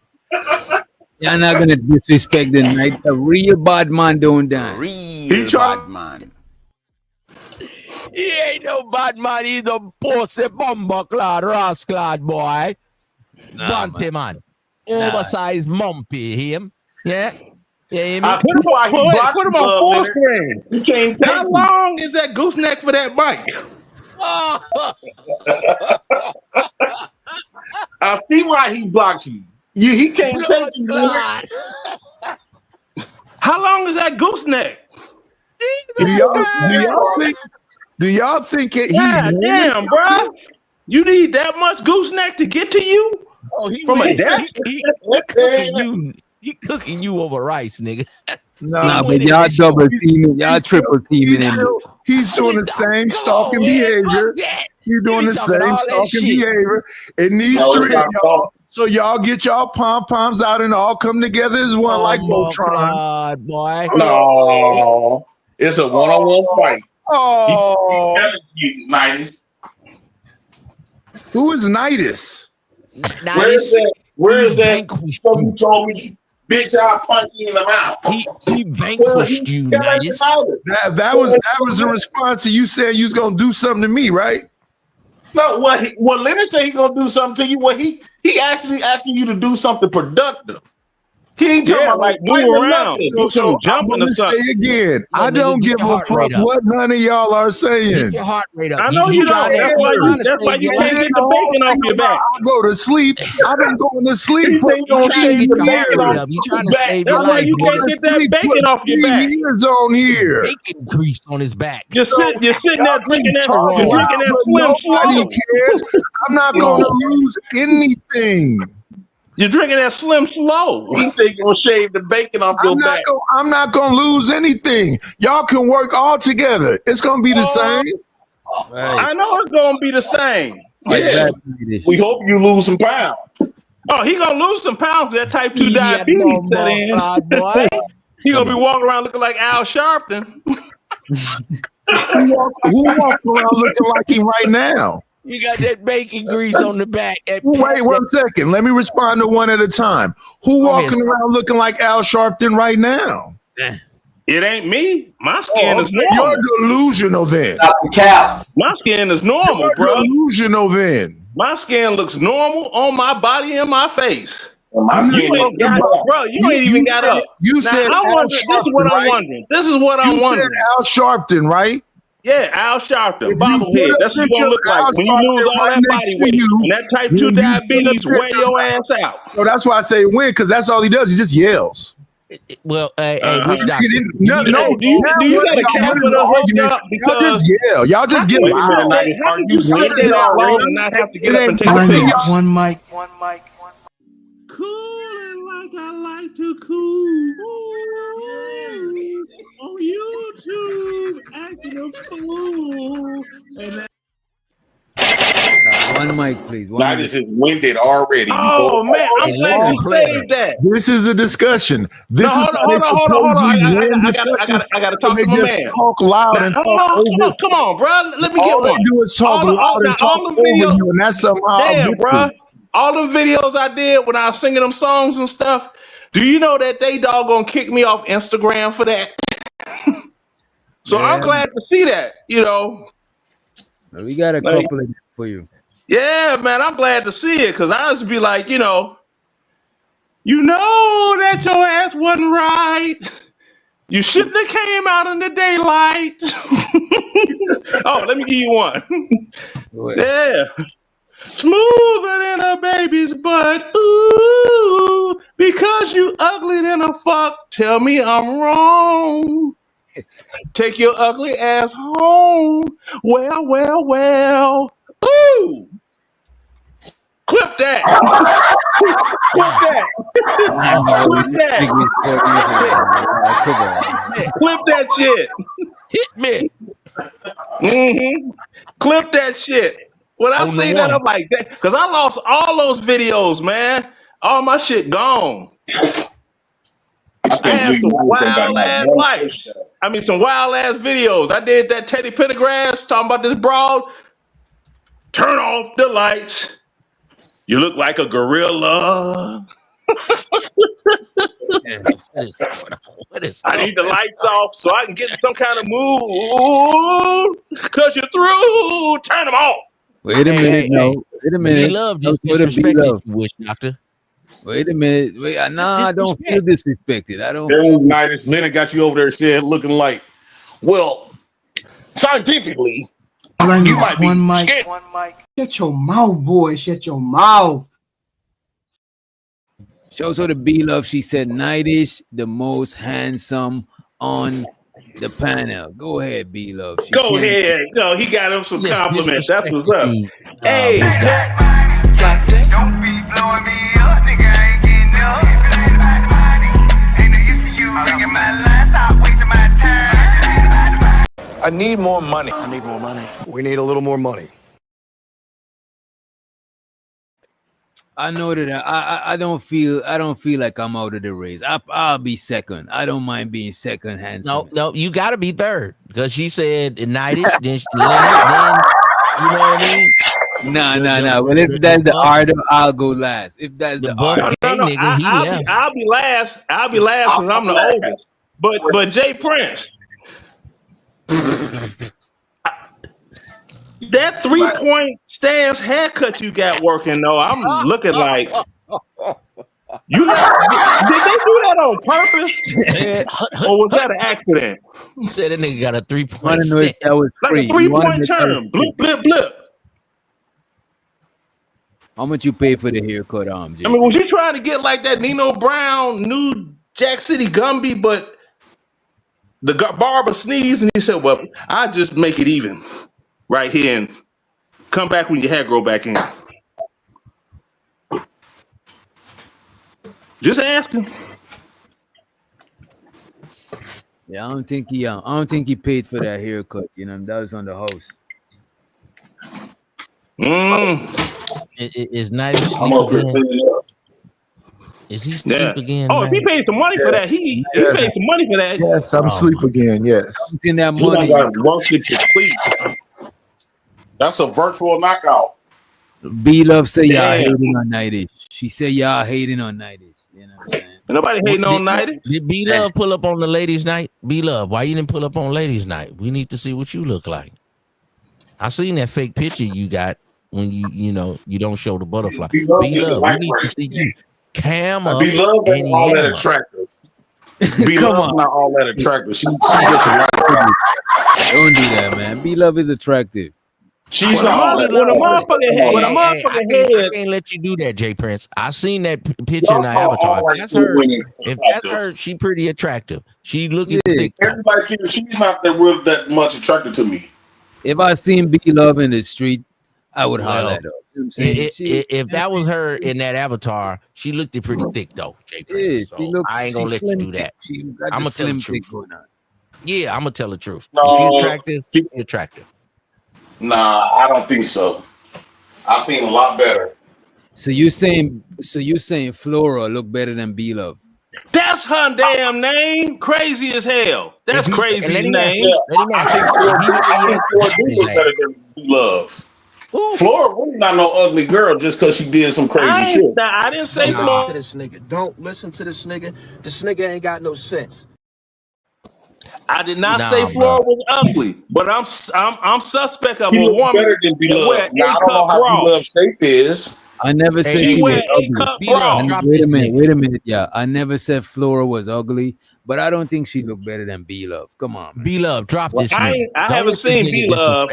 You're not gonna disrespect the night. A real bad man don't dance. Real bad man. He ain't no bad man. He's a pussy bumperclad, rasclad boy. Bunty man. Oversized mumpy, him. Yeah? Yeah, I see why he blocked Put him you, on full Leonard. screen. He can't take How you. long is that gooseneck for that bike? I see why he blocked you. He can't take you, Leonard. How long is that gooseneck? Do y'all think he's God winning? damn, bro. You need that much gooseneck to get to you? Oh, he From a winning. death? He cooking you over rice, nigga. Nah, but y'all double teaming, y'all triple teaming him. He's doing the same stalking behavior. He's doing the same stalking behavior. It needs three of y'all. So y'all get y'all pom-poms out and all come together as one like Voltron. Boy. No. It's a one-on-one fight. Oh. Nidus. Who is Nidus? Where is that? So you told me, bitch, I'll punch you in the mouth. He vanquished you, Nidus. That was the response to you saying you was gonna do something to me, right? No, what Leonard said he gonna do something to you. What he actually asking you to do something productive. He ain't talking about like move around, do some jumping or something. Say again, I don't give a fuck what none of y'all are saying. Get your heart rate up. I know you don't. That's why you can't get the bacon off your back. I go to sleep. I've been going to sleep for You trying to get your heart rate up. You trying to save your That's why life. you can't get that bacon off your back. Years on here. Bacon grease on his back. You're sitting there drinking that Slim Nobody Slow. cares. I'm not going to lose anything. You're drinking that Slim Slow. He said you're gonna shave the bacon off your back. I'm not gonna lose anything. Y'all can work all together. It's gonna be the same. I know it's gonna be the same. Yeah. We hope you lose some pounds. Oh, he gonna lose some pounds. That type 2 diabetes set in. He gonna be walking around looking like Al Sharpton. Who walking around looking like him right now? You got that bacon grease on the back. Wait 1 second. Let me respond to one at a time. Who walking around looking like Al Sharpton right now? It ain't me. My skin is normal. You're delusional then. My skin is normal, bro. Delusional then. My skin looks normal on my body and my face. You ain't even got up. You Now, said this is what I'm wondering. This is what I'm wondering. Al Sharpton, right? Yeah, Al Sharpton, bobblehead. That's what you're gonna look like when you lose all that body weight. And that type 2 diabetes wear your ass out. So that's why I say win, because that's all he does. He just yells. Well, which doctor? Do you got a catheter hooked up? Y'all just yell. Y'all just get loud. How did you sit there that long and not have to get up and take a piss? One mic. Cooling like I like to cool. On YouTube, acting a fool. And One mic, please. Nidus is winded already. Oh man, I'm glad you saved that. This is a discussion. This is hold on. I gotta talk to my man. Talk loud and talk over. Come on, bro. Let me get one. All they do is talk loud and talk over you, and that's somehow. Damn, bro. All the videos I did when I was singing them songs and stuff. Do you know that they doggone kicked me off Instagram for that? So I'm glad to see that. We got a couple of them for you. Yeah, man, I'm glad to see it because I used to be like, you know that your ass wasn't right. You shouldn't have came out in the daylight. Oh, let me give you one. Yeah. Smoother than a baby's butt. Ooh, because you ugly than a fuck. Tell me I'm wrong. Take your ugly ass home. Well. Ooh. Clip that. that. Clip that. Clip that shit. Hit me. Clip that shit. When I see that, I'm like, that, because I lost all those videos, man. All my shit gone. I had some wild ass lights. I mean, some wild ass videos. I did that Teddy Pendergrass talking about this broad. Turn off the lights. You look like a gorilla. I need the lights off so I can get some kind of mood. Cause you're through. Turn them off. Wait a minute, no. Wait a minute. B-Love just disrespected you, Wish Doctor. Wait a minute. Wait, I don't feel disrespected. I don't. Night, Leonard got you over there said looking like, well, scientifically, you might be scared. Shut your mouth, boy. Shut your mouth. Shows her the B-Love. She said, Nightish, the most handsome on the panel. Go ahead, B-Love. Go ahead. No, he got him some compliments. That's what's up. Hey. Don't be blowing me up, nigga. I ain't getting up. Ain't no use to you making my line. Stop wasting my time. I need more money. I need more money. We need a little more money. I know that I don't feel like I'm out of the race. I'll be second. I don't mind being second handsome. No, you got to be third because she said Nightish, then she then you know what I mean. No. Well, if that's the art, I'll go last. If that's the art, I'll be last. I'll be last because I'm the oldest. But Jay Prince, that 3-point stance haircut you got working though, I'm looking like you. Did they do that on purpose, or was that an accident? He said that nigga got a 3-point. I don't know if that was free. Like a 3-point turn. Blip, blip, blip. How much you pay for the haircut, Jay? I mean, was you trying to get like that Nino Brown, new Jack City Gumby, but the barber sneezed and he said, well, I just make it even right here and come back when your hair grow back in. Just asking. Yeah, I don't think he paid for that haircut. You know, that was on the house. Is Nightish I'm up here cleaning up. Is he asleep again? Oh, if he paid some money for that, he paid some money for that. Yes, I'm asleep again. Yes. In that You money. got once get to sleep. That's a virtual knockout. B-Love say y'all hating on Nightish. She said y'all hating on Nightish. You know what I'm saying? Nobody hating on Nightish. Did B-Love pull up on the ladies' night? B-Love, why you didn't pull up on ladies' night? We need to see what you look like. I seen that fake picture you got when you don't show the butterfly. B-Love, we need to see you. Cam up. B-Love ain't all that attractive. B-Love not all that attractive. She gets a lot of people. Don't do that, man. B-Love is attractive. She's not all that. When a motherfucking head. I can't let you do that, Jay Prince. I seen that picture in the avatar. If that's her, she pretty attractive. She looking thick. Everybody sees she's not that much attractive to me. If I seen B-Love in the street, I would holler at her. You know what I'm saying? If that was her in that avatar, she looked pretty thick though, Jay Prince. So I ain't gonna let you do that. I'm gonna tell the truth. Yeah, I'm gonna tell the truth. No, if she's attractive, she's attractive. Nah, I don't think so. I've seen a lot better. So you saying Flora look better than B-Love? That's her damn name. Crazy as hell. That's crazy name. I think Flora better than B-Love. Flora really not no ugly girl just because she did some crazy shit. I didn't say Flora. Listen to this nigga. Don't listen to this nigga. This nigga ain't got no sense. I did not say Flora was ugly, but I'm suspect of a woman better than B-Love. Now, I don't know how B-Love's shape is. I never said she was ugly. Wait a minute, yeah. I never said Flora was ugly, but I don't think she looked better than B-Love. Come on, man. B-Love, drop this. I haven't seen B-Love.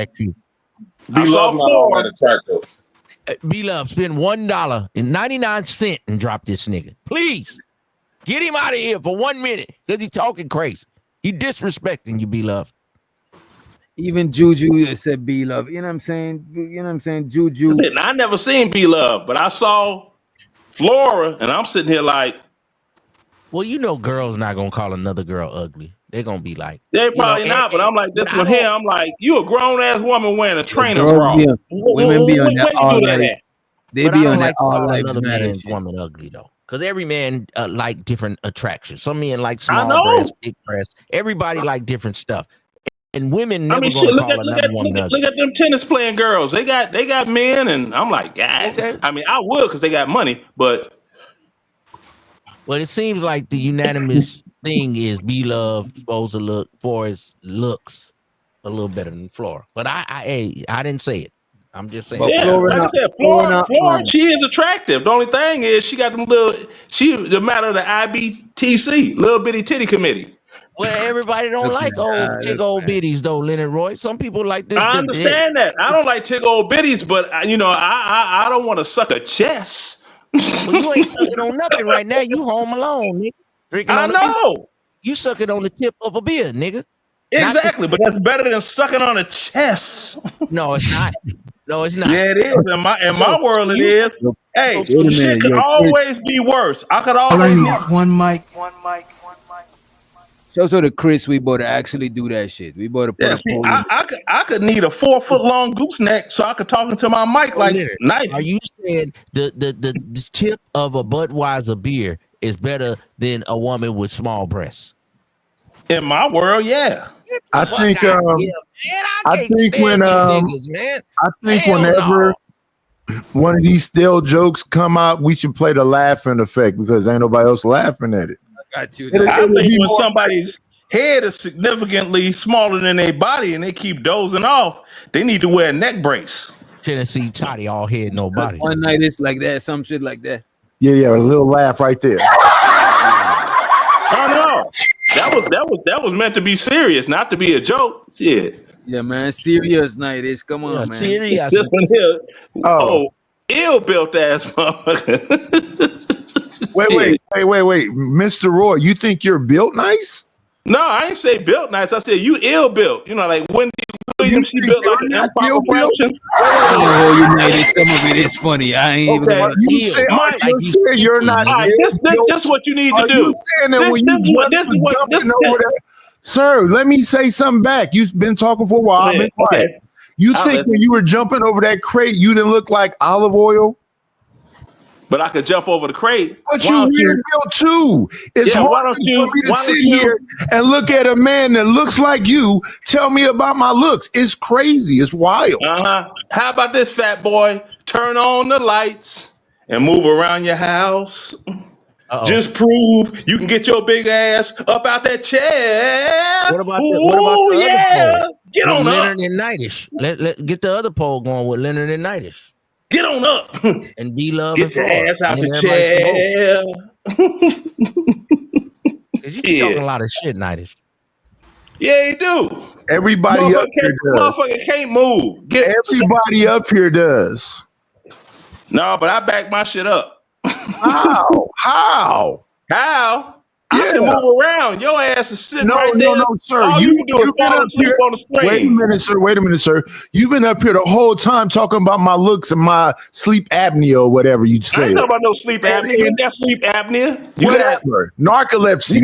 B-Love not all that attractive. B-Love, spend $1.99 and drop this nigga. Please. Get him out of here for 1 minute because he's talking crazy. He disrespecting you, B-Love. Even Juju said B-Love. You know what I'm saying? Juju. I never seen B-Love, but I saw Flora, and I'm sitting here like, well, you know, girls not gonna call another girl ugly. They're gonna be like, they you know, probably not, but I'm like this but I one here. don't. I'm like, you a grown ass woman wearing a trainer Girls bra. be on, women be on that Where you all do that life. at? They But be I don't on that like to all call lives another matter man's shit. woman ugly though, because every man like different attractions. Some men like I small know. breasts, big breasts. Everybody like different stuff, and women I never mean, gonna shit. call another woman ugly. Look at them tennis playing girls. They got men, and I'm like, God. Okay. I mean, I would because they got money, but Well, it seems like the unanimous thing is B-Love supposed to look for his looks a little better than Flora. But I didn't say it. I'm just saying. But yeah, Flora like I not, said, Flora Flora, not, she is attractive. The only thing is she got them the matter of the IBTC, little bitty titty committee. Well, everybody don't like old biddies though, Leonard Roy. Some people like this. I understand that. I don't like tick old bitties, but I don't want to suck a chest. Well, you ain't sucking on nothing right now. You home alone, nigga. Drinking I on know. You sucking on the tip of a beer, nigga. Exactly, but that's better than sucking on a chest. No, it's not. No, it's not. Yeah, it is. In my world, it is. Hey, shit could always be worse. I could always need one mic. So the Chris, we better actually do that shit. We better put Yeah, a see, poll in. I could need a 4 foot long gooseneck so I could talk into my mic like nice. Are you saying the tip of a Budweiser beer is better than a woman with small breasts? In my world, yeah. I think whenever one of these stale jokes come out, we should play the laughing effect because ain't nobody else laughing at it. I got you. I think when somebody's head is significantly smaller than their body and they keep dozing off, they need to wear a neck brace. Tennessee Toddy all head, no body. One night it's like that, some shit like that. Yeah, a little laugh right there. Oh no, that was meant to be serious, not to be a joke. Shit. Yeah, man, serious night is. Come on, man. Serious. This one here. Oh, ill built ass motherfucker. Wait, Mr. Roy, you think you're built nice? No, I ain't say built nice. I said you ill built. You know, like Wendy Williams, she built like an empire fraction. Some of it is funny. I ain't even gonna you say you're not. This is what you need to do. Sir, let me say something back. You've been talking for a while. I've been quiet. Okay. You think when you were jumping over that crate, you didn't look like olive oil? But I could jump over the crate. But you weird built too. It's hard for me to sit here and look at a man that looks like you. Tell me about my looks. It's crazy. It's wild. How about this, fat boy? Turn on the lights and move around your house. Just prove you can get your big ass up out that chair. What about the other poll? Get on Leonard up. and Nightish. Let get the other poll going with Leonard and Nightish. Get on up. And B-Love Get and your ass out the chair. Cause you talking a lot of shit, Nightish. Yeah, you do. Everybody up here does. Motherfucker can't move. Everybody up here does. No, but I back my shit up. How? I can move around. Your ass is sitting right there. No, sir. All you can do is fall asleep on the screen. Wait a minute, sir. You've been up here the whole time talking about my looks and my sleep apnea or whatever you say. I ain't talking about no sleep apnea. You ain't got sleep apnea. Whatever. Narcolepsy.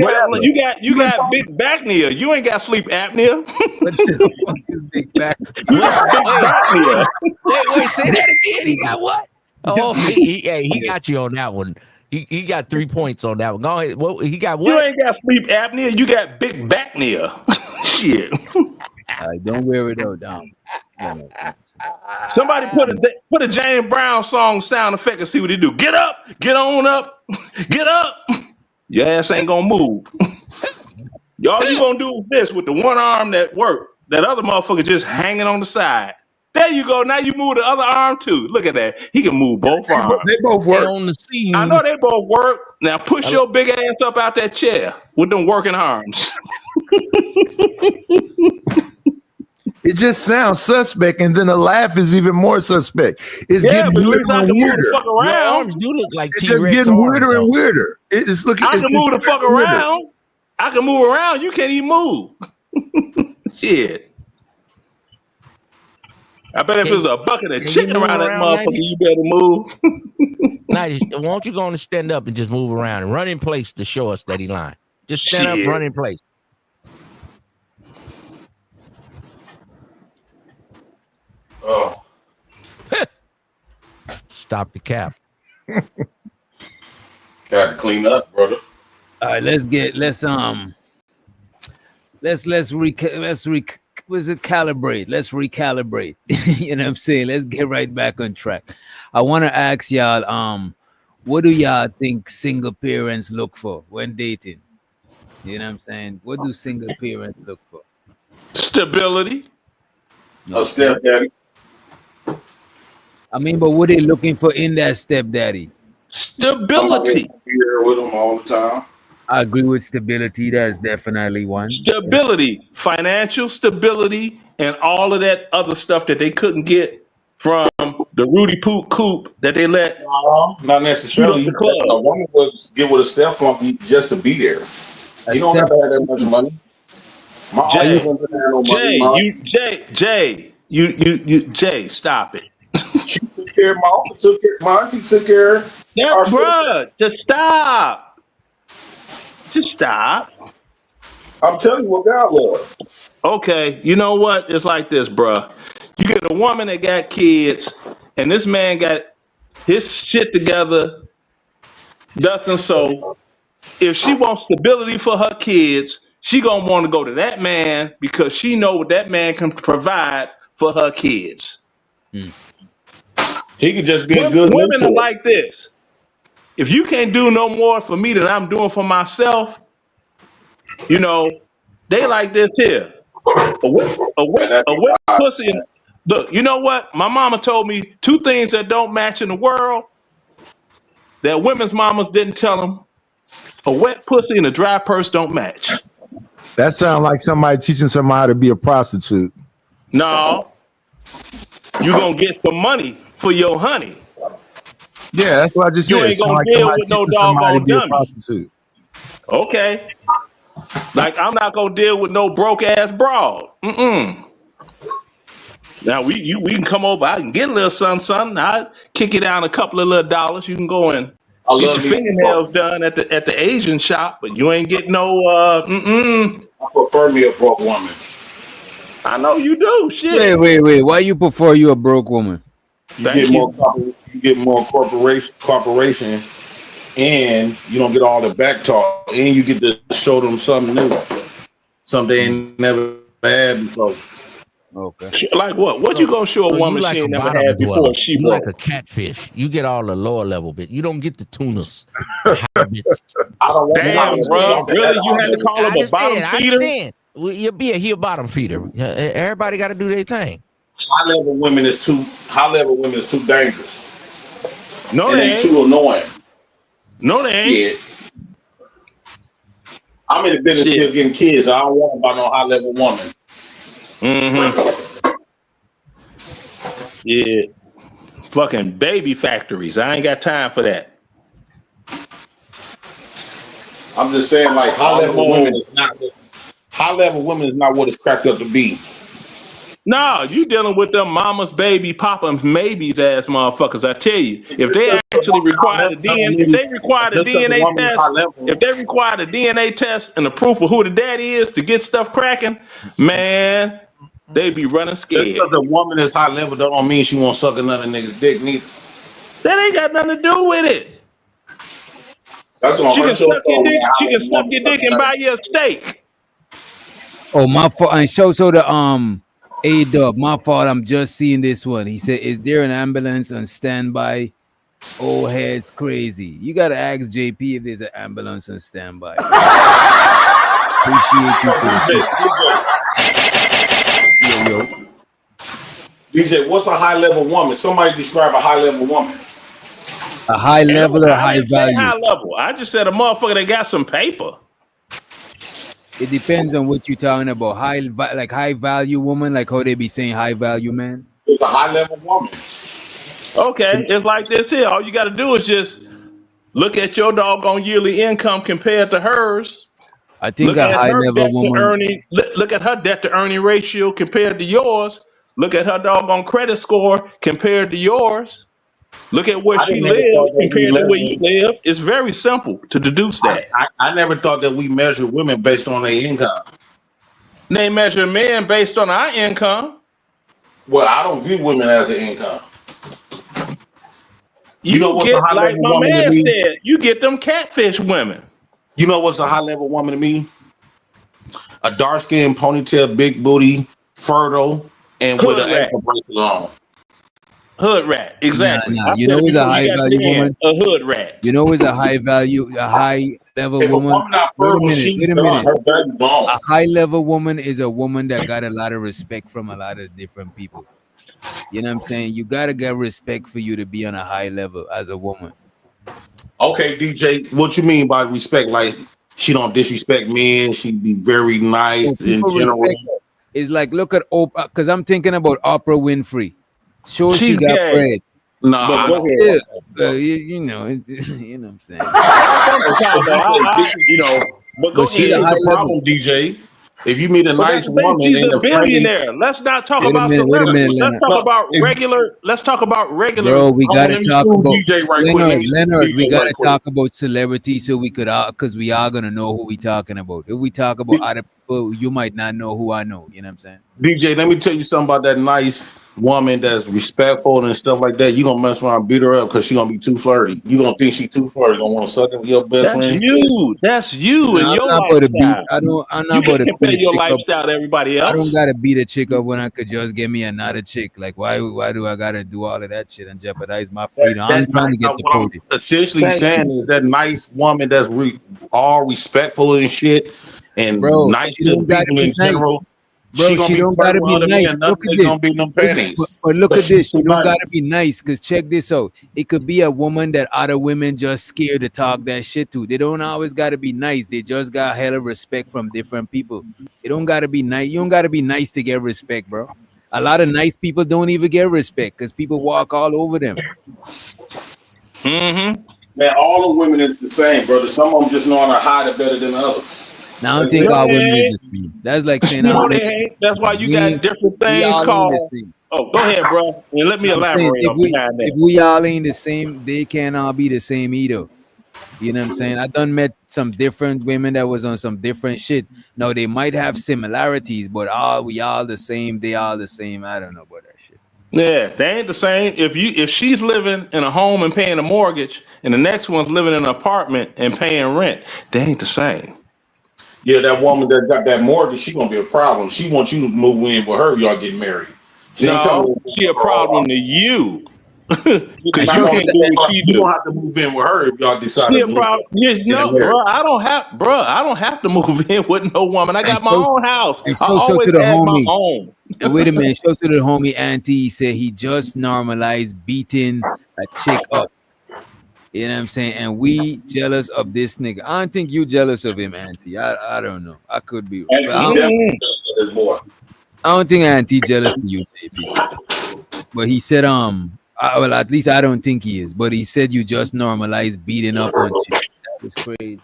You got big backnea. You ain't got sleep apnea. Big back. You got big apnea. Wait, say that again. He got what? Oh, he got you on that one. He got 3 points on that one. Go ahead. Well, he got what? You ain't got sleep apnea. You got big backnea. Shit. Don't wear it out down. Somebody put a James Brown song sound effect and see what he do. Get up, get on up, get up. Your ass ain't gonna move. All you gonna do is this with the one arm that work. That other motherfucker just hanging on the side. There you go. Now you move the other arm too. Look at that. He can move both arms. They both work. On the scene. I know they both work. Now push your big ass up out that chair with them working arms. It just sounds suspect, and then the laugh is even more suspect. It's getting but weirder and weirder. Your arms do look like It's just getting weirder and weirder. It's looking. I can move the fuck around. I can move around. You can't even move. Shit. I bet if Can, there's a bucket of can you chicken move around that around, motherfucker, 90? you better move. 90, won't you go on and stand up and just move around and run in place to show us that he lying? Just stand up, Shit. run in place. Oh. Stop the cap. Got to clean up, brother. All right, let's calibrate. Let's recalibrate. You know what I'm saying? Let's get right back on track. I want to ask y'all, what do y'all think single parents look for when dating? You know what I'm saying? What do single parents look for? Stability. A stepdaddy. I mean, but what they looking for in that stepdaddy? Stability. Here with them all the time. I agree with stability. That's definitely one. Stability, financial stability, and all of that other stuff that they couldn't get from the Rudy Poot Coop that they let. No, not necessarily. The club. A woman would get with a stepfunky just to be there. You don't have to have that much money. Jay, stop it. She took care of my auntie took care of bruh, just stop. Just stop. I'm telling you what God was. Okay, you know what? It's like this, bruh. You get a woman that got kids, and this man got his shit together, thus and so. If she wants stability for her kids, she gonna want to go to that man because she know what that man can provide for her kids. He could just be a good women mentor. are like this. If you can't do no more for me than I'm doing for myself, you know, they like this here. A wet pussy. Look, you know what? My mama told me 2 things that don't match in the world that women's mamas didn't tell them. A wet pussy and a dry purse don't match. That sounds like somebody teaching somebody how to be a prostitute. No. You're going to get some money for your honey. Yeah, that's what I just said. You ain't going to deal with no doggone dummy. Okay. Like, I'm not going to deal with no broke-ass broad. Now, we can come over. I can get a little something. I'll kick you down a couple of little dollars. You can go and get your fingernails done at the Asian shop, but you ain't getting no, I prefer me a broke woman. I know you do. Shit. Wait. Why you prefer you a broke woman? You get more corporation, and you don't get all the back talk, and you get to show them something new, something they ain't never had before. Okay. Like what? What you gonna show a woman she ain't never had before? She like a catfish. You get all the lower level bit. You don't get the tunas. Habits. I don't want damn, bro. Really? You had to call him a bottom feeder? I understand. You'll be a bottom feeder. Everybody got to do their thing. High level women is too dangerous. No, they ain't too annoying. No, they ain't. Yeah. I'm in the business of getting kids. I don't want about no high level woman. Yeah. Fucking baby factories. I ain't got time for that. I'm just saying, like, high level women is not what it's cracked up to be. No, you dealing with them mama's baby, papa's maybes ass motherfuckers. I tell you, if they actually require the DNA, if they require the DNA test, if they require the DNA test and the proof of who the daddy is to get stuff cracking, man, they be running scared. Just because a woman is high level don't mean she won't suck another nigga's dick neither. That ain't got nothing to do with it. That's what she can suck your dick and buy you a steak. Oh, my fault. And show the A-Dub, my fault. I'm just seeing this one. He said, "Is there an ambulance on standby?" Old head's crazy. You gotta ask JP if there's an ambulance on standby. Appreciate you for the shit. Yo. DJ, what's a high level woman? Somebody describe a high level woman. A high level or high value? High level. I just said a motherfucker that got some paper. It depends on what you're talking about. High value woman, like how they be saying high value man. It's a high level woman. Okay, it's like this here. All you got to do is just look at your doggone yearly income compared to hers. I think a high level woman. Look at her debt to earning ratio compared to yours. Look at her doggone credit score compared to yours. Look at where I she didn't never lives thought that we compared to where you level. live. It's very simple to deduce that. I never thought that we measure women based on their income. They measure men based on our income. Well, I don't view women as an income. You know You what's a get, high like level my woman to man me? said, you get them catfish women. You know what's a high level woman to me? A dark skinned ponytail, big booty, fertile, and with Hood an rat. ankle bracelet on. Hood rat. Exactly. Nah. I You said know it who's a before. You high got value Dan, woman? a hood rat. You know who's a high value, a high level If a woman? woman not Wait a fertile, minute. she's Wait a done. minute. Her baby's gone. A high level woman is a woman that got a lot of respect from a lot of different people. You know what I'm saying? You gotta get respect for you to be on a high level as a woman. Okay, DJ, what you mean by respect? Like she don't disrespect men. She be very nice So in people general. respect her. It's like look at Oprah, because I'm thinking about Oprah Winfrey. Sure, she She's got gay. bread, Nah, But I go but don't. ahead. still, you know, you know what I'm saying. You know, but But go she's This a ahead. is high the level. problem, DJ. If you meet a But that's nice the thing. woman She's and a a friendly, billionaire. Let's not talk Wait a about minute, wait a minute, celebrities. Let's Leonard. talk no, about if, regular. Let's talk about regular. Bro, we hold on, gotta let me talk school about DJ right quick. Let me school Leonard. We DJ right gotta quick. talk about celebrities so we could all, because we are gonna know who we talking about. If we talk about other people, you might not know who I know. You know what I'm saying? DJ, let me tell you something about that nice woman that's respectful and stuff like that. You gonna mess around and beat her up because she gonna be too flirty. You gonna think she too flirty, gonna want to suck in your best That's friend. you. That's you No, and I'm your not about to beat. lifestyle. I'm not You about can't to beat compare a your chick up. lifestyle to everybody I don't else. gotta beat a chick up when I could just get me another chick. Like why do I gotta do all of that shit and jeopardize my freedom? I'm That trying nice, to get the what I'm podium. essentially Thank saying you. is that nice woman that's all respectful and shit and Bro, nice she to don't gotta people be in nice. general. She Bro, gonna she be don't flirting gotta with be other nice. men. Look Nothing at they this. gonna be in them panties. But look But at she's this. She too don't nice. gotta be nice. Cause check this out. It could be a woman that other women just scared to talk that shit to. They don't always gotta be nice. They just got hella respect from different people. It don't gotta be nice. You don't gotta be nice to get respect, bro. A lot of nice people don't even get respect because people walk all over them. Mm-hmm. Man, all the women is the same, brother. Some of them just know how to hide it better than others. Now I don't That's think it. all No, they women is ain't. the same. That's like saying No, all they men. ain't. That's why you got We different we things all ain't the called. same. Oh, go ahead, bro. And let me I'm saying elaborate on behind if that. we all ain't the same, they can't all be the same either. You know what I'm saying? I done met some different women that was on some different shit. No, they might have similarities, but we all the same. They all the same. I don't know about that shit. Yeah, they ain't the same. If she's living in a home and paying a mortgage, and the next one's living in an apartment and paying rent, they ain't the same. Yeah, that woman that got that mortgage, she gonna be a problem. She wants you to move in with her. Y'all get married. She ain't coming No, with she a her problem own. to you You're because not you shows gonna you can't that do what she you don't do. have to move in with her if y'all decide She to a problem. Yes, get no, married. bro. I don't have to move in with no woman. I got my own house. and I show so always to the had my homie. own. And wait a minute, show to the homie Auntie. He said he just normalized beating a chick up. You know what I'm saying? And we jealous of this nigga. I don't think you jealous of him, Auntie. I don't know. I could be, And but she definitely does this boy. I don't think Auntie jealous of you, JP. But he said, well, at least I don't think he is. But he said you just normalized beating up on chicks. That was crazy.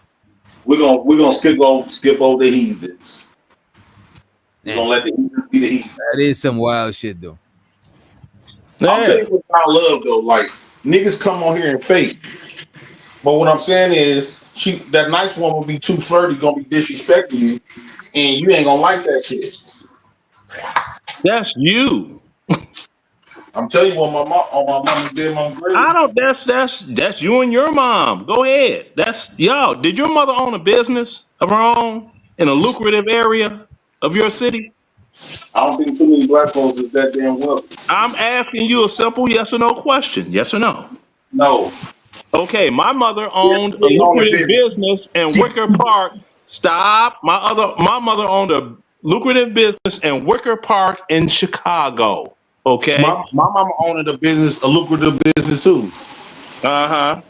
We're gonna skip over the heathens. We're gonna let the heathens be the heathens. That is some wild shit, though. I'll tell you Yeah. what I love though. Like niggas come on here and fake. But what I'm saying is, that nice woman will be too flirty, gonna be disrespecting you, and you ain't gonna like that shit. That's you. I'm telling you what my mama's dead mom I grave. don't. That's you and your mom. Go ahead. That's y'all. Did your mother own a business of her own in a lucrative area of your city? I don't think too many black folks is that damn wealthy. I'm asking you a simple yes or no question. Yes or no? No. Okay, my mother Yes, owned she a didn't own a lucrative business. business in She Wicker Park. Stop. My mother owned a lucrative business in Wicker Park in Chicago. my Okay. mama owned a lucrative business too. Uh-huh.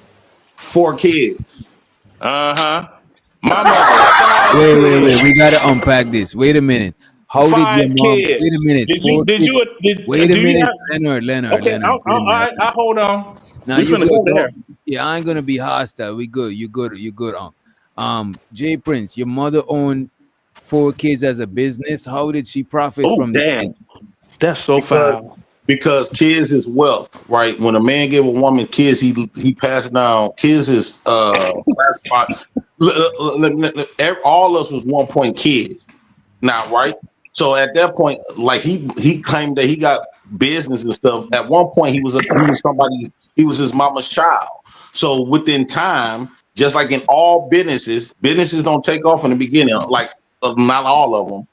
4 kids. Uh-huh. My mother, five Wait. kids. We gotta unpack this. Wait a minute. How did your Five mom? Wait kids. a minute. Did you 4 kids. Wait a do you minute, have Leonard. okay, Wait a all minute. right, I hold on. Now We you finna good. go there. Yeah, I ain't gonna be hostile. We good. You good. Jay Prince, your mother owned 4 kids as a business. How did she profit Oh from the damn. business? That's so foul. Because kids is wealth, right? When a man give a woman kids, he passes down. Kids is classified. All of us was 1 point kids now, right? So at that point, like he claimed that he got business and stuff. At one point, he was his mama's child. So within time, just like in all businesses don't take off in the beginning, like not all of them,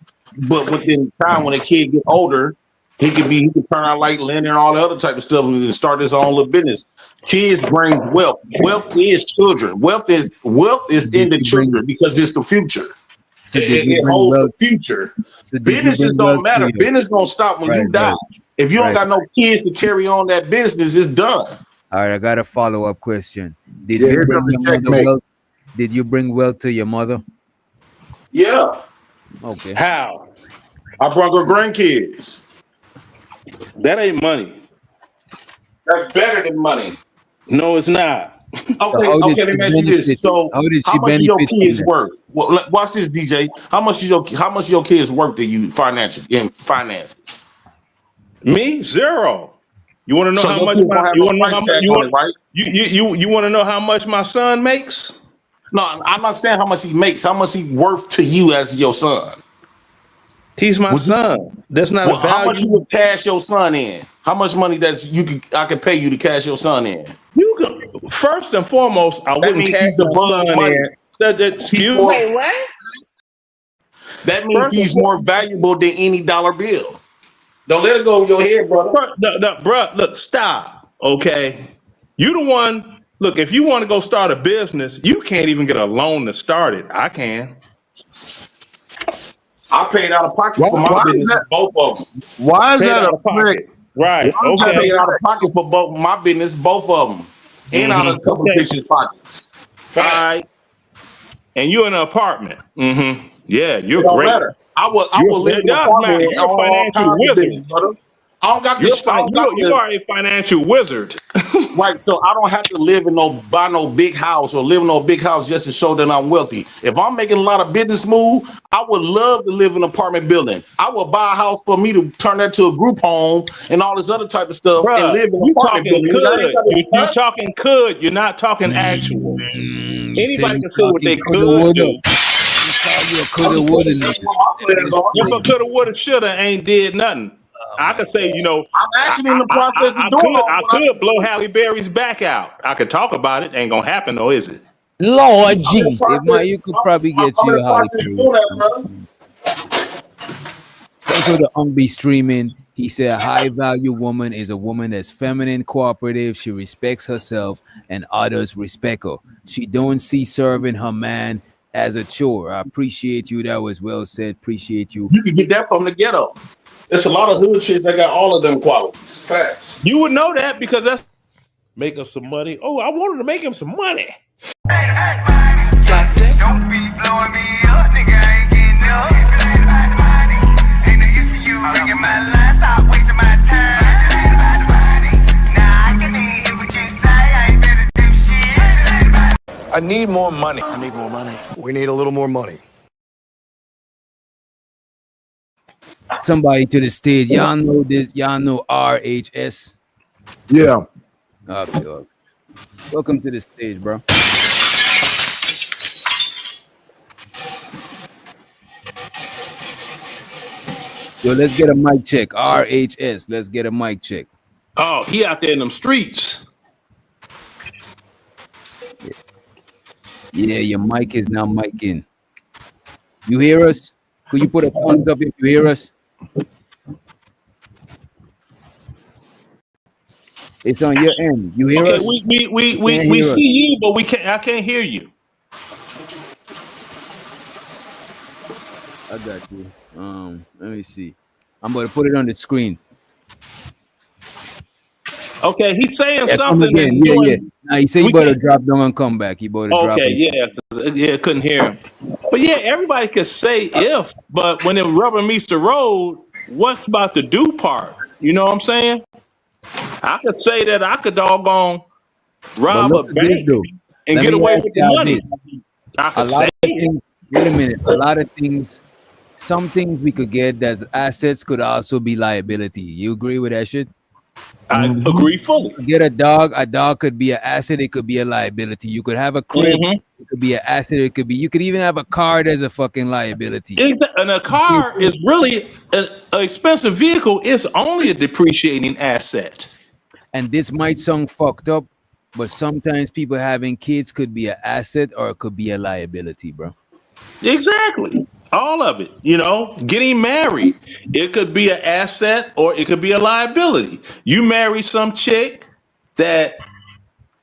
but within time when a kid get older. He could turn out like Lynn and all the other type of stuff and start his own little business. Kids brings wealth. Wealth is children. Wealth is in the children because it's the future. So it holds the future. So businesses don't matter. Business gonna stop when you die. Right. If you don't got no kids to carry on that business, it's done. All right, I got a follow-up question. Did you bring wealth to your mother? Yeah. Okay. How? I brought her grandkids. That ain't money. That's better than money. No, it's not. Okay, let me ask you this. So how much is your kids worth? Well, watch this, DJ. How much is your kids worth to you financially in finances? Me? Zero. You want to know how much you want to know how much my son makes? No, I'm not saying how much he makes, how much he worth to you as your son. He's my son. That's not a value. How much you would cash your son in? How much money I could pay you to cash your son in? You can, first and foremost, I wouldn't cash your son in. Excuse me. Wait, what? That means he's more valuable than any dollar bill. Don't let it go over your head, brother. Bro, look, stop. Okay. You the one. Look, if you want to go start a business, you can't even get a loan to start it. I can. I paid out of pocket for my business, both of them. Why is that a pocket? Right. Okay. I paid out of pocket for both my business, both of them, and out of a couple of bitches' pockets. All right. And you're in an apartment. Mm-hmm. Yeah, you're great. Matter. I will live in an apartment. You're a financial wizard, brother. I don't got you are a financial wizard. Right, so I don't have to buy no big house or live in no big house just to show that I'm wealthy. If I'm making a lot of business move, I would love to live in an apartment building. I would buy a house for me to turn that to a group home and all this other type of stuff. Bruh, and live in an apartment building. You're talking could. You're not talking actual. Anybody can say what they could do. If a coulda, woulda, shoulda ain't did nothing. I could say, I'm actually in the process of doing it. I could blow Halle Berry's back out. I could talk about it. Ain't gonna happen though, is it? Lord Jesus, you could probably get you a Halle Berry. So the be streaming. He said a high value woman is a woman that's feminine, cooperative. She respects herself and others respect her. She don't see serving her man as a chore. I appreciate you. That was well said. Appreciate you. You can get that from the ghetto. There's a lot of hood shit that got all of them qualities. Facts. You would know that because that's making some money. Oh, I wanted to make him some money. Don't be blowing me up, nigga. I ain't getting up. Ain't no use to you ringing my line. Stop wasting my time. Nah, I can hear what you say. I ain't better do shit. I need more money. We need a little more money. Somebody to the stage. Y'all know this. Y'all know RHS. Yeah. Okay. Welcome to the stage, bro. Yo, let's get a mic check. RHS. Let's get a mic check. Oh, he out there in them streets. Yeah, your mic is now micing. You hear us? Could you put a thumbs up if you hear us? It's on your end. You hear us? We see you, but I can't hear you. I got you. Let me see. I'm going to put it on the screen. Okay, he's saying something. Again. Yeah. Now he said he better drop down and come back. He better drop. Okay, yeah, couldn't hear him. But yeah, everybody could say if, but when the rubber meets the road, what's about the do part? You know what I'm saying? I could say that I could doggone rob a bank and get away with the money. I could say things, wait a minute. A lot of things some things we could get as assets could also be liability. You agree with that shit? I agree fully. Get a dog could be an asset, it could be a liability. You could have a crib, it could be an asset, you could even have a car that's a fucking liability. And a car is really an expensive vehicle. It's only a depreciating asset. And this might sound fucked up, but sometimes people having kids could be an asset or it could be a liability, bro. Exactly. All of it. You know, getting married, it could be an asset or it could be a liability. You marry some chick that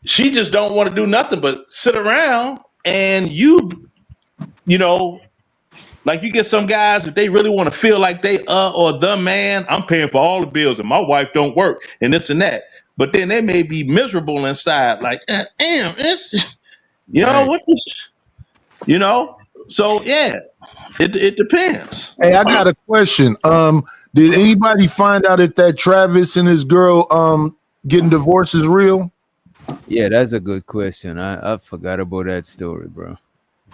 she just don't want to do nothing but sit around, and you know, like you get some guys, if they really want to feel like they or the man, I'm paying for all the bills and my wife don't work and this and that. But then they may be miserable inside, like, damn, it's, you know, what this, you know? So yeah, it depends. Hey, I got a question. Did anybody find out if that Travis and his girl getting divorced is real? Yeah, that's a good question. I forgot about that story, bro.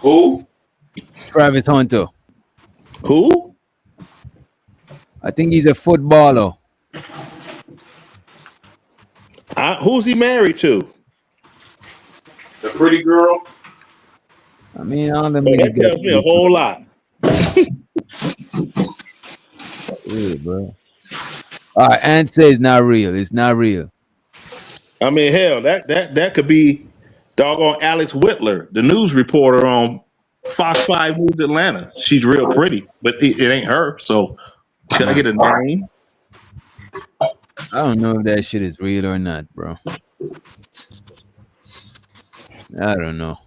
Who? Travis Hunter. Who? I think he's a footballer. Who's he married to? The pretty girl. I mean, all them that tells me a whole lot. Yeah, bro. All right, Ant says it's not real. It's not real. I mean, hell, that could be doggone Alex Whitler, the news reporter on Fox 5 News Atlanta. She's real pretty, but it ain't her. So, can I get a name? I don't know if that shit is real or not, bro. I don't know.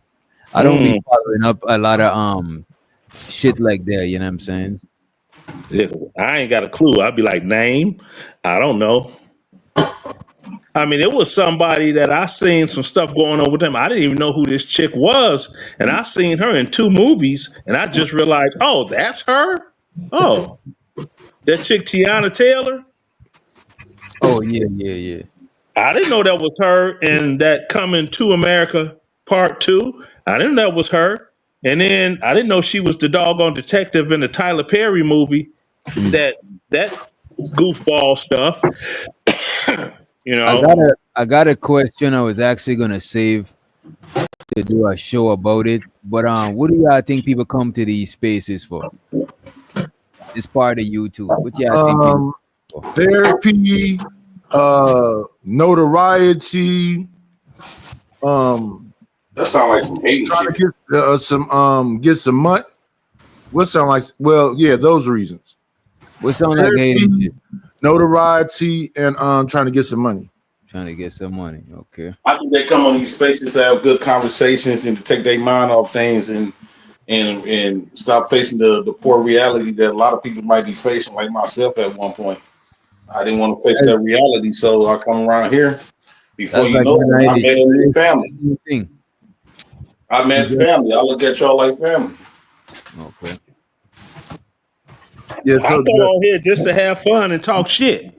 I don't be following up a lot of shit like that. You know what I'm saying? Yeah, I ain't got a clue. I'd be like, name? I don't know. I mean, it was somebody that I seen some stuff going on with them. I didn't even know who this chick was, and I seen her in 2 movies, and I just realized, oh, that's her. Oh, that chick Tiana Taylor. Oh yeah. I didn't know that was her in that Coming to America Part 2. I didn't know that was her. And then I didn't know she was the doggone detective in the Tyler Perry movie. That goofball stuff. You know. I got a question I was actually gonna save to do a show about it. But what do y'all think people come to these spaces for? It's part of YouTube. What y'all think people therapy, notoriety, that sounds like some hate. Trying to get some money. What sound like? Well, yeah, those reasons. What sound like hating? Notoriety and trying to get some money. Trying to get some money. Okay. I think they come on these spaces to have good conversations and to take their mind off things and stop facing the poor reality that a lot of people might be facing, like myself at one point. I didn't want to face that reality, so I come around here. Before you know it, I met a new family. I met family. I look at y'all like family. Okay. Yeah, I come on here just to have fun and talk shit.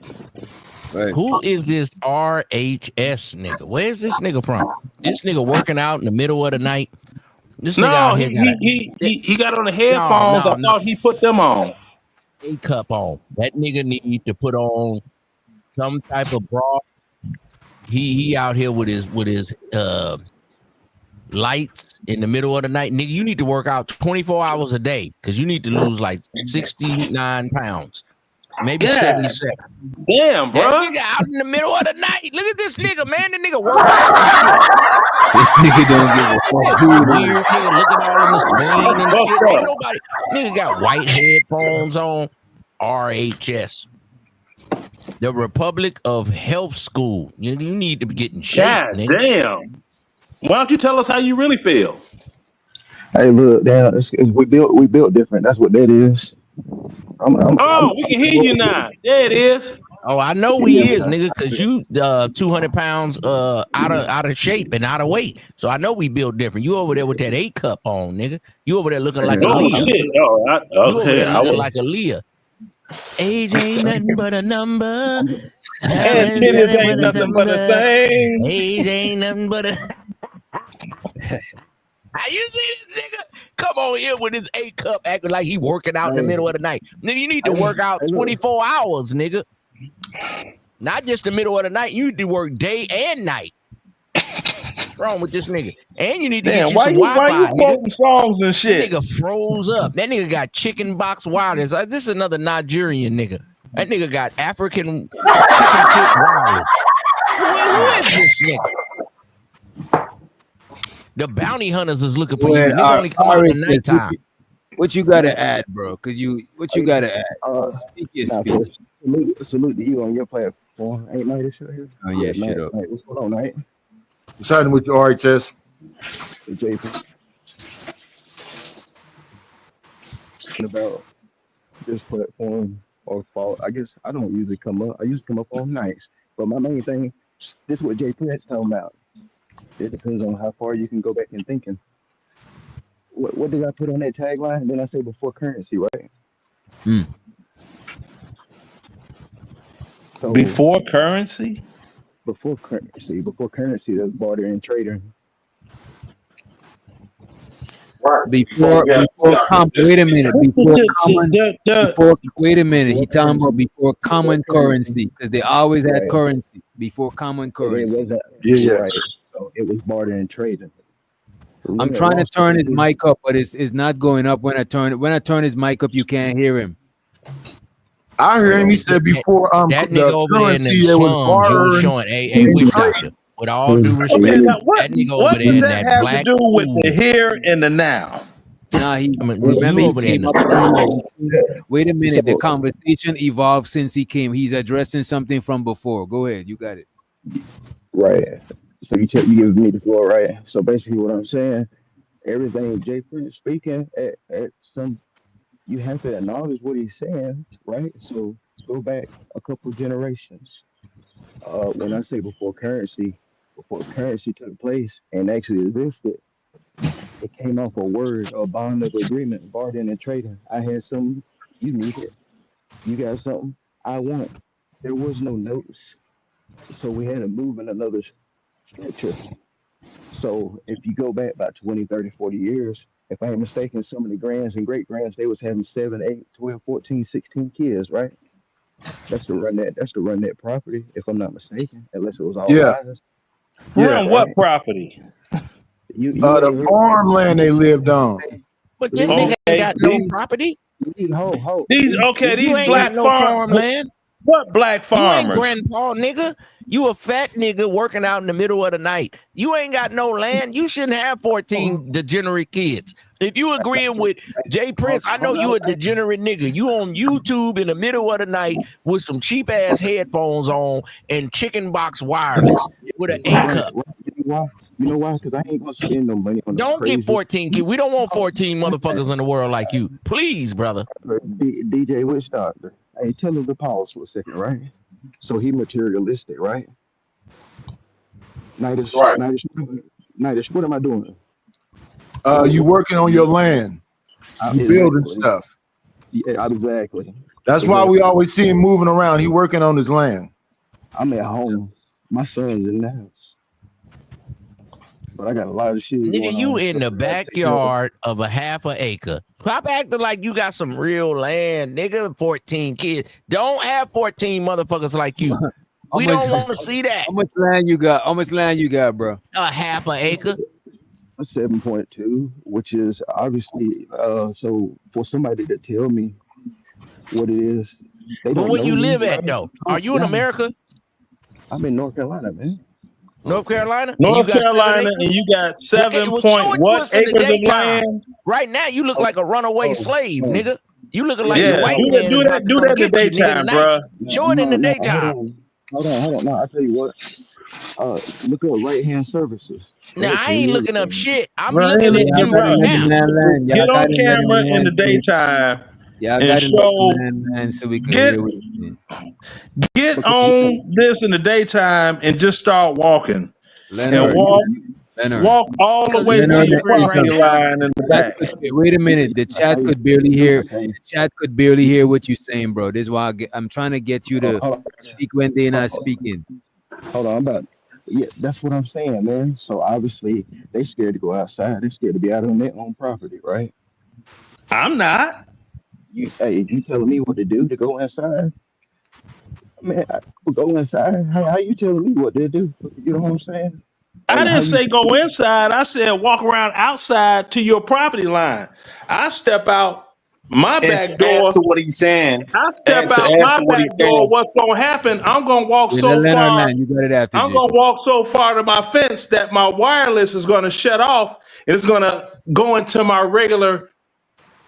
Right. Who is this RHS nigga? Where's this nigga from? This nigga working out in the middle of the night? This nigga out here he got on the headphones. I thought he put them on. A cup on. That nigga need to put on some type of bra. He out here with his lights in the middle of the night. Nigga, you need to work out 24 hours a day because you need to lose like 69 pounds. Maybe 77. Damn, bro. That nigga out in the middle of the night. Look at this nigga, man. The nigga work out. This nigga don't give a fuck. Weird nigga looking all in the screen and shit. Ain't nobody. Nigga got white headphones on. RHS. The Republic of Health School. You need to be getting shape. God damn. Why don't you tell us how you really feel? Hey, look, damn, we built different. That's what that is. We can hear you now. There it is. Oh, I know we is, nigga, because you 200 pounds out of shape and out of weight. So I know we built different. You over there with that 8 cup on, nigga. You over there looking like a Leah. Looking like a Leah. Age ain't nothing but a number. And tennis ain't nothing but a thing. Age ain't nothing but a. You see this nigga? Come on here with his A cup acting like he working out in the middle of the night. Nigga, you need to work out 24 hours, nigga. Not just the middle of the night. You need to work day and night. What's wrong with this nigga? And you need to get you some Wi-Fi. Why you quoting songs and shit? That nigga froze up. That nigga got chicken box wireless. This is another Nigerian nigga. That nigga got African chicken tip wireless. Who is this nigga? The bounty hunters is looking for you. Nigga only come out at nighttime. What you gotta add, bro? What you gotta add? Speak your speech. Salute to you on your platform. Ain't night this shit here? Oh yeah, shut up. What's going on, night? What's happening with your RHS? About this platform or fault. I guess I don't usually come up. I usually come up on nights. But my main thing, this is what Jay Prince talking about. It depends on how far you can go back in thinking. What did I put on that tagline? Then I say before currency, right? So, before currency? Before currency, that's barter and trading. Before wait a minute. Wait a minute. He talking about before common currency because they always had currency before common currency. Right. So it was barter and trading. I'm trying to turn his mic up, but it's not going up. When I turn his mic up, you can't hear him. I hear him. He said before that nigga over there in the slums, you showing a witch doctor. With all due respect, what does that have to do with the here and the now? Nah, remember he came up. Wait a minute, the conversation evolved since he came. He's addressing something from before. Go ahead, you got it. Right. So you give me the floor, right? So basically, what I'm saying, everything Jay Prince speaking at some, you have to acknowledge what he's saying, right? So let's go back a couple generations. When I say before currency took place and actually existed, it came off a word, a bond of agreement, bartering and trading. I had something, you need it. You got something, I want. There was no notes. So we had to move in another structure. So if you go back about 20, 30, 40 years, if I ain't mistaken, some of the grands and great grands, they was having 7, 8, 12, 14, 16 kids, right? That's to run that property, if I'm not mistaken, unless it was all lives. Run what property? The farmland they lived on. But this nigga ain't got no property. These you ain't black got no farmland. What black farmers? You ain't grandpa, nigga. You a fat nigga working out in the middle of the night. You ain't got no land. You shouldn't have 14 degenerate kids. If you agreeing with Jay Prince, I know you a degenerate nigga. You on YouTube in the middle of the night with some cheap ass headphones on and chicken box wireless with an A cup. You know why? Because I ain't gonna spend no money on. Don't get 14 kids. We don't want 14 motherfuckers in the world like you. Please, brother. DJ Witch Doctor. Hey, tell him to pause for a second, right? So he materialistic, right? Nightish, what am I doing? You working on your land. You building stuff. Yeah, exactly. That's why we always see him moving around. He working on his land. I'm at home. My son's in the house. But I got a lot of shit. Nigga, you in the backyard of a half an acre. Stop acting like you got some real land, nigga. 14 kids. Don't have 14 motherfuckers like you. We don't want to see that. How much land you got? How much land you got, bro? A half an acre. 7.2, which is obviously so for somebody to tell me what it is. But where you live at though? Are you in America? I'm in North Carolina, man. North Carolina? North Carolina, and you got 7 point what acres of land? Right now, you look like a runaway slave, nigga. You looking like the white man. Do that in the daytime, bro. Show it in the daytime. Hold on. No, I'll tell you what. Look up right-hand services. Now, I ain't looking up shit. I'm looking at you right now. Get on camera in the daytime. And show, so we can get on this in the daytime and just start walking. And walk all the way to the property line in the back. Wait a minute. The chat could barely hear. The chat could barely hear what you're saying, bro. This is why I'm trying to get you to speak when they're not speaking. Hold on, Yeah, that's what I'm saying, man. So obviously they scared to go outside. They scared to be out on their own property, right? I'm not. Hey, you telling me what to do to go inside? Man, I will go inside. How you telling me what to do? You know what I'm saying? I Like how didn't you? say go inside. I said walk around outside to your property line. I step out my And back to add door. to what he's saying, I step out add my to what back he's door. saying, What's going to happen? I'm going to walk Yeah, let so Leonard far. land. You got it after I'm JP. going to walk so far to my fence that my wireless is going to shut off and it's going to go into my regular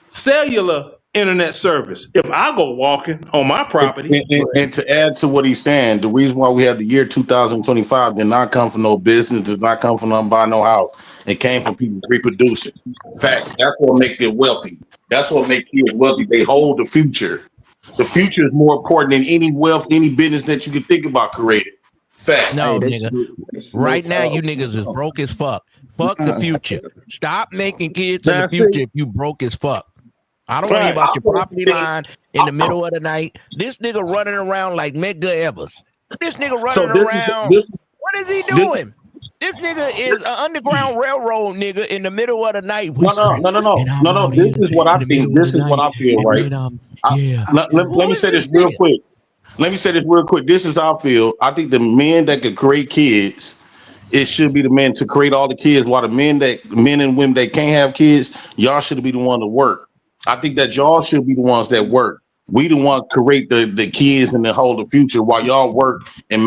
cellular internet service. If I go walking on my property, and to add to what he's saying, the reason why we have the year 2025 did not come from no business, did not come from them buying no house. It came from people reproducing. Fact, that's what make it wealthy. That's what make kids wealthy. They hold the future. The future is more important than any wealth, any business that you can think about creating. Fact. No, Hey, nigga. Right now, you niggas is broke as fuck. Fuck the future. Stop making kids in the That's future it. if you broke as fuck. I don't want to hear Right. about your property line in the middle of the night. This nigga running around like Medgar Evers. This nigga running So this is around. this What is he this doing? This nigga is an underground railroad nigga in the middle of the night no no whispering. no no And no I'm no no. out This here is what I in the think. middle of This the is what night. I feel, And right? then yeah. Let Who me is say this this real nigga? quick. Let me say this real quick. This is how I feel. I think the men that could create kids, it should be the men to create all the kids. While the men and women that can't have kids, y'all should be the one to work. I think that y'all should be the ones that work. We the one create the kids and the hold the future while y'all work and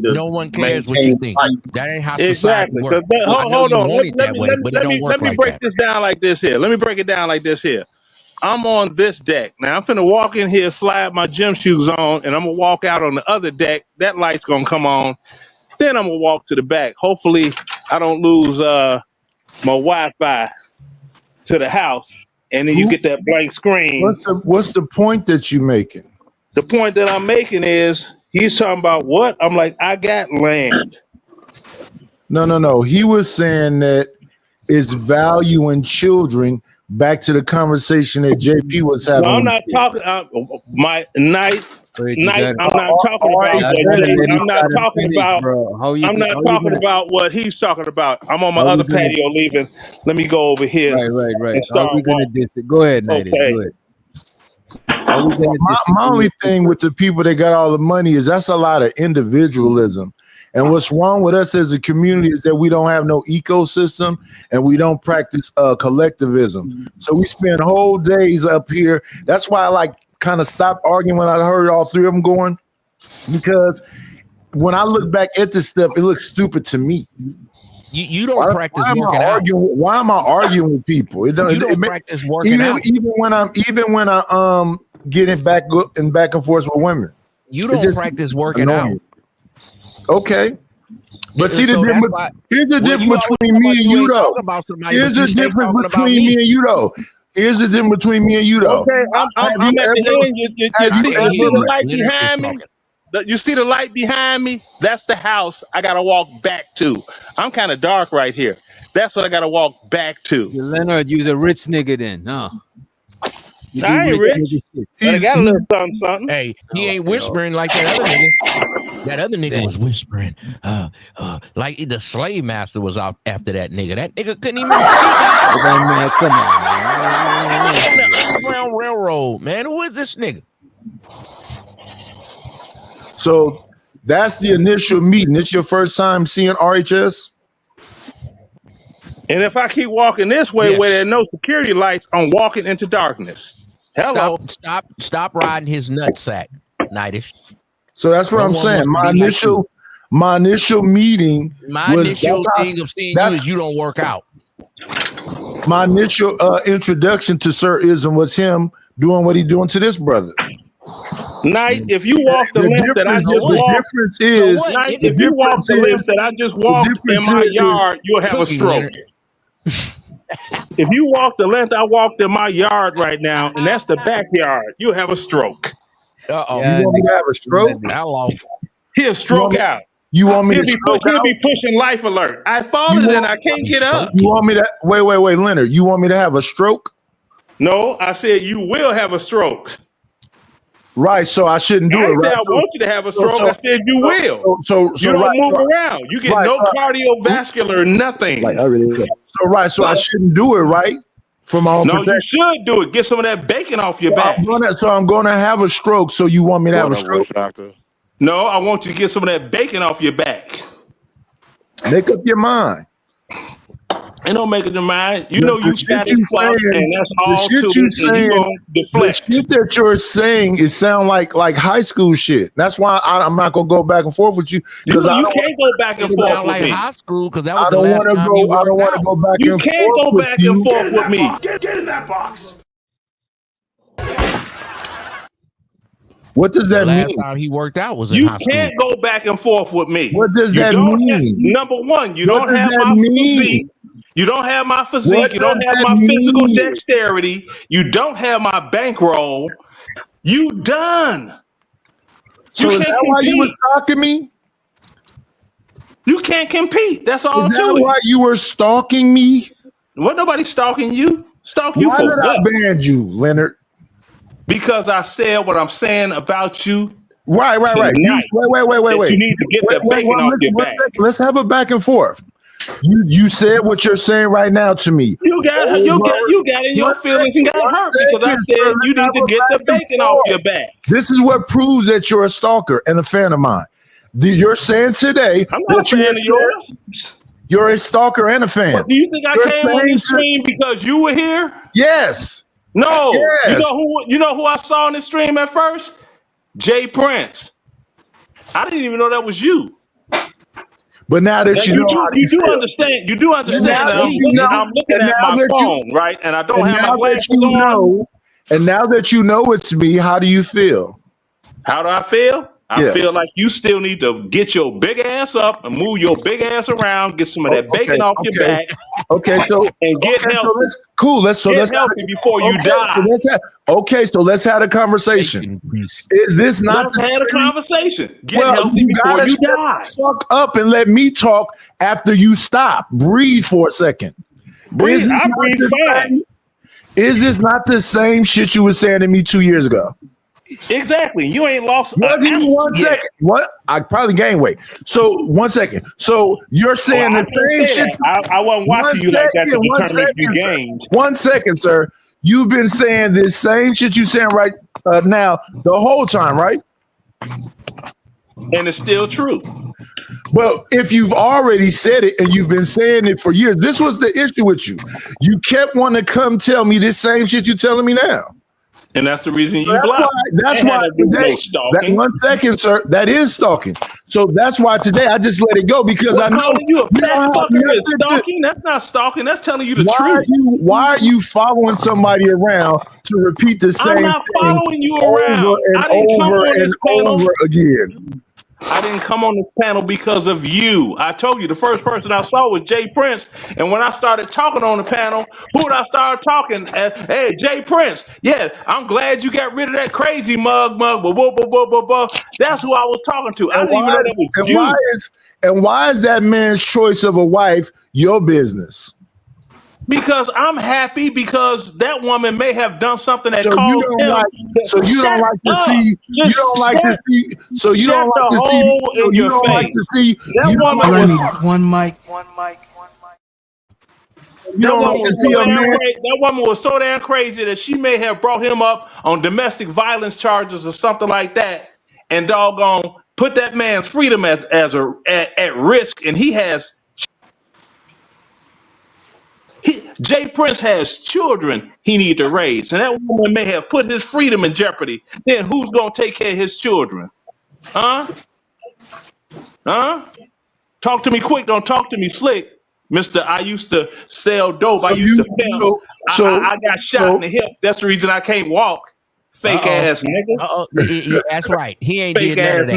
No one cares what you think. life. That ain't how society Exactly. works. I know Hold you on. want it that way, but it don't work Let me like break that. this down like this here. Let me break it down like this here. I'm on this deck. Now I'm finna walk in here, slide my gym shoes on, and I'm gonna walk out on the other deck. That light's gonna come on. Then I'm gonna walk to the back. Hopefully I don't lose my Wi-Fi to the house. And then you Who? get that blank screen. What's the point that you making? The point that I'm making is he's talking about what? I'm like, I got land. No. He was saying that it's valuing children. Back to the conversation that JP was No, having I'm with not you. talking my night. Wait, you Night, got it. I'm not talking All about right, Y'all what gotta Jay. let I'm each not other talking finish, about. bro. I'm not talking about what he's talking about. I'm on my how we other gonna patio leaving. Let me go over here right. and How start we gonna walking. diss it? Go ahead, Nightish. Okay. Go ahead. How we gonna my only disagree? thing with the people that got all the money is that's a lot of individualism. And what's wrong with us as a community is that we don't have no ecosystem and we don't practice collectivism. So we spend whole days up here. That's why I like kind of stopped arguing when I heard all three of them going, because when I look back at this stuff, it looks stupid to me. You don't practice why am working I out. arguing? Why am I arguing with people? It don't, You don't it practice working out. even when I getting back and forth with women. You It's don't just practice working annoying. out. Okay. But see the So that's difference. why Here's the when you difference always between talk me about and you you, ain't though. talking about somebody, Here's but you the stay difference talking about between me me. and you, though. Here's the difference between me and you, though. Okay, I'm Have you at the ever? end. You Have see you the ever? light Leonard is behind me? talking. You see the light behind me? That's the house I gotta walk back to. I'm kind of dark right here. That's what I gotta walk back to. Leonard, you's a rich nigga then, huh? You do I ain't rich rich, nigga shit. but I got a little something. Hey, he ain't Okay, whispering like that other nigga. That other nigga Damn. was whispering. Like the slave master was off after that nigga. That nigga couldn't even speak. Man, come on, man. On the Underground Railroad, man. Who is this nigga? So that's the initial meeting. It's your first time seeing RHS? And if I keep walking this way where there are no security lights, I'm walking into darkness. Hello. Stop riding his nutsack, Nightish. So that's what No I'm one saying. wants to be like you. My initial meeting My was initial thing of seeing you is you don't work out. My initial introduction to Sir Ism was him doing what he's doing to this brother. Night, if you walk the length that I just walked, difference is Night, if you walk the length that I just walked in my yard, you'll have a stroke. If you walk the length I walked in my yard right now, and that's the backyard, you'll have a stroke. Uh-oh. You want me to have a stroke? Hello. He'll stroke out. You want me to He'll stroke be out? pushing life alert. I fallen and I can't get up. You want me to wait, Leonard? You want me to have a stroke? No, I said you will have a stroke. Right, so I shouldn't do I it, didn't say right? I want you to have a stroke. I said you will. So You don't right, move around. You get right, no cardiovascular, nothing. Like I really so I shouldn't do it, right? For my own No, you protection. should do it. Get some of that bacon off your back. I'm gonna have a stroke. So you want me to have a What stroke? up, doctor? No, I want you to get some of that bacon off your back. Make up your mind. It don't make it your mind. You know you status quo, and that's the all shit to you it, and you saying, gonna deflect. the shit that you're saying is sound like high school shit. That's why I'm not gonna go back and forth with you because You can't go back and forth with me. High school because that was I the don't last want to time go. you I don't worked want to out. go back You and can't forth go with back you. and forth with me. Get in that box. What does The that last mean? time he worked out was in You high school. can't go back and forth with me. What does You that don't mean? number one, you What don't does have that my mean? physique. You don't have my physique. What You don't does have that my physical mean? dexterity. You don't have my bankroll. You done. So You is can't that why you were compete. stalking me? You can't compete. That's all Is to that it. why you were stalking me? What nobody stalking you? Stalk you Why for did I what? ban you, Leonard? Because I said what I'm saying about you Right. tonight. Wait. You need to get that bacon off your back. Let's have a back and forth. You said what you're saying right now to me. You got in your feelings and got hurt because I said you need to get the bacon off your back. This is what proves that you're a stalker and a fan of mine. You're saying today I'm not a fan of yours. You're a stalker and a fan. What, do you think I You're came on this saying stream because you were here? Yes. No. Yes. You know who I saw on the stream at first? Jay Prince. I didn't even know that was you. But now that you know how you do understand. You do understand that I'm looking at my phone, right? And I don't have my glasses on. And now that you know it's me, how do you feel? How do I feel? I feel like you still need to get your big ass up and move your big ass around, get some of that bacon off your back. Okay, so and get healthy. Let's get healthy before you die. So let's have a conversation. Is this not Let's have a conversation? Get Well, healthy you before gotta you shut die. the fuck up and let me talk after you stop. Breathe for a second. Breathe. I breathe fine. Is this not the same shit you were saying to me 2 years ago? Exactly. You ain't lost One second. What? I probably gained weight. So 1 second. So you're saying the same shit. I wasn't watching you like that to determine if you gained. 1 second, sir. You've been saying this same shit you saying right now the whole time, right? And it's still true. Well, if you've already said it and you've been saying it for years, this was the issue with you. You kept wanting to come tell me this same shit you're telling me now. And that's the reason you blocked. That's why today, that 1 second, sir, that is stalking. So that's why today I just let it go because I know calling you a fat fucker is stalking. That's not stalking. That's telling you the truth. Why are you following somebody around to repeat the same I'm not thing following you around. over and I didn't come over on and this panel. over again? I didn't come on this panel because of you. I told you the first person I saw was Jay Prince. And when I started talking on the panel, who did I start talking? Hey, Jay Prince. Yeah, I'm glad you got rid of that crazy mug. That's who I was talking to. I didn't even know that was you. Why is that man's choice of a wife your business? Because I'm happy because that woman may have done something that So caused you don't him. like. So you don't like to see. You don't like to see. So you don't like to see. So you don't like to see. That woman was one mic. You don't like to see a man. That woman was so damn crazy that she may have brought him up on domestic violence charges or something like that, and doggone put that man's freedom at risk. And he has. Jay Prince has children he need to raise, and that woman may have put his freedom in jeopardy. Then who's gonna take care of his children? Huh? Talk to me quick. Don't talk to me slick, Mister. I used to sell dope. I used to film. I got shot in the hip. That's the reason I can't walk. Fake ass nigga. Yeah, that's right. He ain't Fake did none ass of that.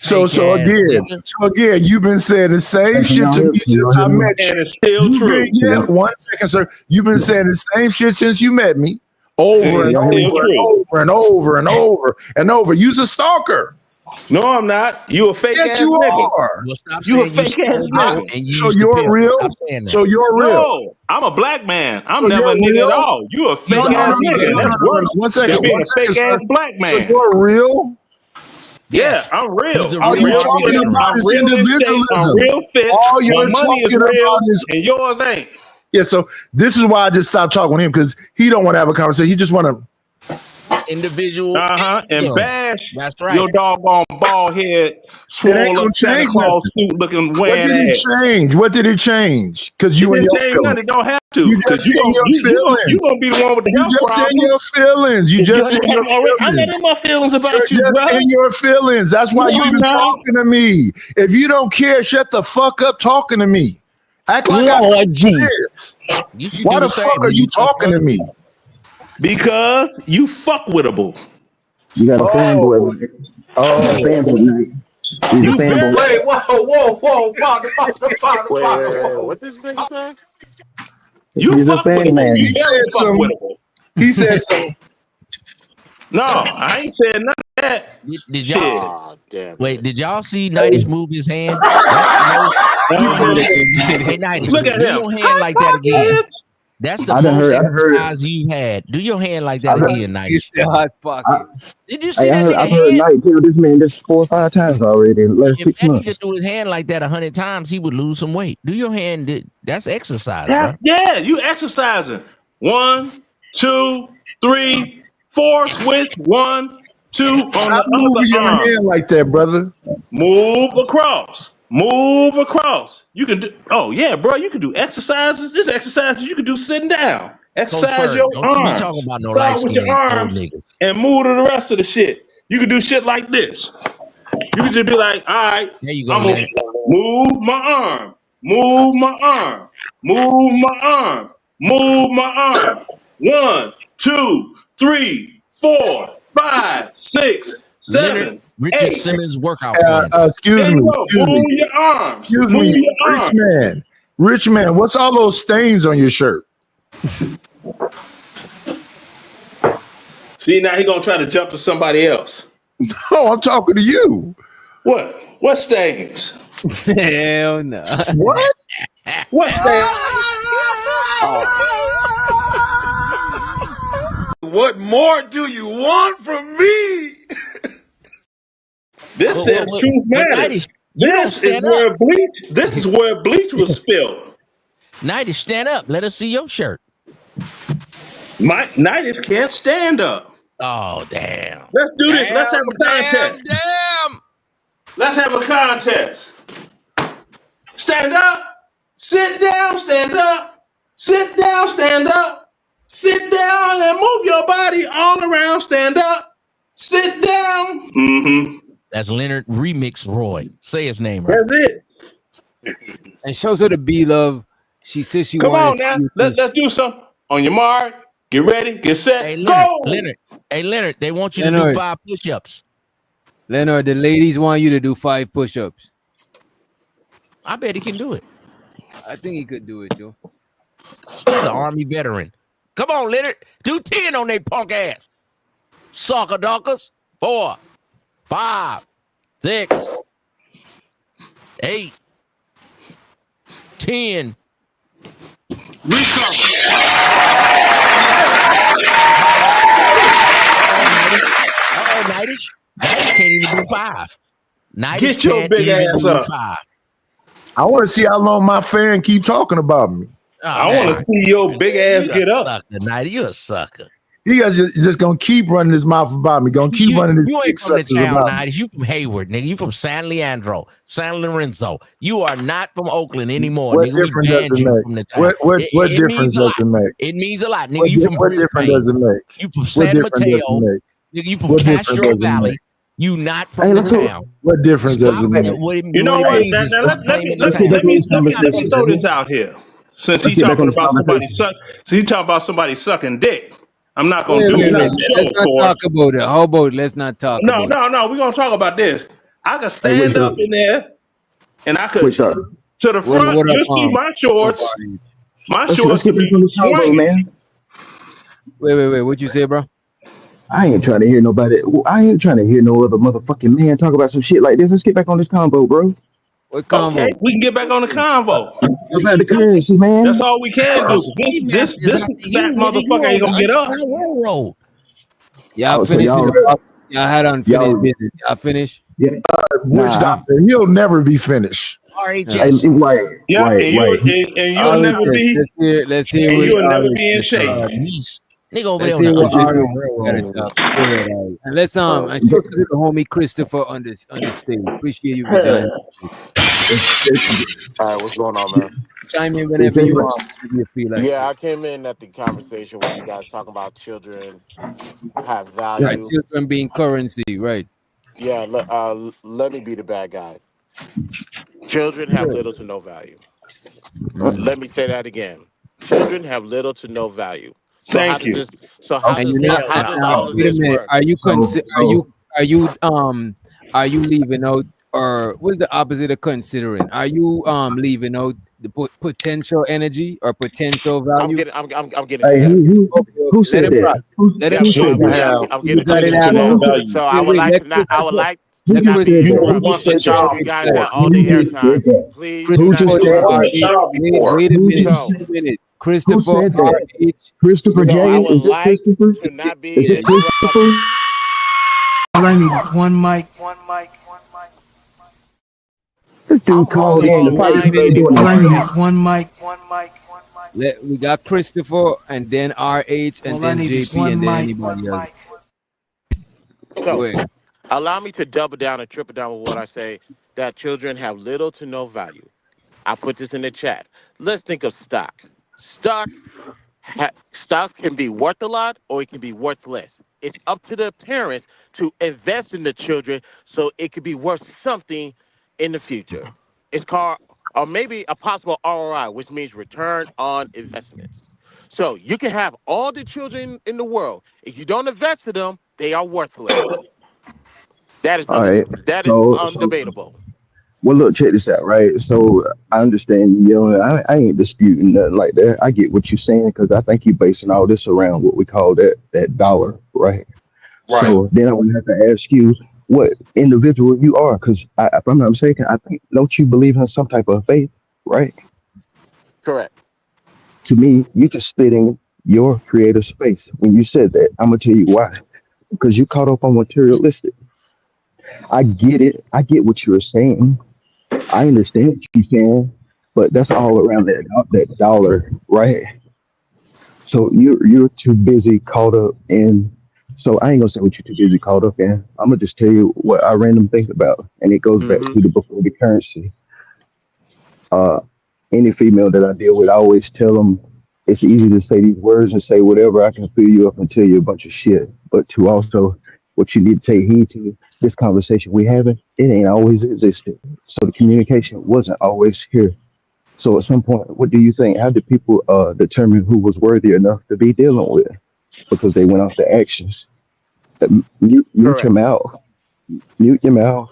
nigga. So again, you've been saying the same shit to me since I met you. And it's still true. 1 second, sir. You've been saying the same shit since you met me, over and over and over and over and over and over. You's a stalker. No, I'm not. You a fake Yes, ass you nigga. are. Well, stop You a saying you fake ass sold nigga. out and So used the you're pill. real. Stop saying that. So you're real. No, I'm a black man. I'm So never a you're nigga at real. all. You a No, fake no, no, ass no, nigga. no, no, That's no, no, worse no. One than second, being a fake sir. ass black So man. you're real. Yeah, Yes. I'm He's real. a All I'm real you're real army talking fit. veteran. about I'm is real in shape. I'm individualism. real fit. All My you're money is talking real, about is and yours ain't. yeah. So this is why I just stopped talking with him because he don't want to have a conversation. He just want to. Individual. And bash That's your right. doggone bald head, It ain't swole up gonna Santa change Claus nothing. suit looking What wearing did it ass. change? What did it change? Because It you and didn't your change feelings. nothing. It don't have to, You because just in your you feelings. gonna be the one with the You health just in problem. your feelings. You just in your I'm not feelings. in my feelings You're about you, just bro. in your feelings. That's why No, you I'm even not. talking to me. If you don't care, shut the fuck up talking to me. Act like Lord Jesus. You should Why do the the same fuck are when you you talk talking to me? Because you fuck withable. You got a Oh, fanboy. You got a oh. fanboy night. He's a You very fanboy. Wait, whoa, whoa. What this nigga say? you He's a fuck fan wittable. You He man. very said fuck some. wittable. He said some. No, I ain't said none of that Did y'all shit. Ah, damn wait? it. Did y'all see Nightish move his hand? That's the most. Uh-huh. Hey, Nightish, Look at do him. your hand Hot like that again. pockets. That's the I done most heard. I done heard. exercise you've had. Do your hand like I that done, again, It's Nightish. the hot I, pockets. Did you see that I've nigga heard hand? Knight tell this man this 4 or 5 times already in the last If 6 that nigga months. do his hand like that 100 times, he would lose some weight. Do your hand. That's exercise, bro. Yeah, you exercising. 1, 2, 3, 4. Switch. 1, 2 on Stop the moving other your arm. hand like that, brother. Move across. Move across. You can do. Oh yeah, bro. You can do exercises. This exercises you can do sitting down. Coach Exercise Bird, your don't you be talking arms. about no light Start with your skinned old arms niggas. and move to the rest of the shit. You can do shit like this. You can just be like, all right, There you go, I'm gonna Leonard. move my arm, move my arm, move my arm, move my arm. 1, 2, 3, 4, 5, 6, Leonard 7, Richard 8. Simmons workout plan. Excuse There you me. go. Excuse Move me. your arms. Excuse Move me. your Rich arms. man. Rich man. What's all those stains on your shirt? See, now he gonna try to jump to somebody else. No, I'm talking to you. What? What stains? Hell no. What? What stains? What more do you want from me? This says truth But matters. Nightish, you don't This is stand up. where bleach. This is where bleach was spilled. Nightish, stand up. Let us see your shirt. My Nightish can't stand up. Oh, damn. Let's do this. Let's have a contest. Damn. Let's have a contest. Stand up. Sit down. Stand up. Sit down. Stand up. Sit down and move your body all around. Stand up. Sit down. Mm-hmm. That's Leonard Remix Roy. Say his name right. That's it. And shows her the B love. She says she Come on wants now. to. Let's do something. On your mark. Get ready. Get set. Hey, Leonard. Go. Leonard. Hey, Leonard, they want you to do Leonard. 5 push-ups. Leonard, the ladies want you to do 5 push-ups. I bet he can do it. I think he could do it too. He's an Army veteran. Come on, Leonard. Do 10 on they punk ass. Sucker duckers. 4, 5, 6, 8, 10. Recover. Nightish. Nightish can't even do 5. Nightish Get your can't big even ass do up. 5. I want to see how long my fan keep talking about me. Oh, I want to see your big ass you get a up. sucker, Nighty. You a sucker. He guys just gonna keep running his mouth about me. Gonna keep running his You dick ain't from the suckers town, about me. Nighty. You from Hayward, nigga. You from San Leandro, San Lorenzo. You are not from Oakland anymore, What nigga. We difference does banned it you make? from the town. What It difference means a does lot. it make? It means a lot, nigga. You from What difference Brisbane. does it make? You from What San difference does Mateo. it make? Nigga, you from What difference Castro does it Valley. make? You not Hey, from the let's go. town. What difference does Stop it it. make? You know What what? it means is Now stop let me claiming the let, Let's get town. back on this let me conversation, throw baby. this out here. Since he Let's get back on talking this about somebody conversation. sucking dick. I'm not gonna Wait, do wait, that on wait. the Let's show, of not course. talk about it. How about let's not talk No, about it? no, no. We're gonna talk about this. I could Hey, wait, stand up in there and I could wait, stop. to the front. What up, You'll see my shorts. My Let's shorts get will back be on this convo, swinging. man. Wait. What'd you say, bro? I ain't trying to hear nobody. I ain't trying to hear no other motherfucking man talk about some shit like this. Let's get back on this combo, bro. What Okay, convo? we can get back on the convo. About the currency, That's man. all we can do. This After fat you, nigga, you motherfucker ain't on the gonna get up. Underground Railroad. Y'all Oh, so finished with y'all, the y'all had unfinished y'all, business. Y'all finished? yeah, Which nah. doctor? He'll never be finished. Hey, RHS. Yeah, and you right. and you'll never RHS. be Let's hear and what you'll never be in RHS. shape. Niece. Nigga over there Let's on hear the what Underground RHS got to Railroad. talk. Go ahead, RHS. And let's and show to the homie Christopher on the stage. Appreciate you for joining. All right, what's going on, man? Chime in whenever you want, whenever you feel like Yeah, it. I came in at the conversation where you guys talking about children have Right, value. children being currency, right? Yeah, let me be the bad guy. Children have Good. little to no value. Mm. Let me say that again. Children have little to no value. So how Thank does you. this? So how And does you're not how does now. all of Wait a this minute. work? Are you So, are you are you leaving out, or what's the opposite of considering? Are you leaving out the potential energy or potential value? I'm getting to hey, that. Okay, who let said it rock. that? Let it Who rock. said Children that? Yeah, have I'm You getting got it little out. to Hey, no Now. value. so I Wait, would wait. like Let to not I would Christopher. like who to Let just not be said You Christopher. that? were interrupted. once a Christopher child You take guys that. have before. all Who the just said airtime. that? Please do Who not just Christopher said interrupt that? me. Child RH. before. Wait a Who minute. just So Wait a minute. who Christopher said that? RH. Christopher so J? I would Is this like Christopher? to not be Is it interrupted. Christopher? All I need is one mic. This I'm dude called hardly in to fight. Wait a This online man minute. doing All that. I anymore. need is one mic. We got Christopher and then RH and All I then need is JP one and then mic. anybody else. Go So ahead. allow me to double down and triple down with what I say that children have little to no value. I put this in the chat. Let's think of stock. Stock stock can be worth a lot or it can be worth less. It's up to the parents to invest in the children so it could be worth something in the future. It's called, or maybe a possible ROI, which means return on investments. So you can have all the children in the world. If you don't invest in them, they are worthless. That is All right. that is So undebatable. well, look, check this out, right? So I understand you yelling. I ain't disputing nothing like that. I get what you're saying because I think you're basing all this around what we call that dollar, right? Right. So then I would have to ask you what individual you are, because if I'm not mistaken, I think don't you believe in some type of faith, right? Correct. To me, you just spit in your creative space when you said that. I'm gonna tell you why. Because you caught up on materialistic. I get it. I get what you're saying. I understand what you're saying, but that's all around that dollar, right? So you're too busy caught up in. So I ain't gonna say what you're too busy caught up in. I'm gonna just tell you what I random think about, and it goes back Hmm. to the before the currency. Uh, any female that I deal with, I always tell them it's easy to say these words and say whatever. I can fill you up and tell you a bunch of shit, but to also what you need to take heed to this conversation we having, it ain't always existed. So the communication wasn't always here. So at some point, what do you think? How did people determine who was worthy enough to be dealing with? Because they went off the actions. Mute your Correct. mouth. Mute your mouth.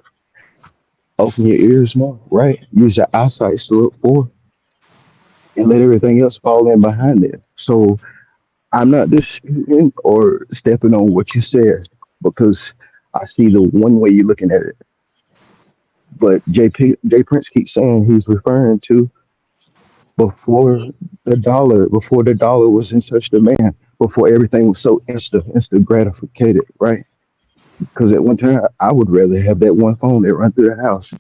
Open your ears more. Right. Use your eyesight to look for, and let everything else fall in behind it. So I'm not disputing or stepping on what you said because I see the one way you're looking at it. But J Prince keeps saying he's referring to before the dollar was in such demand, before everything was so instant gratificated, right? Because at one time I would rather have that one phone that run through the house.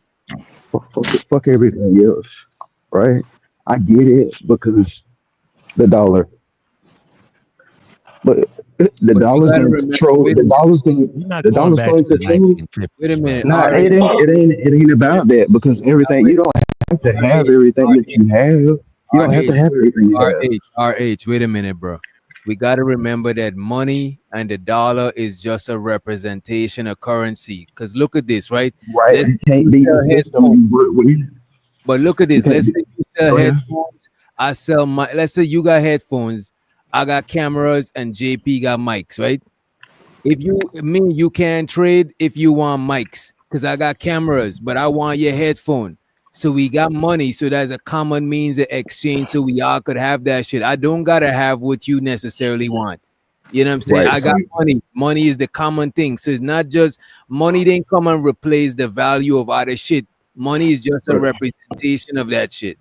Fuck everything else, right? I get it because the dollar, but the But you dollar's gotta going to remember. control. Wait a minute. You're not The going dollar's back going to to the control. 1950s, Wait a man. minute. Nah, RH. it ain't about that because everything you don't have to have everything that you have. You don't have RH. to have everything you have. RH. Wait a minute, bro. We got to remember that money and the dollar is just a representation of currency. Because look at this, right? Right? Let's say It can't you be the sell system headphones. you work with. But look at You this. can't Let's be. say you sell Go ahead. headphones. I sell my. Let's say you got headphones. I got cameras and JP got mics, right? If you me, you can trade if you want mics, because I got cameras, but I want your headphone. So we got money, so there's a common means of exchange, so we all could have that shit. I don't gotta have what you necessarily want. You know what I'm saying? Right. I got money. Money is the common thing. So it's not just money didn't come and replace the value of other shit. Money is just a representation of that shit.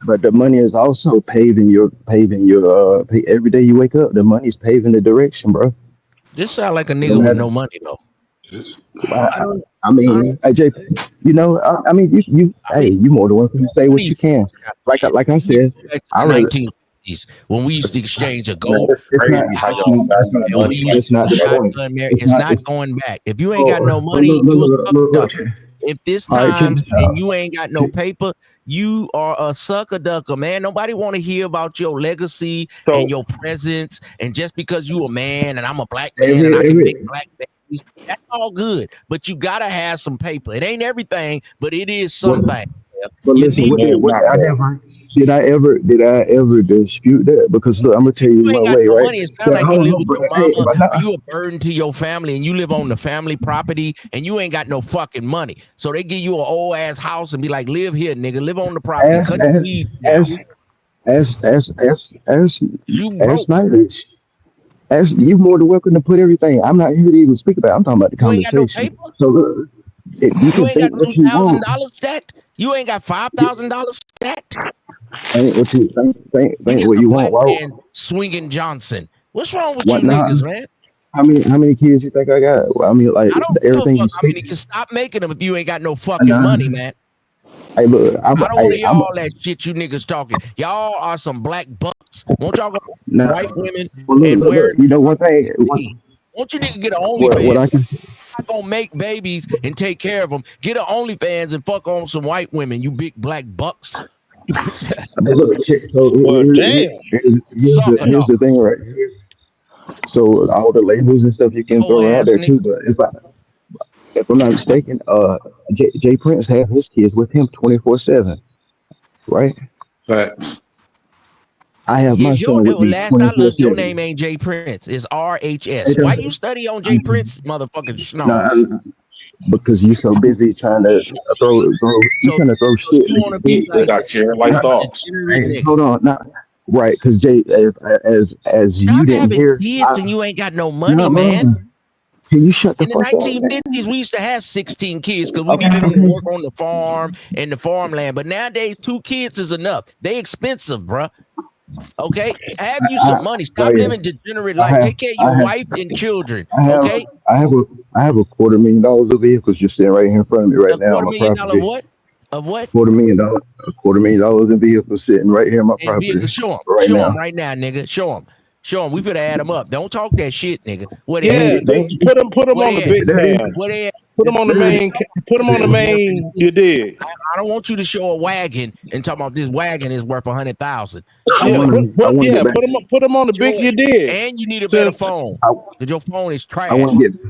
But the money is also every day you wake up, the money's paving the direction, bro. This sound like a No nigga with matter. no money though. I don't. I mean, AJ, I mean, I hey, mean, you more than welcome to say what you money's can. Like I you said, back to I the rather. 1950s when we used to exchange a No, gold it's not. and we used That's to not do the point. shotgun marriage. It's It's not. not It's going back. If you ain't got no oh, money, you a sucker look. ducker. If this All right, check times this and out. you ain't got no paper, you are a sucker ducker, man. Nobody want to hear about your legacy and So your presence. And just because you a man and I'm a black man and I can make Every black babies, that's all good. But you gotta have some paper. It ain't everything, but it is but something. but You listen, need what no, did it's what not, I bro. never did I ever dispute that? Because look, I'm gonna tell you you ain't one got way, no right? money. It sounds But like you hold live on, with but your hey, mama but or not you a burden to your family and you live on the family property and you ain't got no fucking money. So they give you an old ass house and be like, live here, nigga, live on the property, as cut the as weeds down. as as as as as You as broke. night. As you more than welcome to put everything. I'm not here to even speak about it. I'm talking about the You ain't got no conversation. paper. So look, you You can ain't got think what you want. $2,000 stacked. You ain't got $5,000 stacked. Think what you You think just what a you black want. Why? man swinging Johnson. What's wrong with you What not? niggas, man? How many kids you think I got? Well, I mean, like I don't give a everything you fuck how speak. many can stop making them if you ain't got no And, fucking money, man. hey, look, I don't want to hear all that shit you niggas talking. Y'all are some black bucks. Won't y'all go nah. white women Well, and wear? look. You know one thing. Won't you nigga get an What OnlyFans? I can. Not gonna make babies and take care of them. Get an OnlyFans and fuck on some white women. You big black bucks. But look, check, so Well, damn. Sucker here's dog. the thing, right? So all the labels and stuff you can Whole throw out ass there nigga. too. But if I'm not mistaken, Jay Prince had his kids with him 24/7, right? Facts. I have my son with me Last I looked, your 24/7. name ain't Jay Prince. It's Hey, RHS. Why you study on Jay Prince, motherfucking nah, schnoz? because you so busy trying to you So trying to throw shit you at want to his be head. They like got shared like Nah, thoughts. degenerate hey, hold niggas. on, nah, right? Because Jay, as you Stop didn't having hear, kids and you ain't got no money, nah, man. man, can you shut the In the fuck up, man? 1950s, we used to have 16 kids because we Okay, needed them to okay. work on the farm and the farmland. But nowadays, 2 kids is enough. They expensive, bruh. Okay, have you some money. Stop Right. living degenerate I life. have, Take care of I your have, wife and children. I have, Okay, I have $250,000 of vehicles just sitting right here in front of me right a now on quarter my million dollar property. what? Of what? $250,000, $250,000 in vehicles sitting right here on my And property vehicles. Show them. right Show them now. right now, nigga. Show them. Show them. We better add them up. Don't talk that shit, nigga. Where They they at? Yeah, ain't, they ain't, put them Where on the they at? big cam. Where they at? Put them on the main. Put them on the main. You did. I don't want you to show a wagon and talk about this wagon is worth 100,000. I Show Yeah, it. I want to get back. put them on the big. Show it. You did. And you need a better Since phone I, because your phone is I want trash. to get.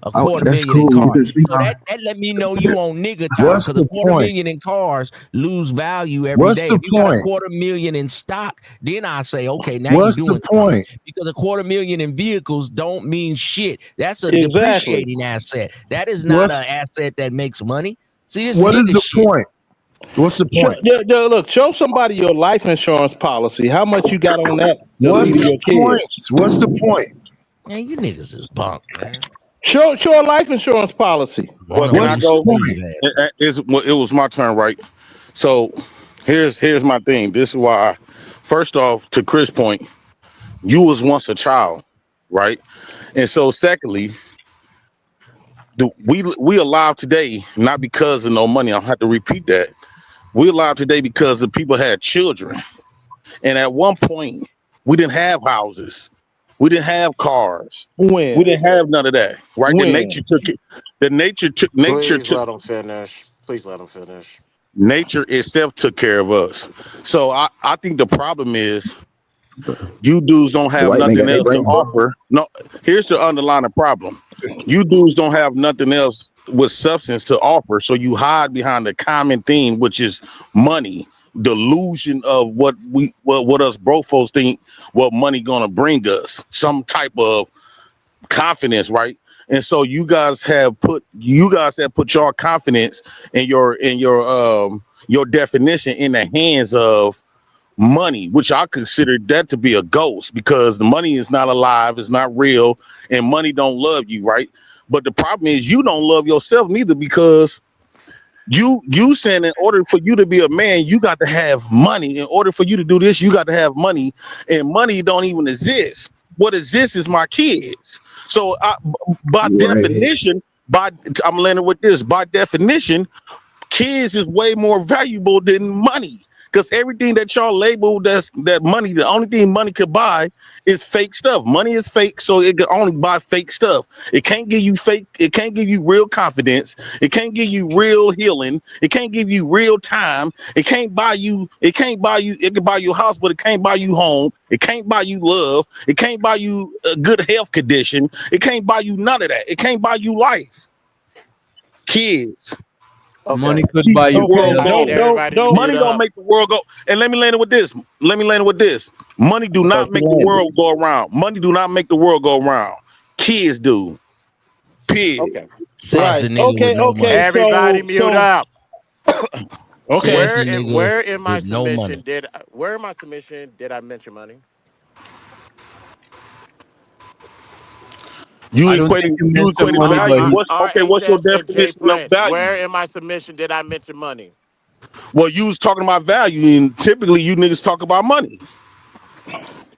A quarter That's million in cool. You cars. can speak So on. that let me know you on nigga time What's because a the quarter point? million in cars lose value every What's day. the If you got a point? quarter million in stock, then I say, okay, now you're What's the doing something. point? Because a quarter million in vehicles don't mean shit. That's a exactly. depreciating asset. That is not What's an asset that makes money. See, this what is nigga the shit. point? What's the point? Look, show somebody your life insurance policy. How much you got on that to What's leave the your point? kids? What's the point? Man, you niggas is bunk, man. Show a life insurance policy. I don't Well, know can where I What's you the go? study point? that. It was my turn, right? So here's my thing. This is why. First off, to Chris' point, you was once a child, right? And so, secondly, we alive today not because of no money. I'll have to repeat that. We alive today because the people had children, and at one point, we didn't have houses, we didn't have cars, we When? didn't have none of that, right? The When? nature took it. The nature Please took let them finish. Please let them finish. nature itself took care of us. So I think the problem is you dudes don't The have white man nothing got their else to brain fucked. offer. No, here's the underlying problem. You dudes don't have nothing else with substance to offer. So you hide behind the common theme, which is money, delusion of what us broke folks think what money gonna bring us. Some type of confidence, right? And so you guys have put your confidence and your definition in the hands of money, which I consider that to be a ghost because the money is not alive, it's not real, and money don't love you, right? But the problem is you don't love yourself neither because you saying in order for you to be a man, you got to have money. In order for you to do this, you got to have money, and money don't even exist. What exists is my kids. So by definition, I'm landing with this. By definition, kids is way more valuable than money. Because everything that y'all label that money, the only thing money could buy is fake stuff. Money is fake, so it can only buy fake stuff. It can't give you fake, it can't give you real confidence, it can't give you real healing, it can't give you real time, it can buy you a house, but it can't buy you home, it can't buy you love, it can't buy you a good health condition, it can't buy you none of that, it can't buy you life. Kids. Okay. Money could buy you. Money don't make the world go. And let me land it with this. Money do not make the world go around. Money do not make the world go around. Kids do. Period. Okay. Says the nigga with no money. Everybody mute up. Okay. Where in my with no submission money. did I mention money? You equating value. What's your definition of value? Where in my submission did I mention money? Well, you was talking about value, and typically you niggas talk about money.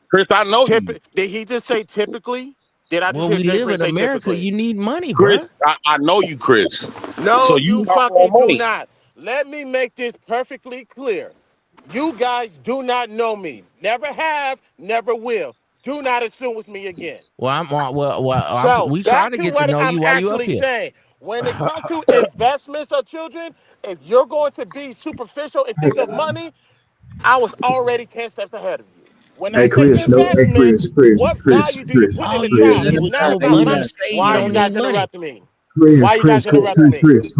Chris, I know you. Did he just say typically? Did I just Well, hear we Jay live Prince in say America. typically? You need money, Chris, bro. I know you, Chris. No, so you talk fucking about money. do not. Let me make this perfectly clear. You guys do not know me. Never have, never will. Do not assume with me again. Well, So we trying back to to get to what know I'm you while you up actually here. saying. When it comes to investments of children, if you're going to be superficial and think of money, I was already 10 steps ahead of you. When I Hey say Chris, no, hey investment, Chris, Chris, what Chris, value do you Chris, put in All the you Chris, child? niggas It's with not your about money money. say Why you are you don't guys need money. interrupting me? Why are you guys interrupting me? Chris,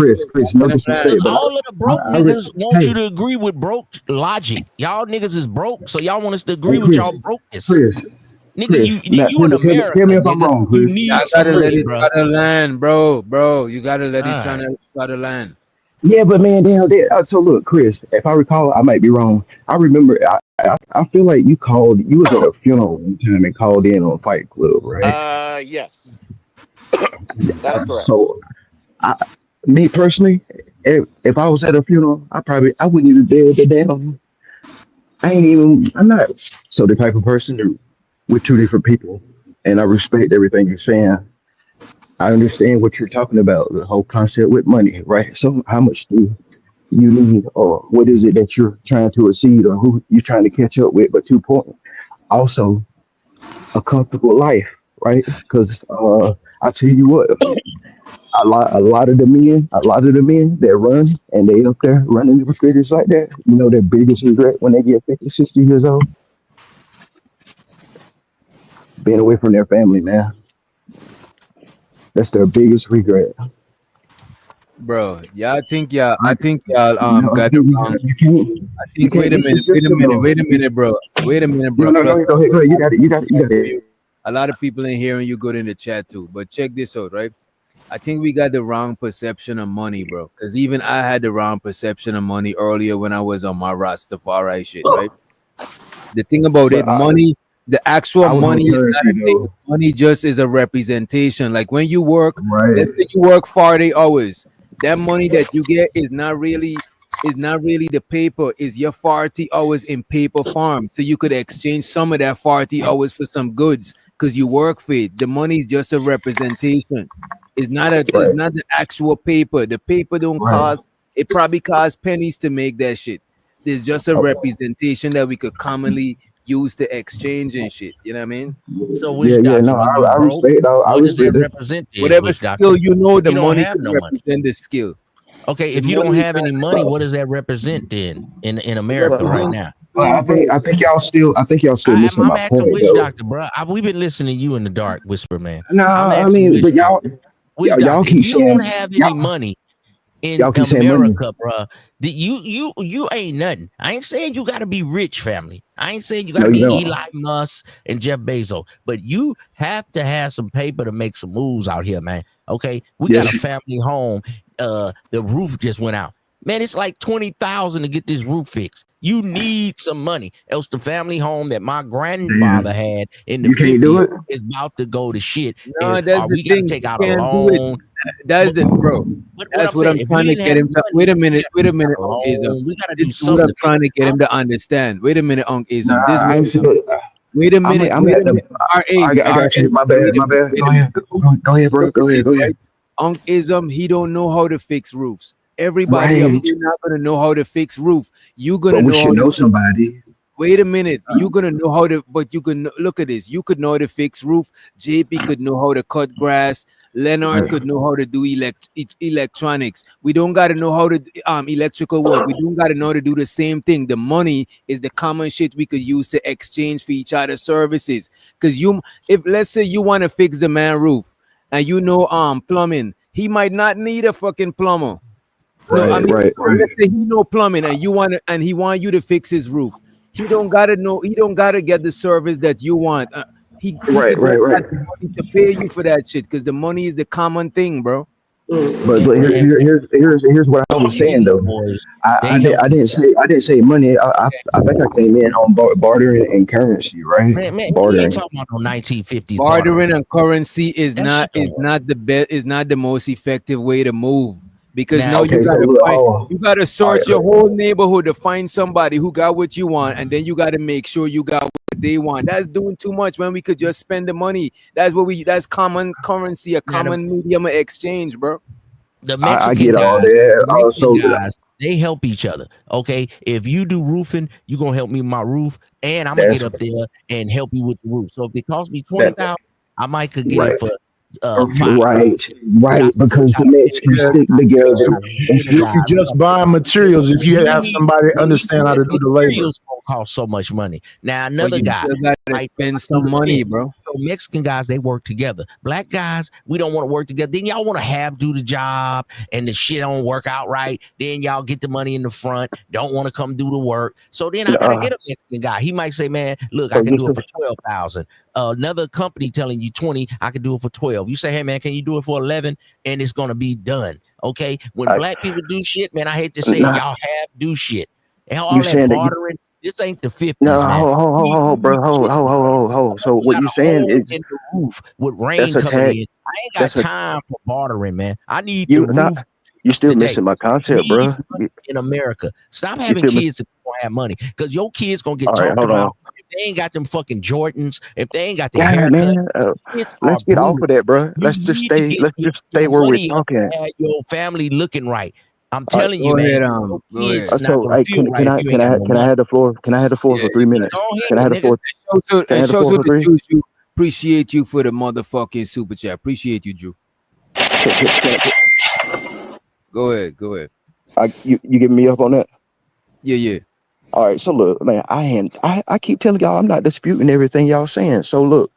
no disrespect, Because but all of the broke niggas want hey, you to agree with broke logic. Y'all niggas is broke, so y'all want us to agree hey with Chris, y'all brokenness. Chris, Nigga, you now in America, tell me if I'm nigga. wrong, You Chris. need I some gotta let money, it bro. gotta land, bro. You gotta let it All right. try to land. Yeah, but man, damn, so look, Chris, if I recall, I might be wrong. I remember, I feel like you was at a funeral one time and called in on Fight Club, right? Yes, that is correct. So, I, me personally, if I was at a funeral, I wouldn't even dare the damn. I'm not so the type of person that we're two different people, and I respect everything you're saying. I understand what you're talking about, the whole concept with money, right? So, how much do you need, or what is it that you're trying to exceed, or who you're trying to catch up with? But 2 point, also a comfortable life, right? Because I tell you what, a lot of the men that run and they up there running the refrigerators like that, their biggest regret when they get 50, 60 years old, being away from their family, man. That's their biggest regret. Bro, I Right? think y'all got it You wrong. I you think can't beat the system though. wait a minute, No, bro. no, Plus, go ahead, You got it. You got it. You got it. a lot of people in here and you good in the chat too. But check this out, right? I think we got the wrong perception of money, bro. Because even I had the wrong perception of money earlier when I was on my Rastafari shit, right? The thing about it, But money, the actual I was on money is not a currency thing. though. Money just is a representation. Like when you work, Right. let's say you work 40 hours, that money that you get is not really the paper, is your 40 hours in paper form. So you could exchange some of that 40 hours for some goods because you work for it. The money is just a representation. It's Right. not the actual paper. The paper don't Right. cost, it probably costs pennies to make that shit. There's just a Okay. representation that we could commonly use to exchange and shit. You know what I mean? So Yeah, which yeah. doctor, No, when you I broke, respect. I what does that respect it. represent then? Whatever Which skill doctor? you know, If the you don't money have could no money. represent the skill. Okay, The if you don't money is have not any money, what does that represent then in America right represent. now? I think y'all still missing I'm my asking point which though. doctor, bro. We've been listening to you in the dark, whisper man. No, I'm I asking mean, which but doctor. Which y'all doctor? If keep you don't saying have any money in y'all keep saying money. America, bro, you ain't nothing. I ain't saying you got to be rich, family. I ain't saying you got No, to you be don't. Elon Musk and Jeff Bezos, but you have to have some paper to make some moves out here, man. Okay, we got Yes. a family home. The roof just went out. Man, it's like 20,000 to get this roof fixed. You need some money, else the family home that my grandfather had in the You can't do 50s it. is about to go to shit. No, that's the We got to thing. take You out a can't do it. loan. That's the bro. What That's I'm what saying, I'm if you trying to didn't get have him to. money, Wait a minute. Wait a we got minute, a Unc Ism. loan. We got to This do is what I'm something to trying to get fix him to understand. Wait a minute, Unc Nah, Ism. This I ain't what. see it. Wait a minute. I'm Wait at a the. minute. RH. I got you. RH. My bad. My bad. Wait Go a minute. ahead. Go ahead, bro. Look Go at ahead. this, Go ahead. right? Unc Ism, he don't know how to fix roofs. Everybody up Right. here not gonna know how to fix roof. You gonna But we know how should to. know somebody. Wait a minute. You're gonna know how to, but you can look at this. You could know how to fix roof. JP could know how to cut grass. Leonard Right. could know how to do electronics. We don't gotta know how to electrical work. We don't gotta know how to do the same thing. The money is the common shit we could use to exchange for each other's services. Cause if let's say you want to fix the man roof and you know plumbing, he might not need a fucking plumber. No, I Right. mean, Right. Right. let's say he know plumbing and he want you to fix his roof. He don't gotta know. He don't gotta get the service that you want. He Right. could just Right. Right. got the money to pay you for that shit because the money is the common thing, bro. But And, and here's what I was saying these though. boys, I they help each other. I didn't say money. I think I came in on bartering and currency, right? Man, we ain't Bartering. talking about no 1950s bartering. Bartering and currency is That shit don't work. not the best is not the most effective way to move because Now, now Okay. So look. Oh. you gotta All right. search your whole neighborhood to find somebody who got what you want, and then you gotta make sure you got what they want. That's doing too much when we could just spend the money. That's common currency, a now common medium of exchange, bro. the I Mexican get all guys, that. the Mexican Also, guys, they help each other. Okay, if you do roofing, you gonna help me with my roof, and I'm gonna that's get up there and help you with the roof. So if it costs me that. 20,000, I might could get it Right. for 5,000. Right. But Right. Because the Mexicans Yeah. stick together. And the You guys. can just buy materials if you have somebody understand how to do the labor. Materials gonna cost so much money. Now But another you guy, still gotta right? spend Do some the money, fence. bro. So Mexican guys, they work together. Black guys, we don't want to work together. Then y'all want to have do the job and the shit don't work out right. Then y'all get the money in the front, don't want to come do the work. So then I gotta get a Mexican guy. He might say, man, look, I so can you do it could, for 12,000. Another company telling you 20, I can do it for 12. You say, hey man, can you do it for 11? And it's gonna be done. Okay. When black people do shit, man, I hate to say it, nah, y'all have do shit. And all you that saying that you bartering, this ain't the 50s, no man. bro, hold. So You what got you a saying hole is in the roof with that's rain a coming tag. in. I ain't got That's a time for bartering, man. I need the you not. roof You still today. missing my concept, Need bro. money in America. Stop You having still miss. kids if you don't have money, because your kids gonna get All right, talked hold on. about if they ain't got them fucking Jordans, if they ain't got their God, haircut. man. Kids are Let's get off brutal. of that, bro. You need to get Let's just stay your where we're money up talking. and have your family looking right. I'm All right. telling you, Go man, ahead, your go kids ahead. not So, gonna feel right if you ain't got no can I money. have the floor? Can I have the floor Yeah, for 3 minutes? Go ahead, Can I have the nigga. floor? Can I And have the shows floor to for the three? juice. You appreciate you for the motherfucking super chat. Appreciate you, Drew. Go ahead, go ahead. You giving me up on that? Yeah. All right, so look, man, I keep telling y'all I'm not disputing everything y'all saying. So look,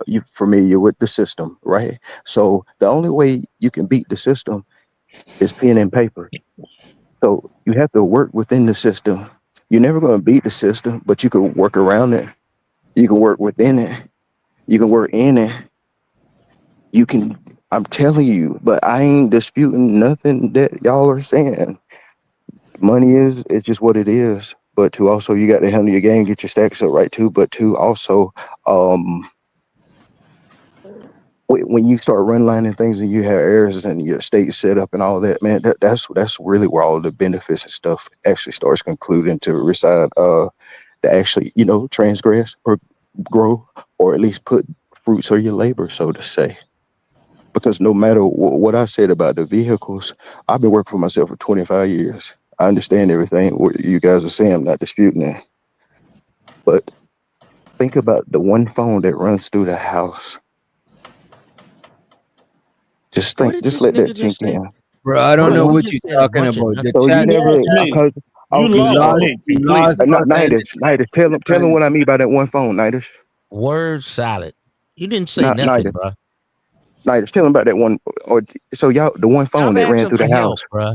you familiar with the system, right? So the only way you can beat the system is pen and paper. So you have to work within the system. You're never going to beat the system, but you can work around it. You can work within it. You can work in it. You can. I'm telling you, but I ain't disputing nothing that y'all are saying. Money is it's just what it is. But to also you got to handle your game, get your stacks up right too. But to also when you start runlining things and you have errors and your state set up and all that, man, that's really where all the benefits and stuff actually starts concluding to reside. To actually transgress or grow or at least put fruits of your labor, so to say. Because no matter what I said about the vehicles, I've been working for myself for 25 years. I understand everything what you guys are saying. I'm not disputing that. But think about the one phone that runs through the house. What did Just this let that nigga sink just say? in. Bro, I don't Hold know on, One. he what just you're said a talking bunch of about. nothing. The So you chat, You never lost me. because You you lost lost, me you completely. lost us at Nidus, tell them what I mean by that one phone, Nidus. Word salad. You didn't say nothing, Nidus, bro. Nidus, tell them about that one. Or so y'all, the one phone Stop that ran asking through for the house. help, bro.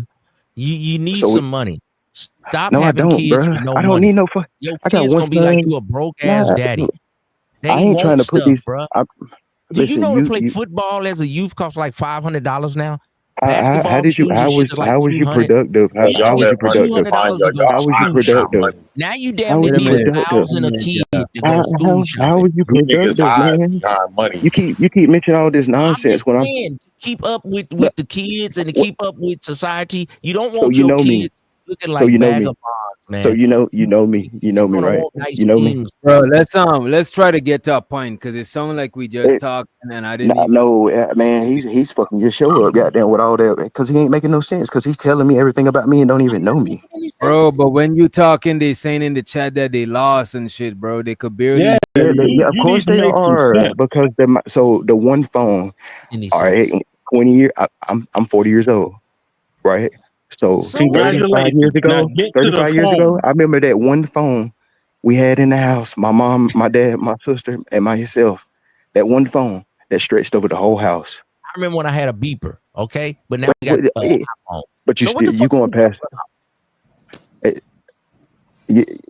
You need So some money. Stop no, I having don't, kids bro. with no I don't money. need no. Your I got kids one gonna be like son. you a broke ass Nah, daddy. I They ain't trying want to put stuff, these. bro. Do you Listen, know to you play football as a youth costs like $500 now? How Basketball did you shoes and shit is like how was you 200. productive? We Because used to How y'all was pay you have money to productive? find $200 to y'all. go Y'all How was you find shoe y'all shopping. productive? money. Now you damn How near was Wait a you need minute. productive? 1,000 a kid to go school How shopping. was you You niggas productive, hide man? behind money. You keep mentioning all this I'm nonsense just when I'm saying, to keep up but with the kids and to what, keep up with society, you don't so want you your know me. kids looking So like you know me. vagabonds, So man. you know me, You're gonna right? want nice You know me. things. Bro, let's try to get to a point because it sounded like we just talked and I didn't even. No, man, he's fucking your show up, goddamn, with all that, because he ain't making no sense. Because he's telling me everything about me and don't even know me. Bro, but when you talking, they saying in the chat that they lost and shit, bro. They could barely. Yeah, yeah, of You need course to they make some are, sense. because so the one phone. Any All right, sense? 20 years. I'm 40 years old, right? So So what? 35 years Congratulations. Now ago, get to the 35 years ago, phone. I remember that one phone we had in the house. My mom, my dad, my sister, and myself. That one phone that stretched over the whole house. I remember when I had a beeper, okay? But now But we got iPhone. you So what still the you fuck are going you talking past.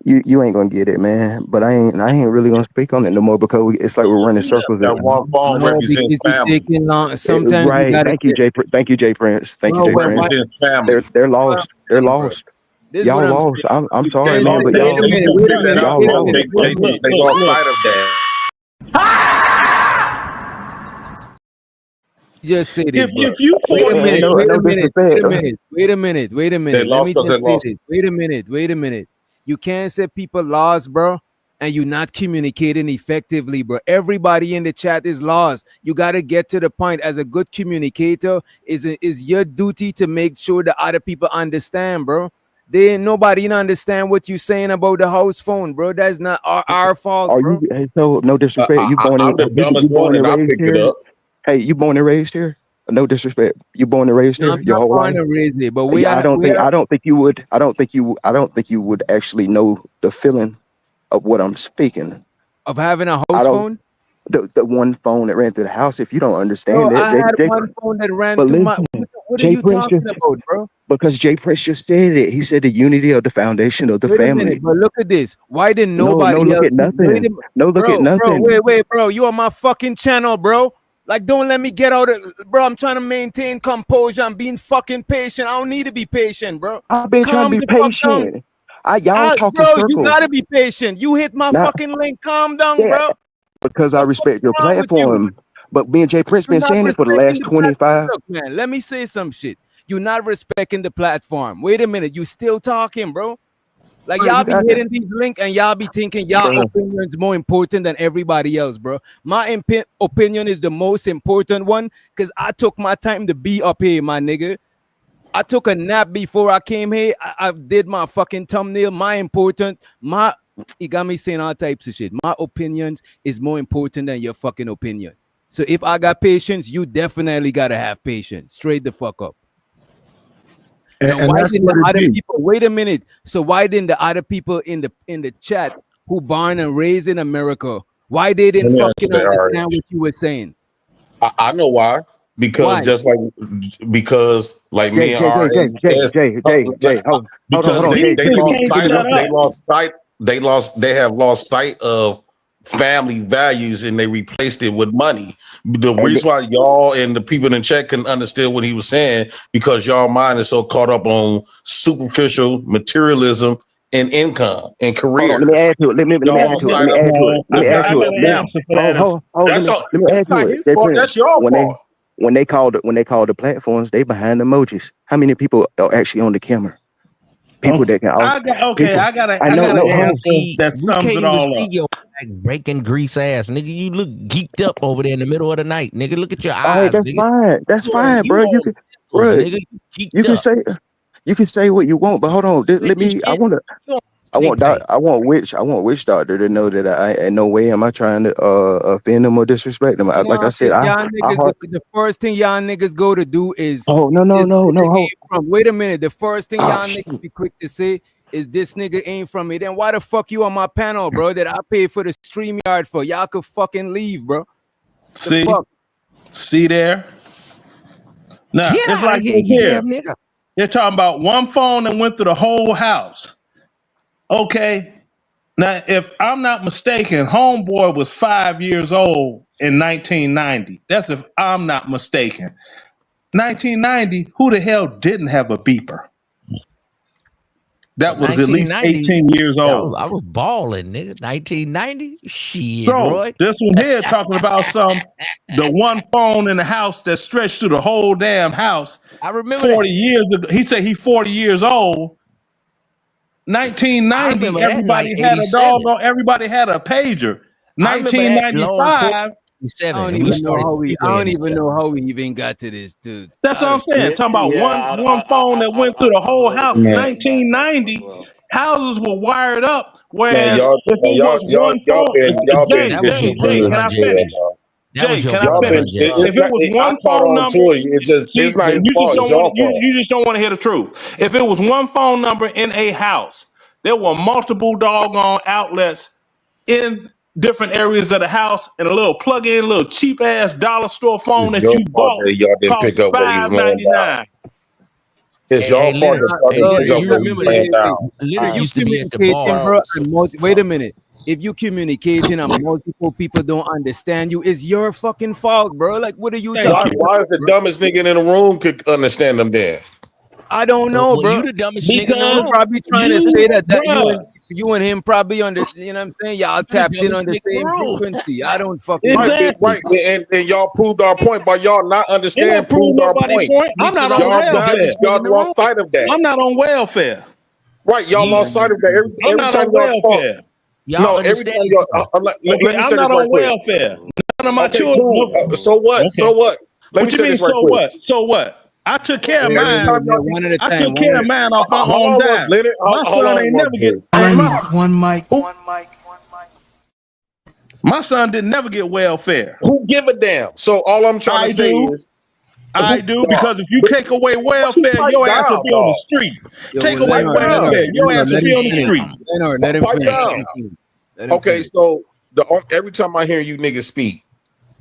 You ain't gonna get it, man. But I ain't really gonna speak on it no more because it's like we're running circles. That one phone No, represents because it's family. taking long. Sometimes you Right. gotta Thank you, get. Thank you, Jay. Prince. Thank you, Bro, Jay It what? Prince. represents family. They're What I'm lost. They're saying, bro. lost. This is what Y'all I'm lost. saying. I'm You sorry, can't man, say. but Wait a y'all minute. Check Wait a that minute. out. y'all Wait a Look, lost. minute. look, Wait a look, minute. look, They look, lost look. sight of that. Just say this, bro. If you Wait a 40 minute. years, Wait a No minute. Wait disrespect. a minute. Wait a minute. Wait a They minute. Let lost me because they just say lost. this. Wait a minute. Wait a minute. You can't say people lost, bro, and you not communicating effectively, bro. Everybody in the chat is lost. You got to get to the point. As a good communicator, is your duty to make sure that other people understand, bro. They ain't nobody understand what you saying about the house phone, bro. That's not our fault, Are you bro. so no disrespect? I'm the You dumbest one, born and and I raised picked it here? up. Hey, you born and raised here? No disrespect. You born and raised here I'm your not whole born life? and raised it, but Yeah, we are. I don't think you would. I don't think you would actually know the feeling of what I'm speaking. Of having a I house don't. phone. The one phone that ran through the house. If you don't understand Bro, that, I had one phone that ran But through my. listen, What are Jay you Prince talking just about, bro? because Jay Prince just said it. He said the unity of the foundation of the Wait a minute, family. but look at this. Why didn't No, nobody look else? at Wait nothing. a minute, No, look at bro. nothing. Wait, bro. You on my fucking channel, bro. Like, don't let me get out of, bro. I'm trying to maintain composure. I'm being fucking patient. I don't need to be patient, bro. I've been trying to Calm be the fuck down. patient. Y'all talk in Bro, you circles. gotta be patient. You hit my Not fucking link. Calm down, yeah, bro. because I The fuck respect is your wrong with you? platform. But me and Jay Prince You're been not saying it for the respecting last the platform. 25. Look, man, let me say some shit. You're not respecting the platform. Wait a minute. You still talking, bro? Like Bro, y'all you be got hitting these links and y'all be thinking y'all bro. opinion's more important than everybody else, bro. My opinion is the most important one because I took my time to be up here, my nigga. I took a nap before I came here. I did my fucking thumbnail. You got me saying all types of shit. My opinions is more important than your fucking opinion. So if I got patience, you definitely gotta have patience. Straight the fuck up. Now, And why that's didn't what the it other be. people wait a minute? So why didn't the other people in the chat who born and raised in America, why they Let didn't me answer fucking that, understand RH. what you were saying? I know why. Why? Because like Jay, me and Jay, Jay, RH Jay, Jay, says, Jay, Jay, Jay. Hold because on, Jay. they Let me lost let sight me of they have lost sight of family values and they replaced it with money. The and reason why y'all and the people in chat couldn't understand what he was saying because y'all mind is so caught up on superficial materialism and income and hold on. Let me careers. add to it. Let me Y'all add lost to it. sight Let me of add to it. Let I me got, add I to got it. an Let me answer for that. let that's all me add that's to not it. his Jay fault. Prince. That's your fault. When they call the platforms, they behind emojis. How many people are actually on the camera? People Oh, that can all okay. people. I I know. got an No, hold on. answer that We sums can't it even all see up. your like breaking grease ass, nigga. You look geeked up over there in the middle of the night, nigga. Look at your All right, eyes, that's nigga. fine. That's fine, You bro. You on can, pistols, bro. nigga. You You geeked can up. say what you want, but hold on. With Let this me. shit, you on snake paint. I want witch doctor to know that I in no way am I trying to offend them or disrespect them. Like I No, said, because y'all I niggas, heart. the first thing y'all niggas go to do is Oh no no this no nigga no. Hold. ain't from. Wait a minute. The first thing Oh y'all shit. niggas be quick to say is this nigga ain't from me. Then why the fuck you on my panel, bro? That I paid for the stream yard for. Y'all could fucking leave, bro. The fuck? See there? Now Get it's out like of here, this you here. damn nigga. They're talking about one phone that went through the whole house. Okay. Now, if I'm not mistaken, Homeboy was 5 years old in 1990. That's if I'm not mistaken. 1990, who the hell didn't have a beeper? That was at least 1990. 18 years old. I was balling, nigga. 1990. Shit, Bro, Roy. this one here talking about the one phone in the house that stretched through the whole damn house. I remember 40 that. years ago. He said he's 40 years old. 1990, that in like everybody had a 87. doggone, everybody had a pager. I remember that long 1995. I don't even know how we. I don't even know how we even got to this, dude. That's what I'm saying. Yeah, Talking about yeah, one phone that went through the I'm a whole little house. bit Man, 1990, houses were wired up. man, Whereas if it was one phone, y'all been That was your Jay, brother, can I Jay. finish? That was Jay, your can I y'all brother, finish? been. Jay. If It's it not. was I one caught phone on number, to it. It just. see, It's not his you just fault. don't It's want y'all fault. you just don't want to hear the truth. If it was one phone number in a house, there were multiple doggone outlets in different areas of the house, and a little plug-in, little cheap ass dollar store phone It's that your you fault bought that y'all didn't cost pick up what he was laying down. $5.99. It's Hey, y'all fault Leonard. that y'all Hey, didn't Leonard, pick up you what he was remember laying that? down. Leonard You used to be at the communicating, bar. bro, and wait a minute. If you communicating and multiple people don't understand you, it's your fucking fault, bro. Like, what are you Thank talking you. about, Why is the bro? dumbest nigga in the room could understand them then? I don't know, Well, you bro. the dumbest nigga in the Because You room. probably trying to you, say that bruh, you and him probably under, you know what I'm saying? Y'all You the tapped in dumbest on the nigga in the same room. frequency. I don't fucking Right, know. exactly. right, and y'all proved our point by y'all not It don't understand. prove Proved our nobody point. point. I'm not Because I on was Y'all the not, welfare. dumbest nigga y'all in the room. lost sight of that. I'm not on welfare. Right, y'all Yeah. lost sight of that. I'm Every not time on y'all talk, welfare. Y'all no, every understand time each y'all. other. Okay, Let me I'm say this not right on quick. welfare. None of my Okay, children. cool. So what? Okay. So what? Let me What you say mean? this right So quick. what? So what? I took care of Every mine. Yeah, time y'all, one at a I time. took One care at of a mine off my hold own on once, dime. Leonard. My Hold son on ain't once, never get. dude. All I And need is one mic. my son didn't never get welfare. Who give a damn? So all I'm trying to I say do. is, I do dog, because if you but take away you welfare, pipe your ass will down, be on the dog. street. Yo, Take away Pipe down. welfare, your ass will Let be him on the finish. street. Leonard, let him Pipe finish. down. Let him finish. Let him Okay, finish. so every time I hear you niggas speak,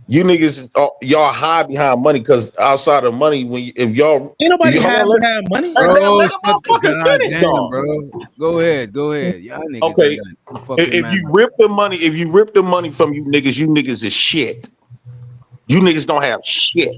you niggas y'all hide behind money because outside of money, Ain't if nobody you hold on, hiding behind money. let Bro, the shut the motherfucker finish, goddamn, dog. bro. Go ahead. Go ahead. Y'all niggas Okay, ain't got no fucking if man. you rip the money from you niggas is shit. You niggas don't have shit.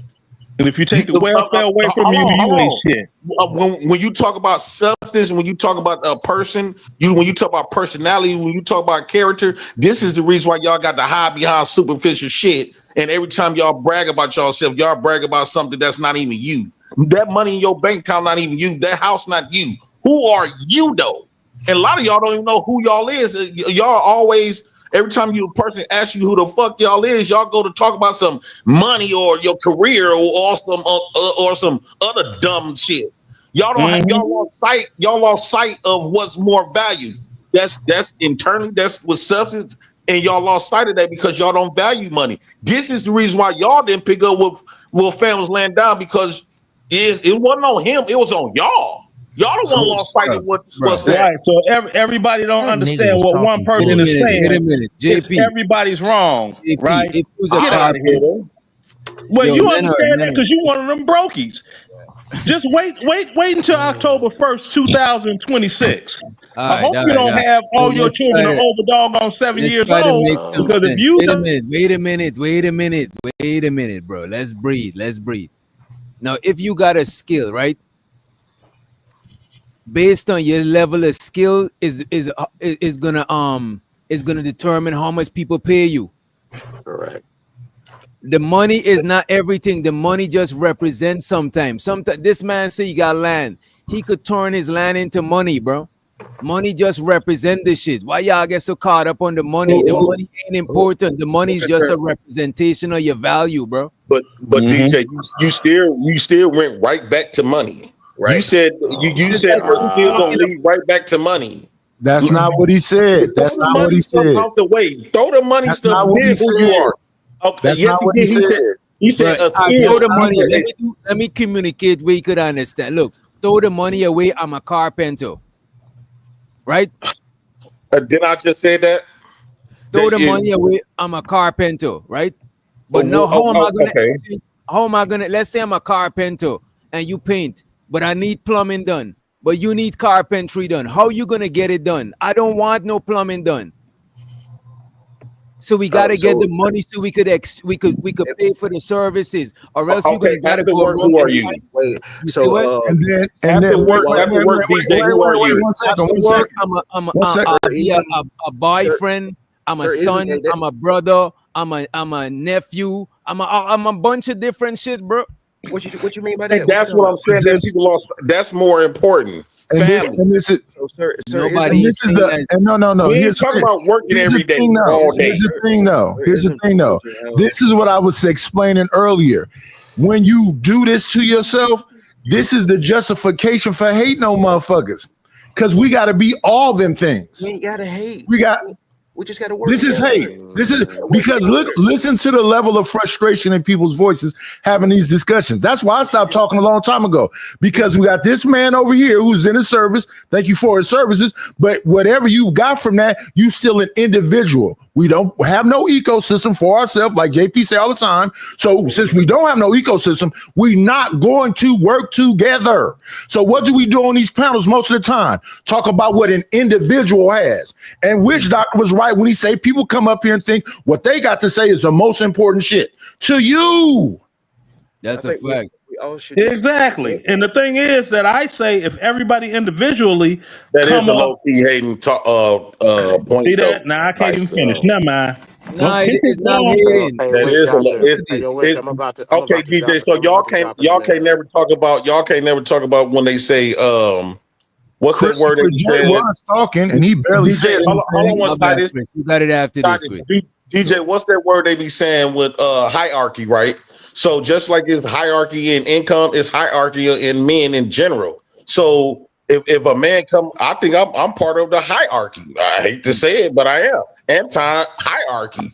And if you take the welfare away from you, you ain't Hold shit. on. When you talk about substance, when you talk about a person, when you talk about personality, when you talk about character, this is the reason why y'all got to hide behind superficial shit. And every time y'all brag about yourself, y'all brag about something that's not even you. That money in your bank account not even you. That house not you. Who are you though? And a lot of y'all don't even know who y'all is. Y'all always. Every time a person asks you who the fuck y'all is, y'all go to talk about some money or your career or some other dumb shit. Y'all don't have Mm-hmm. y'all lost sight of what's more valued. That's internally, that's with substance, and y'all lost sight of that because y'all don't value money. This is the reason why y'all didn't pick up what fam was laying down because it wasn't on him, it was on y'all. Y'all the one lost sight of what's that. Right. So everybody don't That nigga understand was what one talking person is bullshit. Wait a saying. minute. It's JP. everybody's wrong, JP, right? if you was a Get out of here. carpenter, Well, yo, you Leonard, understand that because you one of them brokies. Just wait until October 1st, 2026. I hope all you right, don't all right. have all your Let's try children are to over doggone 7 years try to old. make some Because if sense. you Wait a don't, minute, wait a minute, wait a minute, wait a minute, bro. Let's breathe. Let's breathe. Now, if you got a skill, right? Based on your level of skill is gonna determine how much people pay you. Correct. The money is not everything. The money just represents sometimes. Sometimes this man say he got land. He could turn his land into money, bro. Money just represent this shit. Why y'all get so caught up on the money? The money ain't important. The money is just a representation of your value, bro. But DJ, you still went right back to money. Right. You said you That's said what I'm he's still gonna talking about. lead right back to money. That's not what he said. Throw That's the not what money he stuff said. out the way. Throw the money That's stuff. not what he Then who you said. are? Okay. That's Yes, not he what did. he said. He said But a I skill. throw the He money. said, Let me communicate where you could understand. Look, throw the money away. I'm a carpenter, right? did I just say that? Throw That the it, money away. I'm a carpenter, right? But now, okay. how am I gonna? Let's say I'm a carpenter and you paint, but I need plumbing done. But you need carpentry done. How you gonna get it done? I don't want no plumbing done. So we gotta get So the money so we could pay for the services, or else you're okay, gonna gotta after go work, around who are and you? fight. Wait, You say so what? And then After work, DJ, who are you? one second, After one work, second. I'm One second. I'll be isn't a boyfriend. I'm a sir, isn't son. I'm a brother. I'm a nephew. I'm a bunch of different shit, bro. what you mean by And that? What you that's talking what about? I'm saying. That people lost. That's more important. Family. And this is So sir, Nobody and is this is saying the that. and no. We Here's ain't the talking thing. about working Here's every the day, thing though. all day. Here's the thing though. Here's the thing though. This is what I was explaining earlier. When you do this to yourself, this is the justification for hating on motherfuckers. Because we got to be all them things. We ain't gotta hate. We just gotta work. This is together. hate. This is because listen to the level of frustration in people's voices having these discussions. That's why I stopped talking a long time ago, because we got this man over here who's in a service. Thank you for his services. But whatever you got from that, you still an individual. We don't have no ecosystem for ourselves, like JP say all the time. So since we don't have no ecosystem, we're not going to work together. So what do we do on these panels most of the time? Talk about what an individual has. And Witch Doctor was right when he say people come up here and think what they got to say is the most important shit to you. That's a fact. We all should Exactly. And the thing is that I say if everybody individually That is come a up, low key hating point. see Though. that? Nah, I can't even Like, finish. Never mind. Nah, Keep it's it not going. hating. Hey, that Wick, is a drop it. Hey, yo, Wick, it's I'm about to okay, drop DJ. it. So I'm about to drop it in y'all a can't minute. never talk about when they say what's that word they be Christopher J saying? was talking and he barely DJ, said hold on anything. one My bad, Titus. Chris. You got it after this, Titus, Chris. DJ, what's that word they be saying with hierarchy, right? So just like it's hierarchy in income, it's hierarchy in men in general. So if a man come, I think I'm part of the hierarchy. I hate to say it, but I am anti-hierarchy.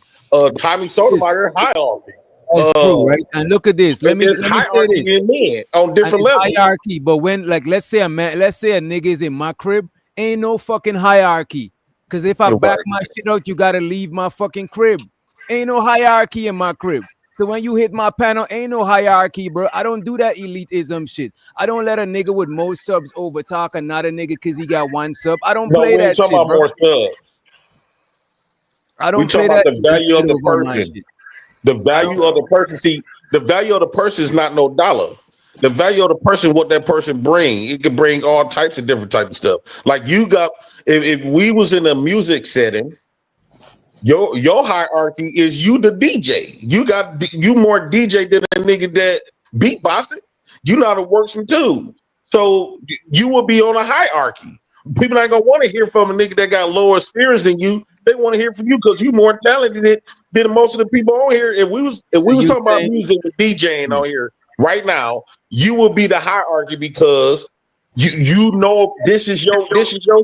Tommy Sotomayor hierarchy. That's true, right? And look at this. Let me There's say hierarchy this. in men on And different it's levels. hierarchy, but when let's say a nigga is in my crib, ain't no fucking hierarchy. Cause if I back my shit out, you gotta leave my fucking crib. Ain't no hierarchy in my crib. So when you hit my panel, ain't no hierarchy, bro. I don't do that elitism shit. I don't let a nigga with more subs over talk another nigga because he got one sub. I don't No, play we ain't that talking shit, about bro. more subs. I We don't play talking about that the value of shit the over my person. shit. The value of the person. See, the value of the person is not no dollar. The value of the person, what that person bring, it can bring all types of different types of stuff. Like you got, if we was in a music setting, your hierarchy is you the DJ. You more DJ than a nigga that beatboxing. You know how to work some tools. So you will be on a hierarchy. People ain't gonna want to hear from a nigga that got lower experience than you. They want to hear from you because you more talented than most of the people on here. If we was you talking about saying music and DJing on here right now, you will be the hierarchy because you know this is your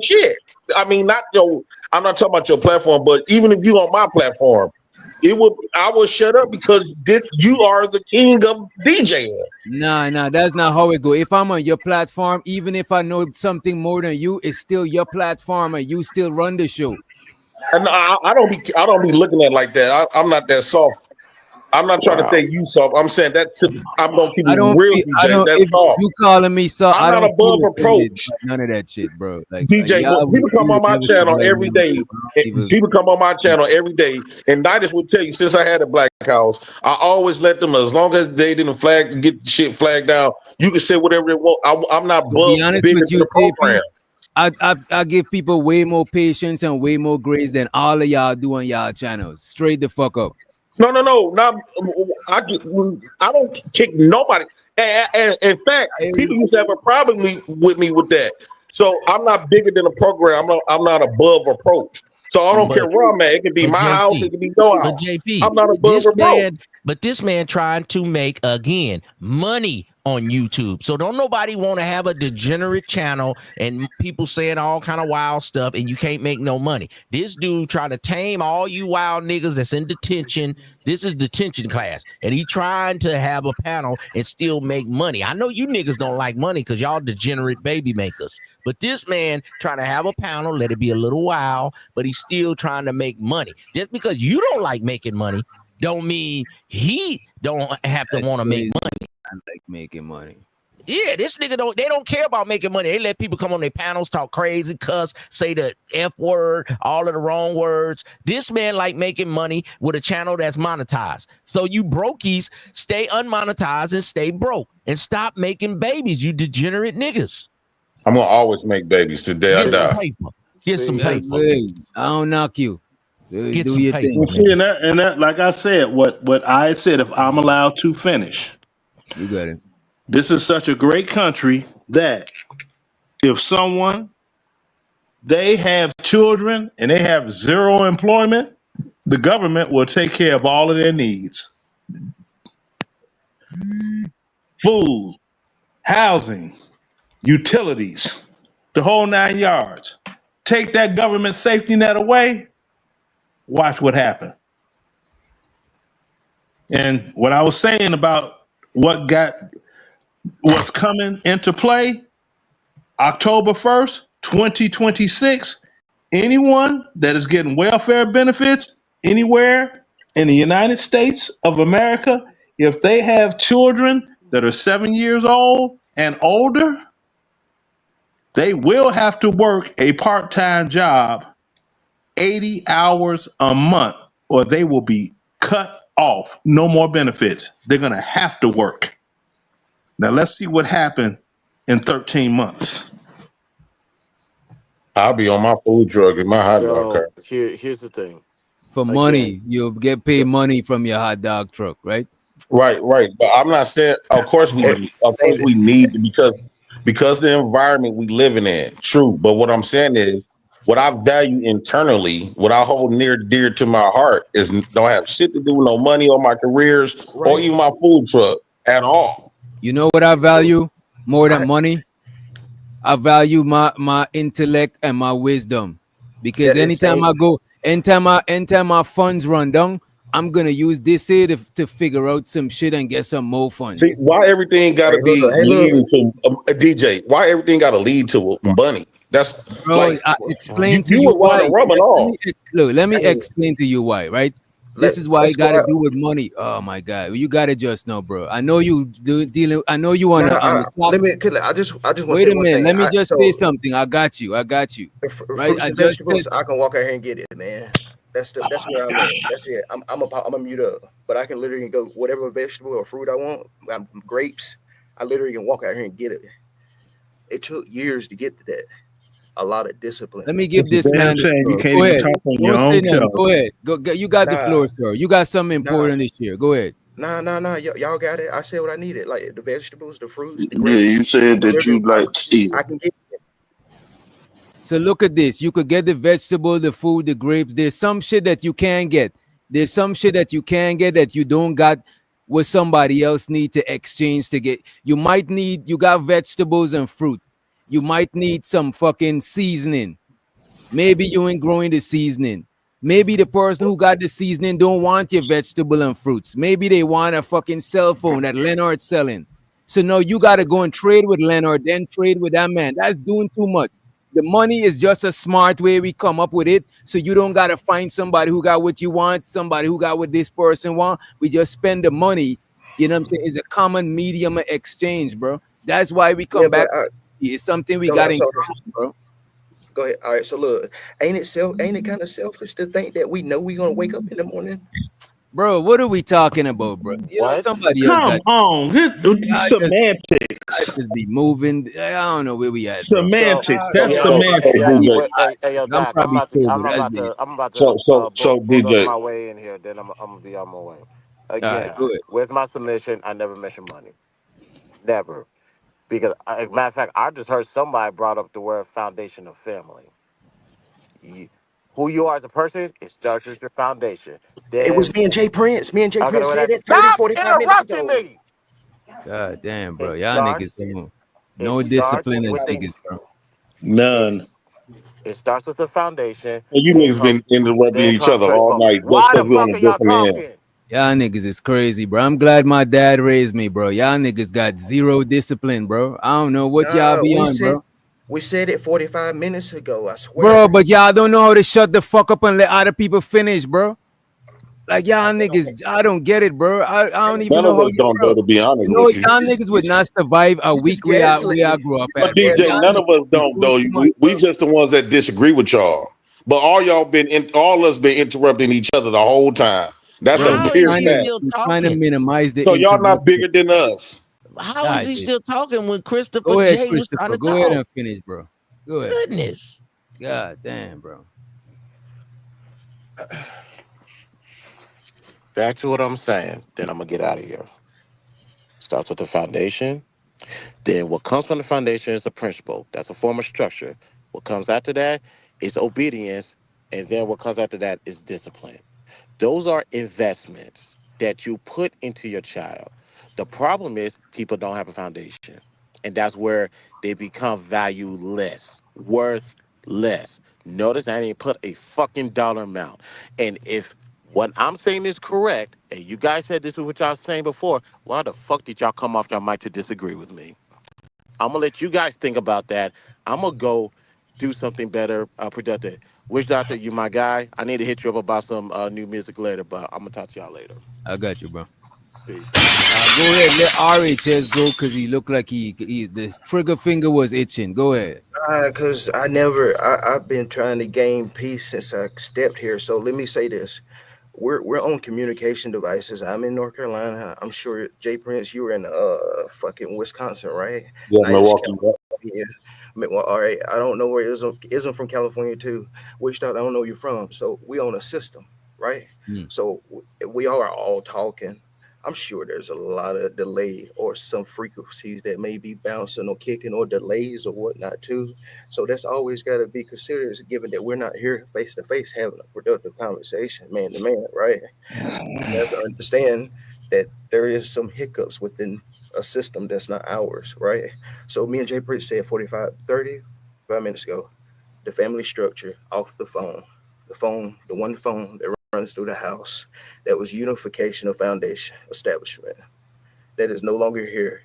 shit. I mean, not your. I'm not talking about your platform, but even if you on my platform, I will shut up because you are the king of DJing. Nah, that's not how it go. If I'm on your platform, even if I know something more than you, it's still your platform and you still run the show. And I don't be looking at it like that. I'm not that soft. I'm not trying to say you soft. I'm saying I'm gonna keep I it don't real, feel, I DJ. don't, That's if soft. you calling me so, I'm I not don't above feel offended approach. by none of that shit, bro. Like, DJ, y'all when people come on my never channel should every day, people come on my channel every day, and Nidus will tell you since I had a black house, I always let them, as long as they didn't get shit flagged down, you can say whatever they want. I'm not To be honest bigger with than you, the program. I give people way more patience and way more grace than all of y'all do on y'all channels. Straight the fuck up. No. Not, I don't kick nobody. And in fact, people used to have a problem with me with that. So I'm not bigger than a program. I'm not above approach. So I don't care where I'm at. It could be my house. It could be your But house. JP, I'm not above approach. this man trying to make again money on YouTube. So don't nobody want to have a degenerate channel and people saying all kind of wild stuff and you can't make no money. This dude trying to tame all you wild niggas that's in detention. This is detention class, and he trying to have a panel and still make money. I know you niggas don't like money because y'all degenerate baby makers, but this man trying to have a panel, let it be a little wild, but he's still trying to make money. Just because you don't like making money, don't mean he don't have to want to make money. I like making money. Yeah, this nigga they don't care about making money. They let people come on their panels, talk crazy, cuss, say the F word, all of the wrong words. This man like making money with a channel that's monetized. So you brokies stay unmonetized and stay broke and stop making babies, you degenerate niggas. I'm gonna always make babies today I Get some die. paper. Get some Yes, paper. hey, I don't knock you. Get Do some your paper, thing. See, and that, like I said, what I said, if I'm allowed to finish, You got it. this is such a great country that if someone they have children and they have zero employment, the government will take care of all of their needs: food, housing, utilities, the whole 9 yards. Take that government safety net away, watch what happens. And what I was saying about what's coming into play, October 1st, 2026, anyone that is getting welfare benefits anywhere in the United States of America, if they have children that are 7 years old and older, they will have to work a part-time job 80 hours a month, or they will be cut off. No more benefits. They're going to have to work. Now, let's see what happened in 13 months. I'll be on my food truck in my hot dog So car. here's the thing. For Again, money, you'll get paid money from your hot dog truck, right? Right. But I'm not saying. Of course we need to, because the environment we living in. True. But what I'm saying is, what I value internally, what I hold near dear to my heart, is don't have shit to do with no money or my careers or even my food truck at all. You know what I value more than money? I value my intellect and my wisdom, because anytime my funds run down, I'm gonna use this here to figure out some shit and get some more funds. See, why everything got to be leading to a DJ? Why everything got to lead to money? That's Bro, like I explain to you would why. want to rub it off. Let me explain to you why, right? This is why it got to do with money. Oh my God, you got to just know, bro. I know you dealing. I know you on the top. I just want to Wait say a one minute. thing. Let me just say something. I got you. Right? Fruits I and just vegetables, said. I can walk out here and get it, man. That's where I'm at. That's it. I'm a mute up, but I can literally go whatever vegetable or fruit I want. Grapes, I literally can walk out here and get it. It took years to get to that. A lot of discipline. Let me give this man the You floor. can't Go even ahead. talk on Don't your say own nothing. show. Go ahead. Go. You got the Nah. floor, sir. You got something important this year. Go ahead. Nah. Y'all got it. I said what I needed. Like the vegetables, the fruits, the Yeah, grapes. you said that whatever you like Steve. I can get it. So look at this. You could get the vegetable, the food, the grapes. There's some shit that you can get. There's some shit that you can get that you don't got, what somebody else need to exchange to get. You got vegetables and fruit. You might need some fucking seasoning. Maybe you ain't growing the seasoning. Maybe the person who got the seasoning don't want your vegetable and fruits. Maybe they want a fucking cell phone that Leonard's selling. So no, you got to go and trade with Leonard, then trade with that man. That's doing too much. The money is just a smart way we come up with it. So you don't got to find somebody who got what you want, somebody who got what this person want. We just spend the money. You know what I'm saying? It's a common medium of exchange, bro. That's why we come back. It's something we got in common, bro. Go ahead. All right. So look, ain't it kind of selfish to think that we know we're gonna wake up in the morning? Bro, what are we talking about, bro? You know, somebody else got semantics. I just be moving. I don't know where we at, bro. Semantics. That's semantics. Hey, yo, I'm Doc, probably sober. I'm about to So bulldoze DJ, my way in here. Then I'm gonna be on my way. Again, go ahead. with my submission, I never mention money. Never. Because, matter of fact, I just heard somebody brought up the word foundation of family. Who you are as a person, it starts with your foundation. Then, It was me and Jay Prince. Me and Jay Prince said it 30, Stop 45 minutes interrupting ago. me. God damn, bro. It Y'all starts. niggas no discipline as niggas, bro. None. It starts with the foundation. and you niggas been interrupting Then each comes other all principle. night just Why the because we're on fuck a are y'all different end. talking? Y'all niggas is crazy, bro. I'm glad my dad raised me, bro. Y'all niggas got zero discipline, bro. I don't know what y'all be on, bro. We said it 45 minutes ago. I swear. Bro, but y'all don't know how to shut the fuck up and let other people finish, bro. Like y'all niggas, I don't get it, bro. I don't even None know of how us you, don't, bro. though, to be honest You know, with you. y'all niggas would not survive a You just week where I gaslighting. grew up You at, But just bro. DJ, Y'all none gaslighting. of niggas us be don't, doing though. too much, We bro. just the ones that disagree with y'all. But all y'all all us been interrupting each other the whole time. That's Bro, a How you're is clear trying he to fact. still you're trying to talking? minimize the So y'all not interruption. bigger than us. How All is right, he dude. still talking when Christopher Go ahead, J was trying Christopher. to Go ahead talk? and finish, bro. Go ahead. Goodness. God damn, bro. Back to what I'm saying. Then I'm gonna get out of here. Starts with the foundation. Then what comes from the foundation is the principle. That's a form of structure. What comes after that is obedience, and then what comes after that is discipline. Those are investments that you put into your child. The problem is people don't have a foundation. And that's where they become valueless, worthless. Notice I didn't put a fucking dollar amount. And if what I'm saying is correct, and you guys said this is what y'all was saying before, why the fuck did y'all come off your mic to disagree with me? I'm gonna let you guys think about that. I'm gonna go do something better, productive. Wish Doctor, you my guy. I need to hit you up about some new music later, but I'm gonna talk to y'all later. I got you, bro. Peace. Go ahead, let RHS go because he looked like he the trigger finger was itching. Go ahead. Because I've been trying to gain peace since I stepped here. So let me say this. We're on communication devices. I'm in North Carolina. I'm sure Jay Prince, you were in fucking Wisconsin, right? Yeah, Nice Milwaukee. California. Well, all right. I don't know where isn't from California too. Which I don't know you're from. So we own a system, right? Mm. So we are all talking. I'm sure there's a lot of delay or some frequencies that may be bouncing or kicking or delays or whatnot too. So that's always got to be considered, given that we're not here face to face having a productive conversation, man to man, right? We have to understand that there is some hiccups within a system that's not ours, right? So me and Jay Pritch said 35 minutes ago, the family structure off the one phone that runs through the house, that was unification of foundation establishment. That is no longer here.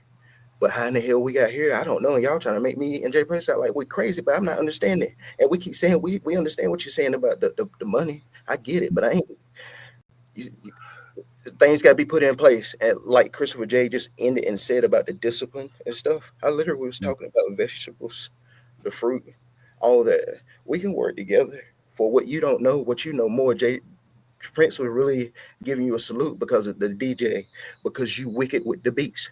But how in the hell we got here, I don't know. Y'all trying to make me and Jay Prince out like we're crazy, but I'm not understanding. And we keep saying we understand what you're saying about the money. I get it, but I ain't. Things got to be put in place. And like Christopher J just ended and said about the discipline and stuff, I literally was talking about vegetables, the fruit, all that. We can work together for what you don't know, what you know more. Jay Prince was really giving you a salute because of the DJ, because you wicked with the beats.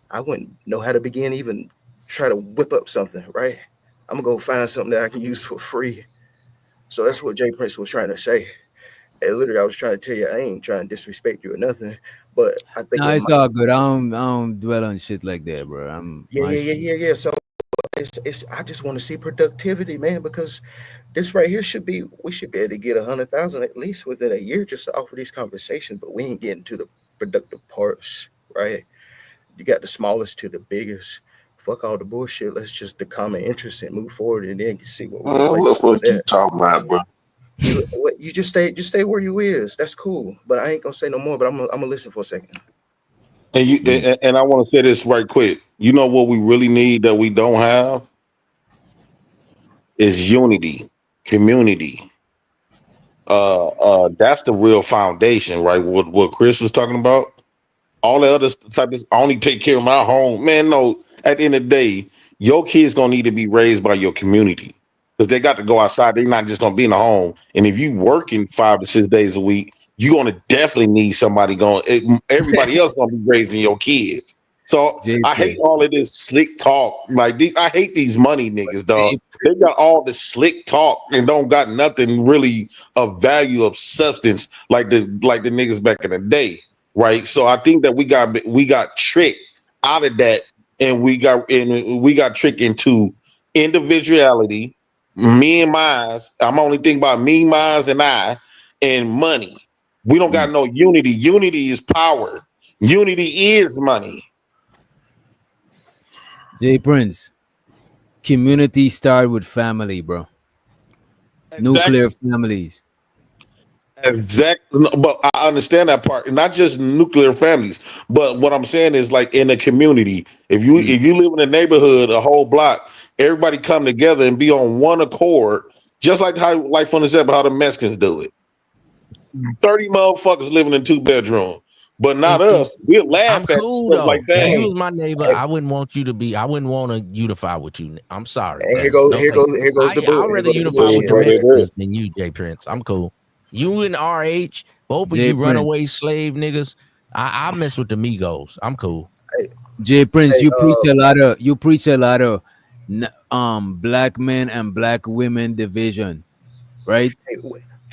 I wouldn't know how to begin even try to whip up something, right? I'm gonna go find something that I can use for free. So that's what Jay Prince was trying to say. And literally, I was trying to tell you, I ain't trying to disrespect you or nothing, but I think No, it it's might. all good. I don't dwell on shit like that, bro. I'm Yeah, my yeah, yeah, yeah, yeah. So it's. I just want to see productivity, man, because this right here should be. We should be able to get 100,000 at least within a year just to offer these conversations. But we ain't getting to the productive parts, right? You got the smallest to the biggest. Fuck all the bullshit. Let's just the common interest and move forward, and then see what we can play Look for what you that. talking about, bro. You just stay where you is. That's cool. But I ain't gonna say no more. But I'm gonna listen for a second. And I want to say this right quick. You know what we really need that we don't have is unity, community. That's the real foundation, right? What Chris was talking about. All the other type of I only take care of my home. Man, no, at the end of the day, your kids gonna need to be raised by your community. Because they got to go outside. They're not just gonna be in the home. And if you working 5 to 6 days a week, you're gonna definitely need somebody going. Everybody else gonna be raising your kids. So J I hate Prince. all of this slick talk. Like I hate these money niggas, dog. J They got all the slick talk and don't got nothing really of value of substance like the niggas back in the day, right? So I think that we got tricked out of that, and we got tricked into individuality, me and mine. I'm only thinking about me, mine, and I, and money. We don't got no unity. Unity is power. Unity is money. Prince. Community start with family, bro. Nuclear Exactly. families. Exactly. No, but I understand that part. And not just nuclear families, but what I'm saying is like in a community. If you live in a neighborhood, a whole block, everybody come together and be on one accord, just like how like from the example how the Mexicans do it. 30 motherfuckers living in 2 bedrooms. But not And us. We'll I'm laugh at cool stuff like though. If that. you was my neighbor, I wouldn't want you to be. I wouldn't want to unify with you. I'm sorry, And brother. here Don't goes take. here goes the I'd here rather goes the unify with bullshit, the right? Mexicans than you, J Prince. I'm cool. You and RH, both of J you Prince. runaway slave niggas. I mess with the Migos. I'm cool. Hey, J Prince, hey, you preach a lot of black men and black women division, right? hey,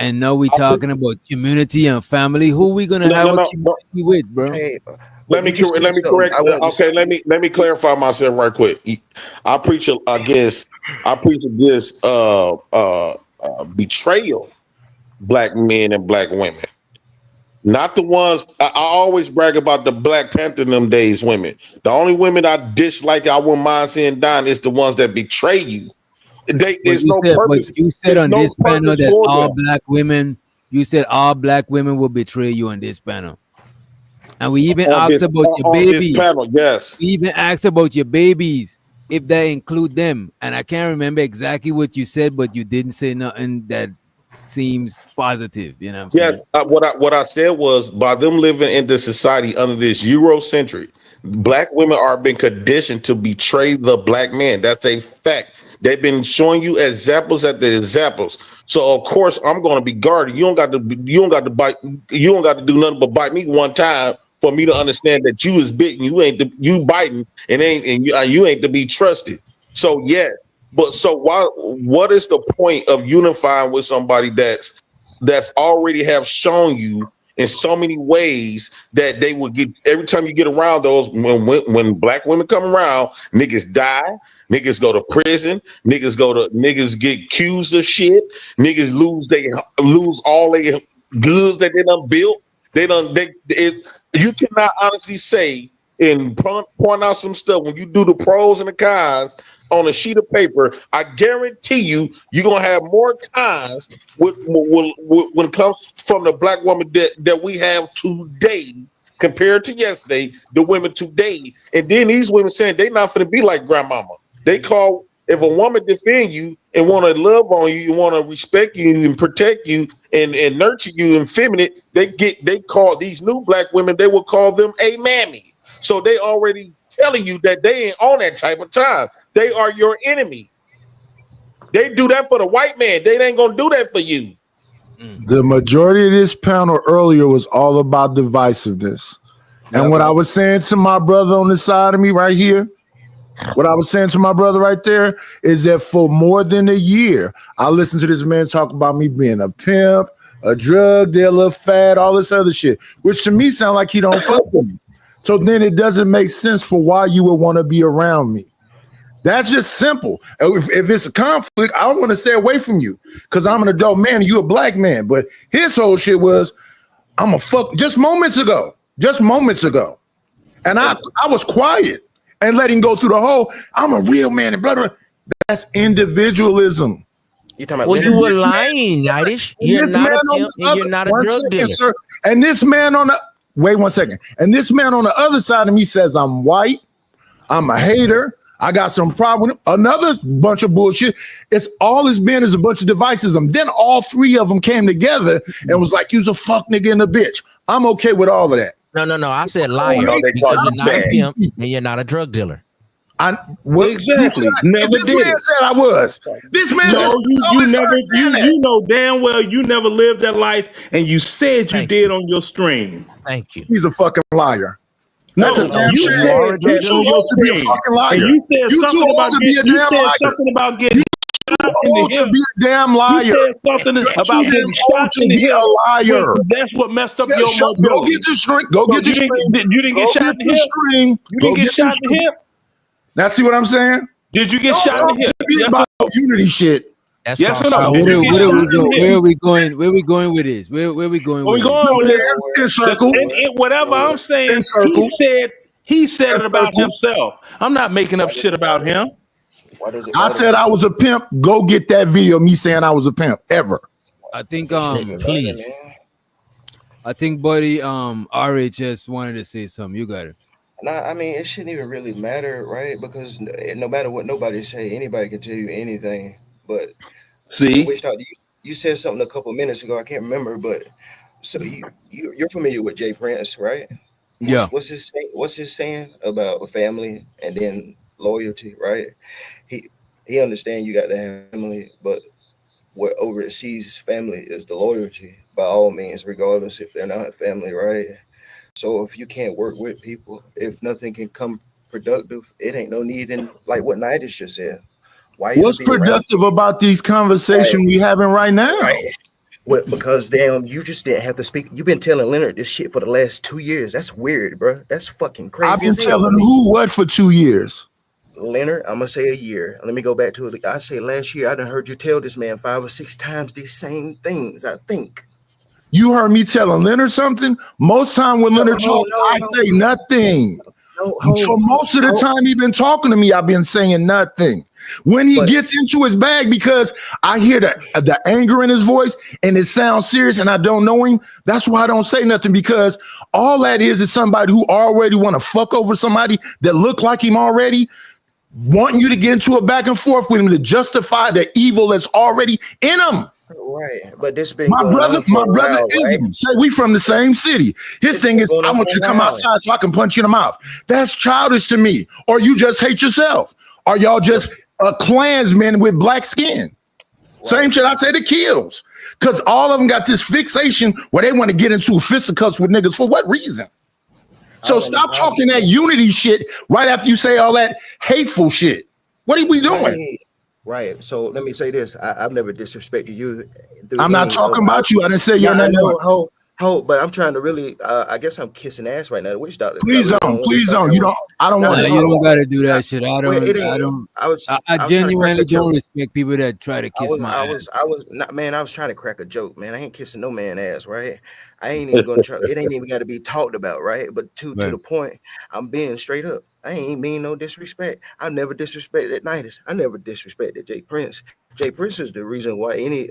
And now we I pre- talking about community and family. Who we gonna no, have no, a no, no. community with, bro? hey, but Let you me just said let me something correct. I wanted to say. Okay, let me clarify myself right quick. I preach against betrayal, black men and black women. Not the ones I always brag about the Black Panther in them days women. The only women I dislike, I wouldn't mind seeing dying, is the ones that betray you. But There's no purpose. you said There's on no this panel purpose that for all them. black women. You said all black women will betray you on this panel, and we even asked about your On this babies. panel, yes. We even asked about your babies if they include them, and I can't remember exactly what you said, but you didn't say nothing that seems positive. You know what I'm saying? Yes, what I said was by them living in this society under this Eurocentric, black women are being conditioned to betray the black man. That's a fact. They've been showing you examples after examples. So of course I'm going to be guarded. You don't got to bite. You don't got to do nothing but bite me one time for me to understand that you is bitten. You biting and you ain't to be trusted. So yes, but so why? What is the point of unifying with somebody that's already have shown you in so many ways that they would get every time you get around those when black women come around, niggas die, niggas go to prison, niggas get accused of shit, niggas lose all their goods that they done built. You cannot honestly say and point out some stuff when you do the pros and the cons on a sheet of paper. I guarantee you're gonna have more cons when it comes from the black woman that we have today compared to yesterday, the women today. And then these women saying they not gonna be like grandmama. They call if a woman defend you and want to love on you, want to respect you and protect you and nurture you and feminine, they call these new black women, they will call them a mammy. So they already telling you that they ain't on that type of time. They are your enemy. They do that for the white man. They ain't gonna do that for you. The majority of this panel earlier was all about divisiveness. And what I was saying to my brother on the side of me right here, what I was saying to my brother right there is that for more than a year, I listened to this man talk about me being a pimp, a drug dealer, fat, all this other shit, which to me sound like he don't fuck with me. So then it doesn't make sense for why you would want to be around me. That's just simple. If it's a conflict, I want to stay away from you because I'm an adult man and you a black man. But his whole shit was, I'm a fuck just moments ago. And I was quiet and let him go through the whole, I'm a real man and blah, blah. That's individualism. You talking about Well, you were lying, Nightish. You're not a pimp and you're not a drug dealer. Sir. And this man on the, wait 1 second. And this man on the other side of me says, I'm white. I'm a hater. I got some problem with him. Another bunch of bullshit. It's been is a bunch of devices. And then all three of them came together and was like, you's a fuck nigga and a bitch. I'm okay with all of that. No. I said liar because you're not a pimp and you're not a drug dealer. Exactly. Never this did man it. said I was. This man No, you know damn well you never lived that life, and you said you did on your stream. Thank you. He's a fucking liar. No, That's a damn you shame. said You're that too on your old to be a stream, fucking liar. and you said You're too something old about to be a you damn said liar. something about getting shot in the Old to hip. be a damn liar. You said something You're about too getting damn shot old to in the be hip. a liar. That's what messed up Yeah, your go mobility. get your string. Go So get your string. you didn't get Go shot get in the your hip. string. You Go didn't get shot in the hip. Now see what I'm saying? Did you get Don't shot in talk the hip? to me Yes about or no? unity shit. That's Yes or no? Where Did you get shot in the hip? are we going? Where we going with this? Where we going Where we with this? going with this? In circles. And whatever I'm saying, In circles. he said In it about circles. himself. I'm not making up shit about him. I said I was a pimp. Go get that video of me saying I was a pimp ever. I think please. I think buddy RHS wanted to say something. You got it. Nah, I mean, it shouldn't even really matter, right? Because no matter what nobody say, anybody can tell you anything. But see, you said something a couple minutes ago. I can't remember, but So you're familiar with Jay Prince, right? Yeah. What's his saying about family and then loyalty, right? He he understand you got to have family, but what oversees family is the loyalty by all means, regardless if they're not family, right? So if you can't work with people, if nothing can come productive, it ain't no need in like what Nidus just said. Why even What's be around productive about these right, conversations we having right now? right. Well, because damn, you just didn't have to speak. You've been telling Leonard this shit for the last 2 years. That's weird, bro. That's fucking I've crazy been as hell to telling me. who what for 2 years. Leonard, I'm gonna say a year. Let me go back to it. I say last year I done heard you tell this man 5 or 6 times these same things. I think. You heard me telling Leonard something. Most time when Leonard talk, I say nothing. For most of the time he been talking to me, I've been saying nothing. When he gets into his bag, because I hear the anger in his voice and it sounds serious and I don't know him, that's why I don't say nothing, because all that is somebody who already want to fuck over somebody that look like him already, wanting you to get into a back and forth with him to justify the evil that's already in him. Right, but this been going on for My a brother while, right? isn't. Say we from the same city. His thing is, I want you to come outside so I can punch you in the mouth. That's childish to me. Or you just hate yourself. Or y'all just a Klansman with black skin. Same shit I say to Kills. Because all of them got this fixation where they want to get into fisticuffs with niggas. For what reason? So stop talking that unity shit right after you say all that hateful shit. What are we doing? Right. So let me say this. I've never disrespected you. I'm not talking about you. I didn't say your name. But I'm trying to really. I guess I'm kissing ass right now. The witch doctor. Please don't. Please don't. You don't. I don't want to. You don't got to do that shit. I I genuinely don't respect people that try to kiss my ass. I was not, man. I was trying to crack a joke, man. I ain't kissing no man ass, right? I ain't even gonna try. It ain't even got to be talked about, right? But to the point, I'm being straight up. I ain't mean no disrespect. I never disrespected Nidus. I never disrespected Jay Prince. Jay Prince is the reason why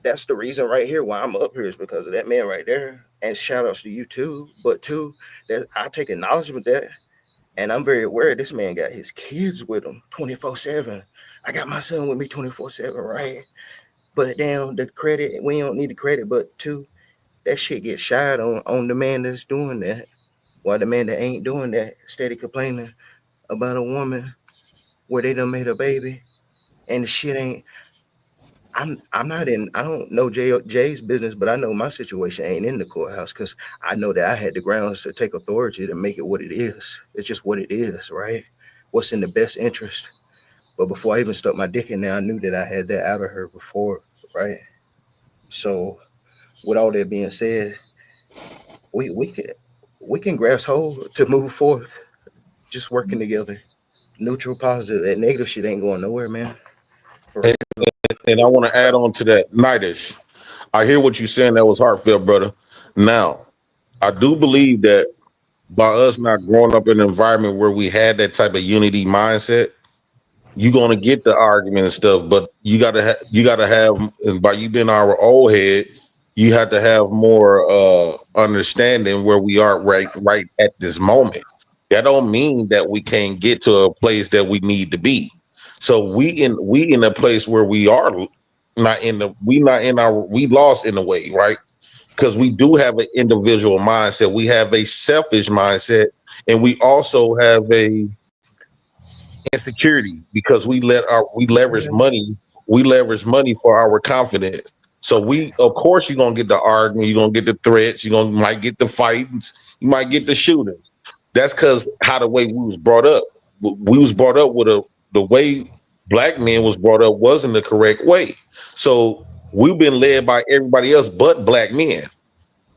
that's the reason right here why I'm up here is because of that man right there. And shout outs to you too. But too, that I take acknowledgement that, and I'm very aware this man got his kids with him 24/7. I got my son with me 24/7, right? But damn, the credit, we don't need the credit, but too, that shit gets shied on the man that's doing that. While the man that ain't doing that steady complaining about a woman where they done made a baby and the shit ain't. I'm not in. I don't know Jay's business, but I know my situation ain't in the courthouse because I know that I had the grounds to take authority to make it what it is. It's just what it is, right? What's in the best interest. But before I even stuck my dick in there, I knew that I had that out of her before, right? So, with all that being said, we can grasp hold to move forth, just working together, neutral, positive. That negative shit ain't going nowhere, man. And I want to add on to that, Nightish. I hear what you're saying. That was heartfelt, brother. Now, I do believe that by us not growing up in an environment where we had that type of unity mindset, you're gonna get the argument and stuff. But you gotta have, and by you being our old head, you have to have more understanding where we are right at this moment. That don't mean that we can't get to a place that we need to be. So we in a place where we are we lost in a way, right? Because we do have an individual mindset, we have a selfish mindset, and we also have a insecurity because we leverage money for our confidence. So of course you're gonna get the argument, you're gonna get the threats, might get the fights, you might get the shootings. That's because how the way we was brought up. We was brought up with the way black men was brought up wasn't the correct way. So we've been led by everybody else but black men,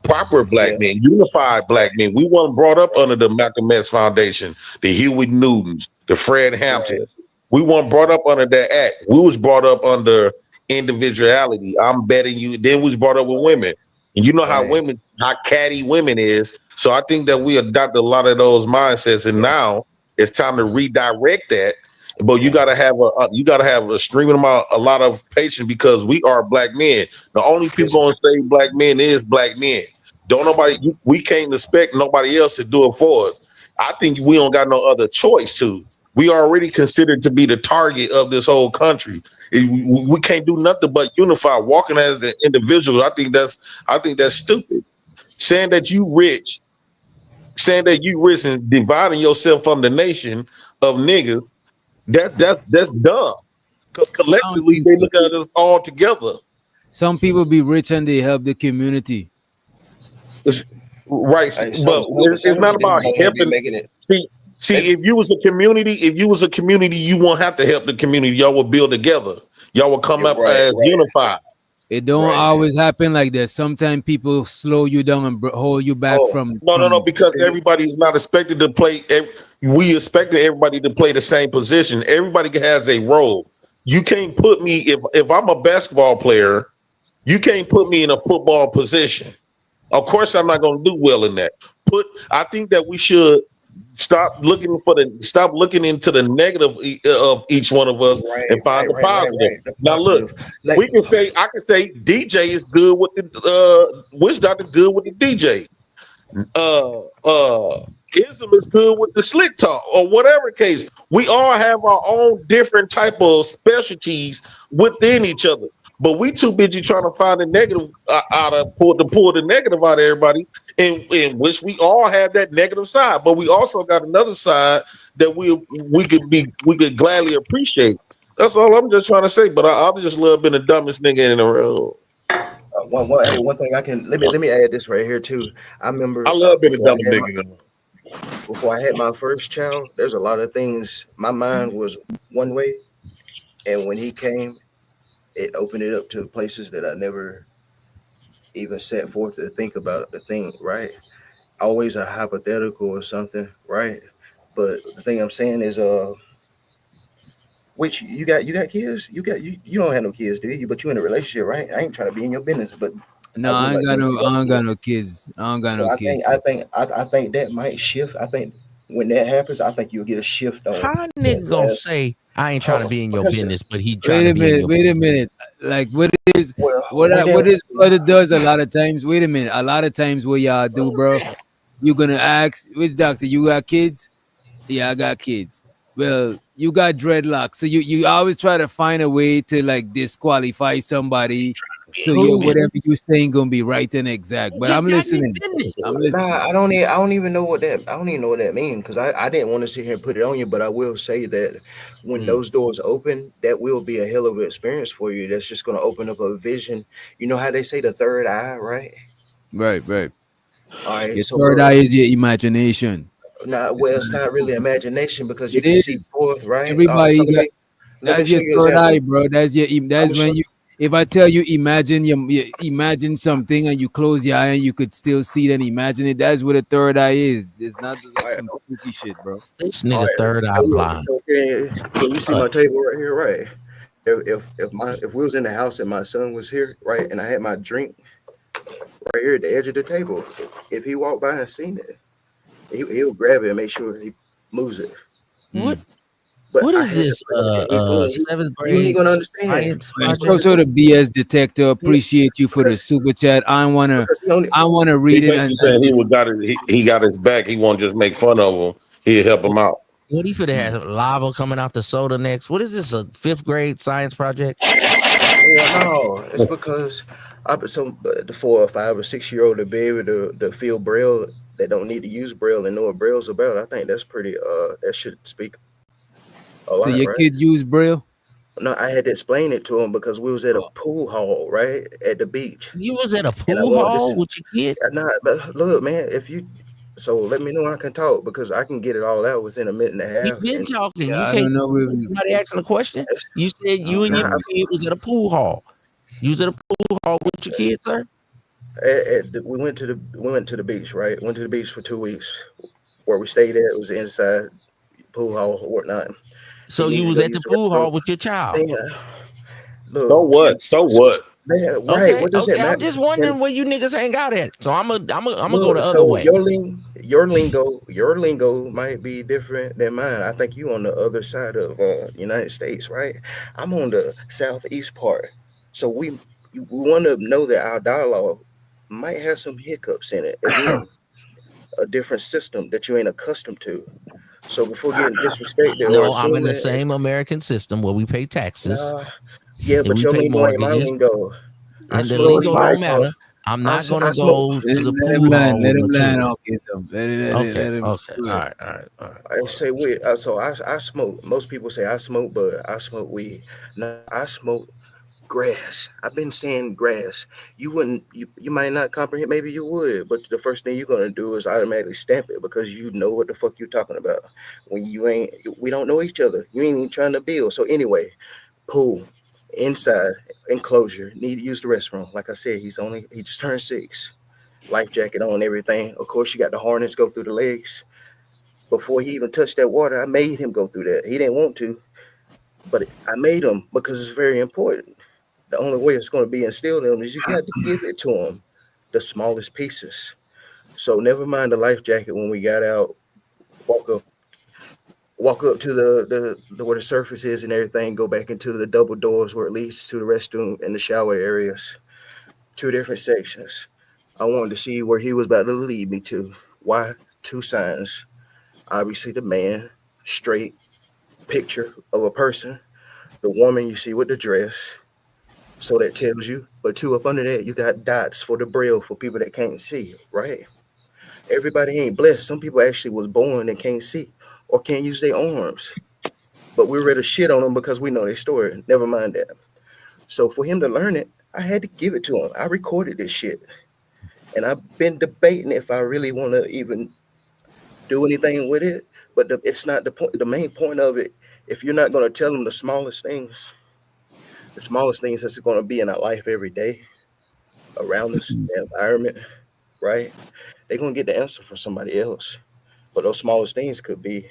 proper black men, unified black men. We weren't brought up under the Malcolm X Foundation, the Huey Newtons, the Fred Hamptons. We weren't brought up under that act. We was brought up under individuality. I'm betting you. Then we was brought up with women. And you know how catty women is. So I think that we adopted a lot of those mindsets, and now it's time to redirect that. But you gotta have a streaming amount, a lot of patience because we are black men. The only people gonna say black men is black men. We can't expect nobody else to do it for us. I think we don't got no other choice to. We already considered to be the target of this whole country. We can't do nothing but unify, walking as an individual. I think that's stupid. Saying that you rich and dividing yourself from the nation of niggas, that's dumb. Because I don't collectively think they so. look at us all together. Some people be rich and they help the community. Right, Hey, but it's not about some be helping. making it. See, if you was a community, you won't have to help the community. Y'all will build together. Y'all will come You're up right, as unified. It don't right. always happen like that. Sometimes people slow you down and hold you back Oh, from. No, because everybody is not expected to play. We expected everybody to play the same position. Everybody has a role. You can't put me if I'm a basketball player. You can't put me in a football position. Of course, I'm not going to do well in that. I think that we should stop looking into the negative of each one of us and find the positive. The Now, look, positive. Like, I can say DJ is good with the Witch Doctor good with the DJ. Ism is good with the slick talk or whatever case. We all have our own different type of specialties within each other. But we too busy trying to find the negative pull the negative out of everybody, in which we all have that negative side. But we also got another side that we could gladly appreciate. That's all I'm just trying to say. But I'm just a little bit the dumbest nigga in the world. one thing I can let me add this right here too. I remember I love being the dumbest nigga. before I had my first child. There's a lot of things. My mind was one way, and when he came, it opened it up to places that I never even set forth to think about the thing. Right? Always a hypothetical or something. Right? But the thing I'm saying is, which you got kids? You don't have no kids, do you? But you in a relationship, right? I ain't trying to be in your business, but No, I ain't got no kids. I don't got so no kids. I think that might shift. I think when that happens, I think you'll get a shift on How a nigga gonna say I ain't trying to be in your because business, but he trying to be in your Wait a minute. Like what is what is brother does a lot of times? Wait a minute. A lot of times what y'all do, bro? You're gonna ask, which doctor, you got kids? Yeah, I got kids. Well, you got dreadlocks. So you always try to find a way to like disqualify somebody. So whatever you saying gonna be right and exact. But I'm listening. I'm listening. Nah, I don't even know what that. I don't even know what that means because I didn't want to sit here and put it on you, but I will say that when those doors open, that will be a hell of an experience for you. That's just going to open up a vision. You know how they say the third eye, right? Right. All right. Your So third eye is your imagination. well, it's not really imagination because you It can see is. forth, right? Everybody So got let me that's show your you an third example. eye, bro. That's when you if I tell you you imagine something and you close your eye and you could still see it and imagine it, that's what a third eye is. It's not like some spooky shit, bro. This nigga third eye blind. Okay, can you see my table right here, right? If we was in the house and my son was here, right, and I had my drink right here at the edge of the table, if he walked by and seen it, he'll grab it and make sure he moves it. What? But What I is had this? Seventh you ain't grade gonna understand. science So project? the BS detector, appreciate you for the super chat. I wanna read He it basically saying he got his back. He won't just make fun of him. He'll help him out. What he finna have lava coming out the soda next? What is this? A fifth grade science project? Well, no, it's because the 4 or 5 or 6 year old to be able to feel braille that don't need to use braille and know what braille's about. I think that's pretty. That should speak a So lot, your right? kid use braille? No, I had to explain it to him because we was at a pool hall, right, at the beach. You was at a And I pool wanted to hall see. with your kid? Nah, but look, man, so let me know when I can talk because I can get it all out within a minute and a You half. been And talking. Yeah, You I can't. don't know. Somebody asking a question. You said you and your kid was at a pool hall. You was at a pool hall with your kid, sir. we went to the beach, right? Went to the beach for 2 weeks. Where we stayed at was inside pool hall or whatnot. So you was at the pool hall with your child. Man, So what? So what? Man, right? Okay, What does it okay. I'm matter? just wondering where you niggas hang out at. So I'm gonna go the other So way. your lingo might be different than mine. I think you on the other side of United States, right? I'm on the southeast part. So we want to know that our dialogue might have some hiccups in it. Again, a different system that you ain't accustomed to. So before getting disrespected or No, I'm in the assuming, same American system where we pay taxes. nah, Yeah, and but we your pay lingo ain't my mortgages, lingo. I and the smoke Yours, lingo weed. don't Mike. matter. I'm not I gonna smoke. go to the Let him pool land. hall Let with him my land. children. Okay, so Okay, let him. okay, all right, all right, all right. I say weed. So I smoke. Most people say I smoke, but I smoke weed. No, I smoke grass. I've been saying grass. You wouldn't. You might not comprehend. Maybe you would, but the first thing you're gonna do is automatically stamp it because you know what the fuck you're talking about. When you ain't, we don't know each other. You ain't even trying to build. So anyway, pool, inside enclosure. Need to use the restroom. Like I said, he just turned 6. Life jacket on, everything. Of course, you got the harness go through the legs. Before he even touched that water, I made him go through that. He didn't want to, but I made him because it's very important. The only way it's going to be instilled in him is you got to give it to him, the smallest pieces. So never mind the life jacket. When we got out, walk up, walk up to the where the surface is and everything. Go back into the double doors where it leads to the restroom and the shower areas. 2 different sections. I wanted to see where he was about to lead me to. Why? 2 signs. Obviously, the man, straight picture of a person. The woman you see with the dress. So that tells you. But 2 up under that, you got dots for the braille for people that can't see, right? Everybody ain't blessed. Some people actually was born and can't see or can't use their arms. But we're ready to shit on them because we know their story. Never mind that. So for him to learn it, I had to give it to him. I recorded this shit. And I've been debating if I really want to even do anything with it. But it's not the point. The main point of it, if you're not going to tell them the smallest things that's going to be in our life every day around us, the environment, right? They're going to get the answer from somebody else. But those smallest things could be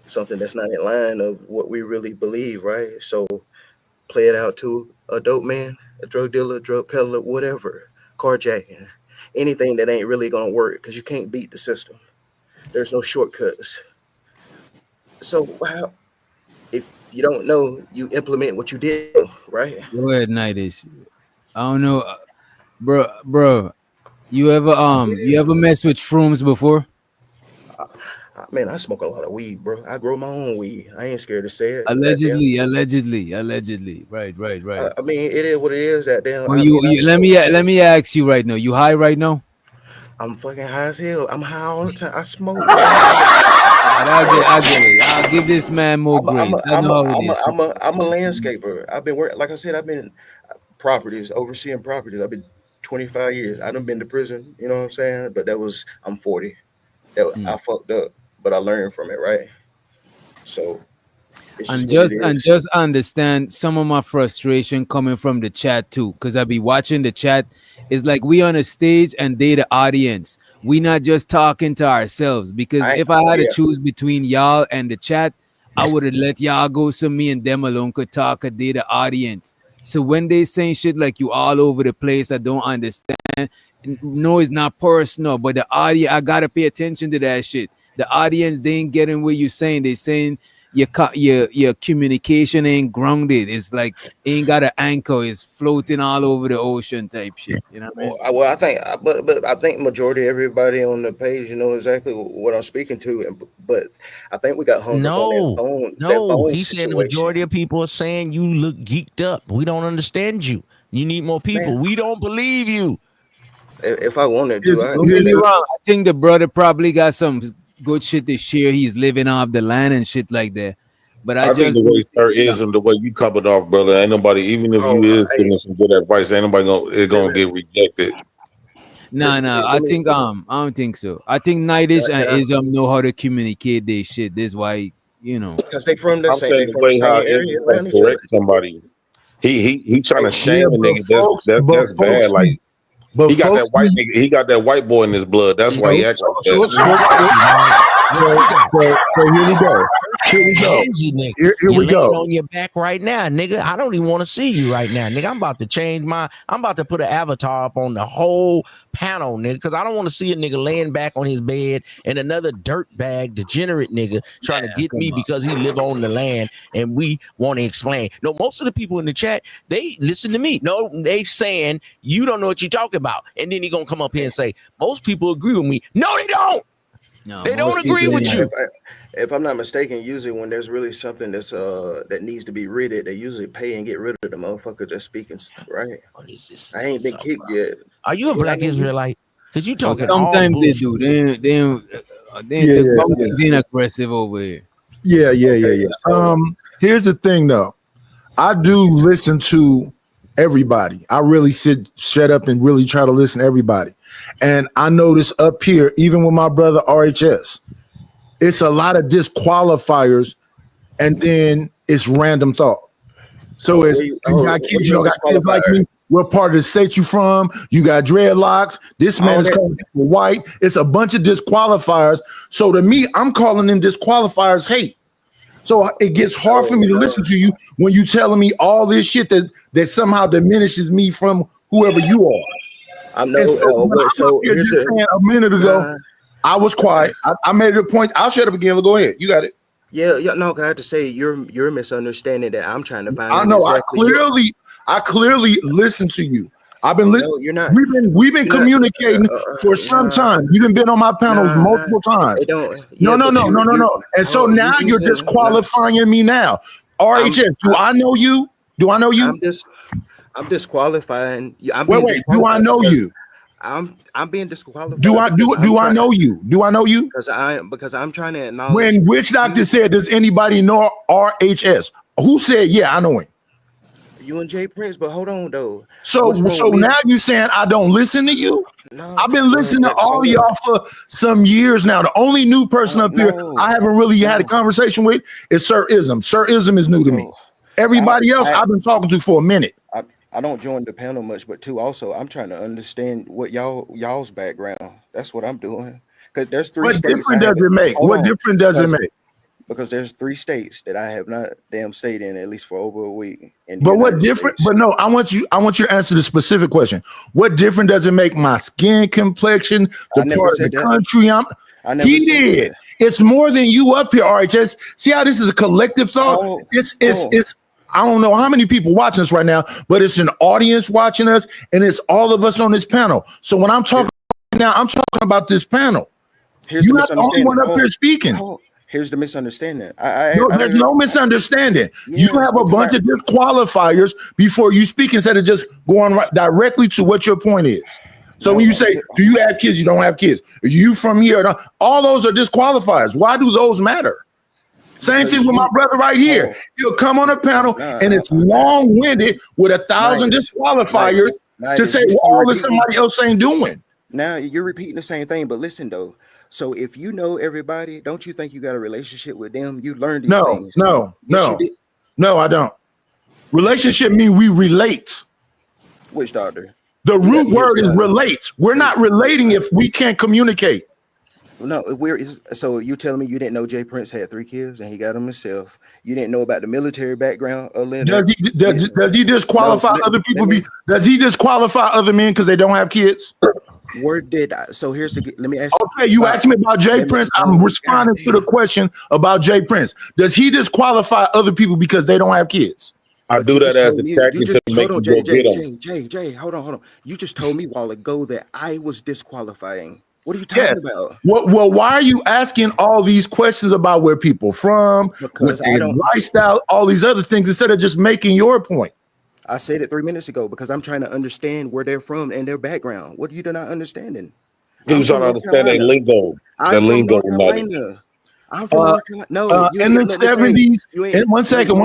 something that's not in line of what we really believe, right? So play it out to a dope man, a drug dealer, drug peddler, whatever, carjacking, anything that ain't really going to work because you can't beat the system. There's no shortcuts. So how if you don't know, you implement what you did, right? Go ahead, Nightish. I don't know, bro. You ever mess with shrooms before? Man, I smoke a lot of weed, bro. I grow my own weed. I ain't scared to say it. That damn. Allegedly. Right. I mean, it is what it is. That damn. Well, I mean, let me ask you right now. You high right now? I'm fucking high as hell. I'm high all the time. I smoke. I get it. I'll give this man more grace. I know how it is. I'm a landscaper. I've been working. Like I said, I've been properties, overseeing properties. I've been 25 years. I done been to prison. You know what I'm saying? But I'm 40. I fucked up, but I learned from it, right? So it's just what it And is. just understand some of my frustration coming from the chat too, because I be watching the chat. It's like we on a stage and they the audience. We not just talking to ourselves. Because if I had to choose between y'all and the chat, I would have let y'all go so me and them alone could talk. They the audience. So when they saying shit like you all over the place, I don't understand. No, it's not personal, but the audience, I gotta pay attention to that shit. The audience, they ain't getting what you saying. They saying your communication ain't grounded. It's like ain't got an anchor. It's floating all over the ocean type shit. You know what I mean? Well, I think, but I think majority of everybody on the page, you know exactly what I'm speaking to, but I think we got hung up on that phone He said the situation. majority of people are saying you look geeked up. We don't understand you. You need more people. Man. We don't believe you. If I wanted to, Don't get me wrong. I think the brother probably got some good shit to share. He's living off the land and shit like that. But I think the way sir is and the way you covered off, brother, ain't nobody, even if you is giving some good advice, ain't nobody gonna get rejected. No. I don't think so. I think Nightish and Ism know how to communicate their shit. This is why, you know. Because they from the I'm same, saying the way how is gonna correct somebody. He trying to shame a nigga. That's bad. Like he got that white nigga. He got that white boy in his blood. That's why he acts like that. So here we go. Here You're we go. laying on your back right now, nigga. I don't even want to see you right now, nigga. I'm about to put an avatar up on the whole panel, nigga, because I don't want to see a nigga laying back on his bed and another dirtbag, degenerate nigga trying to get me because he live on the land and we want to explain. No, most of the people in the chat, they listen to me. No, they saying you don't know what you're talking about. And then he gonna come up here and say, most people agree with me. No, they don't. No, They most don't agree people with ain't. you. If I'm not mistaken, usually when there's really something that's that needs to be ridded, they usually pay and get rid of the motherfucker that's speaking, right? What is this? I ain't been kicked yet. Are you a Yeah, I black know you. Israelite? Because you Oh, talking all sometimes they bullshit. do. Yeah, The yeah, Gomez ain't aggressive over here. Yeah. Here's the thing though. I do listen to everybody. I really shut up and really try to listen to everybody. And I notice up here, even with my brother RHS, it's a lot of disqualifiers, and then it's random thought. So it's you got kids, got kids like me. What part of the state you from? You got dreadlocks. This man is calling people white. It's a bunch of disqualifiers. So to me, I'm calling them disqualifiers hate. So it gets hard for me to listen to you when you telling me all this shit that somehow diminishes me from whoever you are. I'm here's saying a minute ago, I was quiet. I made it a point. I'll shut up again. Go ahead. You got it. Yeah, no, I have to say you're misunderstanding that I'm trying to find. I know. I clearly listen to you. I've been listening. No, you're not. We've been communicating for some time. You've been on my panels multiple times. No. And so now you're disqualifying me now. RHS, do I know you? Do I know you? I'm disqualifying you. Wait. Do I know you? I'm being disqualified. Do I know you? Do I know you? Because I'm trying to acknowledge. When which doctor said, does anybody know RHS? Who said, yeah, I know him? You and Jay Prince, but hold on though. So now you saying I don't listen to you? No, I've been listening to all y'all for some years now. The only new person up here I haven't really had a conversation with is Sir Ism. Sir Ism is new to me. Everybody else I've been talking to for a minute. I don't join the panel much, but too also I'm trying to understand what y'all's background. That's what I'm doing. Because there's three states. What difference does it make? What difference does it make? Because there's 3 states that I have not stayed in at least for over a week. But what different? But no, I want you to answer the specific question. What difference does it make? My skin complexion, the part of the country he did. It's more than you up here, RHS. See how this is a collective thought? It's I don't know how many people watching us right now, but it's an audience watching us, and it's all of us on this panel. So when I'm talking now, I'm talking about this panel. You're not the only one up here speaking. Here's the misunderstanding. There's no misunderstanding. You have a bunch of disqualifiers before you speak instead of just going directly to what your point is. So when you say, do you have kids? You don't have kids. Are you from here? All those are disqualifiers. Why do those matter? Same thing with my brother right here. He'll come on a panel and it's long-winded with 1,000 disqualifiers to say all that somebody else ain't doing. Now you're repeating the same thing, but listen though. So if you know everybody, don't you think you got a relationship with them? You learned these things. No, I don't. Relationship means we relate. Which doctor? The root word is relate. We're not relating if we can't communicate. No, so you telling me you didn't know Jay Prince had 3 kids and he got them himself? You didn't know about the military background? Does he disqualify other people? Does he disqualify other men because they don't have kids? Where did I? So let me ask you. Okay, you asked me about Jay Prince. I'm responding to the question about Jay Prince. Does he disqualify other people because they don't have kids? I do that as a tactic to make you go get them. Jay, hold on. You just told me a while ago that I was disqualifying. What are you talking about? Well, why are you asking all these questions about where people from, because I don't lifestyle, all these other things instead of just making your point? I said it 3 minutes ago because I'm trying to understand where they're from and their background. What are you not understanding? He was trying to understand their lingo. I'm from North Carolina. No, in the 70s. One second. In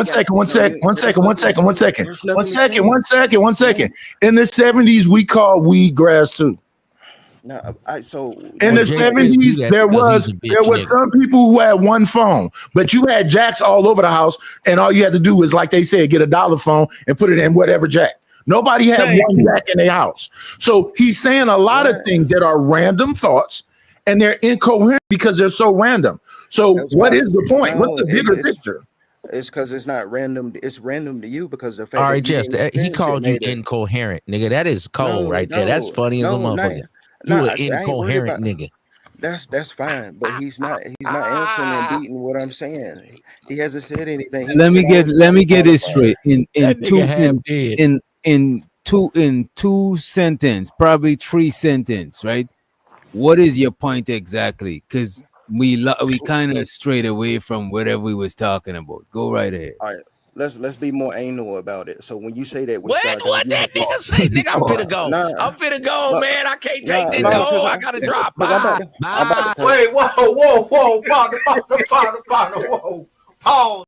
the 70s, we called weed grass too. No, in the 70s, there was some people who had one phone, but you had jacks all over the house, and all you had to do was, like they said, get a dollar phone and put it in whatever jack. Nobody had one jack in their house. So he's saying a lot of things that are random thoughts, and they're incoherent because they're so random. So what is the point? What's the bigger picture? It's because it's not random. It's random to you because the fact. All right, Jess, he called you incoherent, nigga. That is cold right there. That's funny as a motherfucker. You an incoherent nigga. That's fine, but he's not answering and beating what I'm saying. He hasn't said anything. Let me get this straight. In two sentence, probably 3 sentence, right? What is your point exactly? Because we kind of strayed away from whatever we was talking about. Go right ahead. All right, let's be more anal about it. So when you say that with What? God, What you that have nigga say? Nigga, I'm finna go. nah, I'm finna go, nah, man. I can't take nah, this nah, though. I gotta drop. because I'm Bye. about to. Bye. Wait, whoa, partner, whoa. Pause.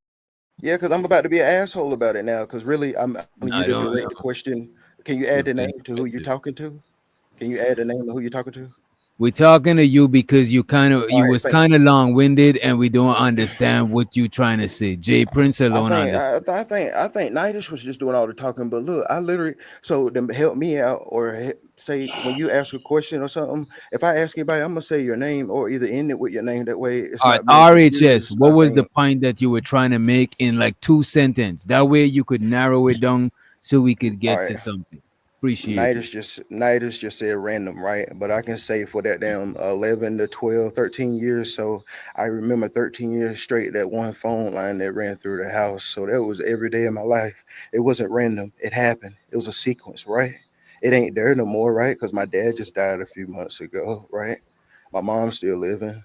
Yeah, because I'm about to be an asshole about it now. Because really, I'm on you I to don't direct know. the question. Can you add the name It's to who you're offensive. talking to? Can you add the name of who you're talking to? We're talking to you because you All right, was thank kind of long winded and we don't understand what you trying to say. Jay Prince I alone think understand. I think Nitish was just doing all the talking, but look, I literally so to help me out or say when you ask a question or something, if I ask anybody, I'm gonna say your name or either end it with your name. That way, it's All right, not being RHS, confused. what I was the think point that you were trying to make in like 2 sentences? That way you could narrow it down so we could all get right. to something. Appreciate you. Nitish just said random, right? But I can say for that damn 11 to 12, 13 years. So I remember 13 years straight that one phone line that ran through the house. So that was every day of my life. It wasn't random. It happened. It was a sequence, right? It ain't there no more, right? Because my dad just died a few months ago, right? My mom's still living,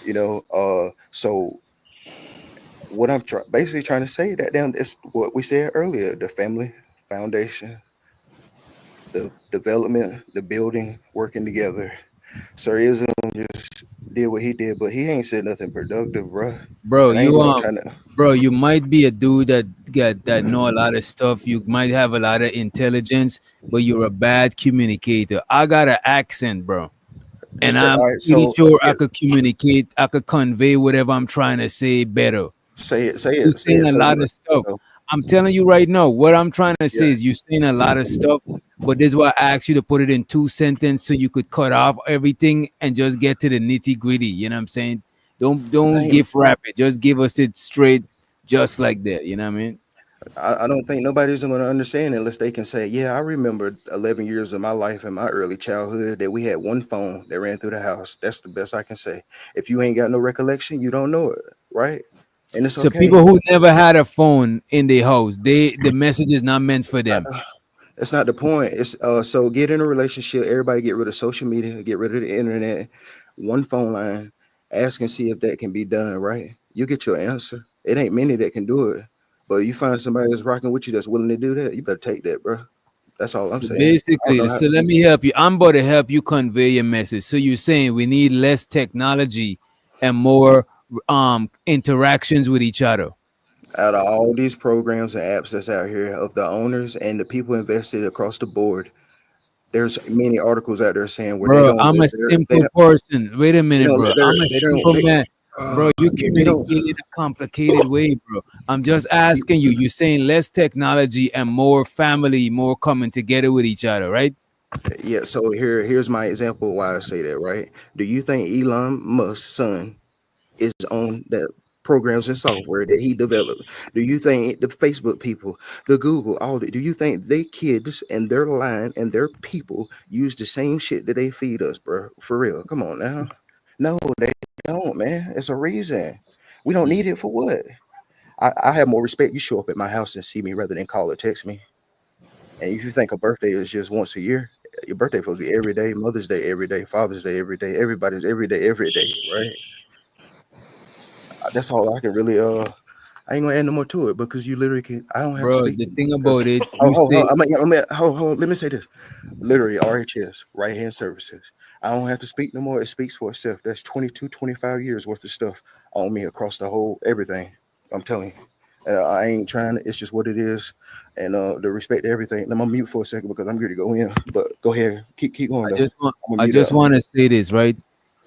you know. So what I'm basically trying to say that damn is what we said earlier, the family foundation, the development, the building, working together. Sir Ism just did what he did, but he ain't said nothing productive, bro. Bro, And I ain't you even trying to. bro, you might be a dude that know a lot of stuff. You might have a lot of intelligence, but you're a bad communicator. I got an accent, bro. And I'm All right, pretty so sure I yeah, could communicate, I could convey whatever I'm trying to say better. You say saying it. a So lot of stuff. I'm telling you right now, what I'm trying to yeah, say is you saying a lot of stuff, but this is why I asked you to put it in 2 sentences so you could cut off everything and just get to the nitty gritty. You know what I'm saying? I Don't ain't. give rapid. Just give us it straight, just like that. You know what I mean? I don't think nobody's going to understand unless they can say, yeah, I remember 11 years of my life in my early childhood that we had one phone that ran through the house. That's the best I can say. If you ain't got no recollection, you don't know it, right? And it's So okay. people who never had a phone in their house, the message is not meant for them. It's not the point. It's so get in a relationship. Everybody get rid of social media, get rid of the internet. One phone line. Ask and see if that can be done. Right? You get your answer. It ain't many that can do it, but you find somebody that's rocking with you that's willing to do that. You better take that, bro. That's all I'm So saying. I don't basically, know how. so let me help you. I'm about to help you convey your message. So you're saying we need less technology and more interactions with each other. Out of all these programs and apps that's out here, of the owners and the people invested across the board, there's many articles out there saying where they Bro, don't I'm live a there. They simple don't. person. Wait a They minute, don't bro. live there. I'm a They don't. simple man. Bro, you They communicate don't. in a complicated way, bro. I'm just asking you. You're saying less technology and more family, more coming together with each other, right? Yeah, so here's my example why I say that, right? Do you think Elon Musk's son is on the programs and software that he developed? Do you think the Facebook people, the Google, all that, do you think they kids and their line and their people use the same shit that they feed us, bro? For real. Come on now. No, they don't, man. It's a reason. We don't need it for what? I have more respect. You show up at my house and see me rather than call or text me. And if you think a birthday is just once a year, your birthday supposed to be every day, Mother's Day every day, Father's Day every day, everybody's every day, right? That's all I can really I ain't gonna add no more to it because you literally can I don't have to Bro, speak the thing because about it, you say, let me say this. Literally RHS, right hand services. I don't have to speak no more. It speaks for itself. That's 22, 25 years worth of stuff on me across the whole everything. I'm telling you. I ain't trying to, it's just what it is. And the respect to everything. And I'm gonna mute for a second because I'm ready to go in. But go ahead. Keep going though. I'm gonna I mute just up. want to say this, right?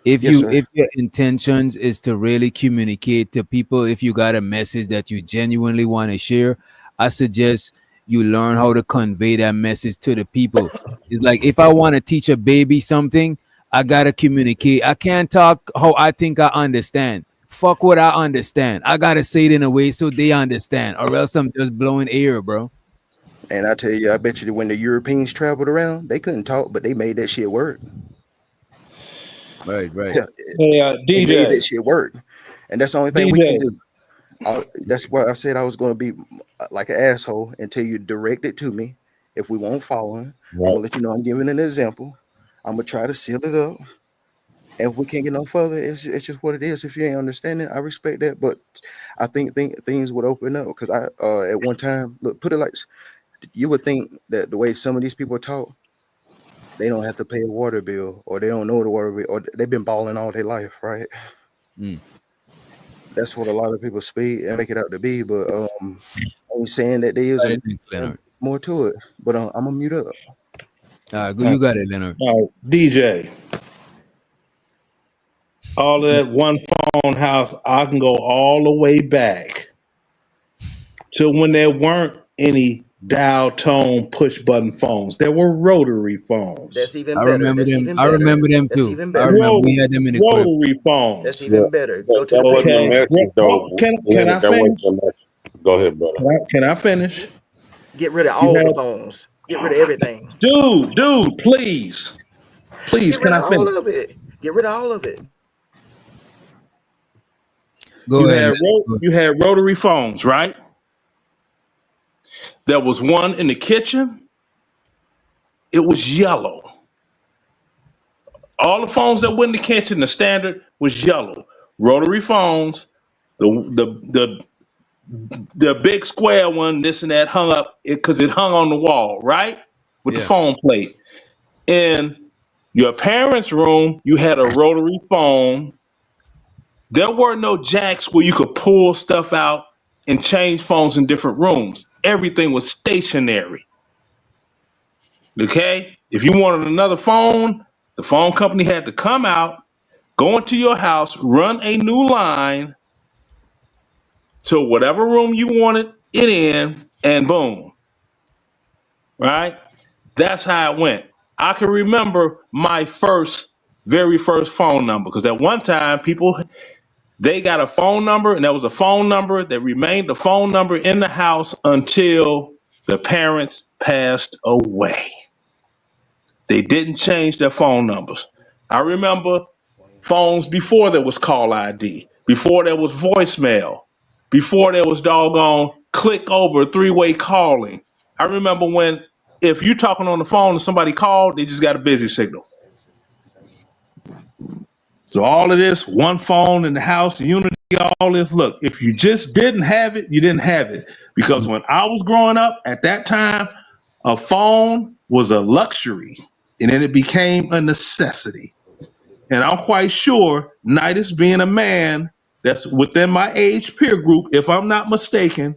Yes, sir. If your intentions is to really communicate to people, if you got a message that you genuinely want to share, I suggest you learn how to convey that message to the people. It's like if I want to teach a baby something, I gotta communicate. I can't talk how I think I understand. Fuck what I understand. I gotta say it in a way so they understand, or else I'm just blowing air, bro. And I tell you, I bet you that when the Europeans traveled around, they couldn't talk, but they made that shit work. Right, right. Yeah, Hey, they made that DJ, shit work. And that's the only thing we can DJ. do. That's why I said I was going to be like an asshole until you direct it to me. If we won't follow, I'm Right. gonna let you know I'm giving an example. I'm gonna try to seal it up, if we can't get no further, it's just what it is. If you ain't understanding, I respect that, but I think things would open up because I at one time look put it like you would think that the way some of these people talk, they don't have to pay a water bill or they don't know the water bill or they've been balling all their life, right? That's what a lot of people speak and make it out to be, but I'm saying that there is more to it. But I'm gonna mute up. You got it, Leonard. DJ. All of that one phone house, I can go all the way back to when there weren't any dial tone push button phones. There were rotary phones. That's even I better. remember That's them. even I better. remember them That's too. even I better. remember we had them in the crib. Rotary phones. That's even better. Go to That the wasn't the payphone. message, though. Can I That finish? wasn't the message. Go ahead, brother. Can I finish? Get rid of You all the had, phones. Get rid of everything. dude, please, Get can rid I of finish? all of it. Get rid of all of it. Go ahead. You had rotary phones, right? There was one in the kitchen. It was yellow. All the phones that went in the kitchen, the standard was yellow. Rotary phones, the big square one, this and that hung up because it hung on the wall, right? With the phone plate. In your parents' room, you had a rotary phone. There were no jacks where you could pull stuff out and change phones in different rooms. Everything was stationary. Okay? If you wanted another phone, the phone company had to come out, go into your house, run a new line to whatever room you wanted it in, and boom. Right? That's how it went. I can remember my very first phone number because at one time they got a phone number and that was a phone number that remained a phone number in the house until the parents passed away. They didn't change their phone numbers. I remember phones before there was call ID, before there was voicemail, before there was doggone click over three-way calling. I remember when if you talking on the phone and somebody called, they just got a busy signal. So all of this, one phone in the house, unity, all this. Look, if you just didn't have it, you didn't have it. Because when I was growing up at that time, a phone was a luxury and then it became a necessity. And I'm quite sure Nidus being a man that's within my age peer group, if I'm not mistaken,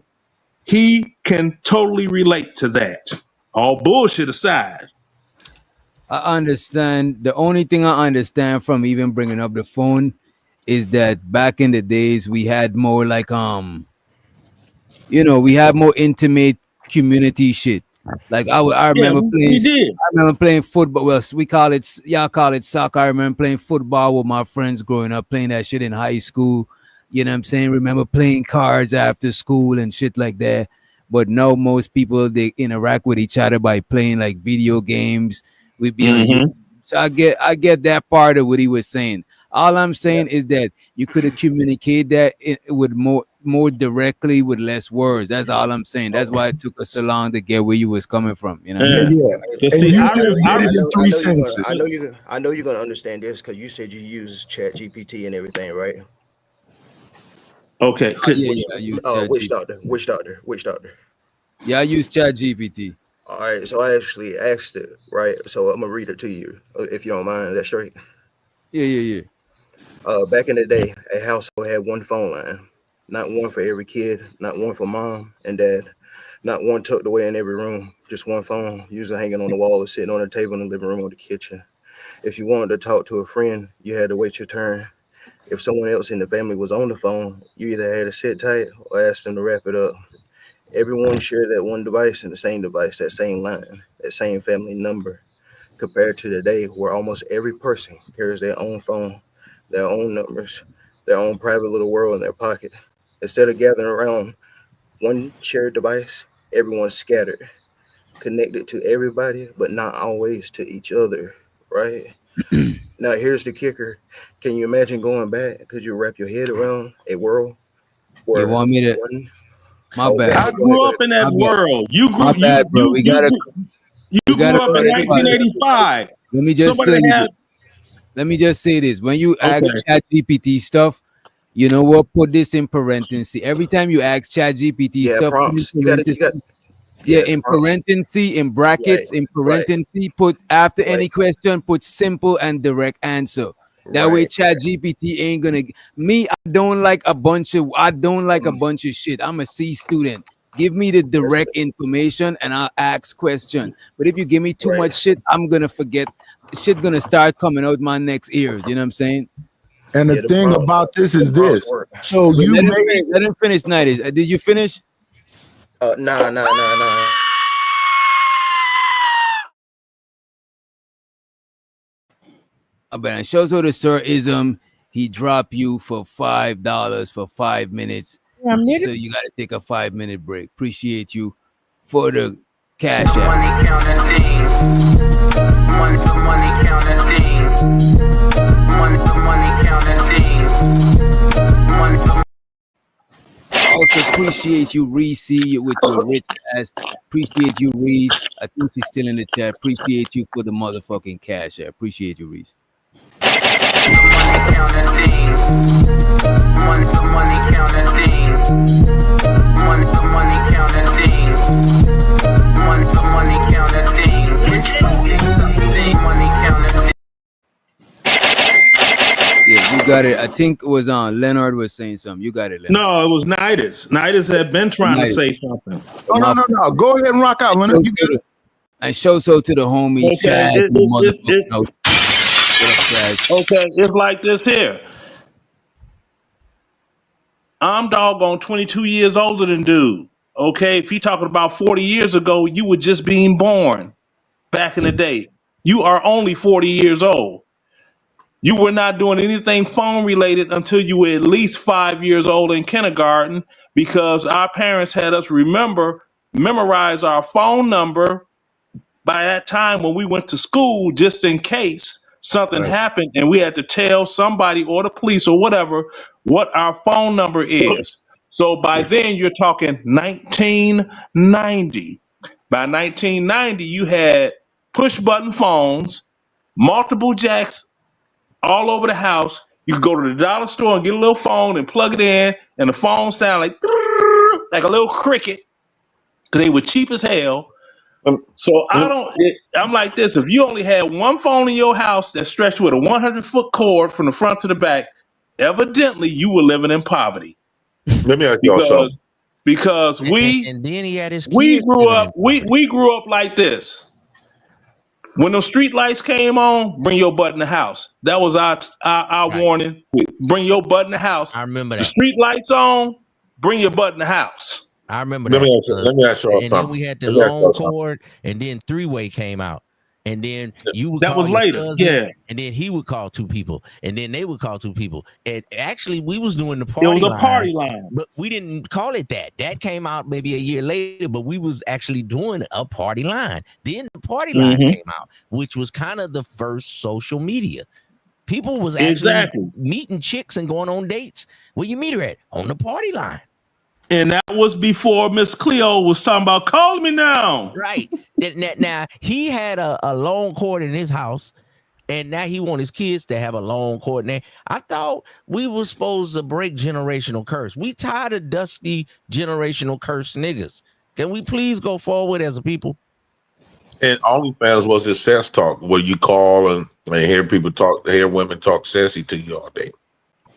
he can totally relate to that. All bullshit aside. I understand. The only thing I understand from even bringing up the phone is that back in the days we had more like we had more intimate community shit. Like I remember playing football. Well, we call it, y'all call it soccer. I remember playing football with my friends growing up, playing that shit in high school. You know what I'm saying? Remember playing cards after school and shit like that. But now most people, they interact with each other by playing like video games. We be on YouTube. So I get that part of what he was saying. All I'm saying is that you could have communicated that with more directly with less words. That's all I'm saying. That's why it took us so long to get where you was coming from. You know? I know you're gonna understand this because you said you use Chat GPT and everything, right? Okay. I use Witch doctor. Yeah, I use Chat GPT. All right, so I actually asked it, right? So I'm gonna read it to you, if you don't mind. That's straight. Yeah. Back in the day, a household had one phone line, not one for every kid, not one for mom and dad, not one tucked away in every room, just one phone, usually hanging on the wall or sitting on a table in the living room or the kitchen. If you wanted to talk to a friend, you had to wait your turn. If someone else in the family was on the phone, you either had to sit tight or ask them to wrap it up. Everyone shared that one device and the same device, that same line, that same family number. Compared to today, where almost every person carries their own phone, their own numbers, their own private little world in their pocket. Instead of gathering around one shared device, everyone's scattered, connected to everybody, but not always to each other, right? Now, here's the kicker. Can you imagine going back? Could you wrap your head around a world where you want me to? My bad. I grew up in that world. You grew up in 1985. Let me just Somebody tell you. had let me just say this: when you ask Okay. ChatGPT stuff, you know what? Put this in parentheses. Every time you ask ChatGPT Yeah, stuff, put in prompts. You got parentheses. Yeah, yeah, in prompts. parentheses, in Right, brackets, in right, parentheses, put after right, any question, put simple and direct answer. That way, right. ChatGPT ain't gonna me. I don't like a bunch of shit. I'm a C student. Give me the That's direct information and I'll ask question. But if you give me too right. much shit, I'm gonna forget. Shit gonna start coming out my next ears. You know what I'm saying? And the Yeah, thing about this them is prompts this. work. So But you may let him finish. Night. Did you finish? Nah. But shows how the sir ism. He drop you for $5 for 5 minutes. So you got to take a 5-minute break. Appreciate you for the cash app. Money counter ding. Money to money counter ding. Money to money counter ding. Money to Also appreciate you, Reese, with your rich ass. Appreciate you, Reese. I think she's still in the chat. Appreciate you for the motherfucking cash app. Appreciate you, Reese. money counter ding. Money to money counter ding. Money to money counter ding. Money to money counter ding. Money counter ding. Yeah, you got it. I think it was on Leonard was saying something. You got it, Leonard. No, it was Nidus. Nidus had been trying to Nidus. say something. Oh, no. Go ahead and rock out, Leonard. You good. And show so to the homie Okay, Chad. Okay, it's like this here. I'm doggone 22 years older than dude. Okay, if you're talking about 40 years ago, you were just being born back in the day. You are only 40 years old. You were not doing anything phone related until you were at least 5 years old in kindergarten because our parents had us memorize our phone number by that time when we went to school just in case something happened and we had to tell somebody or the police or whatever what our phone number is. So by then you're talking 1990. By 1990 you had push button phones, multiple jacks all over the house. You could go to the dollar store and get a little phone and plug it in, and the phone sound like a little cricket because they were cheap as hell. So I'm like this. If you only had one phone in your house that stretched with a 100-foot cord from the front to the back, evidently you were living in poverty. Let me ask y'all something. Because we and then he had his we kids grew living up in we grew up like this. When those street lights came on, bring your butt in the house. That was our warning. Bring your butt in the house. I remember The that. street lights on, bring your butt in the house. I remember Let that. me ask y'all And then something. we had the Let me ask long y'all something. cord, and then three-way came out. And then you would That call was your later, cousin, yeah. and then he would call two people, and then they would call two people. And actually, we was doing the It party was a line, party line. but we didn't call it that. That came out maybe a year later, but we was actually doing a party line. Then the party line came out, which was kind of the first social media. People was actually meeting chicks and going on dates. Where you meet her at? On the party line. And that was before Miss Cleo was talking about call me now. Right. Now he had a long cord in his house, and now he want his kids to have a long cord. Now I thought we were supposed to break generational curse. We tired of dusty generational curse niggas. Can we please go forward as a people? And OnlyFans was this sex talk where you call and hear people talk, hear women talk sexy to you all day.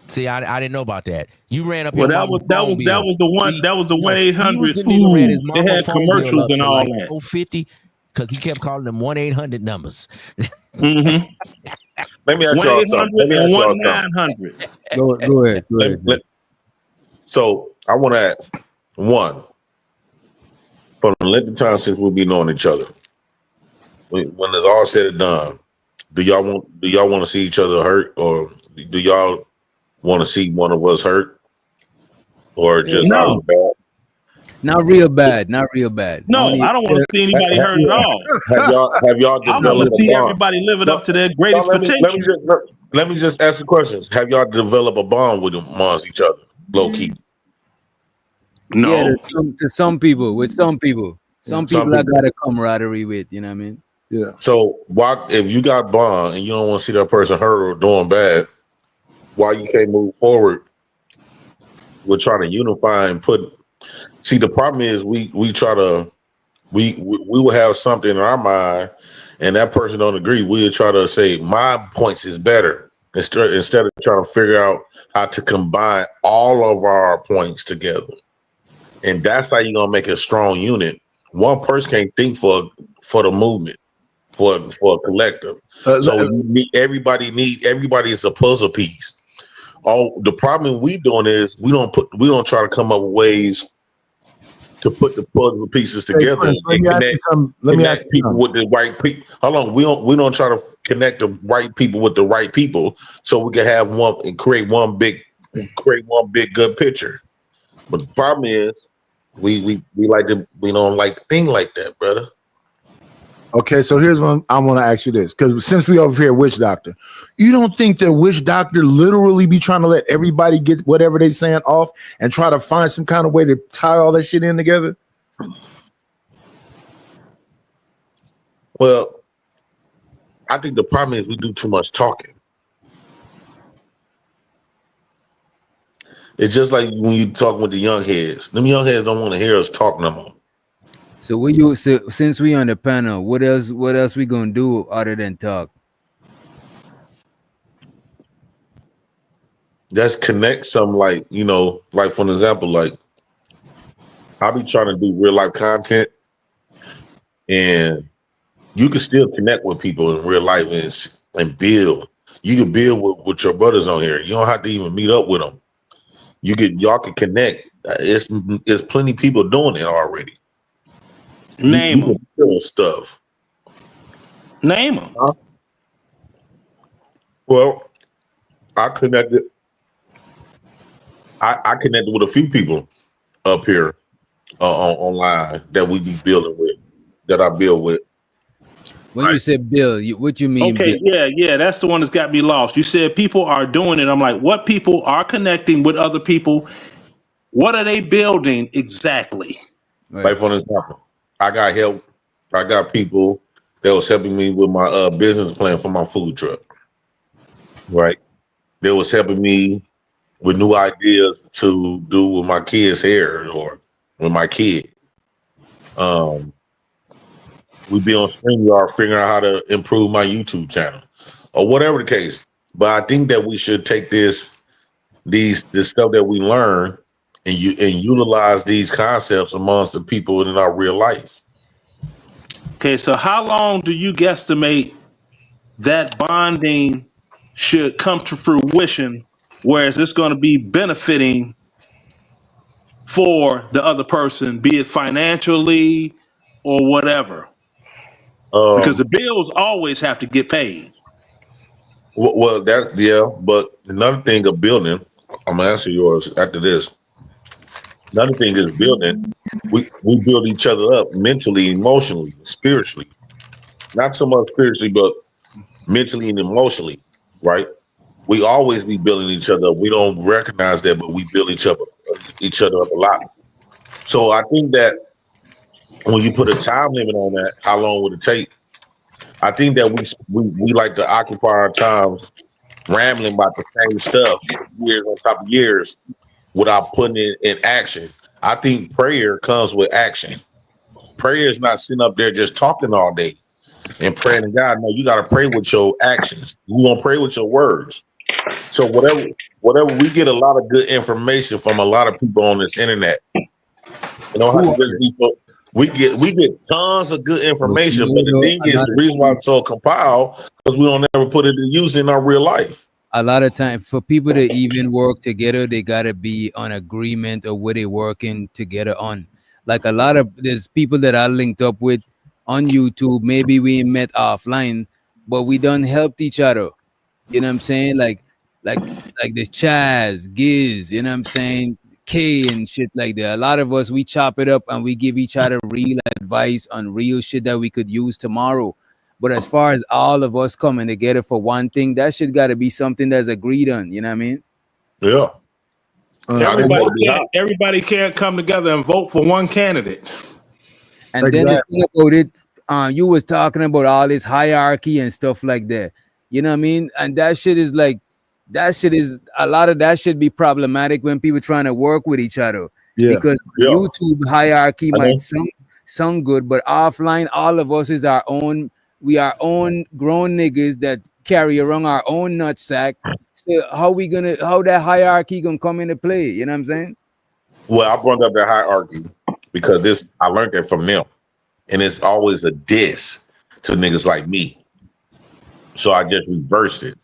See, I didn't know about that. You ran up Well, your that mama's was phone bill. the one. That was the 1-800. The nigga ran his They mama's had phone bill commercials up and to all like that. 450 because he kept calling them 1-800 numbers. Mm-hmm. Let me ask y'all something. 1-800 and 1-900. Go ahead. So I want to ask one, from the length of time since we've been knowing each other, when it's all said and done, do y'all want to see each other hurt, or do y'all want to see one of us hurt, or just No. bad? Not real bad. Not real bad. No, I don't want to see anybody hurt at all. Have y'all I want developed to see a bond? everybody living up to their No, greatest potential. let me just ask the questions. Have y'all developed a bond with amongst each other, low key? No. Yeah, to some people, with some people. Some people I got a camaraderie with, you know what I mean? Yeah. So why, if you got bond and you don't want to see that person hurt or doing bad, why you can't move forward? We're trying to unify and put. See, the problem is we try to we will have something in our mind, and that person don't agree. We'll try to say my points is better instead of trying to figure out how to combine all of our points together. And that's how you're gonna make a strong unit. One person can't think for the movement, for a collective. So you need everybody is a puzzle piece. All the problem we doing is we don't try to come up with ways to put the puzzle pieces together Prince, let and me ask you something. Let me ask connect you people something. with the right people. Hold on, we don't try to connect the right people with the right people so we can have one and create one big good picture. But the problem is we don't like to think like that, brother. Okay, so here's one I want to ask you this, because since we over here witch doctor, you don't think that witch doctor literally be trying to let everybody get whatever they saying off and try to find some kind of way to tie all that shit in together? Well, I think the problem is we do too much talking. It's just like when you talk with the young heads. Them young heads don't want to hear us talk no more. So since we on the panel, what else we gonna do other than talk? Let's connect some, like for an example, like I be trying to do real life content, and you can still connect with people in real life and build. You can build with your brothers on here. You don't have to even meet up with them. Y'all can connect. It's plenty of people doing it already. Name them. Can build stuff. Name them. Well, I connected. I connected with a few people up here online that we be building with, that I build with. When you say build, what you mean? Okay, build? yeah, that's the one that's got me lost. You said people are doing it. I'm like, what people are connecting with other people? What are they building exactly? Right. Like for example, I got help. I got people that was helping me with my business plan for my food truck. Right, they was helping me with new ideas to do with my kids' hair or with my kid. We be on StreamYard figuring out how to improve my YouTube channel or whatever the case. But I think that we should take this stuff that we learn and utilize these concepts amongst the people in our real life. Okay, so how long do you guesstimate that bonding should come to fruition, whereas it's going to be benefiting for the other person, be it financially or whatever? Because the bills always have to get paid. Well, but another thing of building, I'm gonna answer yours after this. Another thing is building. We build each other up mentally, emotionally, spiritually. Not so much spiritually, but mentally and emotionally, right? We always be building each other up. We don't recognize that, but we build each other up a lot. So I think that when you put a time limit on that, how long would it take? I think that we like to occupy our times rambling about the same stuff years on top of years without putting it in action. I think prayer comes with action. Prayer is not sitting up there just talking all day and praying to God. No, you got to pray with your actions. You gonna pray with your words. So whatever we get a lot of good information from a lot of people on this internet. You know how we get tons of good information, but the thing is, the reason why it's so compiled because we don't ever put it to use in our real life. A lot of time for people to even work together, they gotta be on agreement of what they're working together on. Like there's people that I linked up with on YouTube. Maybe we met offline, but we done helped each other. You know what I'm saying? Like the Chaz, Giz, you know what I'm saying? K and shit like that. A lot of us, we chop it up and we give each other real advice on real shit that we could use tomorrow. But as far as all of us coming together for one thing, that shit got to be something that's agreed on. You know what I mean? Yeah. Everybody can't come together and vote for one candidate. And then the thing about it, you was talking about all this hierarchy and stuff like that. You know what I mean? And that shit is like, that shit is a lot of that should be problematic when people trying to work with each other. Yeah. Because Yeah. YouTube hierarchy I know. might sound good, but offline, all of us is our own. We are own grown niggas that carry around our own nutsack. So how that hierarchy gonna come into play? You know what I'm saying? Well, I brought up that hierarchy because I learned that from them, and it's always a diss to niggas like me. So I just reversed it.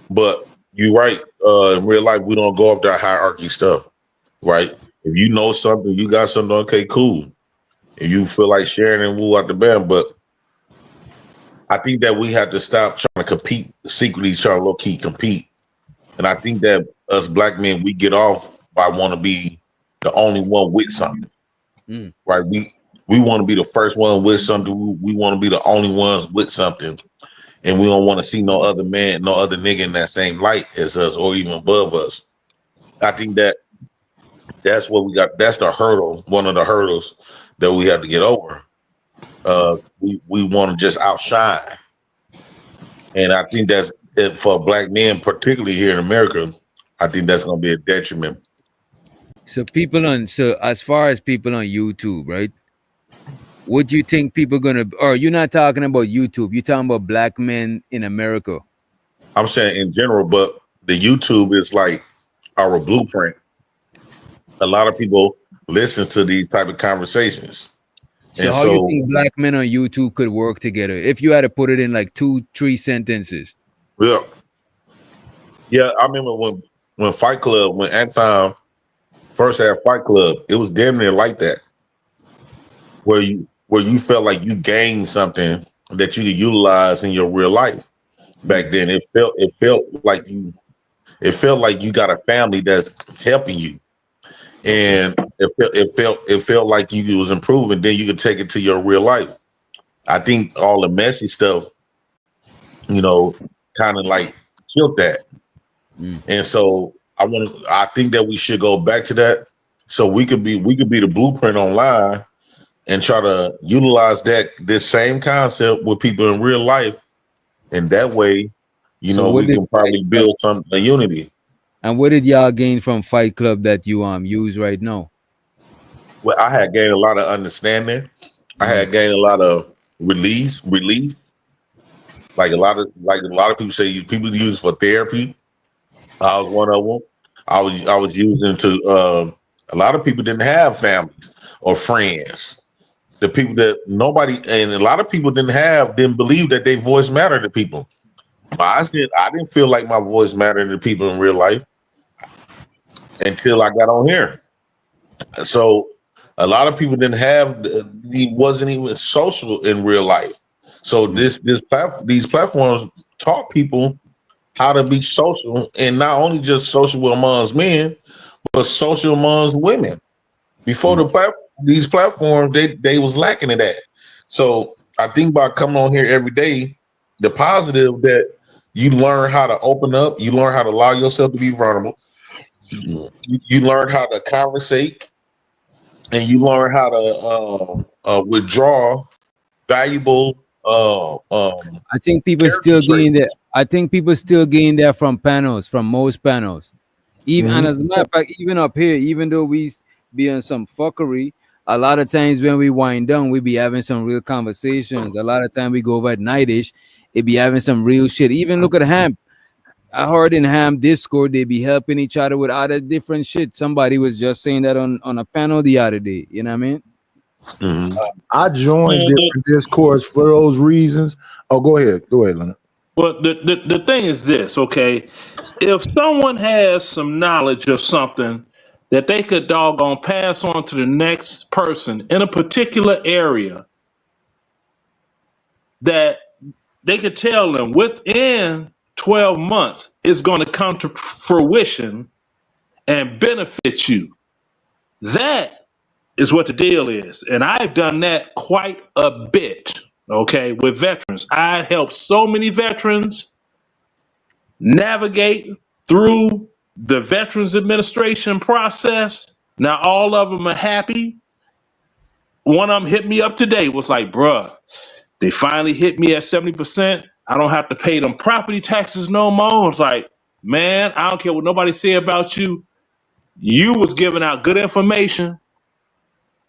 But you're right. In real life, we don't go up that hierarchy stuff, right? If you know something, you got something. Okay, cool. If you feel like sharing and woo out the band, but I think that we have to stop trying to compete secretly, trying to low key compete. And I think that us black men, we get off by want to be the only one with something, right? We want to be the first one with something. We want to be the only ones with something, and we don't want to see no other man, no other nigga in that same light as us or even above us. I think that's what we got. That's the hurdle. One of the hurdles that we have to get over. We want to just outshine, and I think that's for black men, particularly here in America. I think that's going to be a detriment. So as far as people on YouTube, right? What do you think people gonna? Or you're not talking about YouTube? You're talking about black men in America. I'm saying in general, but the YouTube is like our blueprint. A lot of people listen to these type of conversations. So And how you think black men on YouTube could work together? If you had to put it in like 2-3 sentences. Yeah, I remember when Fight Club, when Anton first had Fight Club, it was damn near like that, where you felt like you gained something that you could utilize in your real life. Back then, it felt like you got a family that's helping you, and it felt like you was improving. Then you could take it to your real life. I think all the messy stuff, kind of like killed that. And so I think that we should go back to that, so we could be the blueprint online and try to utilize this same concept with people in real life, and that way, we can probably build a unity. And what did y'all gain from Fight Club that you use right now? Well, I had gained a lot of understanding. I had gained a lot of relief. Like a lot of people say, people use it for therapy. I was one of them. I was using to. A lot of people didn't have families or friends. The people that and a lot of people didn't believe that their voice mattered to people. But I didn't feel like my voice mattered to people in real life until I got on here. So a lot of people he wasn't even social in real life. So these platforms taught people how to be social, and not only just social amongst men, but social amongst women. Before these platforms, they was lacking in that. So I think by coming on here every day, the positive that you learn how to open up, you learn how to allow yourself to be vulnerable, you learn how to conversate, and you learn how to withdraw valuable. I think people still gain that. I think people still gain that from most panels. Even and as a matter of fact, even up here, even though we be on some fuckery, a lot of times when we wind down, we be having some real conversations. A lot of time we go over at nightish, it be having some real shit. Even look at Ham. I heard in Ham Discord they be helping each other with other different shit. Somebody was just saying that on a panel the other day. You know what I mean? I joined different discords for those reasons. Oh, go ahead, Leonard. Well, the thing is this, okay? If someone has some knowledge of something that they could doggone pass on to the next person in a particular area, that they could tell them within 12 months it's going to come to fruition and benefit you. That is what the deal is. And I've done that quite a bit, okay, with veterans. I helped so many veterans navigate through the Veterans Administration process. Now all of them are happy. one of them hit me up today, was like, bruh, they finally hit me at 70%. I don't have to pay them property taxes no more. I was like, man, I don't care what nobody say about you. You was giving out good information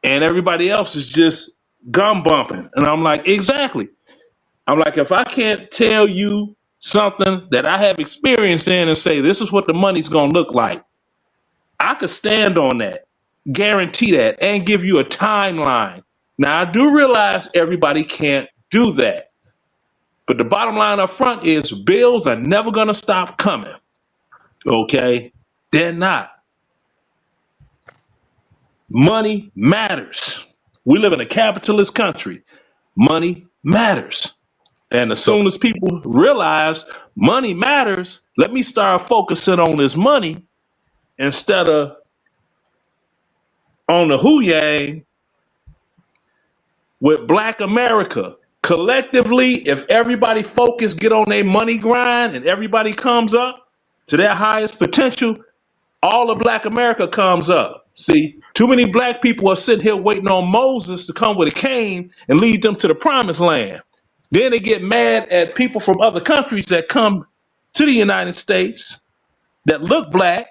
and everybody else is just gum bumping. And I'm like, exactly. I'm like, if I can't tell you something that I have experience in and say, this is what the money's going to look like, I could stand on that, guarantee that, and give you a timeline. Now, I do realize everybody can't do that. But the bottom line up front is bills are never going to stop coming. Okay? They're not. Money matters. We live in a capitalist country. Money matters. And as soon as people realize money matters, let me start focusing on this money instead of on the hoo-yang with Black America. Collectively, if everybody focus, get on their money grind, and everybody comes up to their highest potential, all of Black America comes up. See, too many Black people are sitting here waiting on Moses to come with a cane and lead them to the promised land. Then they get mad at people from other countries that come to the United States that look Black,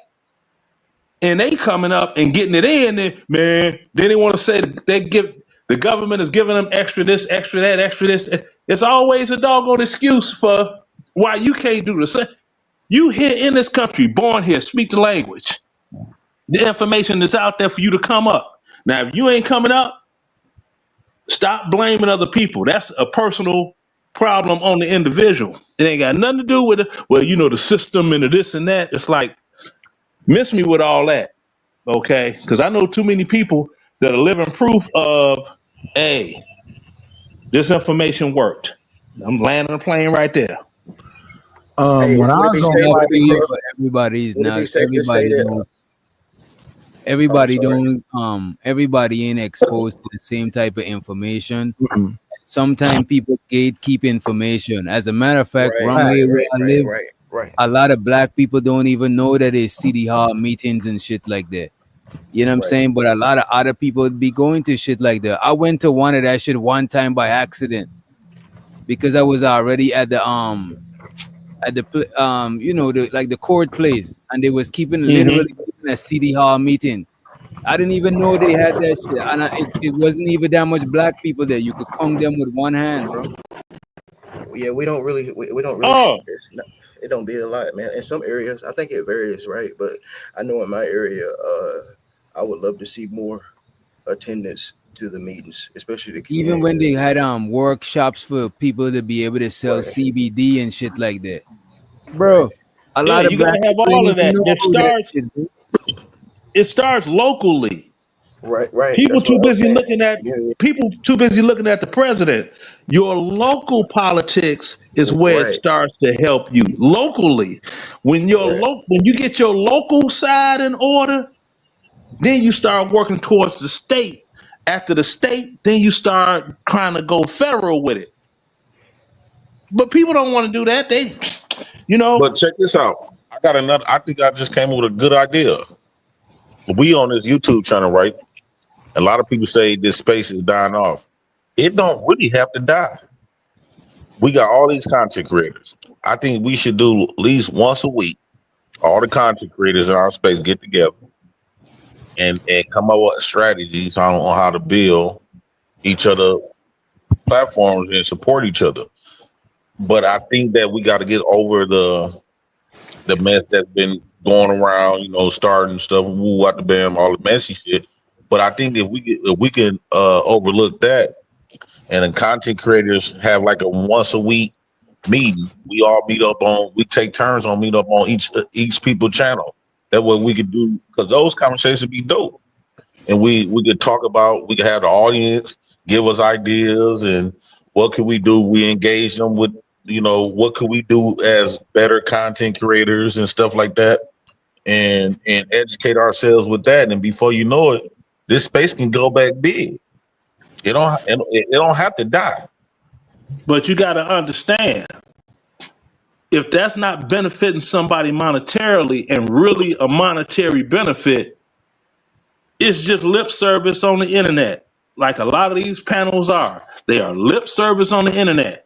and they coming up and getting it in. And man, then they want to say the government is giving them extra this, extra that, extra this. It's always a doggone excuse for why you can't do the same. You here in this country, born here, speak the language. The information is out there for you to come up. Now, if you ain't coming up, stop blaming other people. That's a personal problem on the individual. It ain't got nothing to do with it. Well, you know, the system and the this and that. It's like, miss me with all that, okay? Because I know too many people that are living proof of, hey, this information worked. I'm landing a plane right there. Hey, When I would it was be on safe? Would my it be safe? Everybody's Would it not be safe to say that? everybody sorry. don't everybody ain't exposed to the same type of information. Sometimes people gatekeep information. As a matter of fact, around here where I live, right. a lot of Black people don't even know that there's city hall meetings and shit like that. You know what I'm saying? But a lot of other people be going to shit like that. I went to one of that shit one time by accident because I was already at the you know, the court place, and they was literally keeping a city hall meeting. I didn't even know they had that shit, and it wasn't even that much Black people there. You could count them with one hand, bro. Yeah, we don't really. It don't be a lot, man. In some areas, I think it varies, right? But I know in my area, I would love to see more attendance to the meetings, especially the community. Even when they had workshops for people to be able to sell CBD and shit like that, bro. A lot of you Black gotta have people all ain't of even that. know that shit, bro. It starts locally. Right. People That's too what I'm busy saying. looking at the president. Your local politics is where it Right. starts to help you locally. When when you get your local side in order, then you start working towards the state. After the state, then you start trying to go federal with it. But people don't want to do that. They, But check this out. I think I just came up with a good idea. We on this YouTube channel, right? A lot of people say this space is dying off. It don't really have to die. We got all these content creators. I think we should do at least once a week. All the content creators in our space get together and come up with strategies on how to build each other platforms and support each other. But I think that we got to get over the mess that's been going around, starting stuff, woo out the bam, all the messy shit. But I think if we can overlook that, and the content creators have like a once a week meeting, we all we take turns on meet up on each people's channel. That way we could do, because those conversations be dope, and we could talk about, we could have the audience give us ideas and what can we do. We engage them with, what could we do as better content creators and stuff like that, and educate ourselves with that. And before you know it, this space can go back big. It don't have to die. But you got to understand, if that's not benefiting somebody monetarily and really a monetary benefit, it's just lip service on the internet. like a lot of these panels are. They are lip service on the internet.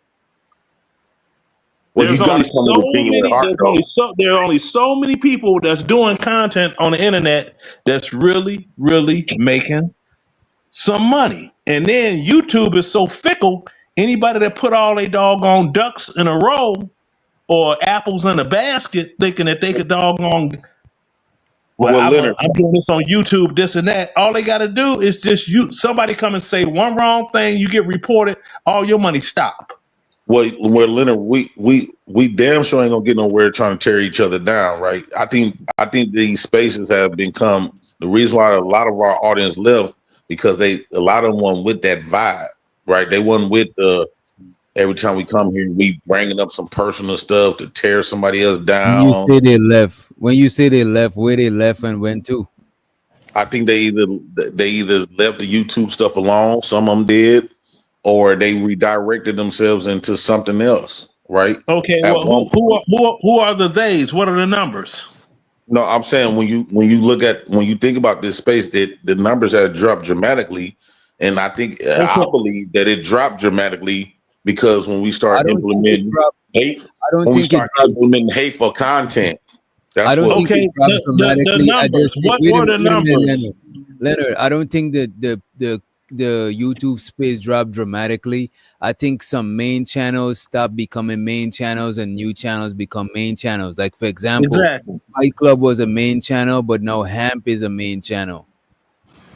Well, you got to come with a genuine heart, though. There are only so many people that's doing content on the internet that's really, really making some money. And then YouTube is so fickle. Anybody that put all their doggone ducks in a row or apples in a basket, thinking that they could doggone. Well, Leonard, I'm doing this on YouTube, this and that. All they got to do is just somebody come and say one wrong thing, you get reported, all your money stop. well, Leonard, we damn sure ain't gonna get nowhere trying to tear each other down, right? I think these spaces have become the reason why a lot of our audience left, because a lot of them went with that vibe, right? They wasn't with the every time we come here, we bringing up some personal stuff to tear somebody else down. When you say they left, where they left and went to? I think they either left the YouTube stuff alone, some of them did, or they redirected themselves into something else, right? Okay, well, who are the theys? What are the numbers? No, I'm saying when you think about this space, that the numbers have dropped dramatically, and I believe that it dropped dramatically because when we start implementing hate, implementing hateful content, that's what. Okay, the numbers. What were the numbers? Leonard, I don't think that the YouTube space dropped dramatically. I think some main channels stopped becoming main channels and new channels become main channels. Like, for example, Fight Club was a main channel, but now Hemp is a main channel.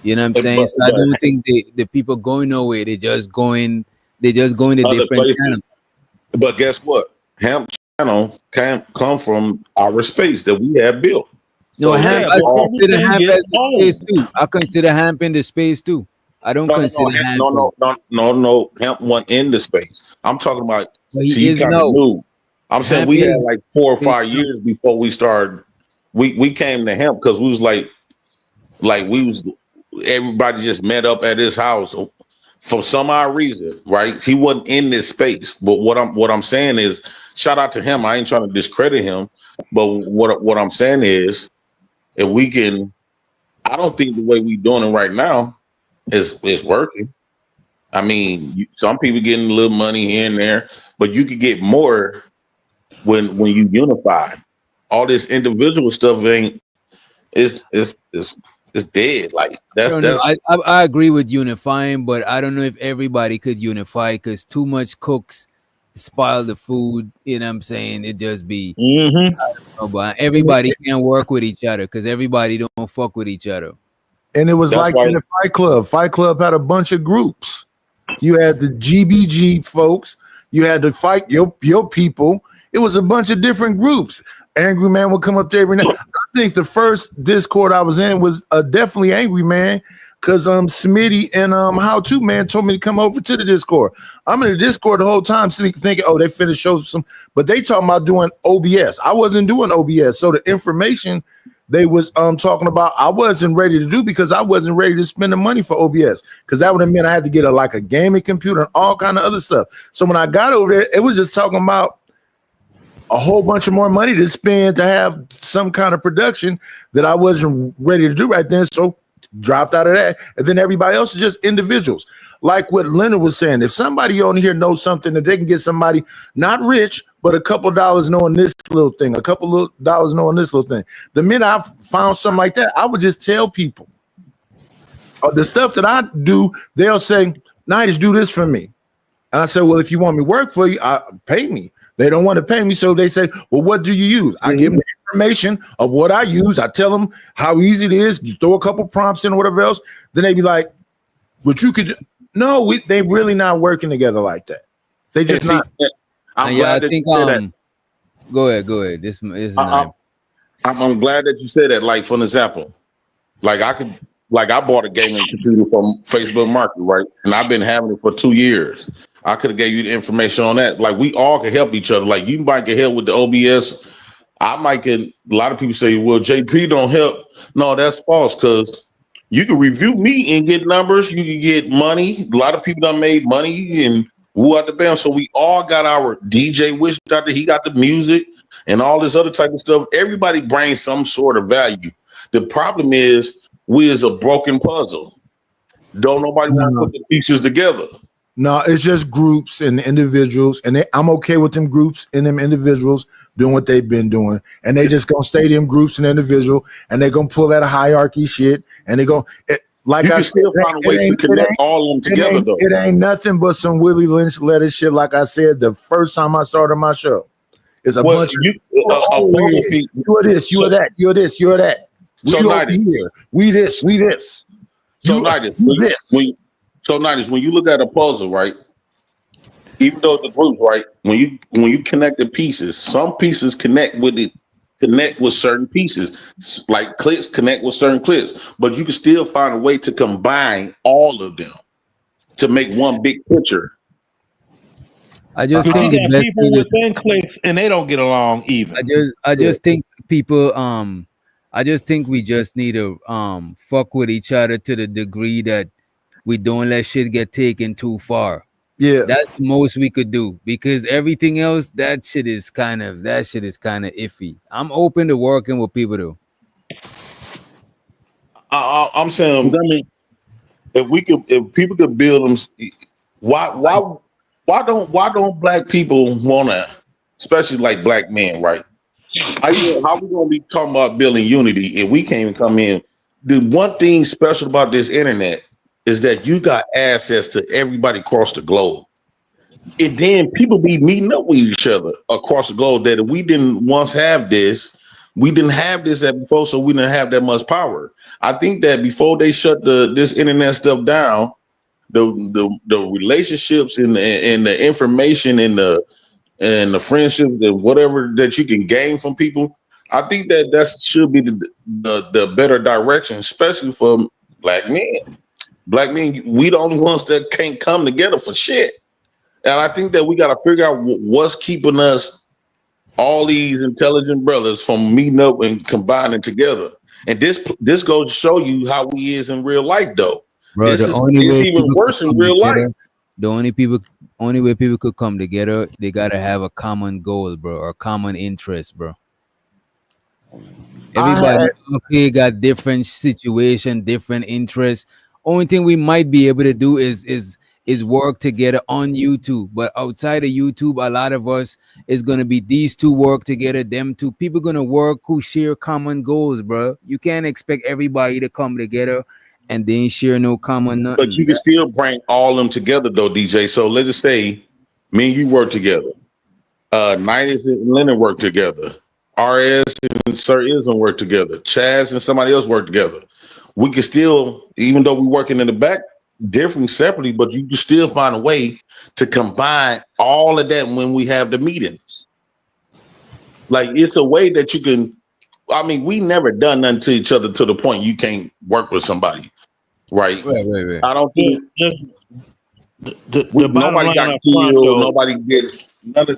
You know what I'm saying? So I don't think the people going nowhere. They just going to different channels. But guess what? Hemp channel can come from our space that we have built. No, So Hemp, I consider Hemp as the space too. I consider Hemp in the space too. I don't consider Hemp. No. Hemp wasn't in the space. I'm talking about. He is now. New. I'm saying Hemp we had is- like 4 or 5 years before we started. We came to Hemp because we was like everybody just met up at his house for some odd reason, right? He wasn't in this space. But what I'm saying is, shout out to him. I ain't trying to discredit him, but what I'm saying is, if we can, I don't think the way we doing it right now is working. I mean, some people getting a little money here and there, but you could get more when you unify. All this individual stuff is dead. Like I agree with unifying, but I don't know if everybody could unify because too much cooks spoil the food. You know what I'm saying? It just be I don't know, but everybody can't work with each other because everybody don't fuck with each other. And it was in the Fight Club. Fight Club had a bunch of groups. You had the GBG folks. You had to fight your people. It was a bunch of different groups. Angry Man would come up there every night. I think the first Discord I was in was definitely Angry Man because Smitty and How To Man told me to come over to the Discord. I'm in the Discord the whole time thinking, oh, they finished shows but they talking about doing OBS. I wasn't doing OBS, so the information they was talking about I wasn't ready to do because I wasn't ready to spend the money for OBS because that would have meant I had to get a gaming computer and all kind of other stuff. So when I got over there, it was just talking about a whole bunch of more money to spend to have some kind of production that I wasn't ready to do right then. So dropped out of that. And then everybody else is just individuals. Like what Leonard was saying, if somebody on here knows something that they can get somebody not rich, but a couple dollars knowing this little thing, a couple of dollars knowing this little thing. The minute I found something like that, I would just tell people. The stuff that I do, they'll say, Nice, do this for me. And I said, well, if you want me to work for you, pay me. They don't want to pay me, so they say, well, what do you use? I give them the information of what I use. I tell them how easy it is. You throw a couple prompts in or whatever else. Then they be like, but you could. No, they really not working together like that. They just not. I'm glad that you said that. Go ahead. This is I'm glad that you said that. Like, for an example, I bought a gaming computer from Facebook Market, right? And I've been having it for 2 years. I could have gave you the information on that. Like, we all can help each other. Like, you might get help with the OBS. I might get, a lot of people say, well, JP don't help. No, that's false, because you can review me and get numbers. You can get money. A lot of people done made money and woo out the band. So we all got our DJ Wish out there. He got the music and all this other type of stuff. Everybody brings some sort of value. The problem is we is a broken puzzle. Don't nobody want to No. put the pieces together. No, it's just groups and individuals, and I'm okay with them groups and them individuals doing what they've been doing, and they just gonna stay them groups and individual, and they gonna pull that hierarchy shit, and they go like You I can said, still find a way to connect all of them together, though. it ain't nothing but some Willie Lynch letter shit. Like I said, the first time I started my show, it's a Well, bunch of you you are this, you are that, you are this, you are that. We So over Nidus, here, we this, we this. so You Nidus, this. when you look at a puzzle, right? Even though the groups, right? When you connect the pieces, some pieces connect with certain pieces, like clicks connect with certain clicks, but you can still find a way to combine all of them to make one big picture. I just But you think the got best people thing to within cliques and they don't get along even. I just think people I just think we just need to fuck with each other to the degree that we don't let shit get taken too far. Yeah. That's the most we could do, because everything else, that shit is kind of iffy. I'm open to working with people though. I'm saying, if people could build them, why don't black people want to, especially like black men, right? How we gonna be talking about building unity if we can't even come in? The one thing special about this internet is that you got access to everybody across the globe. And then people be meeting up with each other across the globe that if we didn't once have this, we didn't have this at before, so we didn't have that much power. I think that before they shut this internet stuff down, the relationships and the information and the friendship and whatever that you can gain from people, I think that should be the better direction, especially for black men. Black men, we the only ones that can't come together for shit. And I think that we got to figure out what's keeping us, all these intelligent brothers, from meeting up and combining together. And this goes to show you how we is in real life, though. Bro, It's even people worse could in come real life. together, only way people could come together, they gotta have a common goal, bro, or common interest, bro. Everybody got different situation, different interests. Only thing we might be able to do is work together on YouTube. But outside of YouTube, a lot of us is gonna be these two work together, them two. People gonna work who share common goals, bro. You can't expect everybody to come together and they ain't share no common But nothing. you can still bring all them together, though, DJ. So let's just say me and you work together. Nidus and Lennon work together. RS and Sir Ism work together. Chaz and somebody else work together. We can still, even though we're working in the back, different separately, but you can still find a way to combine all of that when we have the meetings. Like, it's a way that you can. I mean, we never done nothing to each other to the point you can't work with somebody, right? Right. I don't think The bottom nobody line got up front, killed. though, Nobody did nothing.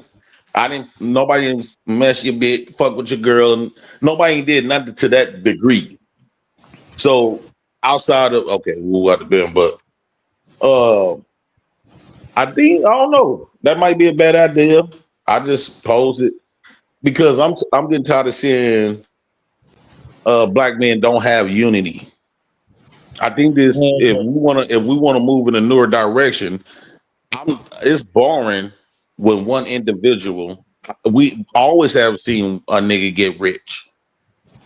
Nobody didn't mess your bit, fuck with your girl, and nobody did nothing to that degree. So outside of we'll have to be, but I don't know. That might be a bad idea. I just pose it because I'm getting tired of seeing black men don't have unity. I think if we wanna move in a newer direction, it's boring when one individual. We always have seen a nigga get rich,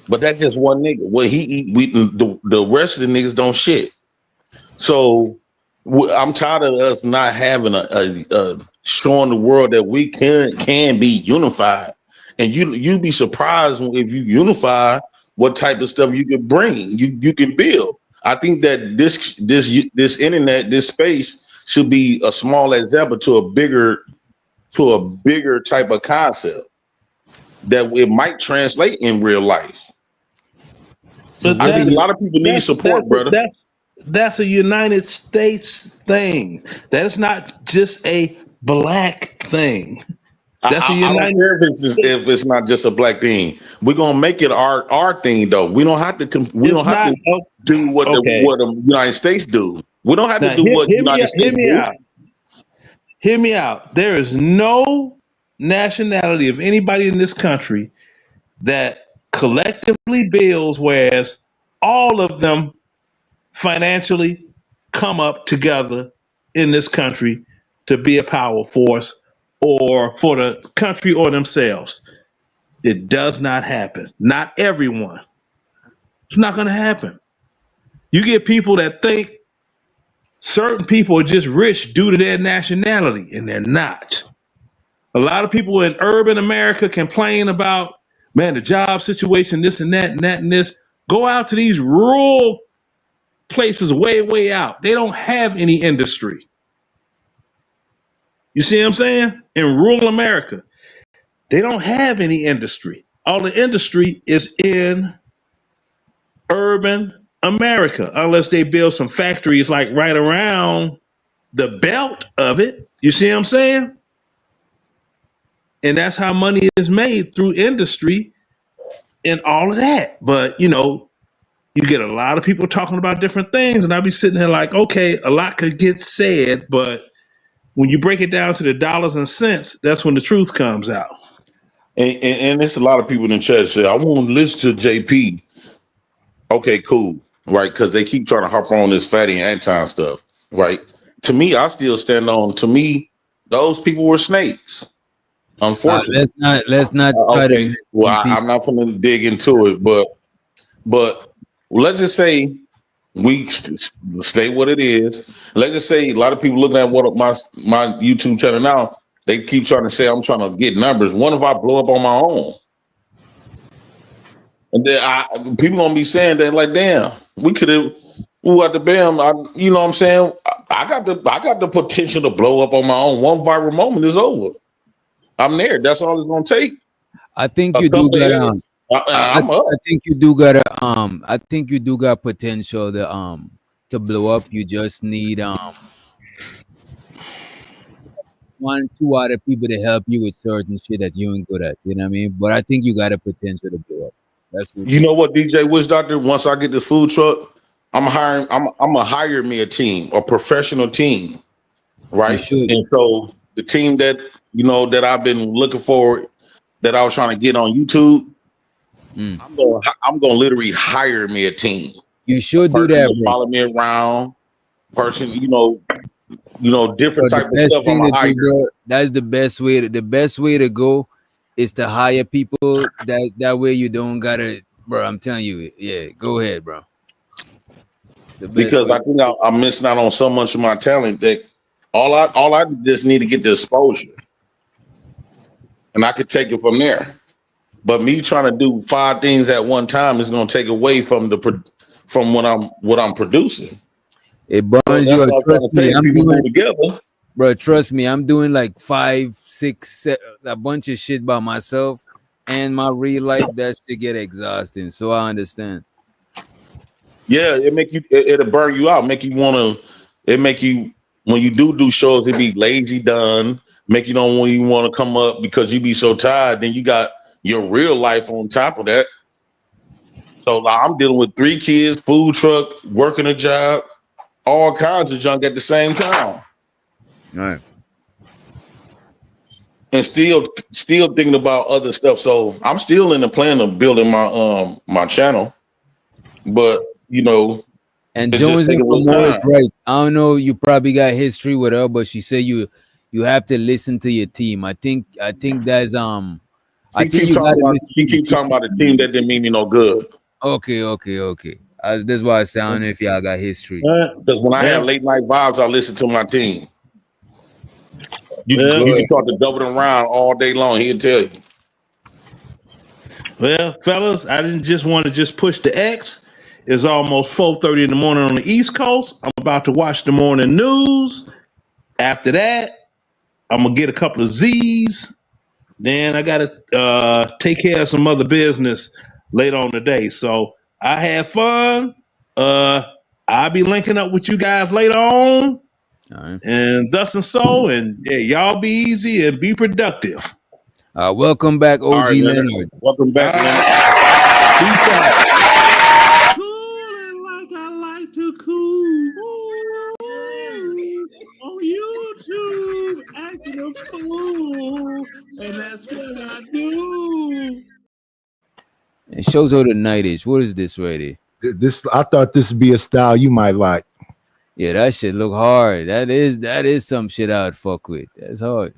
but that's just one nigga. What he eat, the rest of the niggas don't shit. So I'm tired of us not having a showing the world that we can be unified, and you'd be surprised if you unify what type of stuff you can bring, you can build. I think that this internet, this space should be a small example to a bigger type of concept that it might translate in real life. but I think a lot of people need support, brother. That's a United States thing. That is not just a black thing. That's a I United. don't care if it's not just a black thing. We're gonna make it our thing, though. We don't have to. We don't have to do what the United States do. We don't have to do what United States do. Hear me out. There is no nationality of anybody in this country that collectively builds, whereas all of them financially come up together in this country to be a power force or for the country or themselves. It does not happen. Not everyone. It's not going to happen. You get people that think certain people are just rich due to their nationality, and they're not. A lot of people in urban America complain about, man, the job situation, this and that and that and this. Go out to these rural places way, way out. They don't have any industry. You see what I'm saying? In rural America, they don't have any industry. All the industry is in urban America, unless they build some factories like right around the belt of it. You see what I'm saying? And that's how money is made, through industry and all of that. But, you know, you get a lot of people talking about different things, and I'll be sitting there like, okay, a lot could get said, but when you break it down to the dollars and cents, that's when the truth comes out. And there's a lot of people in the chat say, I want to listen to JP. Okay, cool. Right. Because they keep trying to hop on this fatty and Anton stuff. Right. To me, I still stand on, to me, those people were snakes. Unfortunately. Let's not try okay. to. Well, I'm not going to dig into it, but let's just say we stay what it is. Let's just say a lot of people looking at what my YouTube channel now, they keep trying to say I'm trying to get numbers. What if I blow up on my own? And then people gonna be saying that like, damn, we could have. Ooh, at the bam, you know what I'm saying? I got the potential to blow up on my own. One viral moment is over. I'm there. That's all it's gonna take. I think you do got. I'm up. I think you do got I think you do got potential to blow up. You just need 1, 2 other people to help you with certain shit that you ain't good at. You know what I mean? But I think you got a potential to blow up. That's what you know what, DJ Wish Doctor. Once I get this food truck, I'm gonna hire me a team, a professional team, right? And so the team that that I've been looking for, that I was trying to get on YouTube, I'm gonna literally hire me a team. You should do that. Follow me around, person. Different So type of stuff. I'm gonna hire. bro, that's the best way. The best way to go is to hire people. That way you don't gotta, bro. I'm telling you, yeah. Go ahead, bro. Because I think I'm missing out on so much of my talent that all I just need to get the exposure, and I could take it from there. But me trying to do 5 things at one time is going to take away from what I'm producing. It burns so you. Trust me, I'm doing together. Bro, trust me, I'm doing like 5, 6, 7, a bunch of shit by myself, and my real life that shit get exhausting. So I understand. Yeah, it'll burn you out. Make you when you do shows, it be lazy done. Make you don't even want to come up because you be so tired. Then you got your real life on top of that. So I'm dealing with 3 kids, food truck, working a job, all kinds of junk at the same time. All right. And still thinking about other stuff. So I'm still in the plan of building my channel. But and Jones and Fomor is right. I don't know, you probably got history with her, but she said you have to listen to your team. I think that's She keep talking about the team that didn't mean me no good. Okay. That's why I say I don't know if y'all got history. Because when I have late night vibes, I listen to my team. You can talk to Double Around all day long. He'll tell you. Well, fellas, I didn't just want to just push the X. It's almost 4:30 in the morning on the East Coast. I'm about to watch the morning news. After that, I'm gonna get a couple of Z's. Then I gotta take care of some other business later on today. So I had fun. I'll be linking up with you guys later on. All right. And thus and so, and yeah, y'all be easy and be productive. Welcome back, OG Leonard. Welcome back, Cooling like I like to cool. On YouTube, acting a fool, and that's what I do. It shows how the night is. What is this right here? This I thought this would be a style you might like. Yeah, that shit look hard. That is some shit I'd fuck with. That's hard.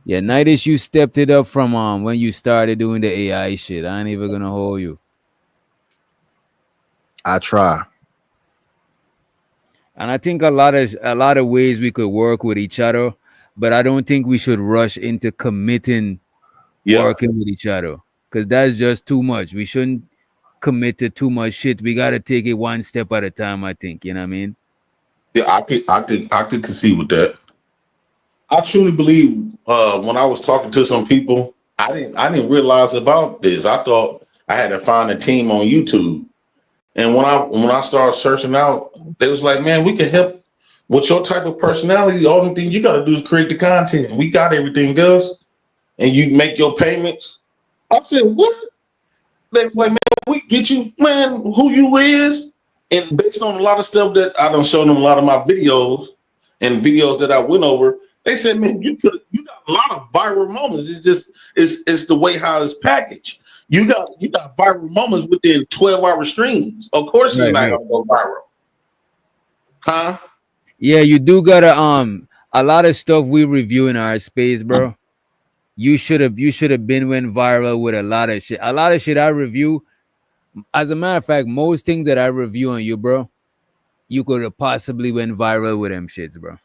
Yeah, Nightish, you stepped it up from when you started doing the AI shit. I ain't even gonna hold you. I try. And I think a lot of ways we could work with each other, but I don't think we should rush into committing Yeah, working with each other because that's just too much. We shouldn't commit to too much shit. We gotta take it one step at a time. I think you know what I mean. yeah, I could concede with that. I truly believe when I was talking to some people, I didn't realize about this. I thought I had to find a team on YouTube. And when I started searching out, they was like, man, we can help with your type of personality. The only thing you gotta do is create the content. We got everything else, and you make your payments. I said, what? They was like, man, we get you, man, who you is. And based on a lot of stuff that I done shown them a lot of my videos and videos that I went over, they said, man, you got a lot of viral moments. It's just it's the way how it's packaged. You got viral moments within 12-hour streams. Of course it's Right, not right. gonna go viral. Huh? Yeah, you do gotta a lot of stuff we review in our space, bro. You should have been went viral with a lot of shit. A lot of shit I review. As a matter of fact, most things that I review on you, bro, you could have possibly went viral with them shits, bro.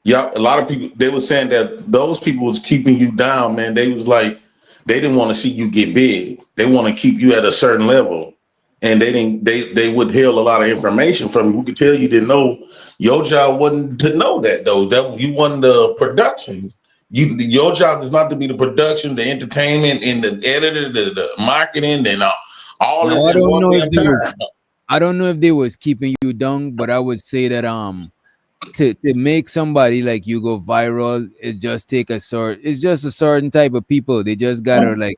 Yeah, a lot of people they were saying that those people was keeping you down, man. They was like they didn't want to see you get big. They want to keep you at a certain level. And they withheld a lot of information from you. We could tell you didn't know your job wasn't to know that though. That you wasn't the production. Your job is not to be the production, the entertainment, and the editor, the marketing, and all Now this I in don't one know if damn they was time. I don't know if they was keeping you down, but I would say that to make somebody like you go viral, it's just a certain type of people. They just gotta like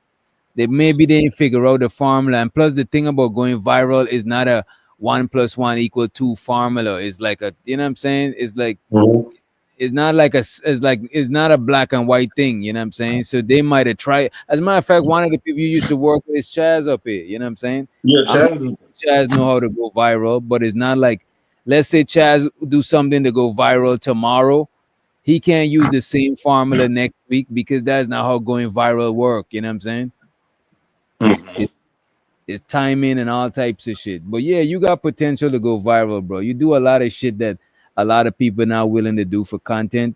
maybe they didn't figure out the formula. And plus the thing about going viral is not a 1 + 1 = 2 formula. It's like a you know what I'm saying? It's like Mhm. it's not like it's not a black and white thing, you know what I'm saying? So they might have tried. As a matter of fact, one of the people you used to work with is Chaz up here, you know what I'm saying? Yeah, I'm Chaz. Chaz know how to go viral, but it's not like let's say Chaz do something to go viral tomorrow. He can't use the same formula next week because that's not how going viral work, you know what I'm saying? It, it's timing and all types of shit. But yeah, you got potential to go viral, bro. You do a lot of shit that a lot of people not willing to do for content.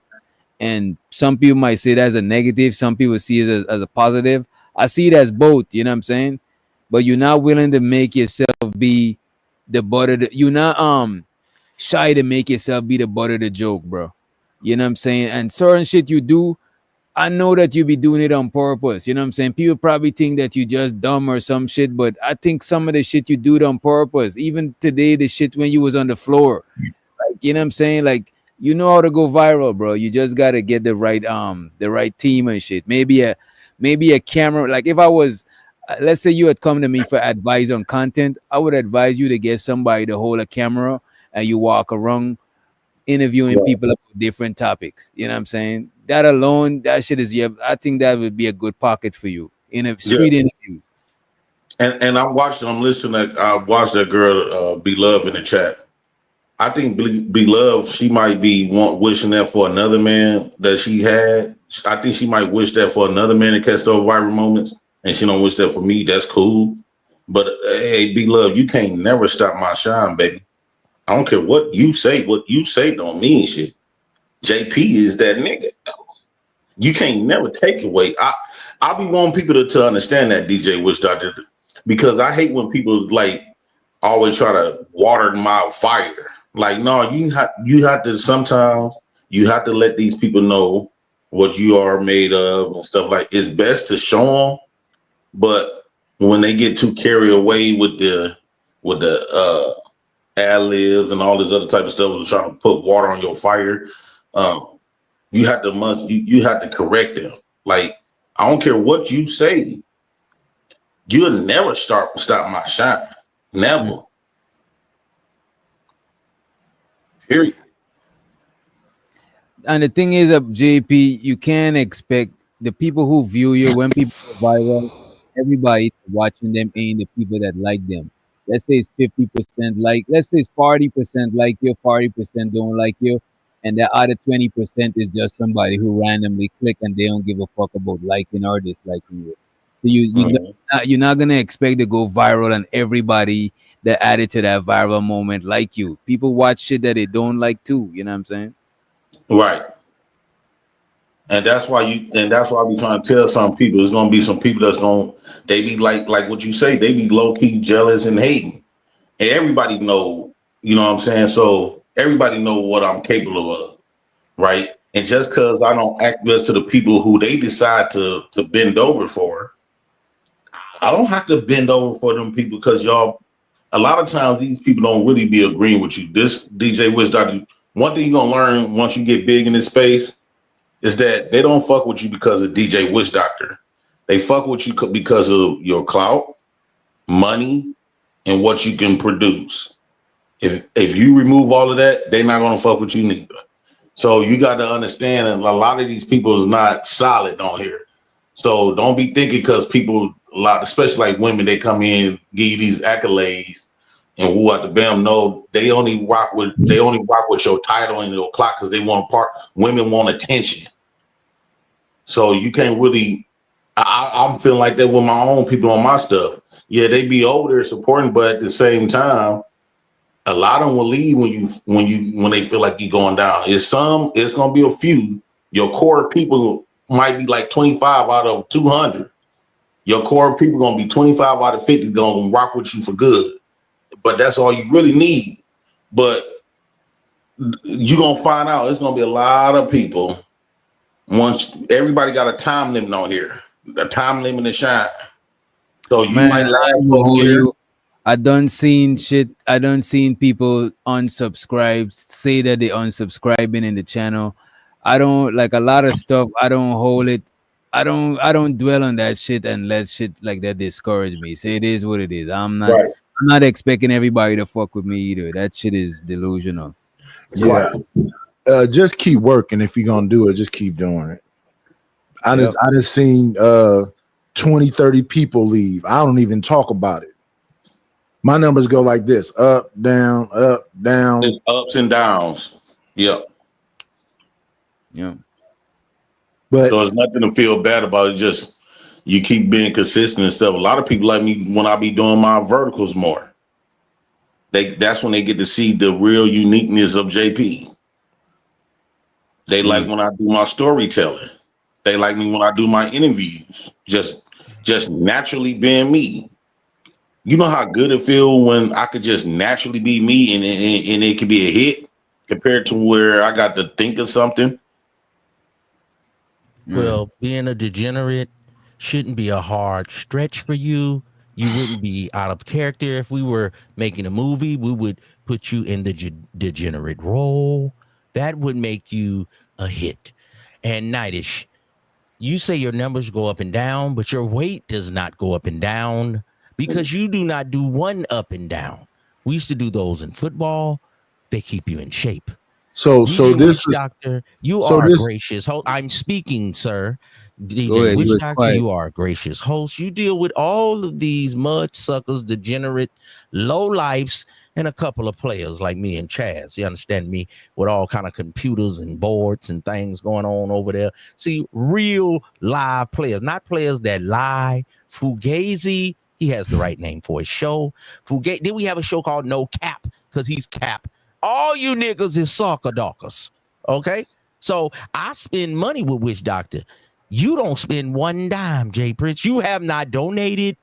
And some people might see it as a negative, some people see it as a positive. I see it as both, you know what I'm saying? But you're not willing to make yourself be the butt of the you're not shy to make yourself be the butt of the joke, bro. You know what I'm saying? And certain shit you do, I know that you be doing it on purpose. You know what I'm saying? People probably think that you just dumb or some shit, but I think some of the shit you do it on purpose. Even today, the shit when you was on the floor, like you know what I'm saying? Like you know how to go viral, bro. You just gotta get the right team and shit. Maybe a camera. Like if I was, let's say you had come to me for advice on content, I would advise you to get somebody to hold a camera and you walk around interviewing Yeah. people about different topics. You know what I'm saying? That alone, that shit is yeah. I think that would be a good pocket for you in a Yeah. street interview. And I'm listening. I watched that girl, Be Love in the chat. I think Be Love, she might be wishing that for another man that she had. I think she might wish that for another man that catch those viral moments, and she don't wish that for me. That's cool. But hey, Be Love, you can't never stop my shine, baby. I don't care what you say. What you say don't mean shit. JP is that nigga. You can't never take away. I be wanting people to understand that, DJ Wish Doctor, because I hate when people like always try to water my fire. Like, no, you have to sometimes you have to let these people know what you are made of and stuff like. It's best to show them, but when they get too carried away with the ad libs and all this other type of stuff, and trying to put water on your fire, um, you have to correct them. Like, I don't care what you say, you'll never stop my shine. Never. Period. And the thing is, JP, you can't expect the people who view you when people go viral. Everybody watching them ain't the people that like them. let's say it's 50% like, let's say it's 40% like you, 40% don't like you, and the other 20% is just somebody who randomly click and they don't give a fuck about liking or disliking you. So you're not gonna expect to go viral and everybody that added to that viral moment like you. People watch shit that they don't like too. You know what I'm saying? Right. And that's why I be trying to tell some people it's gonna be some people they be like what you say, they be low key jealous and hating. And everybody know, you know what I'm saying? So everybody know what I'm capable of, right? And just because I don't act best to the people who they decide to bend over for, I don't have to bend over for them people because y'all, a lot of times these people don't really be agreeing with you. This DJ Wiz Doctor, one thing you're gonna learn once you get big in this space is that they don't fuck with you because of DJ Wish Doctor. They fuck with you because of your clout, money, and what you can produce. If you remove all of that, they're not gonna fuck with you neither. So you got to understand, and a lot of these people is not solid on here. So don't be thinking because people, a lot, especially like women, they come in, give you these accolades, and who at the bam no, they only rock with your title and your clock because they want part. Women want attention. So you can't really. I'm feeling like that with my own people on my stuff. Yeah, they be over there supporting, but at the same time, a lot of them will leave when they feel like you're going down. It's gonna be a few. Your core people might be like 25 out of 200. Your core people gonna be 25 out of 50 gonna rock with you for good. But that's all you really need. But you're gonna find out it's gonna be a lot of people. Once everybody got a time limit on here, a time limit to shine. So you might last for a year. I done seen shit. I done seen people unsubscribe, say that they unsubscribing in the channel. I don't like a lot of stuff. I don't hold it. I don't dwell on that shit and let shit like that discourage me. Say it is what it is. I'm not expecting everybody to fuck with me either. That shit is delusional. Yeah. Just keep working. If you're gonna do it, just keep doing it. I just seen 20, 30 people leave. I don't even talk about it. My numbers go like this: up, down, up, down. There's ups and downs. Yep. Yeah. But so there's nothing to feel bad about. It's just you keep being consistent and stuff. A lot of people like me when I be doing my verticals more. That's when they get to see the real uniqueness of JP. They like when I do my storytelling. They like me when I do my interviews. Just naturally being me. You know how good it feels when I could just naturally be me and it could be a hit compared to where I got to think of something. Well, being a degenerate shouldn't be a hard stretch for you. You wouldn't be out of character. If we were making a movie, we would put you in the degenerate role. That would make you a hit. And Nightish, you say your numbers go up and down, but your weight does not go up and down because you do not do one up and down. We used to do those in football. They keep you in shape. So this is, Doctor, you are a gracious host. I'm speaking, sir. DJ Witch Doctor, you are a gracious host. You deal with all of these mud suckers, degenerate, low lifes, and a couple of players like me and Chaz. You understand me? With all kind of computers and boards and things going on over there. See, real live players, not players that lie. Fugazi, he has the right name for his show. Fugazi. Then we have a show called No Cap because he's Cap. All you niggas is soccer dockers. Okay? So I spend money with Witch Doctor. You don't spend one dime, Jay Prince. You have not donated.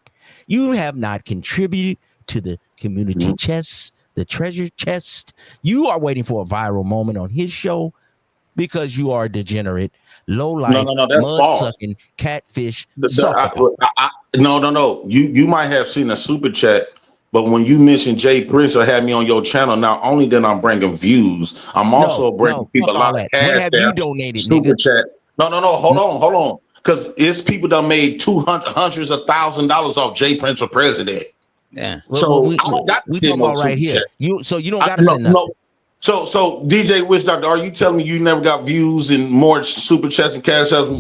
You have not contributed to the community chest, the treasure chest. You are waiting for a viral moment on his show because you are a degenerate, low life, mud sucking, catfish. No. You might have seen a super chat. But when you mention Jay Prince or have me on your channel, not only then I'm bringing views, I'm also bringing people a lot of cash. What have you donated, super chats. No. Hold on. Because it's people that made hundreds of $1,000s off Jay Prince for president. Yeah. So I don't got to send no super chat. You don't got to send nothing. No. So DJ Witch Doctor, are you telling me you never got views and more super chats and cash outs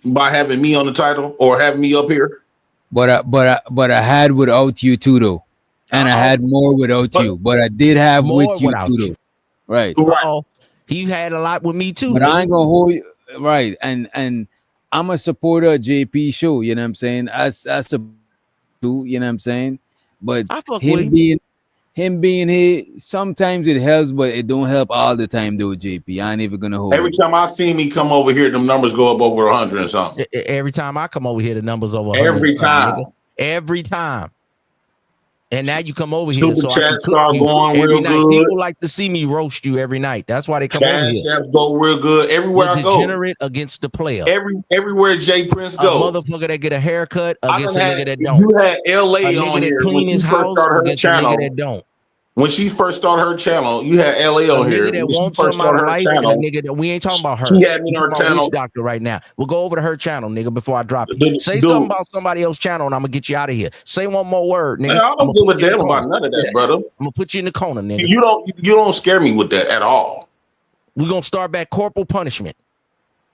by having me on the title or having me up here? But I had without you too though. And I had more without you, but I did have More with you without too, you. though. Right. Uh-oh. He had a lot with me too. But nigga. I ain't gonna hold you right. And I'm a supporter of JP show, you know what I'm saying? I support too, you know what I'm saying? But I fuck with him being here, sometimes it helps, but it don't help all the time though, JP. I ain't even gonna hold Every you. time I see me come over here, them numbers go up over 100 and something. Every time I come over here, the numbers over 100. Every time. Nigga. Every time. And now you come over here Super so I can chats cook start you going every real night. good. People like to see me roast you every night. That's why they come over Cash here. apps go real good everywhere The I go. degenerate against the player. Everywhere Jay Prince A go. motherfucker that get a haircut I against done a had, nigga that don't. you had LA A nigga on that here when clean she his first house started her against a nigga channel. that don't. When she first started her channel, you had LA A on here. nigga that When she wants first some out started of her life and a channel, nigga that we ain't talking about her. she had me We on her talking about Witch channel. Doctor right now. We'll go over to her channel, nigga, before I drop you. Dude, Say something about somebody else's channel and I'm gonna get you out of here. Say one more word, nigga. Man, I I'm don't gonna give put a you in the damn corner. about none of that, brother. I'm gonna put you in the corner, nigga. You don't scare me with that at all. We're gonna start back corporal punishment.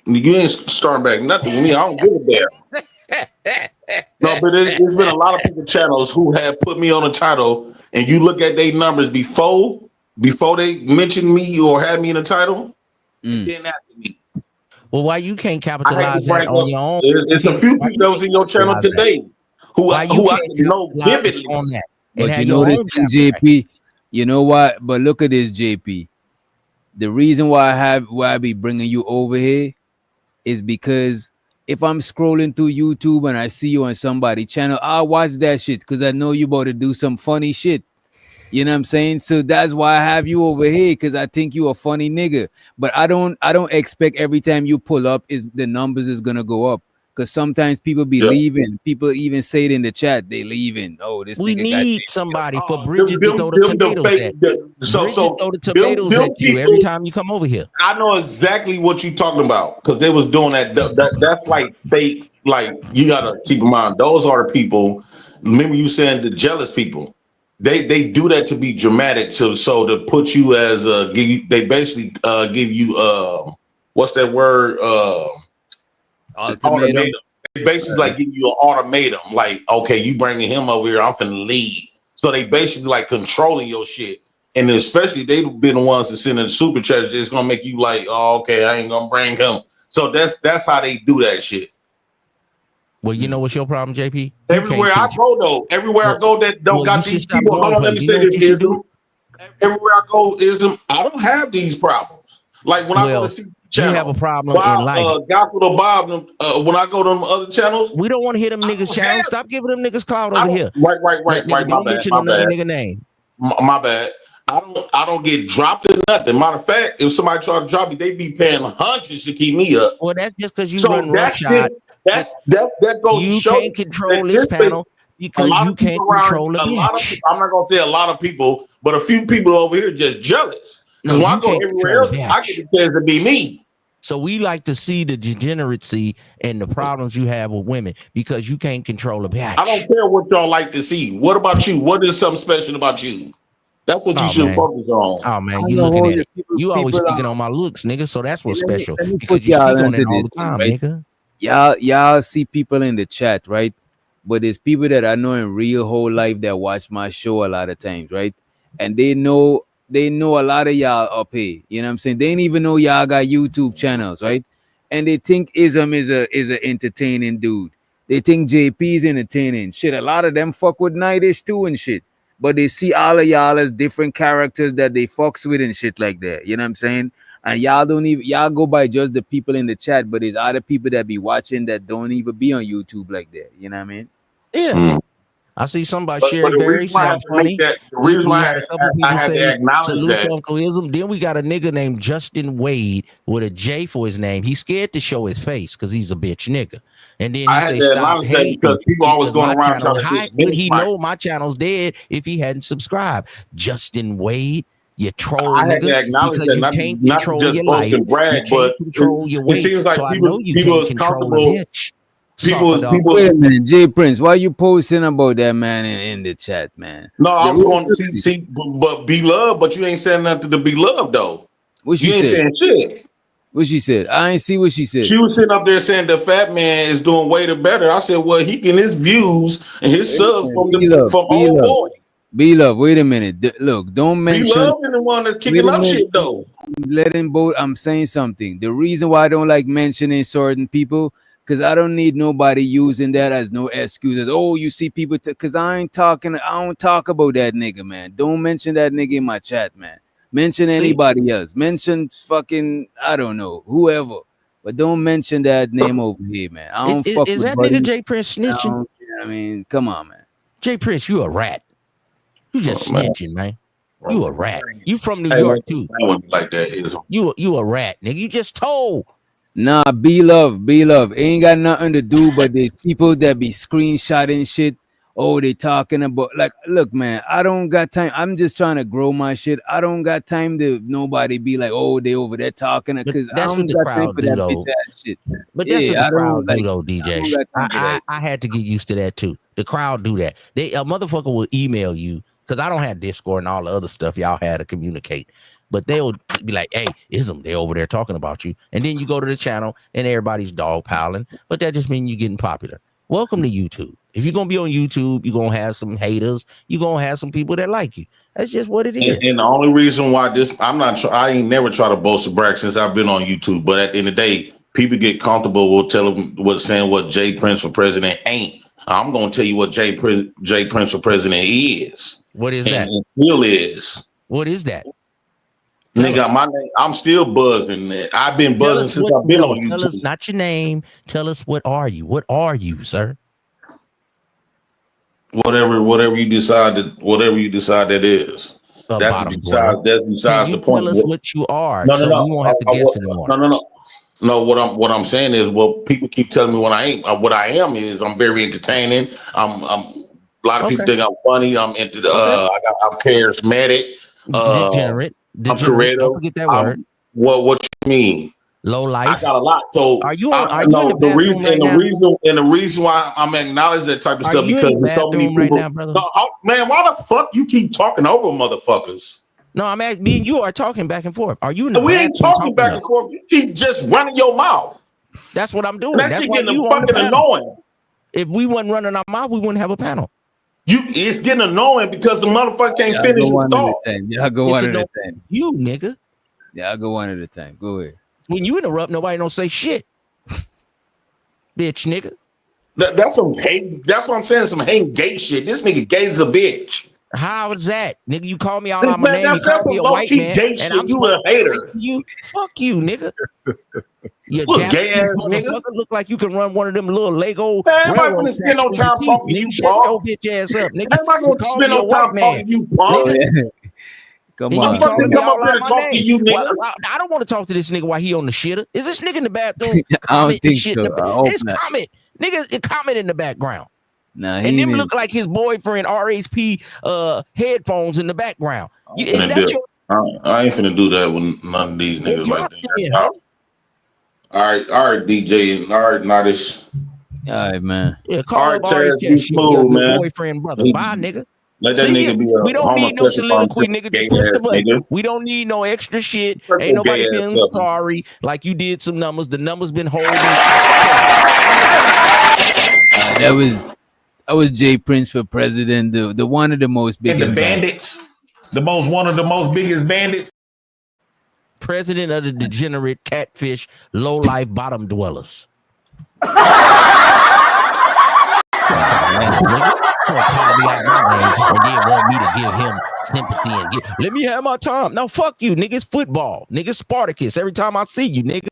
You ain't starting back nothing with me. I don't give a damn. No, but there's been a lot of people channels who have put me on a title, and you look at their numbers before they mentioned me or had me in the title, and then after me. Well, why you can't I had to capitalize that bring on up. your own? It's a few people that was in your channel today who Why I you can't know capitalize vividly. on that and But have you your know this own thing, chapter? JP. You know what? But look at this, JP. The reason why I be bringing you over here is because if I'm scrolling through YouTube and I see you on somebody's channel, I'll watch that shit because I know you about to do some funny shit. You know what I'm saying? So that's why I have you over here because I think you a funny nigga. But I don't expect every time you pull up is the numbers is gonna go up. Because sometimes people be leaving. People even say it in the chat, they leaving. Oh, this We nigga got need somebody for Bridget to throw the Them tomatoes fake, at. so Bridget throw the them tomatoes at you every people. time you come over here. I know exactly what you're talking about because they was doing that. That's like fake. Like you gotta keep in mind, those are the people. Remember you saying the jealous people. They do that to be dramatic, so to put you as give you. They basically give you what's that word? Ultimatum. They basically like give you an ultimatum. Like okay, you bringing him over here, I'm finna leave. So they basically like controlling your shit. And especially they've been the ones that send in the super chats. It's gonna make you like, oh, okay, I ain't gonna bring him. So that's how they do that shit. Well, you know what's your problem, JP? Everywhere I go though, everywhere I go that don't got these people. Hold on, let me say this, Ism. Everywhere I go, Ism, I don't have these problems. Like when I go to see you have a problem in life. Gospel or Bob, when I go to them other channels, we don't want to hear them niggas channels. Stop giving them niggas clout over here. Right. Nigga, don't mention another nigga name. My bad. I don't get dropped in nothing. Matter of fact, if somebody try to drop me, they be paying hundreds to keep me up. Well, that's just because you so run roughshod. That goes you to show can't control this panel because you can't control a lot of people. I'm not gonna say a lot of people, but a few people over here just jealous. Because when I go everywhere else, I get the chance to be me. So we like to see the degeneracy and the problems you have with women because you can't control a bitch. I don't care what y'all like to see. What about you? What is something special about you? That's what you should focus on. Oh man, you looking at it. You always speaking on my looks, nigga. So that's what's special because you speak on it all the time, right? nigga. Y'all see people in the chat, right? But there's people that I know in real whole life that watch my show a lot of times, right? And they know a lot of y'all up here. You know what I'm saying? They ain't even know y'all got YouTube channels, right? And they think Ism is a entertaining dude. They think JP's entertaining. Shit, a lot of them fuck with Nightish too and shit. But they see all of y'all as different characters that they fucks with and shit like that. You know what I'm saying? And y'all go by just the people in the chat, but there's other people that be watching that don't even be on YouTube like that. You know what I mean? Yeah. I see somebody share it very sounds funny. The reason we why had a couple people I had say to acknowledge salute that. to Uncle Ism. Then we got a nigga named Justin Wade with a J for his name. He's scared to show his face because he's a bitch nigga. And then he say stop hating because people always going around trying to how would he know my channel's dead if he hadn't subscribed? Justin Wade, you troll I had nigga to acknowledge because that, you can't not control just your boast life. and brag, You can't but control your it weight. seems like so I people, know you people can't is control a comfortable. bitch. Wait a minute, Jay Prince, why you posting about that man in the chat, man? No, I was going to see, but be loved, but you ain't saying nothing to be loved though. What she you ain't said? saying shit. What she said? I ain't see what she said. She was sitting up there saying the fat man is doing way the better. I said, well, he getting his views and his subs from old boy. B Love, wait a minute. Look, don't Be mention. Love and the one that's Wait kicking a up minute. shit though. Letting both. I'm saying something. The reason why I don't like mentioning certain people, because I don't need nobody using that as no excuses. Oh, you see people, because I ain't talking. I don't talk about that nigga, man. Don't mention that nigga in my chat, man. Mention anybody else. Mention fucking, I don't know, whoever. But don't mention that name over here, man. I don't fuck Is with that Buddy. nigga Jay Prince snitching? I mean, come on, man. Jay Prince, you a rat. You just snitching, man. You a rat. You from New Hey, York too. I wouldn't like that. Is You a rat, nigga. You just told. Nah, B Love. Ain't got nothing to do, but there's people that be screenshotting shit. Oh, they talking about like, look, man, I don't got time. I'm just trying to grow my shit. I don't got time to nobody be like, oh, they over there talking, because I That's don't what the got time crowd for do, that though. bitch ass shit. But that's what the I don't crowd do, like. though, I DJ. don't got time for that. I had to get used to that too. The crowd do that. A motherfucker will email you, because I don't have Discord and all the other stuff y'all had to communicate. But they'll be like, hey, Ism, they over there talking about you. And then you go to the channel and everybody's dog piling. But that just means you're getting popular. Welcome to YouTube. If you're going to be on YouTube, you're going to have some haters. You're going to have some people that like you. That's just what it is. and the only reason why I ain't never try to boast or brag since I've been on YouTube. But at the end of the day, people get comfortable with saying what Jay Prince for president ain't. I'm gonna tell you what Jay Prince for president is. What is that? And still is. What is that? Nigga, my name, I'm still buzzing. I've been buzzing since I've been on YouTube. Tell us not your name. Tell us what are you? What are you, sir? Whatever you decide that is. That's besides the point. Tell us what you are. No. We won't have to guess anymore. No. No, what I'm saying is, what people keep telling me what I ain't. What I am is I'm very entertaining. I'm a lot of people think I'm funny. I'm into I'm charismatic. Degenerate. I'm creative. Don't forget that word. What you mean? Low life. I got a lot. So are you in the the reason why I'm acknowledging that type of stuff because there's so many people. Right now, man, why the fuck you keep talking over motherfuckers? No, I'm asking. Me and you are talking back and forth. Are you in the We ain't talking back and forth. You keep just running your mouth. That's what I'm doing. And that shit getting fucking annoying. If we wasn't running our mouth, we wouldn't have a panel. It's getting annoying because the motherfucker can't finish the thought. Y'all go one at a time. You nigga. Yeah, I'll go one at a time. Go ahead. When you interrupt, nobody don't say shit. Bitch, nigga. That's some hate. That's what I'm saying. Some hating gay shit. This nigga gay as a bitch. How is that, nigga? You call me out on my name. You call me a white man, and I'm you a hater. You fuck you, nigga. You gay ass nigga. Look like you can run one of them little Lego. Man, everybody gonna spend no time talking to you, Paul. Shut your bitch ass up, nigga. Everybody gonna spend no time talking to you, Paul. Come on. Come up here and talk to you, nigga. Well, I don't want to talk to this nigga while he on the shitter. Is this nigga in the bathroom? I don't think so. It's comment. Nigga, comment in the background. Nah, and them look like his boyfriend RHP headphones in the background. I ain't finna do that with none of these niggas like that. All right, DJ, all right, Nadish. All right, man. Yeah, call up RHP, your boyfriend, brother. Bye, nigga. Let that nigga be a we don't need no soliloquy, nigga. We don't need no extra shit. Ain't nobody been sorry like you did some numbers. The numbers been holding. That was Jay Prince for president. The one of the most biggest and the bandits. One of the most biggest bandits. President of the degenerate catfish, low life bottom dwellers. Call me out my name and then want me to give him sympathy and let me have my time. No, fuck you, nigga. It's football, nigga. Spartacus. Every time I see you, nigga,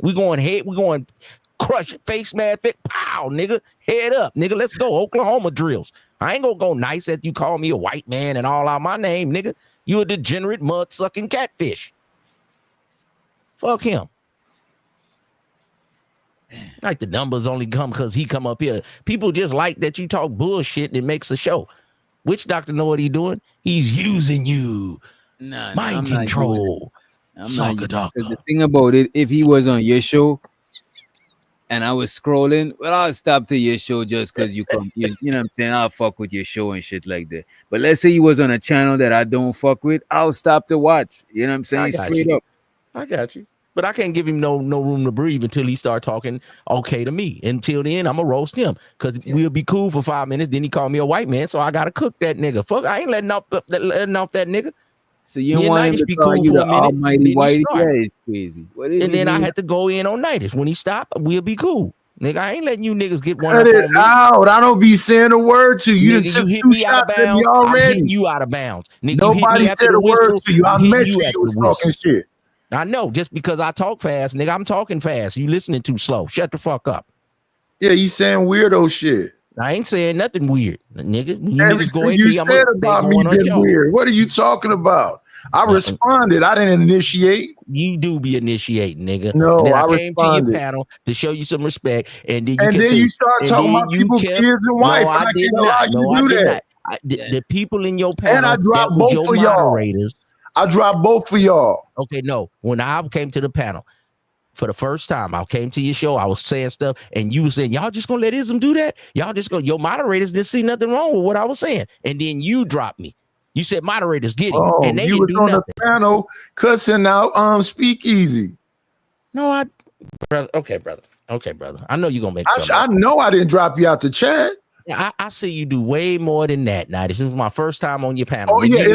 we going crush it, face mad, pow, nigga, head up, nigga. Let's go, Oklahoma drills. I ain't gonna go nice at you call me a white man and all out my name, nigga. You a degenerate mud sucking catfish. Fuck him. Like the numbers only come because he come up here. People just like that you talk bullshit and it makes a show. Witch doctor know what he doing? He's using you. Mind control. Soccer doctor. The thing about it, if he was on your show and I was scrolling, well, I'll stop to your show just because you come. You know what I'm saying? I'll fuck with your show and shit like that. But let's say he was on a channel that I don't fuck with, I'll stop to watch. You know what I'm saying? Straight up. I got you. But I can't give him no room to breathe until he start talking okay to me. Until then, I'm gonna roast him because we'll be cool for 5 minutes. Then he called me a white man, so I gotta cook that nigga. Fuck, I ain't letting off that nigga. So you Me and want him Nightish to be call cool you for the a minute, almighty then he whitey? start. Yeah, it's crazy. What did And he then I mean? had to go in on Nightish. When he stop, we'll be cool. Nigga, I ain't letting you niggas get one Cut up it on me. out. I don't be saying a word to you. You done Nigga, you took hit 2 me out of shots at me bounds. I'm hitting already. you out of bounds. Nigga, you hit Nobody me after said the a word whistle. to you. I I'm hitting met you you. after You the was whistle. talking shit. I know, just because I talk fast, nigga, I'm talking fast. You listening too slow. Shut the fuck up. Yeah, you saying weirdo shit. I ain't saying nothing weird, nigga. When you niggas go Everything at you me, I'm said gonna stay about me going on been y'all. weird. What are you talking about? I responded. I didn't initiate. You do be initiating, nigga. No, And then I I came to your responded. panel to show you some respect, and then you And kept then you saying, start and talking then about you people, kept, kids, and no, wife, I and I did can't allow not. you No, to I do did that. not. The people in your And I panel, that dropped was both your for y'all. moderators. I dropped both for y'all. Okay, no. When I came to the panel for the first time, I came to your show, I was saying stuff, and you were saying, y'all just gonna let Ism do that? Y'all just go, your moderators didn't see nothing wrong with what I was saying. And then you dropped me. You said moderators get him, Oh, and they you didn't was do on nothing. the panel cussing out Speakeasy. No, brother. Okay, brother. Okay, brother. I know you're gonna make I something up. know I didn't drop you out the chat. Yeah, I see you do way more than that. Now, this is my first time on your panel. Oh Nigga, yeah,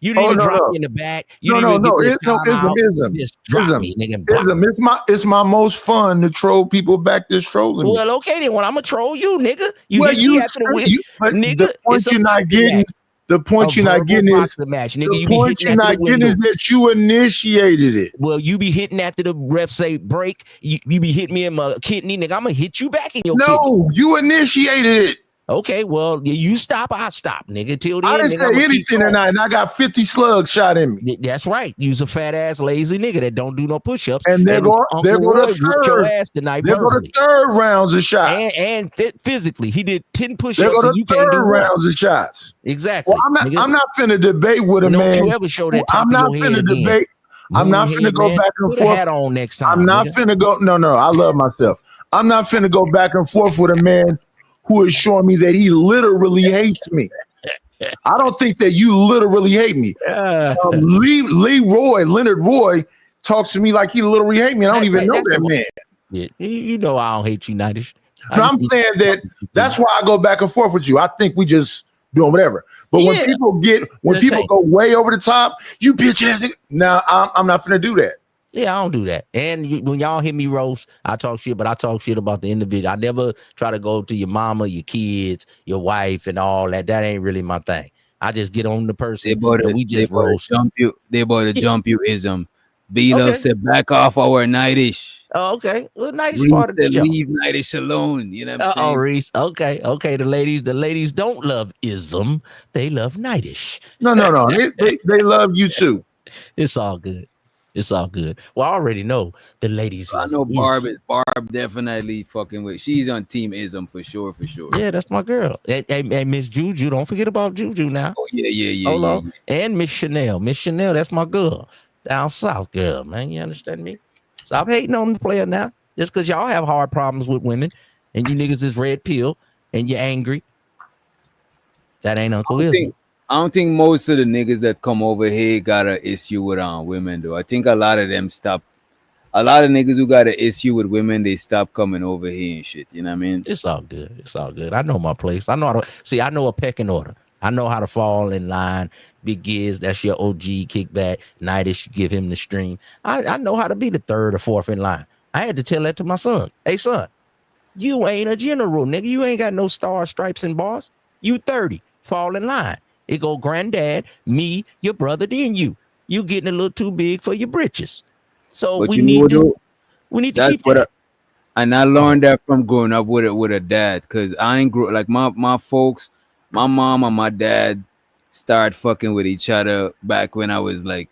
you didn't even drop me in the back. You didn't even give me a time out. Ism. Just drop me, nigga. And block. Ism. It's my most fun to troll people back that's trolling me. Well, okay then. Well, I'm gonna troll you, nigga. You Well, hit me after the win, but nigga. the point It's a you're not boxing getting. match. The point A you're not verbal getting is boxing match, nigga. the You be point hitting you're after the not getting window. is that you initiated it. Well, you be hitting after the ref say break. You be hitting me in my kidney, nigga. I'm gonna hit you back in your kidney. No, you initiated it. Okay, well, you stop, I stop, nigga. Till then, I didn't nigga, say anything tonight, and I got 50 slugs shot in me. That's right. You's a fat ass lazy nigga that don't do no push-ups. And there go Uncle Roy the whooped your third. ass tonight There go the verbally. third rounds of shots. And physically, he did 10 There push-ups go and the you can't do third one. rounds of shots. Exactly. Well, I'm not finna debate with a Don't man. you ever show that top I'm of not your finna head again. debate. I'm not Moonhead, finna go man. back and Put forth. a hat on next time. I'm not nigga. finna go. No, I love myself. I'm not finna go back and forth with a man who is showing me that he literally hates me. I don't think that you literally hate me. Leonard Roy talks to me like he literally hate me. I don't even know that man. Yeah, you know I don't hate you, Nightish. No, I'm saying that's why I go back and forth with you. I think we just doing whatever. But when people go way over the top, you bitch ass. Now I'm not gonna do that. Yeah, I don't do that. And when y'all hear me roast, I talk shit, but I talk shit about the individual. I never try to go to your mama, your kids, your wife, and all that. That ain't really my thing. I just get on the person and we just roast. They about to jump you, Ism. B-Love said back off our Nightish. Oh, okay. Well, Nightish Reese part of the said show. leave Nightish alone. You know what I'm saying? Oh, Reese. Okay. The ladies don't love Ism. They love Nightish. No. they love you too. It's all good. It's all good. Well, I already know the ladies. I know Barb definitely fucking with. She's on Team Ism for sure. Yeah, that's my girl. Hey, Miss Juju, don't forget about Juju now. Oh yeah. Hold on. And Miss Chanel. Miss Chanel, that's my girl. Down south girl, man. You understand me? Stop hating on the player now. Just because y'all have hard problems with women and you niggas is red pill and you're angry. That ain't Uncle Ism. I don't think most of the niggas that come over here got an issue with women though. I think a lot of them stop. A lot of niggas who got an issue with women, they stop coming over here and shit. You know what I mean? It's all good. It's all good. I know my place. I know how to see. I know a pecking order. I know how to fall in line. Big Giz, that's your OG kickback. Nightish, give him the stream. I know how to be the third or fourth in line. I had to tell that to my son. Hey, son, you ain't a general, nigga. You ain't got no stars, stripes, and bars. You 30. Fall in line. It go granddad, me, your brother, then you. You getting a little too big for your britches. So But we you need know, to keep that. And I learned that from growing up with a dad, because I ain't grew like my folks, my mom and my dad started fucking with each other back when I was like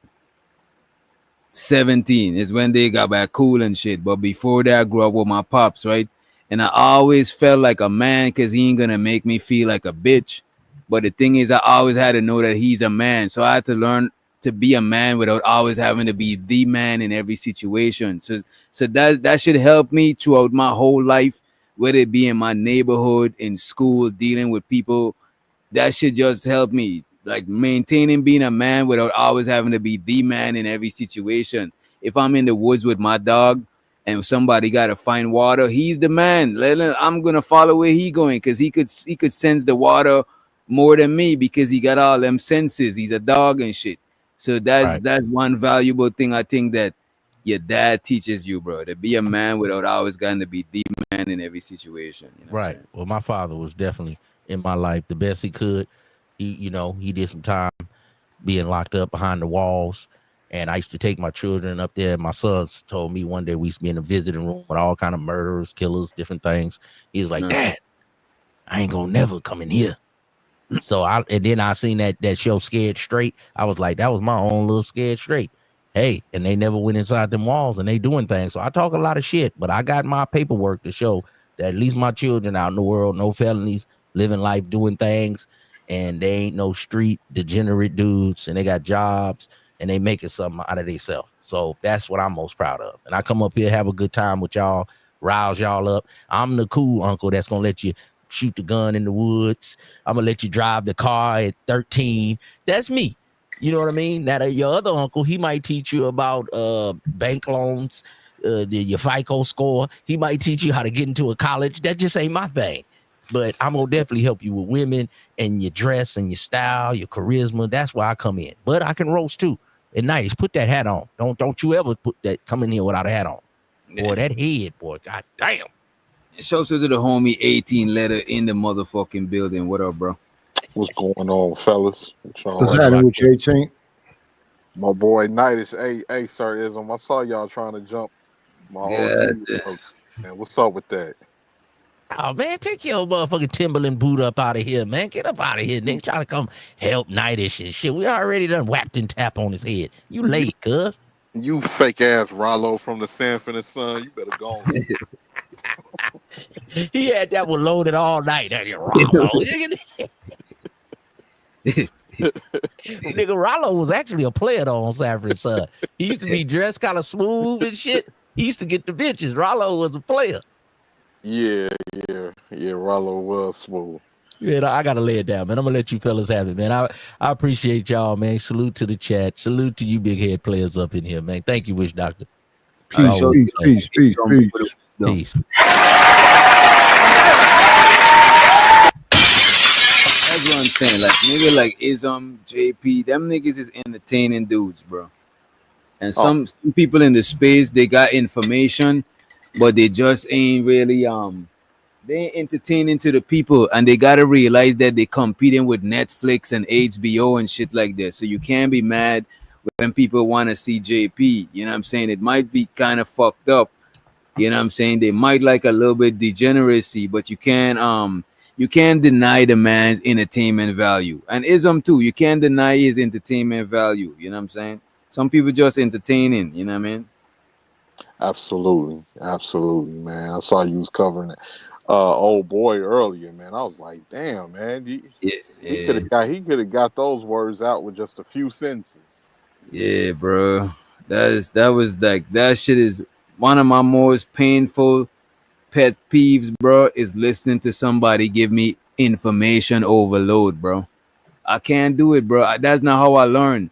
17. Is when they got back cool and shit. But before that, I grew up with my pops, right? And I always felt like a man because he ain't gonna make me feel like a bitch. But the thing is, I always had to know that he's a man. So I had to learn to be a man without always having to be the man in every situation. So that should help me throughout my whole life, whether it be in my neighborhood, in school, dealing with people. That should just help me, like maintaining being a man without always having to be the man in every situation. If I'm in the woods with my dog and somebody gotta find water, he's the man. I'm gonna follow where he going because he could sense the water more than me because he got all them senses. He's a dog and shit. So that's one valuable thing I think that your dad teaches you, bro, to be a man without always going to be the man in every situation. You know what I'm Right. saying? Well, my father was definitely in my life the best he could. He did some time being locked up behind the walls. And I used to take my children up there. My sons told me one day we used to be in a visiting room with all kind of murderers, killers, different things. He was like, Dad, I ain't gonna never come in here. And then I seen that show Scared Straight. I was like, that was my own little Scared Straight. Hey, and they never went inside them walls and they doing things. So I talk a lot of shit, but I got my paperwork to show that at least my children out in the world, no felonies, living life, doing things, and they ain't no street degenerate dudes, and they got jobs and they making something out of themselves. So that's what I'm most proud of. And I come up here, have a good time with y'all, rouse y'all up. I'm the cool uncle that's gonna let you shoot the gun in the woods. I'm gonna let you drive the car at 13. That's me. You know what I mean? Now your other uncle, he might teach you about bank loans, your FICO score. He might teach you how to get into a college. That just ain't my thing. But I'm gonna definitely help you with women and your dress and your style, your charisma. That's why I come in. But I can roast too. At night, put that hat on. Don't you ever come in here without a hat on. Boy, that head, boy, god damn. Shouts out to the homie 18 letter in the motherfucking building. What up, bro? What's going on, fellas? What's happening with you, 18? My boy Nightish. Hey, sir, Ism. I saw y'all trying to jump my OG. Man, what's up with that? Oh man, take your motherfucking Timberland boot up out of here, man. Get up out of here. Nigga trying to come help Nightish and shit. We already done whapped and tap on his head. You late, cuz. You fake ass Rollo from the Sanford and Son. You better go on. He had that one loaded all night. Nigga, Rollo was actually a player though on Sanford and Son. He used to be dressed kind of smooth and shit. He used to get the bitches. Rollo was a player. Yeah. Rollo was smooth. Yeah, I gotta lay it down, man. I'm gonna let you fellas have it, man. I appreciate y'all, man. Salute to the chat. Salute to you big head players up in here, man. Thank you, Wish Doctor. Peace. That's what I'm saying. Like nigga like Ism, JP, them niggas is entertaining dudes, bro. And some people in the space, they got information, but they just ain't really they ain't entertaining to the people, and they gotta realize that they competing with Netflix and HBO and shit like that. So you can't be mad when people want to see JP. You know what I'm saying? It might be kind of fucked up. You know what I'm saying? They might like a little bit degeneracy, but you can't deny the man's entertainment value. And Ism too, you can't deny his entertainment value. You know what I'm saying? Some people just entertaining, you know what I mean? Absolutely, man. I saw you was covering it. Old boy earlier, man. I was like, damn, man. He could have got those words out with just a few sentences. Yeah, bro. That shit is one of my most painful pet peeves, bro, is listening to somebody give me information overload, bro. I can't do it, bro. That's not how I learn.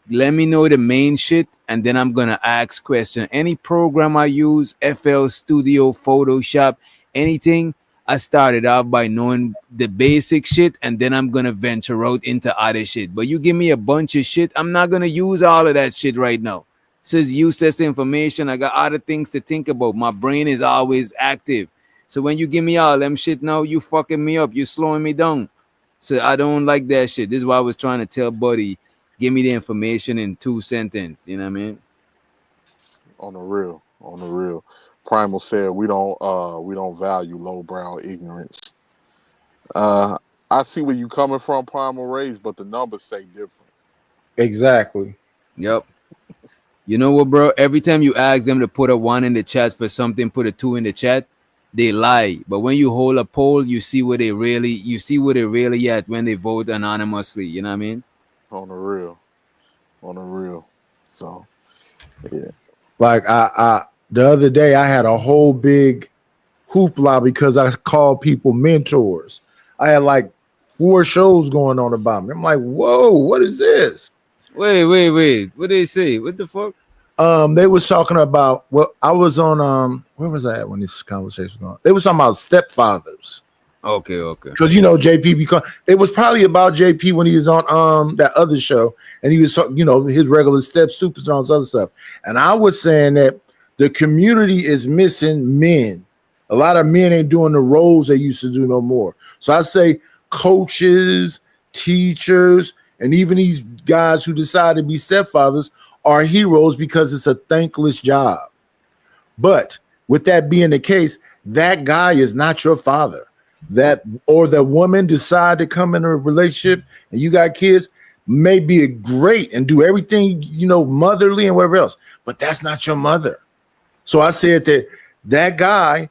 Let me know the main shit, and then I'm gonna ask question. Any program I use, FL Studio, Photoshop, anything, I started off by knowing the basic shit, and then I'm gonna venture out into other shit. But you give me a bunch of shit, I'm not gonna use all of that shit right now. Says useless information. I got other things to think about. My brain is always active. So when you give me all them shit now, you fucking me up. You slowing me down. So I don't like that shit. This is why I was trying to tell Buddy, give me the information in 2 sentences. You know what I mean? On the real. Primal said we don't value lowbrow ignorance. I see where you coming from, Primal Rage, but the numbers say different. Exactly. Yep. You know what, bro? Every time you ask them to put a 1 in the chat for something, put a 2 in the chat, they lie. But when you hold a poll, you see where they really at when they vote anonymously. You know what I mean? On the real. So, yeah. Like I the other day I had a whole big hoopla because I called people mentors. I had like 4 shows going on about me. I'm like, whoa, what is this? Wait. What did they say? What the fuck? They was talking about I was on where was I at when this conversation was going? They was talking about stepfathers. Okay. Because JP it was probably about JP when he was on that other show and he was his regular step stupids and all this other stuff. And I was saying that the community is missing men. A lot of men ain't doing the roles they used to do no more. So I say coaches, teachers, and even these guys who decide to be stepfathers are heroes because it's a thankless job. But with that being the case, that guy is not your father. That or the woman decide to come in a relationship and you got kids may be great and do everything, motherly and whatever else, but that's not your mother. So I said that guy,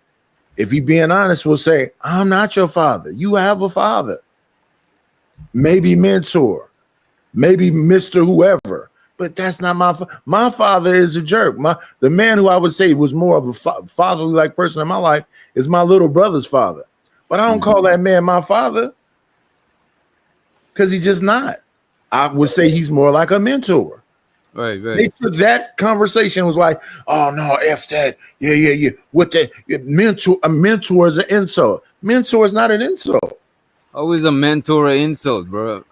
if he being honest, will say, I'm not your father. You have a father. Maybe mentor, maybe Mr. Whoever, but that's not my father is a jerk. The man who I would say was more of a fatherly like person in my life is my little brother's father. But I don't call that man my father because he's just not. I would say he's more like a mentor. Right. They took that conversation was like, oh no, F that. Yeah. What that a mentor is an insult. Mentor is not an insult. How is a mentor an insult, bro?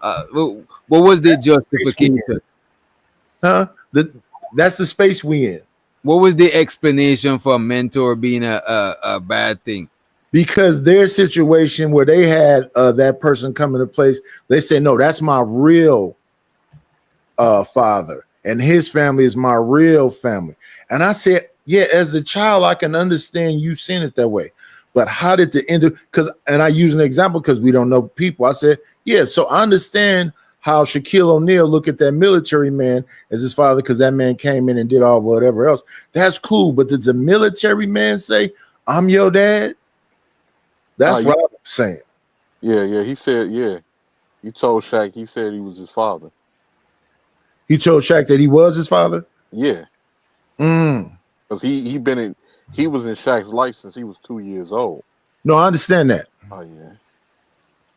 What was the justification? Huh? That's the space we in. What was the explanation for a mentor being a bad thing? Because their situation where they had that person come into place, they say, no, that's my real father. And his family is my real family. And I said, yeah, as a child, I can understand you seeing it that way. But how did the end and I use an example because we don't know people. I said, yeah, so I understand how Shaquille O'Neal look at that military man as his father because that man came in and did all whatever else. That's cool. But did the military man say, I'm your dad? That's what I'm saying. Yeah. He said, he told Shaq, he said he was his father. He told Shaq that he was his father? Yeah. Because he was in Shaq's life since he was 2 years old. No, I understand that. Oh, yeah.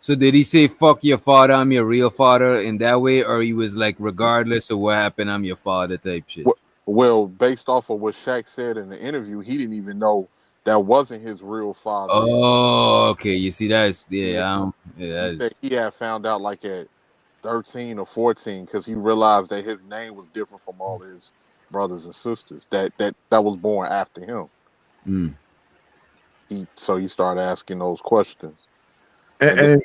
So did he say, fuck your father, I'm your real father in that way? Or he was like, regardless of what happened, I'm your father type shit? Well, based off of what Shaq said in the interview, he didn't even know that wasn't his real father. Oh, okay. You see, that's, He had found out like at 13 or 14 because he realized that his name was different from all his brothers and sisters that was born after him. So he started asking those questions. I'll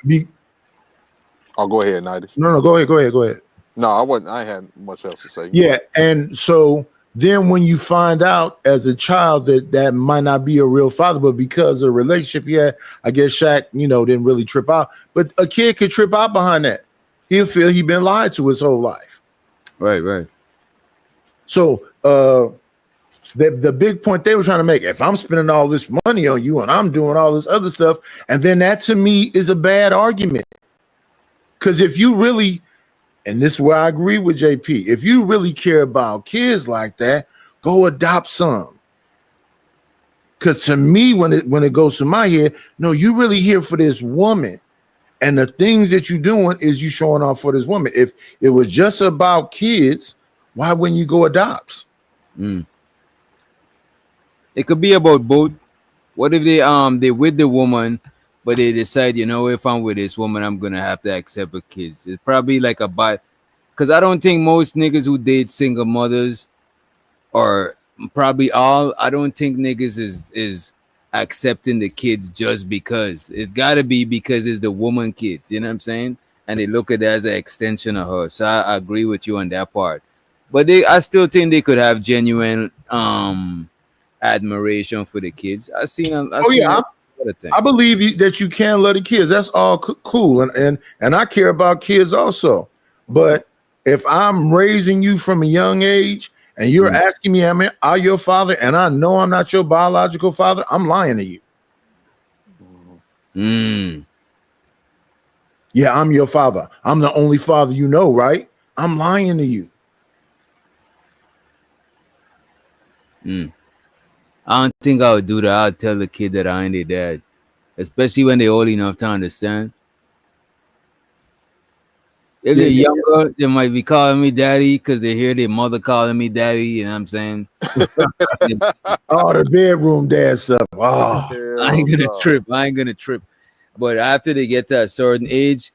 go ahead, Nighty. No, go ahead. No, I wasn't. I had much else to say. Yeah, and so then when you find out as a child that might not be a real father, but because of the relationship he had, I guess Shaq, didn't really trip out. But a kid could trip out behind that. He'll feel he's been lied to his whole life. Right. So the big point they were trying to make, if I'm spending all this money on you and I'm doing all this other stuff, and then that to me is a bad argument. Because if you really, and this is where I agree with JP, if you really care about kids like that, go adopt some. Because to me, when it goes to my head, no, you really here for this woman. And the things that you're doing is you showing off for this woman. If it was just about kids, why wouldn't you go adopt? It could be about both. What if they with the woman, but they decide, if I'm with this woman, I'm gonna have to accept her kids. It's probably like a buy, because I don't think most niggas who date single mothers, or probably all, I don't think niggas is accepting the kids just because. It's gotta be because it's the woman kids, you know what I'm saying? And they look at it as an extension of her. So I agree with you on that part. But I still think they could have genuine admiration for the kids. I believe that you can love the kids. That's all cool, and I care about kids also. But if I'm raising you from a young age and you're asking me, am I your father, and I know I'm not your biological father, I'm lying to you. Yeah, I'm your father. I'm the only father you know, right? I'm lying to you. I don't think I would do that. I'll tell the kid that I ain't their dad, especially when they're old enough to understand. If Yeah, they're yeah. younger, they might be calling me daddy because they hear their mother calling me daddy. You know what I'm saying? Yeah, Oh, the bedroom dad stuff. Oh, I Hell ain't gonna no. trip. I ain't gonna trip. But after they get to a certain age,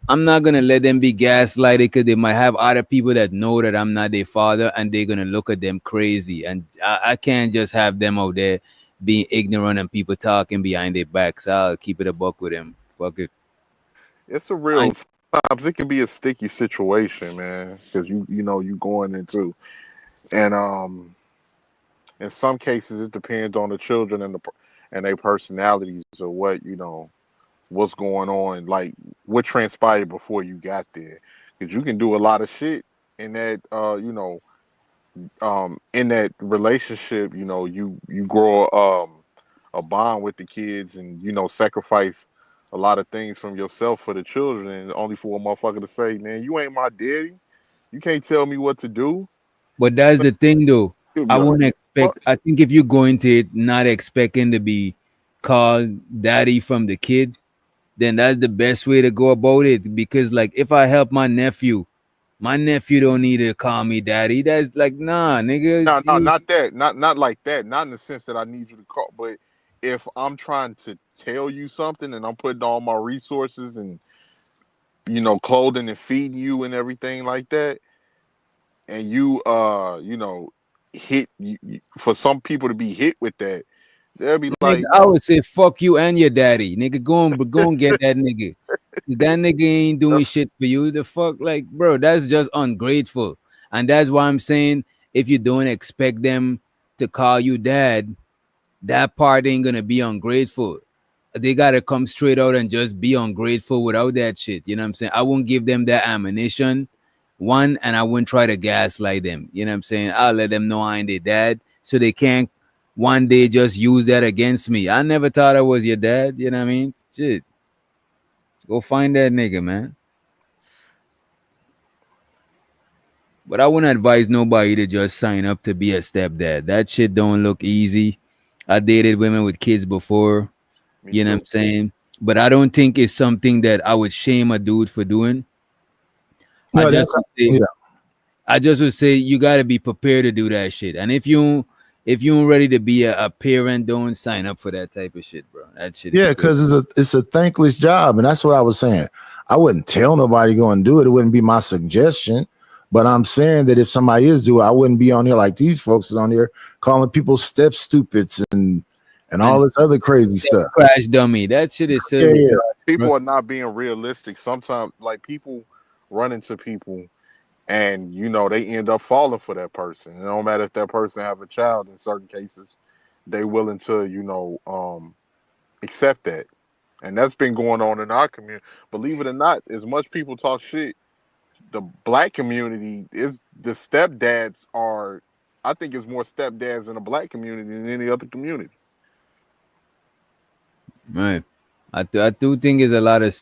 I'm not gonna let them be gaslighted because they might have other people that know that I'm not their father and they're gonna look at them crazy. And I can't just have them out there being ignorant and people talking behind their backs. I'll keep it a buck with them. Fuck it. It's a I real. Sometimes it can be a sticky situation, man, because you know you going into, and in some cases it depends on the children and and their personalities or what what's going on, like what transpired before you got there, because you can do a lot of shit in that in that relationship. You grow a bond with the kids, and sacrifice a lot of things from yourself for the children, and only for a motherfucker to say, man, you ain't my daddy, you can't tell me what to do. But that's the thing though. You'll I be like, wouldn't fuck. expect I think if you go into it not expecting to be called daddy from the kid, then that's the best way to go about it. Because like if I help my nephew don't need to call me daddy. That's like nah, nigga. No, no, not that. Not like that. Not in the sense that I need you to call, but if I'm trying to tell you something and I'm putting all my resources and clothing and feeding you and everything like that, and you hit for some people to be hit with that, they'll be Nigga, like, I would say fuck you and your daddy. Nigga, go and get that nigga. 'Cause that nigga ain't doing shit for you. The fuck, like, bro, that's just ungrateful. And that's why I'm saying if you don't expect them to call you dad, that part ain't gonna be ungrateful. They gotta come straight out and just be ungrateful without that shit. You know what I'm saying? I won't give them that ammunition, one, and I wouldn't try to gaslight them. You know what I'm saying? I'll let them know I ain't their dad, so they can't one day just use that against me. I never thought I was your dad. You know what I mean? Shit, go find that nigga, man. But I wouldn't advise nobody to just sign up to be a stepdad. That shit don't look easy. I dated women with kids before. me You know what too. I'm saying? But I don't think it's something that I would shame a dude for doing. I no, just that's would say, yeah. I just would say you gotta be prepared to do that shit. And if you ain't ready to be a parent, don't sign up for that type of shit, bro. That shit is Yeah, crazy. because it's a thankless job, and that's what I was saying. I wouldn't tell nobody go and do it. It wouldn't be my suggestion. But I'm saying that if somebody is doing, I wouldn't be on here like these folks is on here calling people step stupids and And all this other crazy step stuff. crash dummy. That shit is so Yeah, retarded, yeah. bro. People are not being realistic. Sometimes, like, people run into people, and they end up falling for that person. It don't matter if that person have a child. In certain cases, they willing to accept that, and that's been going on in our community. Believe it or not, as much people talk shit, the black community is the stepdads are. I think it's more stepdads in the black community than any other community. Right. I do think there's a lot of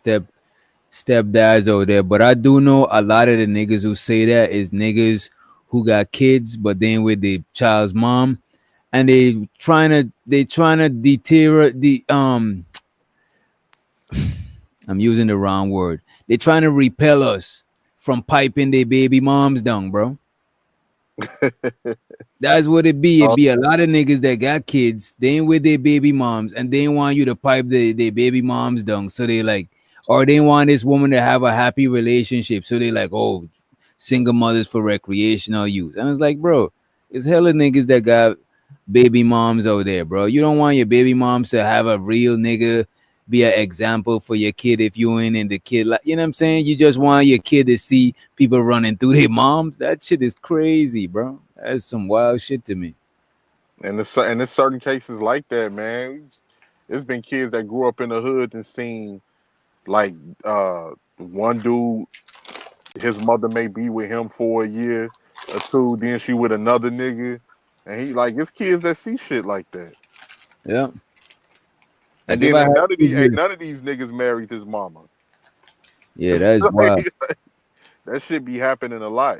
stepdads out there, but I do know a lot of the niggas who say that is niggas who got kids, but then with the child's mom, and they trying to deter the I'm using the wrong word. They trying to repel us from piping their baby moms down, bro. That's what it be. It Uh, be a lot of niggas that got kids, they ain't with their baby moms, and they ain't want you to pipe their baby moms down. So they like, or they want this woman to have a happy relationship. So they like, oh, single mothers for recreational use. And it's like, bro, it's hella niggas that got baby moms out there, bro. You don't want your baby moms to have a real nigga be an example for your kid if you ain't in the kid. Like, you know what I'm saying? You just want your kid to see people running through their moms. That shit is crazy, bro. That's some wild shit to me. and there's certain cases like that, man. It's been kids that grew up in the hood and seen, like, one dude, his mother may be with him for a year or two, then she with another nigga, and he like, it's kids that see shit like that. Yeah. And Like if then I had kids ain't with, none of these niggas married his mama. yeah, that's wild. Like, that shit be happening a lot.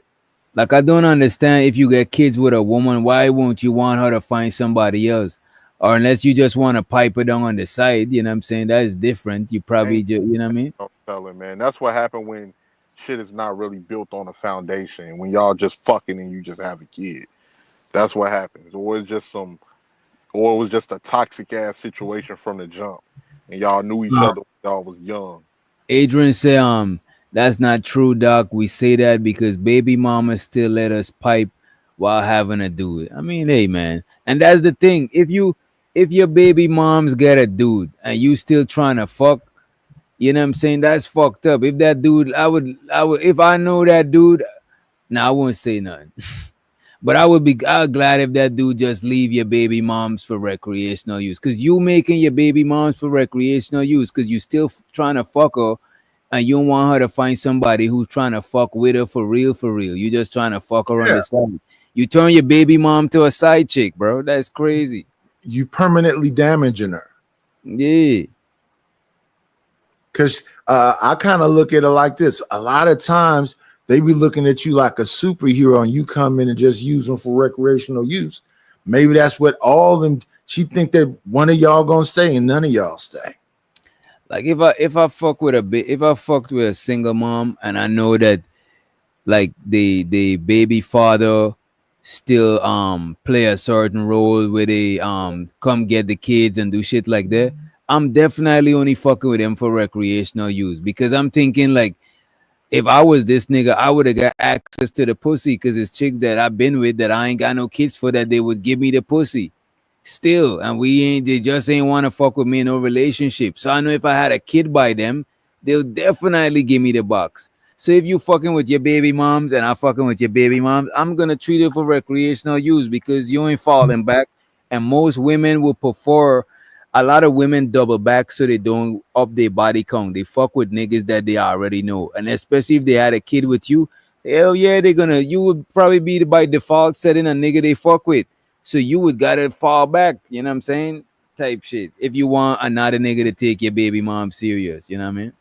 Like I don't understand if you get kids with a woman, why won't you want her to find somebody else? Or unless you just want to pipe it down on the side, you know what I'm saying? That is different. You probably Ain't just, you know what I mean? no telling, man. That's what happened when shit is not really built on a foundation. When y'all just fucking and you just have a kid, that's what happens. Or it was just a toxic ass situation from the jump, and y'all knew each other when y'all was young. Adrian said, that's not true, Doc. We say that because baby mama still let us pipe while having a dude. I mean, hey man. And that's the thing. If your baby moms get a dude and you still trying to fuck, you know what I'm saying? That's fucked up. If that dude, I would if I know that dude, I won't say nothing. But I glad if that dude just leave your baby moms for recreational use. Cause you making your baby moms for recreational use because you still trying to fuck her and you don't want her to find somebody who's trying to fuck with her for real, for real. You just trying to fuck her on Yeah. the side. You turn your baby mom to a side chick, bro. That's crazy. You permanently damaging her. Yeah. Because I kind of look at it like this. A lot of times they be looking at you like a superhero and you come in and just use them for recreational use. Maybe that's what all them, she think that one of y'all gonna stay and none of y'all stay. Like if I fuck with if I fucked with a single mom and I know that like the baby father still play a certain role where they come get the kids and do shit like that, I'm definitely only fucking with them for recreational use because I'm thinking like if I was this nigga, I would have got access to the pussy because it's chicks that I've been with that I ain't got no kids for that they would give me the pussy still, and they just ain't want to fuck with me in no relationship. So I know if I had a kid by them, they'll definitely give me the box. So if you fucking with your baby moms and I fucking with your baby moms, I'm gonna treat it for recreational use because you ain't falling back. And most women will prefer. A lot of women double back so they don't up their body count. They fuck with niggas that they already know, and especially if they had a kid with you, hell yeah, you would probably be by default setting a nigga they fuck with. So you would gotta fall back, you know what I'm saying? Type shit. If you want another nigga to take your baby mom serious, you know what I mean?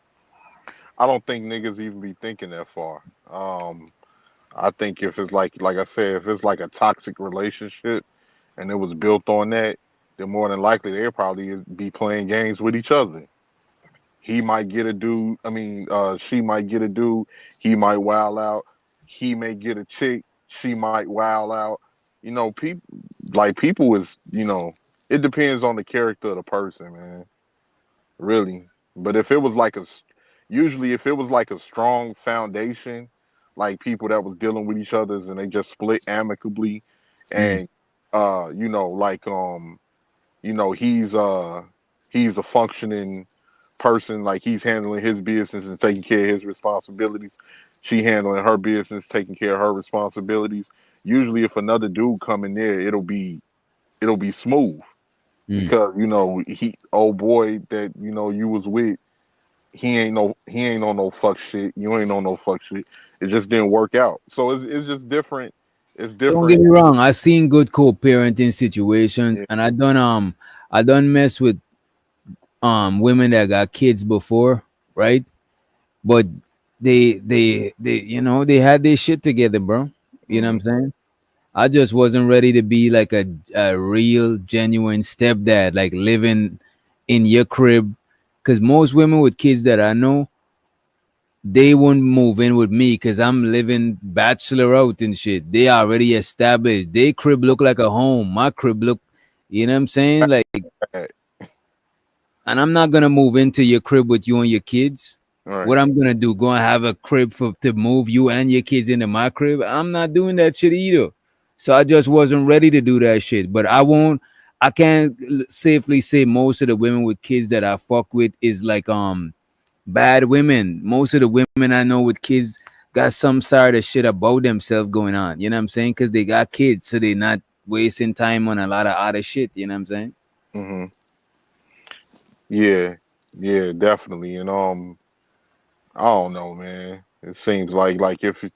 I don't think niggas even be thinking that far. I think if it's like I said, if it's like a toxic relationship and it was built on that, then more than likely they'll probably be playing games with each other. He might get a dude. She might get a dude. He might wild out. He may get a chick. She might wild out. People is, it depends on the character of the person, man. Really. But usually if it was like a strong foundation, like people that was dealing with each other and they just split amicably, and he's a functioning person, like he's handling his business and taking care of his responsibilities. She handling her business, taking care of her responsibilities. Usually if another dude come in there, it'll be smooth because he old boy that you was with, he ain't on no fuck shit. You ain't on no fuck shit. It just didn't work out. So it's just different. It's Don't get different. me wrong, I seen good co-parenting situations Yeah. and I done mess with women that got kids before, right? But they had their shit together, bro. You know what I'm saying? I just wasn't ready to be like a real genuine stepdad, like living in your crib. Cause most women with kids that I know, they won't move in with me because I'm living bachelor out and shit. They already established. Their crib look like a home. My crib look, you know what I'm saying? Like, and I'm not gonna move into your crib with you and your kids. Right. What I'm gonna do? Go and have a crib to move you and your kids into my crib? I'm not doing that shit either. So I just wasn't ready to do that shit. But I won't. I can't safely say most of the women with kids that I fuck with is like bad women. Most of the women I know with kids got some sort of shit about themselves going on. You know what I'm saying? Because they got kids, so they're not wasting time on a lot of other shit. You know what I'm saying? Mm-hmm. Yeah, definitely. And I don't know, man. It seems like if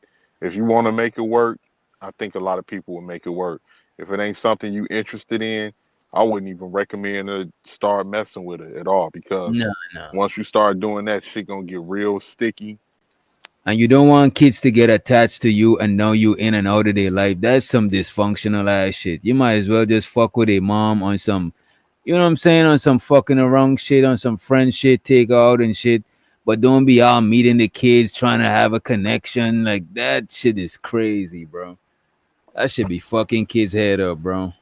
you want to make it work, I think a lot of people will make it work. If it ain't something you interested in, I wouldn't even recommend to start messing with it at all because No. once you start doing that, shit gonna get real sticky. And you don't want kids to get attached to you and know you in and out of their life. That's some dysfunctional ass shit. You might as well just fuck with a mom on some, you know what I'm saying, on some fucking around shit, on some friend shit, take her out and shit. but don't be all meeting the kids trying to have a connection. Like that shit is crazy, bro. That should be fucking kids' head up, bro.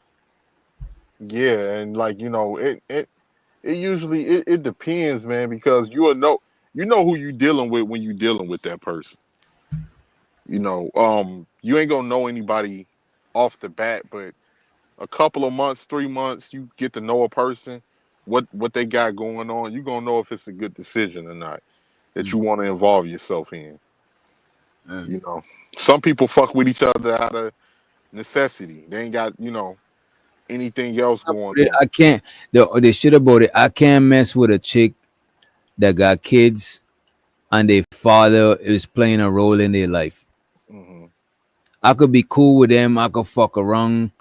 Yeah, and like it usually it depends, man, because you know who you dealing with when you dealing with that person. You ain't gonna know anybody off the bat, but a couple of months, 3 months, you get to know a person, what they got going on. You gonna know if it's a good decision or not that you want to involve yourself in. You know, some people fuck with each other out of necessity. They ain't got anything else going on. I can't. The shit about it. I can't mess with a chick that got kids and their father is playing a role in their life. Hmm. I could be cool with them. I could fuck around,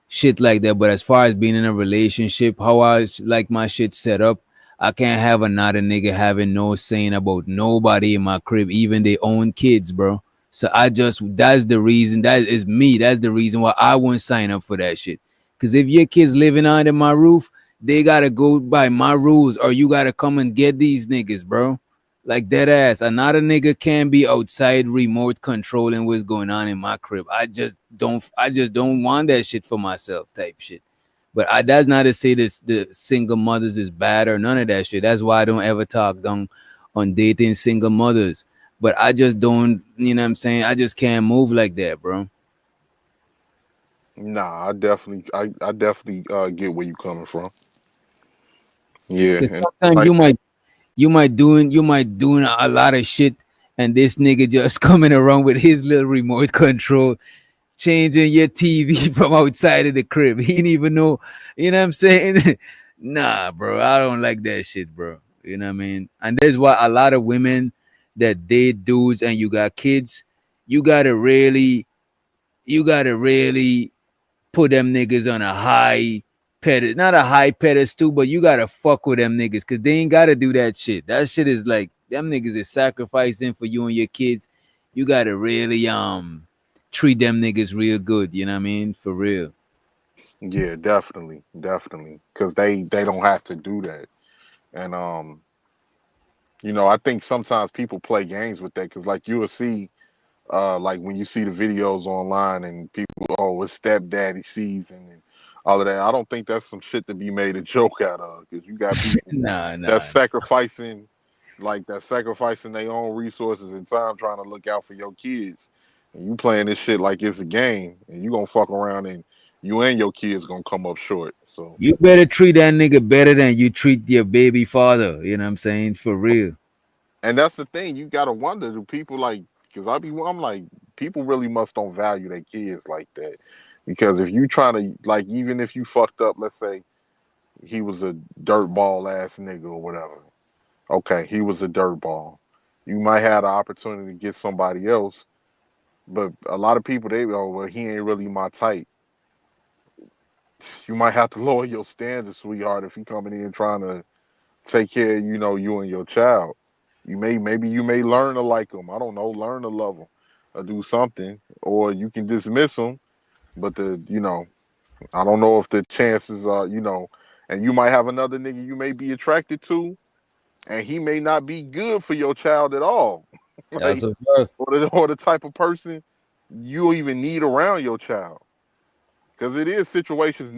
shit like that. But as far as being in a relationship, how like my shit set up, I can't have another nigga having no saying about nobody in my crib, even their own kids, bro. So that's the reason. That is me. That's the reason why I won't sign up for that shit. Because if your kids living under my roof, they gotta go by my rules, or you gotta come and get these niggas, bro. Like dead ass. Another nigga can't be outside remote controlling what's going on in my crib. I just don't want that shit for myself type shit. But that's not to say this the single mothers is bad or none of that shit. That's why I don't ever talk on dating single mothers. But I just don't, you know what I'm saying? I just can't move like that, bro. Nah, I definitely get where you coming from. Yeah, Because and sometimes like you might doing a lot of shit, and this nigga just coming around with his little remote control, changing your TV from outside of the crib. He didn't even know, you know what I'm saying? Nah, bro, I don't like that shit, bro. You know what I mean? And that's why a lot of women that date dudes and you got kids, you gotta really, you gotta really put them niggas on a high pedestal, not a high pedestal, but you gotta fuck with them niggas because they ain't gotta do that shit. That shit is like them niggas is sacrificing for you and your kids. You gotta really treat them niggas real good. You know what I mean? For real. yeah, definitely, because they don't have to do that. And I think sometimes people play games with that because like you will see like when you see the videos online and people, oh, it's stepdaddy season and all of that. I don't think that's some shit to be made a joke out of because you got people Nah, that's nah. sacrificing their own resources and time trying to look out for your kids. And you playing this shit like it's a game and you gonna fuck around and you and your kids gonna come up short. So You better treat that nigga better than you treat your baby father. You know what I'm saying? For real. and that's the thing, you gotta wonder, do people like because I'm like, people really must don't value their kids like that. Because if you trying to like even if you fucked up, let's say he was a dirtball ass nigga or whatever. Okay, he was a dirtball. You might have the opportunity to get somebody else, but a lot of people they go, well, he ain't really my type. You might have to lower your standards, sweetheart, if he coming in trying to take care of you and your child. Maybe you may learn to like him. I don't know, learn to love him, or do something, or you can dismiss him. But I don't know if the chances are, and you might have another nigga you may be attracted to, and he may not be good for your child at all, That's like, a fact. or the type of person you even need around your child. Because it is situations,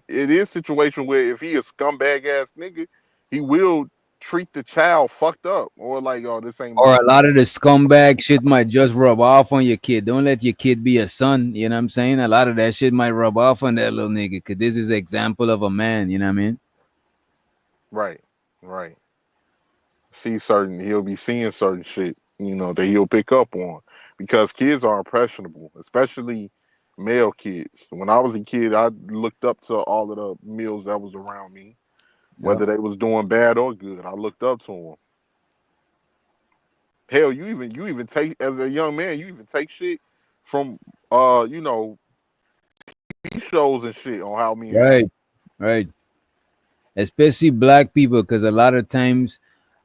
it is situation where if he a scumbag ass nigga, he will treat the child fucked up or like, oh, this ain't Or my a lot of the scumbag shit might just rub off on your kid. Don't let your kid be a son. You know what I'm saying? A lot of that shit might rub off on that little nigga. Cause this is an example of a man. You know what I mean? right, right. He'll be seeing certain shit, that he'll pick up on because kids are impressionable, especially male kids. When I was a kid, I looked up to all of the males that was around me, Yep. whether they was doing bad or good. I looked up to them. Hell, you even take as a young man, you even take shit from TV shows and shit on how men act. Right. Right. Especially black people, because a lot of times,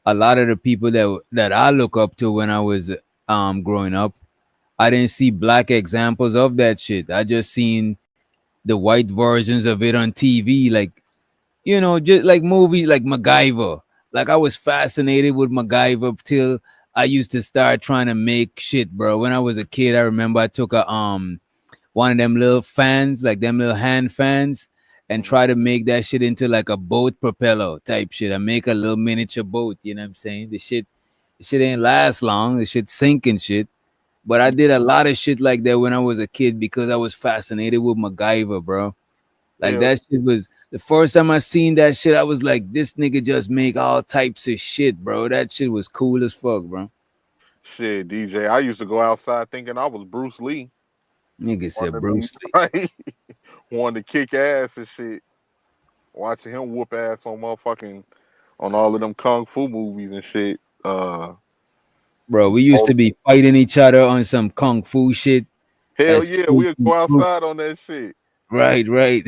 a lot of the people that I look up to when I was growing up, I didn't see black examples of that shit. I just seen the white versions of it on TV, like just like movies like MacGyver. like I was fascinated with MacGyver till I used to start trying to make shit, bro. When I was a kid, I remember I took a one of them little fans, like them little hand fans, and try to make that shit into like a boat propeller type shit. I make a little miniature boat, you know what I'm saying? The shit ain't last long, the shit sink and shit. But I did a lot of shit like that when I was a kid because I was fascinated with MacGyver, bro. Like Yeah, that shit was the first time I seen that shit, I was like, this nigga just make all types of shit, bro. That shit was cool as fuck, bro. shit, DJ. I used to go outside thinking I was Bruce Lee. Nigga said Wanted to be Bruce Lee. right. Wanted to kick ass and shit. Watching him whoop ass on motherfucking on all of them kung fu movies and shit. Bro, we used Oh, to be fighting each other on some kung fu shit. hell That's yeah, we'd go outside on that shit. right, right.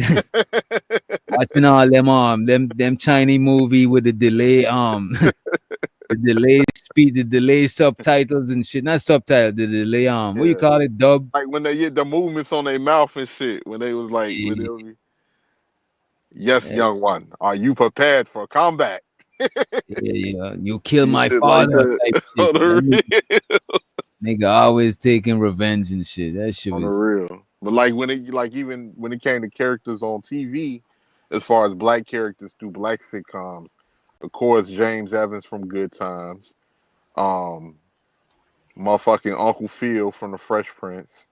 Watching all them Chinese movie with the delay the delay speed, the delay subtitles and shit. Not subtitle, the delay what you Yeah. call it, dub. Like when they get the movements on their mouth and shit. When they was like, when they Yeah, was, yes, yeah, young one, are you prepared for combat? yeah. You kill You my shit like father that type shit. on the real. Nigga always taking revenge and shit. That shit On the was real. But like when it like even when it came to characters on TV, as far as black characters through black sitcoms, of course James Evans from Good Times, um, motherfucking Uncle Phil from The Fresh Prince,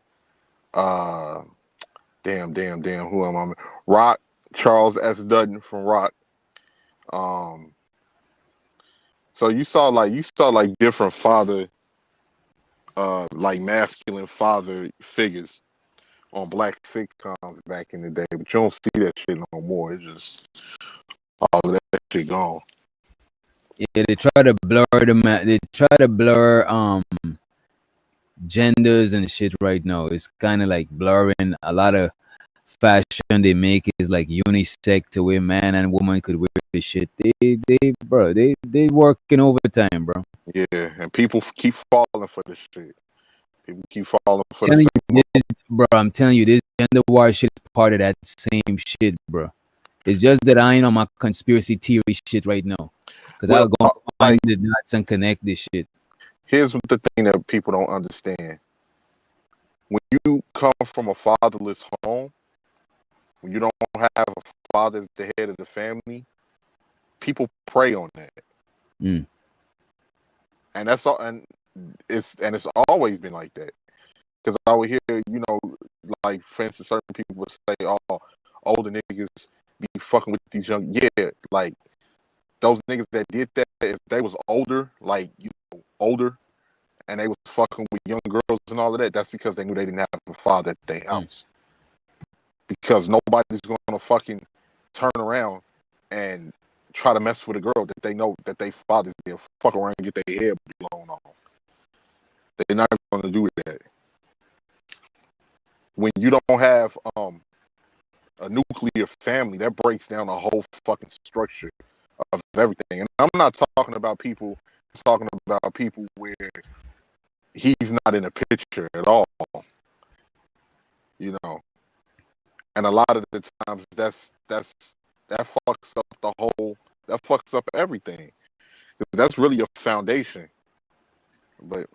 uh, damn, who am I? Rock, Charles F. Dutton from Rock. Um, so you saw like different father, like masculine father figures on black sitcoms back in the day, but you don't see that shit no more. It's just all of that shit gone. yeah, they try to blur they try to blur genders and shit right now. It's kind of like blurring a lot of fashion they make is like unisex to where man and woman could wear the shit. They working overtime, bro. Yeah, and people keep falling for this shit. People keep falling for the Telling same. you this, bro. I'm telling you this gender war shit is part of that same shit, bro. It's just that I ain't on my conspiracy theory shit right now, cause Well, I'll go and like find the nuts and connect this shit. here's the thing that people don't understand: when you come from a fatherless home, when you don't have a father as the head of the family, people prey on that, Mm. and that's all. And it's always been like that. Because I would hear, like for instance, certain people would say, "Oh, older niggas be fucking with these young." Yeah, like those niggas that did that, if they was older, like older, and they was fucking with young girls and all of that, that's because they knew they didn't have a father at their house. Because nobody's gonna fucking turn around and try to mess with a girl that they know that they father's there, fuck around and get their head blown off. They're not gonna do that. When you don't have a nuclear family, that breaks down the whole fucking structure of everything. And I'm not talking about people. I'm talking about people where he's not in the picture at all. You know, and a lot of the times that fucks up the whole. That fucks up everything. That's really a foundation. But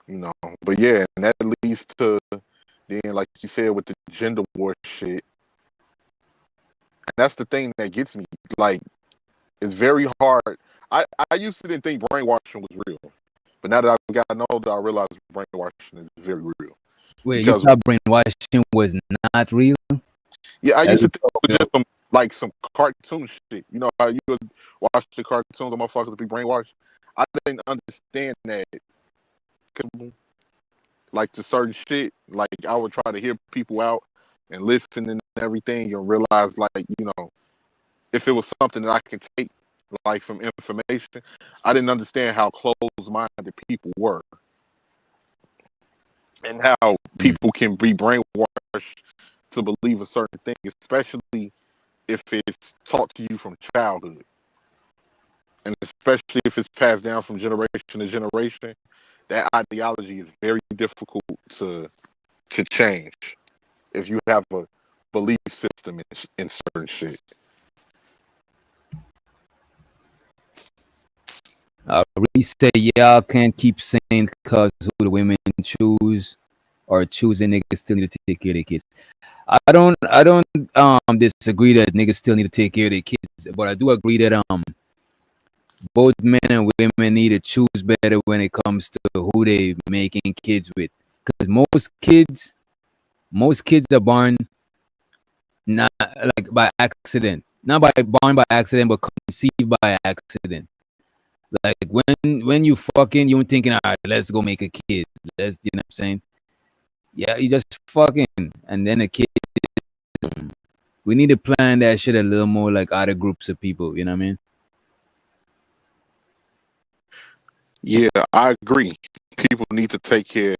you know, but yeah, and that leads to then, like you said, with the gender war shit. And that's the thing that gets me. Like, it's very hard. I used to didn't think brainwashing was real, but now that I've gotten older, I realize brainwashing is very real. Wait, you Because thought brainwashing was not real? yeah, I used That's to think it was just some cartoon shit. You know how you would watch the cartoons, the motherfuckers be brainwashed. I didn't understand that. 'Cause, like to certain shit, like I would try to hear people out and listen and everything, and realize like if it was something that I can take like from information, I didn't understand how closed-minded people were and how people can be brainwashed to believe a certain thing, especially if it's taught to you from childhood, and especially if it's passed down from generation to generation. That ideology is very difficult to change if you have a belief system in certain shit. We say y'all can't keep saying because who the women choose or choosing niggas still need to take care of their kids. I don't disagree that niggas still need to take care of their kids, but I do agree that both men and women need to choose better when it comes to who they making kids with. Because most kids are born not like by accident, not by born by accident, but conceived by accident. Like when you fucking, you thinking, all right, let's go make a kid. Let's, you know what I'm saying? Yeah, you just fucking, and then a kid. We need to plan that shit a little more like other groups of people. You know what I mean? Yeah, I agree. People need to take care,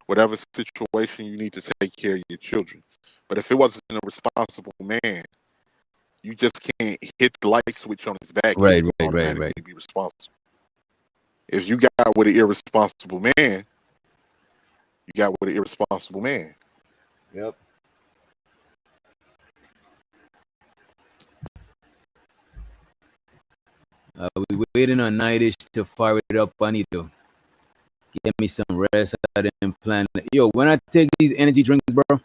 whatever situation you need to take care of your children. But if it wasn't a responsible man, you just can't hit the light switch on his back and Right, he right, right, automatically right. be responsible. If you got with an irresponsible man, you got with an irresponsible man. Yep. We waiting on Nightish to fire it up. I need to get me some rest. I didn't plan. Yo, when I take these energy drinks, bro,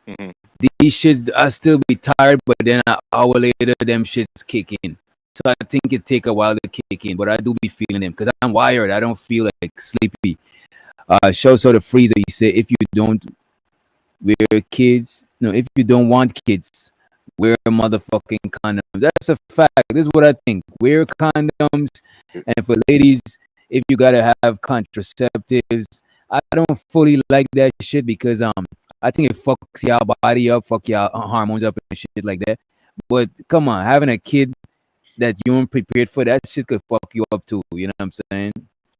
Mhm. these shits, I still be tired, but then an hour later, them shits kick in. So I think it take a while to kick in, but I do be feeling them because I'm wired. I don't feel like sleepy. Shows so the freezer. You say if you don't wear kids, no, if you don't want kids, wear a motherfucking condom. That's a fact. This is what I think. Wear condoms, and for ladies, if you gotta have contraceptives, I don't fully like that shit because I think it fucks y'all body up, fuck y'all hormones up and shit like that. But come on, having a kid that you weren't prepared for, that shit could fuck you up too. You know what I'm saying?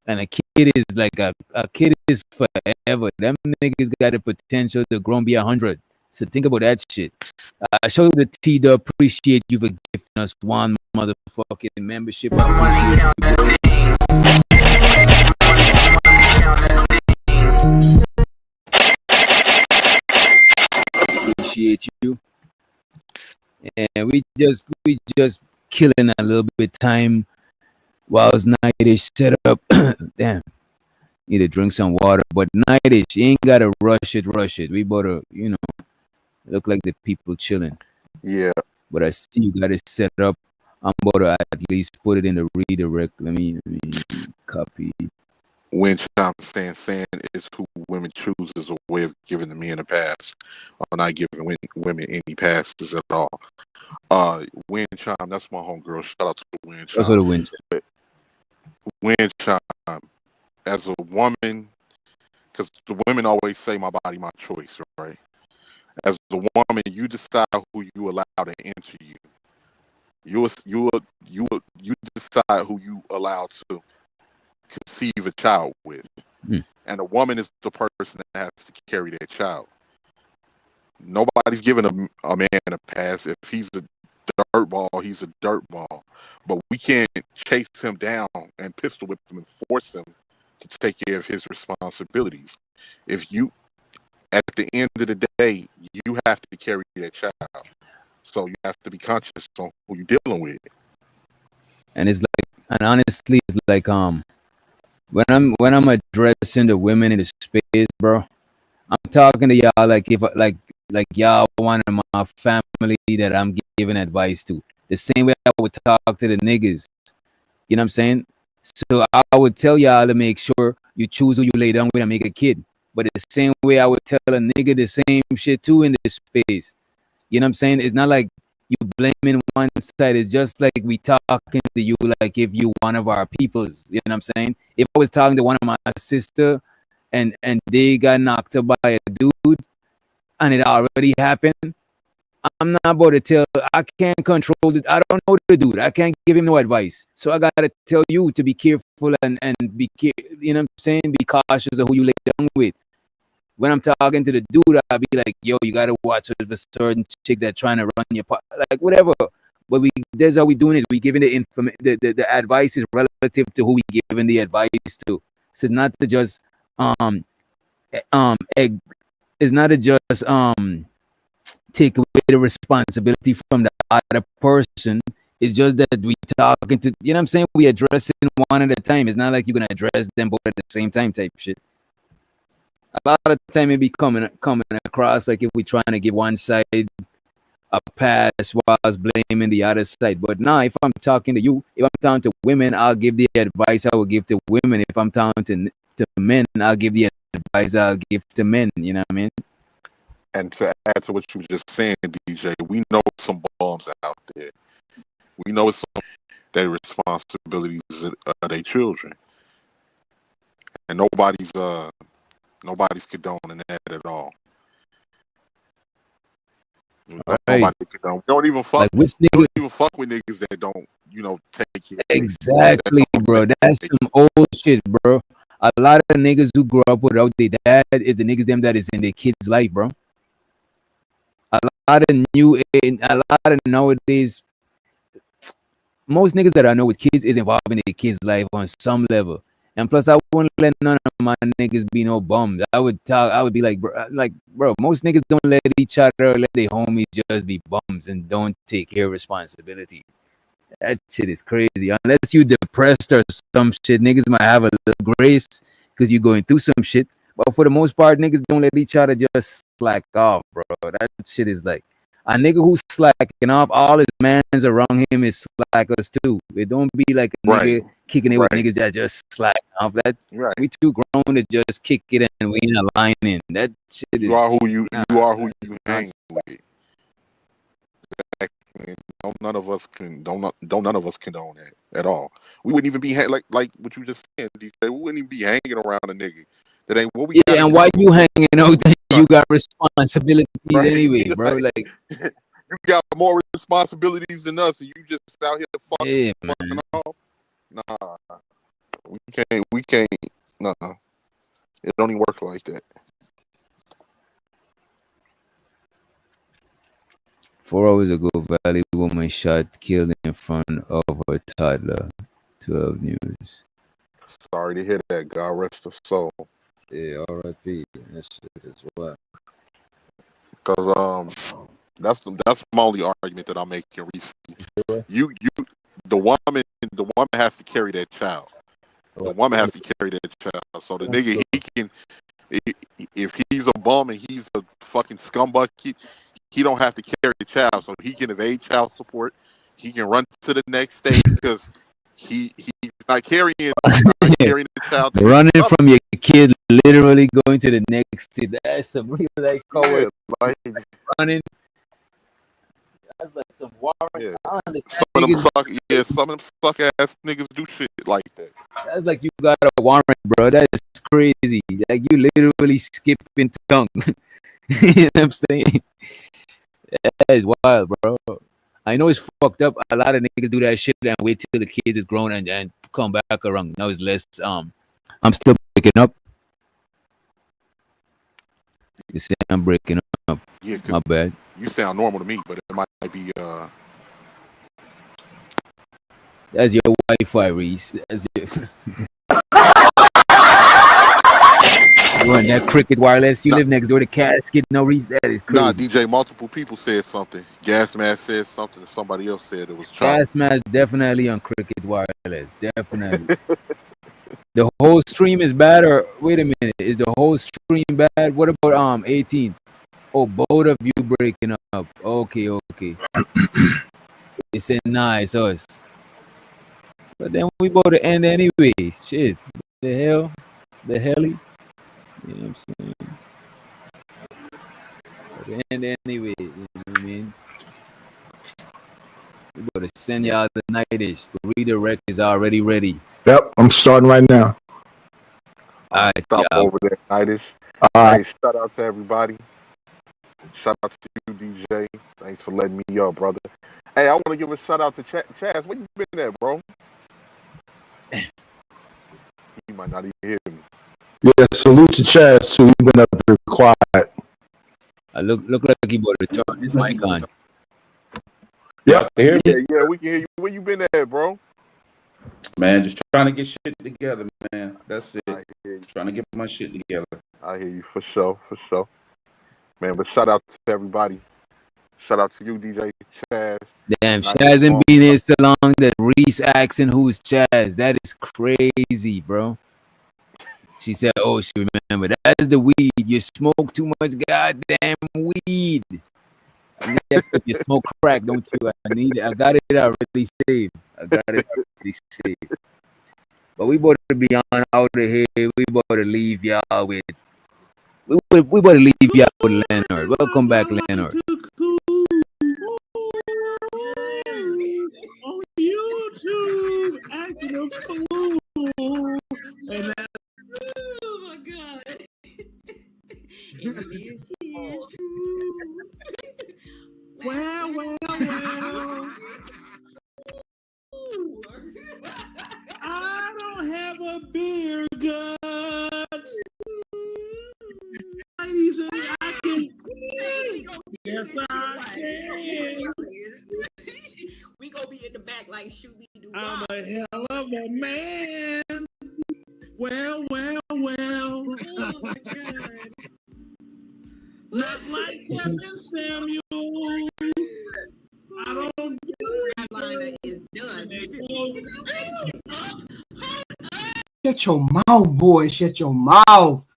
And a kid is like a kid is forever. Them niggas got the potential to grow and be 100. So think about that shit. I show you the T to appreciate you for gifting us one motherfucking membership. I appreciate you. And we just killing a little bit time while it's nightish set up. Damn. Need to drink some water. But nightish, you ain't gotta rush it, rush it. We better, look like the people chilling. Yeah. But I see you got it set up. I'm about to at least put it in the redirect. Let me copy. When I'm saying is who women choose as a way of giving the men a pass, or not giving women any passes at all. Wind Chime, that's my homegirl. Shout out to Wind Chime. Also the winter. Wind Chime, as a woman, because the women always say my body, my choice, right? As a woman, you decide who you allow to enter you. You decide who you allow to conceive a child with. And a woman is the person that has to carry that child. Nobody's giving a man a pass. If he's a dirt ball, he's a dirt ball. But we can't chase him down and pistol whip him and force him to take care of his responsibilities. If you, at the end of the day, you have to carry that child. So you have to be conscious on who you're dealing with. And it's like, and honestly, it's like when I'm addressing the women in the space, bro, I'm talking to y'all like if like y'all one of my family that I'm giving advice to. The same way I would talk to the niggas. You know what I'm saying? So I would tell y'all to make sure you choose who you lay down with and make a kid. But the same way I would tell a nigga the same shit too in this space. You know what I'm saying? It's not like you blaming one side. It's just like we talking to you like if you one of our peoples. You know what I'm saying? If I was talking to one of my sister and they got knocked up by a dude and it already happened, I'm not about to tell. I can't control it. I don't know the dude. I can't give him no advice. So I gotta tell you to be careful and be you know what I'm saying? Be cautious of who you lay down with. When I'm talking to the dude, I'll be like, yo, you gotta watch for certain chick that trying to run your part, like whatever. But that's how we doing it. We giving the information. The advice is relative to who we giving the advice to. So not to just it's not to just take away the responsibility from the other person. It's just that we talking to, you know what I'm saying? We addressing one at a time. It's not like you're gonna address them both at the same time type shit. A lot of the time it be coming across like if we trying to give one side a pass whilst blaming the other side. But now, if I'm talking to you, if I'm talking to women, I'll give the advice I will give to women. If I'm talking to men, I'll give the advice I'll give to men. You know what I mean? And to add to what you were just saying, DJ, we know some bombs out there. We know it's some their responsibilities of their children, and nobody's condoning that at all. Right. Nobody condone. We don't even fuck. Like which We nigga? don't even fuck with niggas that don't, take it. Exactly, bro. That's some old shit, bro. A lot of niggas who grow up without their dad is the niggas them that is in their kids' life, bro. A lot of nowadays, most niggas that I know with kids is involved in their kids' life on some level. And plus, I wouldn't let none of my niggas be no bums. I would be like, bro, most niggas don't let each other, let their homies just be bums and don't take care of responsibility. That shit is crazy. Unless you depressed or some shit, niggas might have a little grace because you're going through some shit. But for the most part, niggas don't let each other just slack off, bro. That shit is like a nigga who's slacking off, all his mans around him is slackers too. It don't be like a nigga kicking it with niggas that just slacking off. That we too grown to just kick it and we in aligning. That shit You is are who you hang with. Exactly. None of us condone that at all. We wouldn't even be like what you just said, DJ. We wouldn't even be hanging around a nigga that ain't what we got. Yeah, and why you hanging out there? You got responsibilities anyway, bro. Like you got more responsibilities than us, and you just out here fucking off. Nah, we can't. Nah, it don't even work like that. 4 hours ago, Valley woman shot, killed in front of her toddler. 12 News. Sorry to hear that. God rest her soul. Yeah, R.I.P. That shit is what. Because that's my only argument that I'm making recently. The woman has to carry that child. The woman has to carry that child. So the nigga, if he's a bum and he's a fucking scumbucket, he don't have to carry the child. So he can evade child support. He can run to the next stage because he's not carrying the child. Running from your kid, literally going to the next stage. That's some real like coward running. That's like some warrant. Some of them suck ass niggas do shit like that. That's like you got a warrant, bro. That is crazy. Like you literally skipping tongue. You know what I'm saying? That is wild, bro. I know it's fucked up. A lot of niggas do that shit and wait till the kids is grown and come back around. Now it's less. I'm still breaking up. You say I'm breaking up. Yeah, my bad. You sound normal to me, but it might be That's your Wi-Fi, Reese. That's your. You want that Cricket Wireless? You live next door to Casket? No, Reese. That is crazy. Nah, DJ. Multiple people said something. Gas Mask said something, and somebody else said it was Gas Mask definitely on Cricket Wireless. Definitely. The whole stream is bad, or wait a minute, is the whole stream bad? What about 18? Oh, both of you breaking up. Okay. They said nice us. But then we about to end anyway. Shit. The hell? The helly? You know what I'm saying? But the end anyway. You know what I mean? We about to send y'all the nightish. The redirect is already ready. Yep, I'm starting right now. All right, stop over there, nightish. All right. Hey, shout out to everybody. Shout out to you, DJ. Thanks for letting me up, brother. Hey, I want to give a shout out to Chaz. Where you been at, bro? He might not even hear me. Yeah, salute to Chaz too. You've been up here quiet. I look like he bought to turn his mic on. Yeah, we can hear you. Where you been at, bro? Man, just trying to get shit together, man. That's it. Trying to get my shit together. I hear you for sure. Man, but shout out to everybody. Shout out to you, DJ Chaz. Damn, Nice Chaz ain't one. been here so long that Reese asking who's Chaz. That is crazy, bro. She said, "Oh, she remember. That's the weed. You smoke too much goddamn weed. I need that. You smoke crack, don't you? I need it. I got it already saved. But we about to be on out of here. We about to leave y'all with. We about to leave y'all with Leonard. Welcome back, Leonard. On YouTube, acting a fool. And that's Oh my god. And this is true. well. I don't have a beer gut. Ladies, and I can. Yes, I can. We gonna be in the back like Shooby Doo. I'm a hell of a man. Well. Oh my god. Not like Kevin Samuel. I don't. Carolina is done. Shut your mouth, boy. Shut your mouth.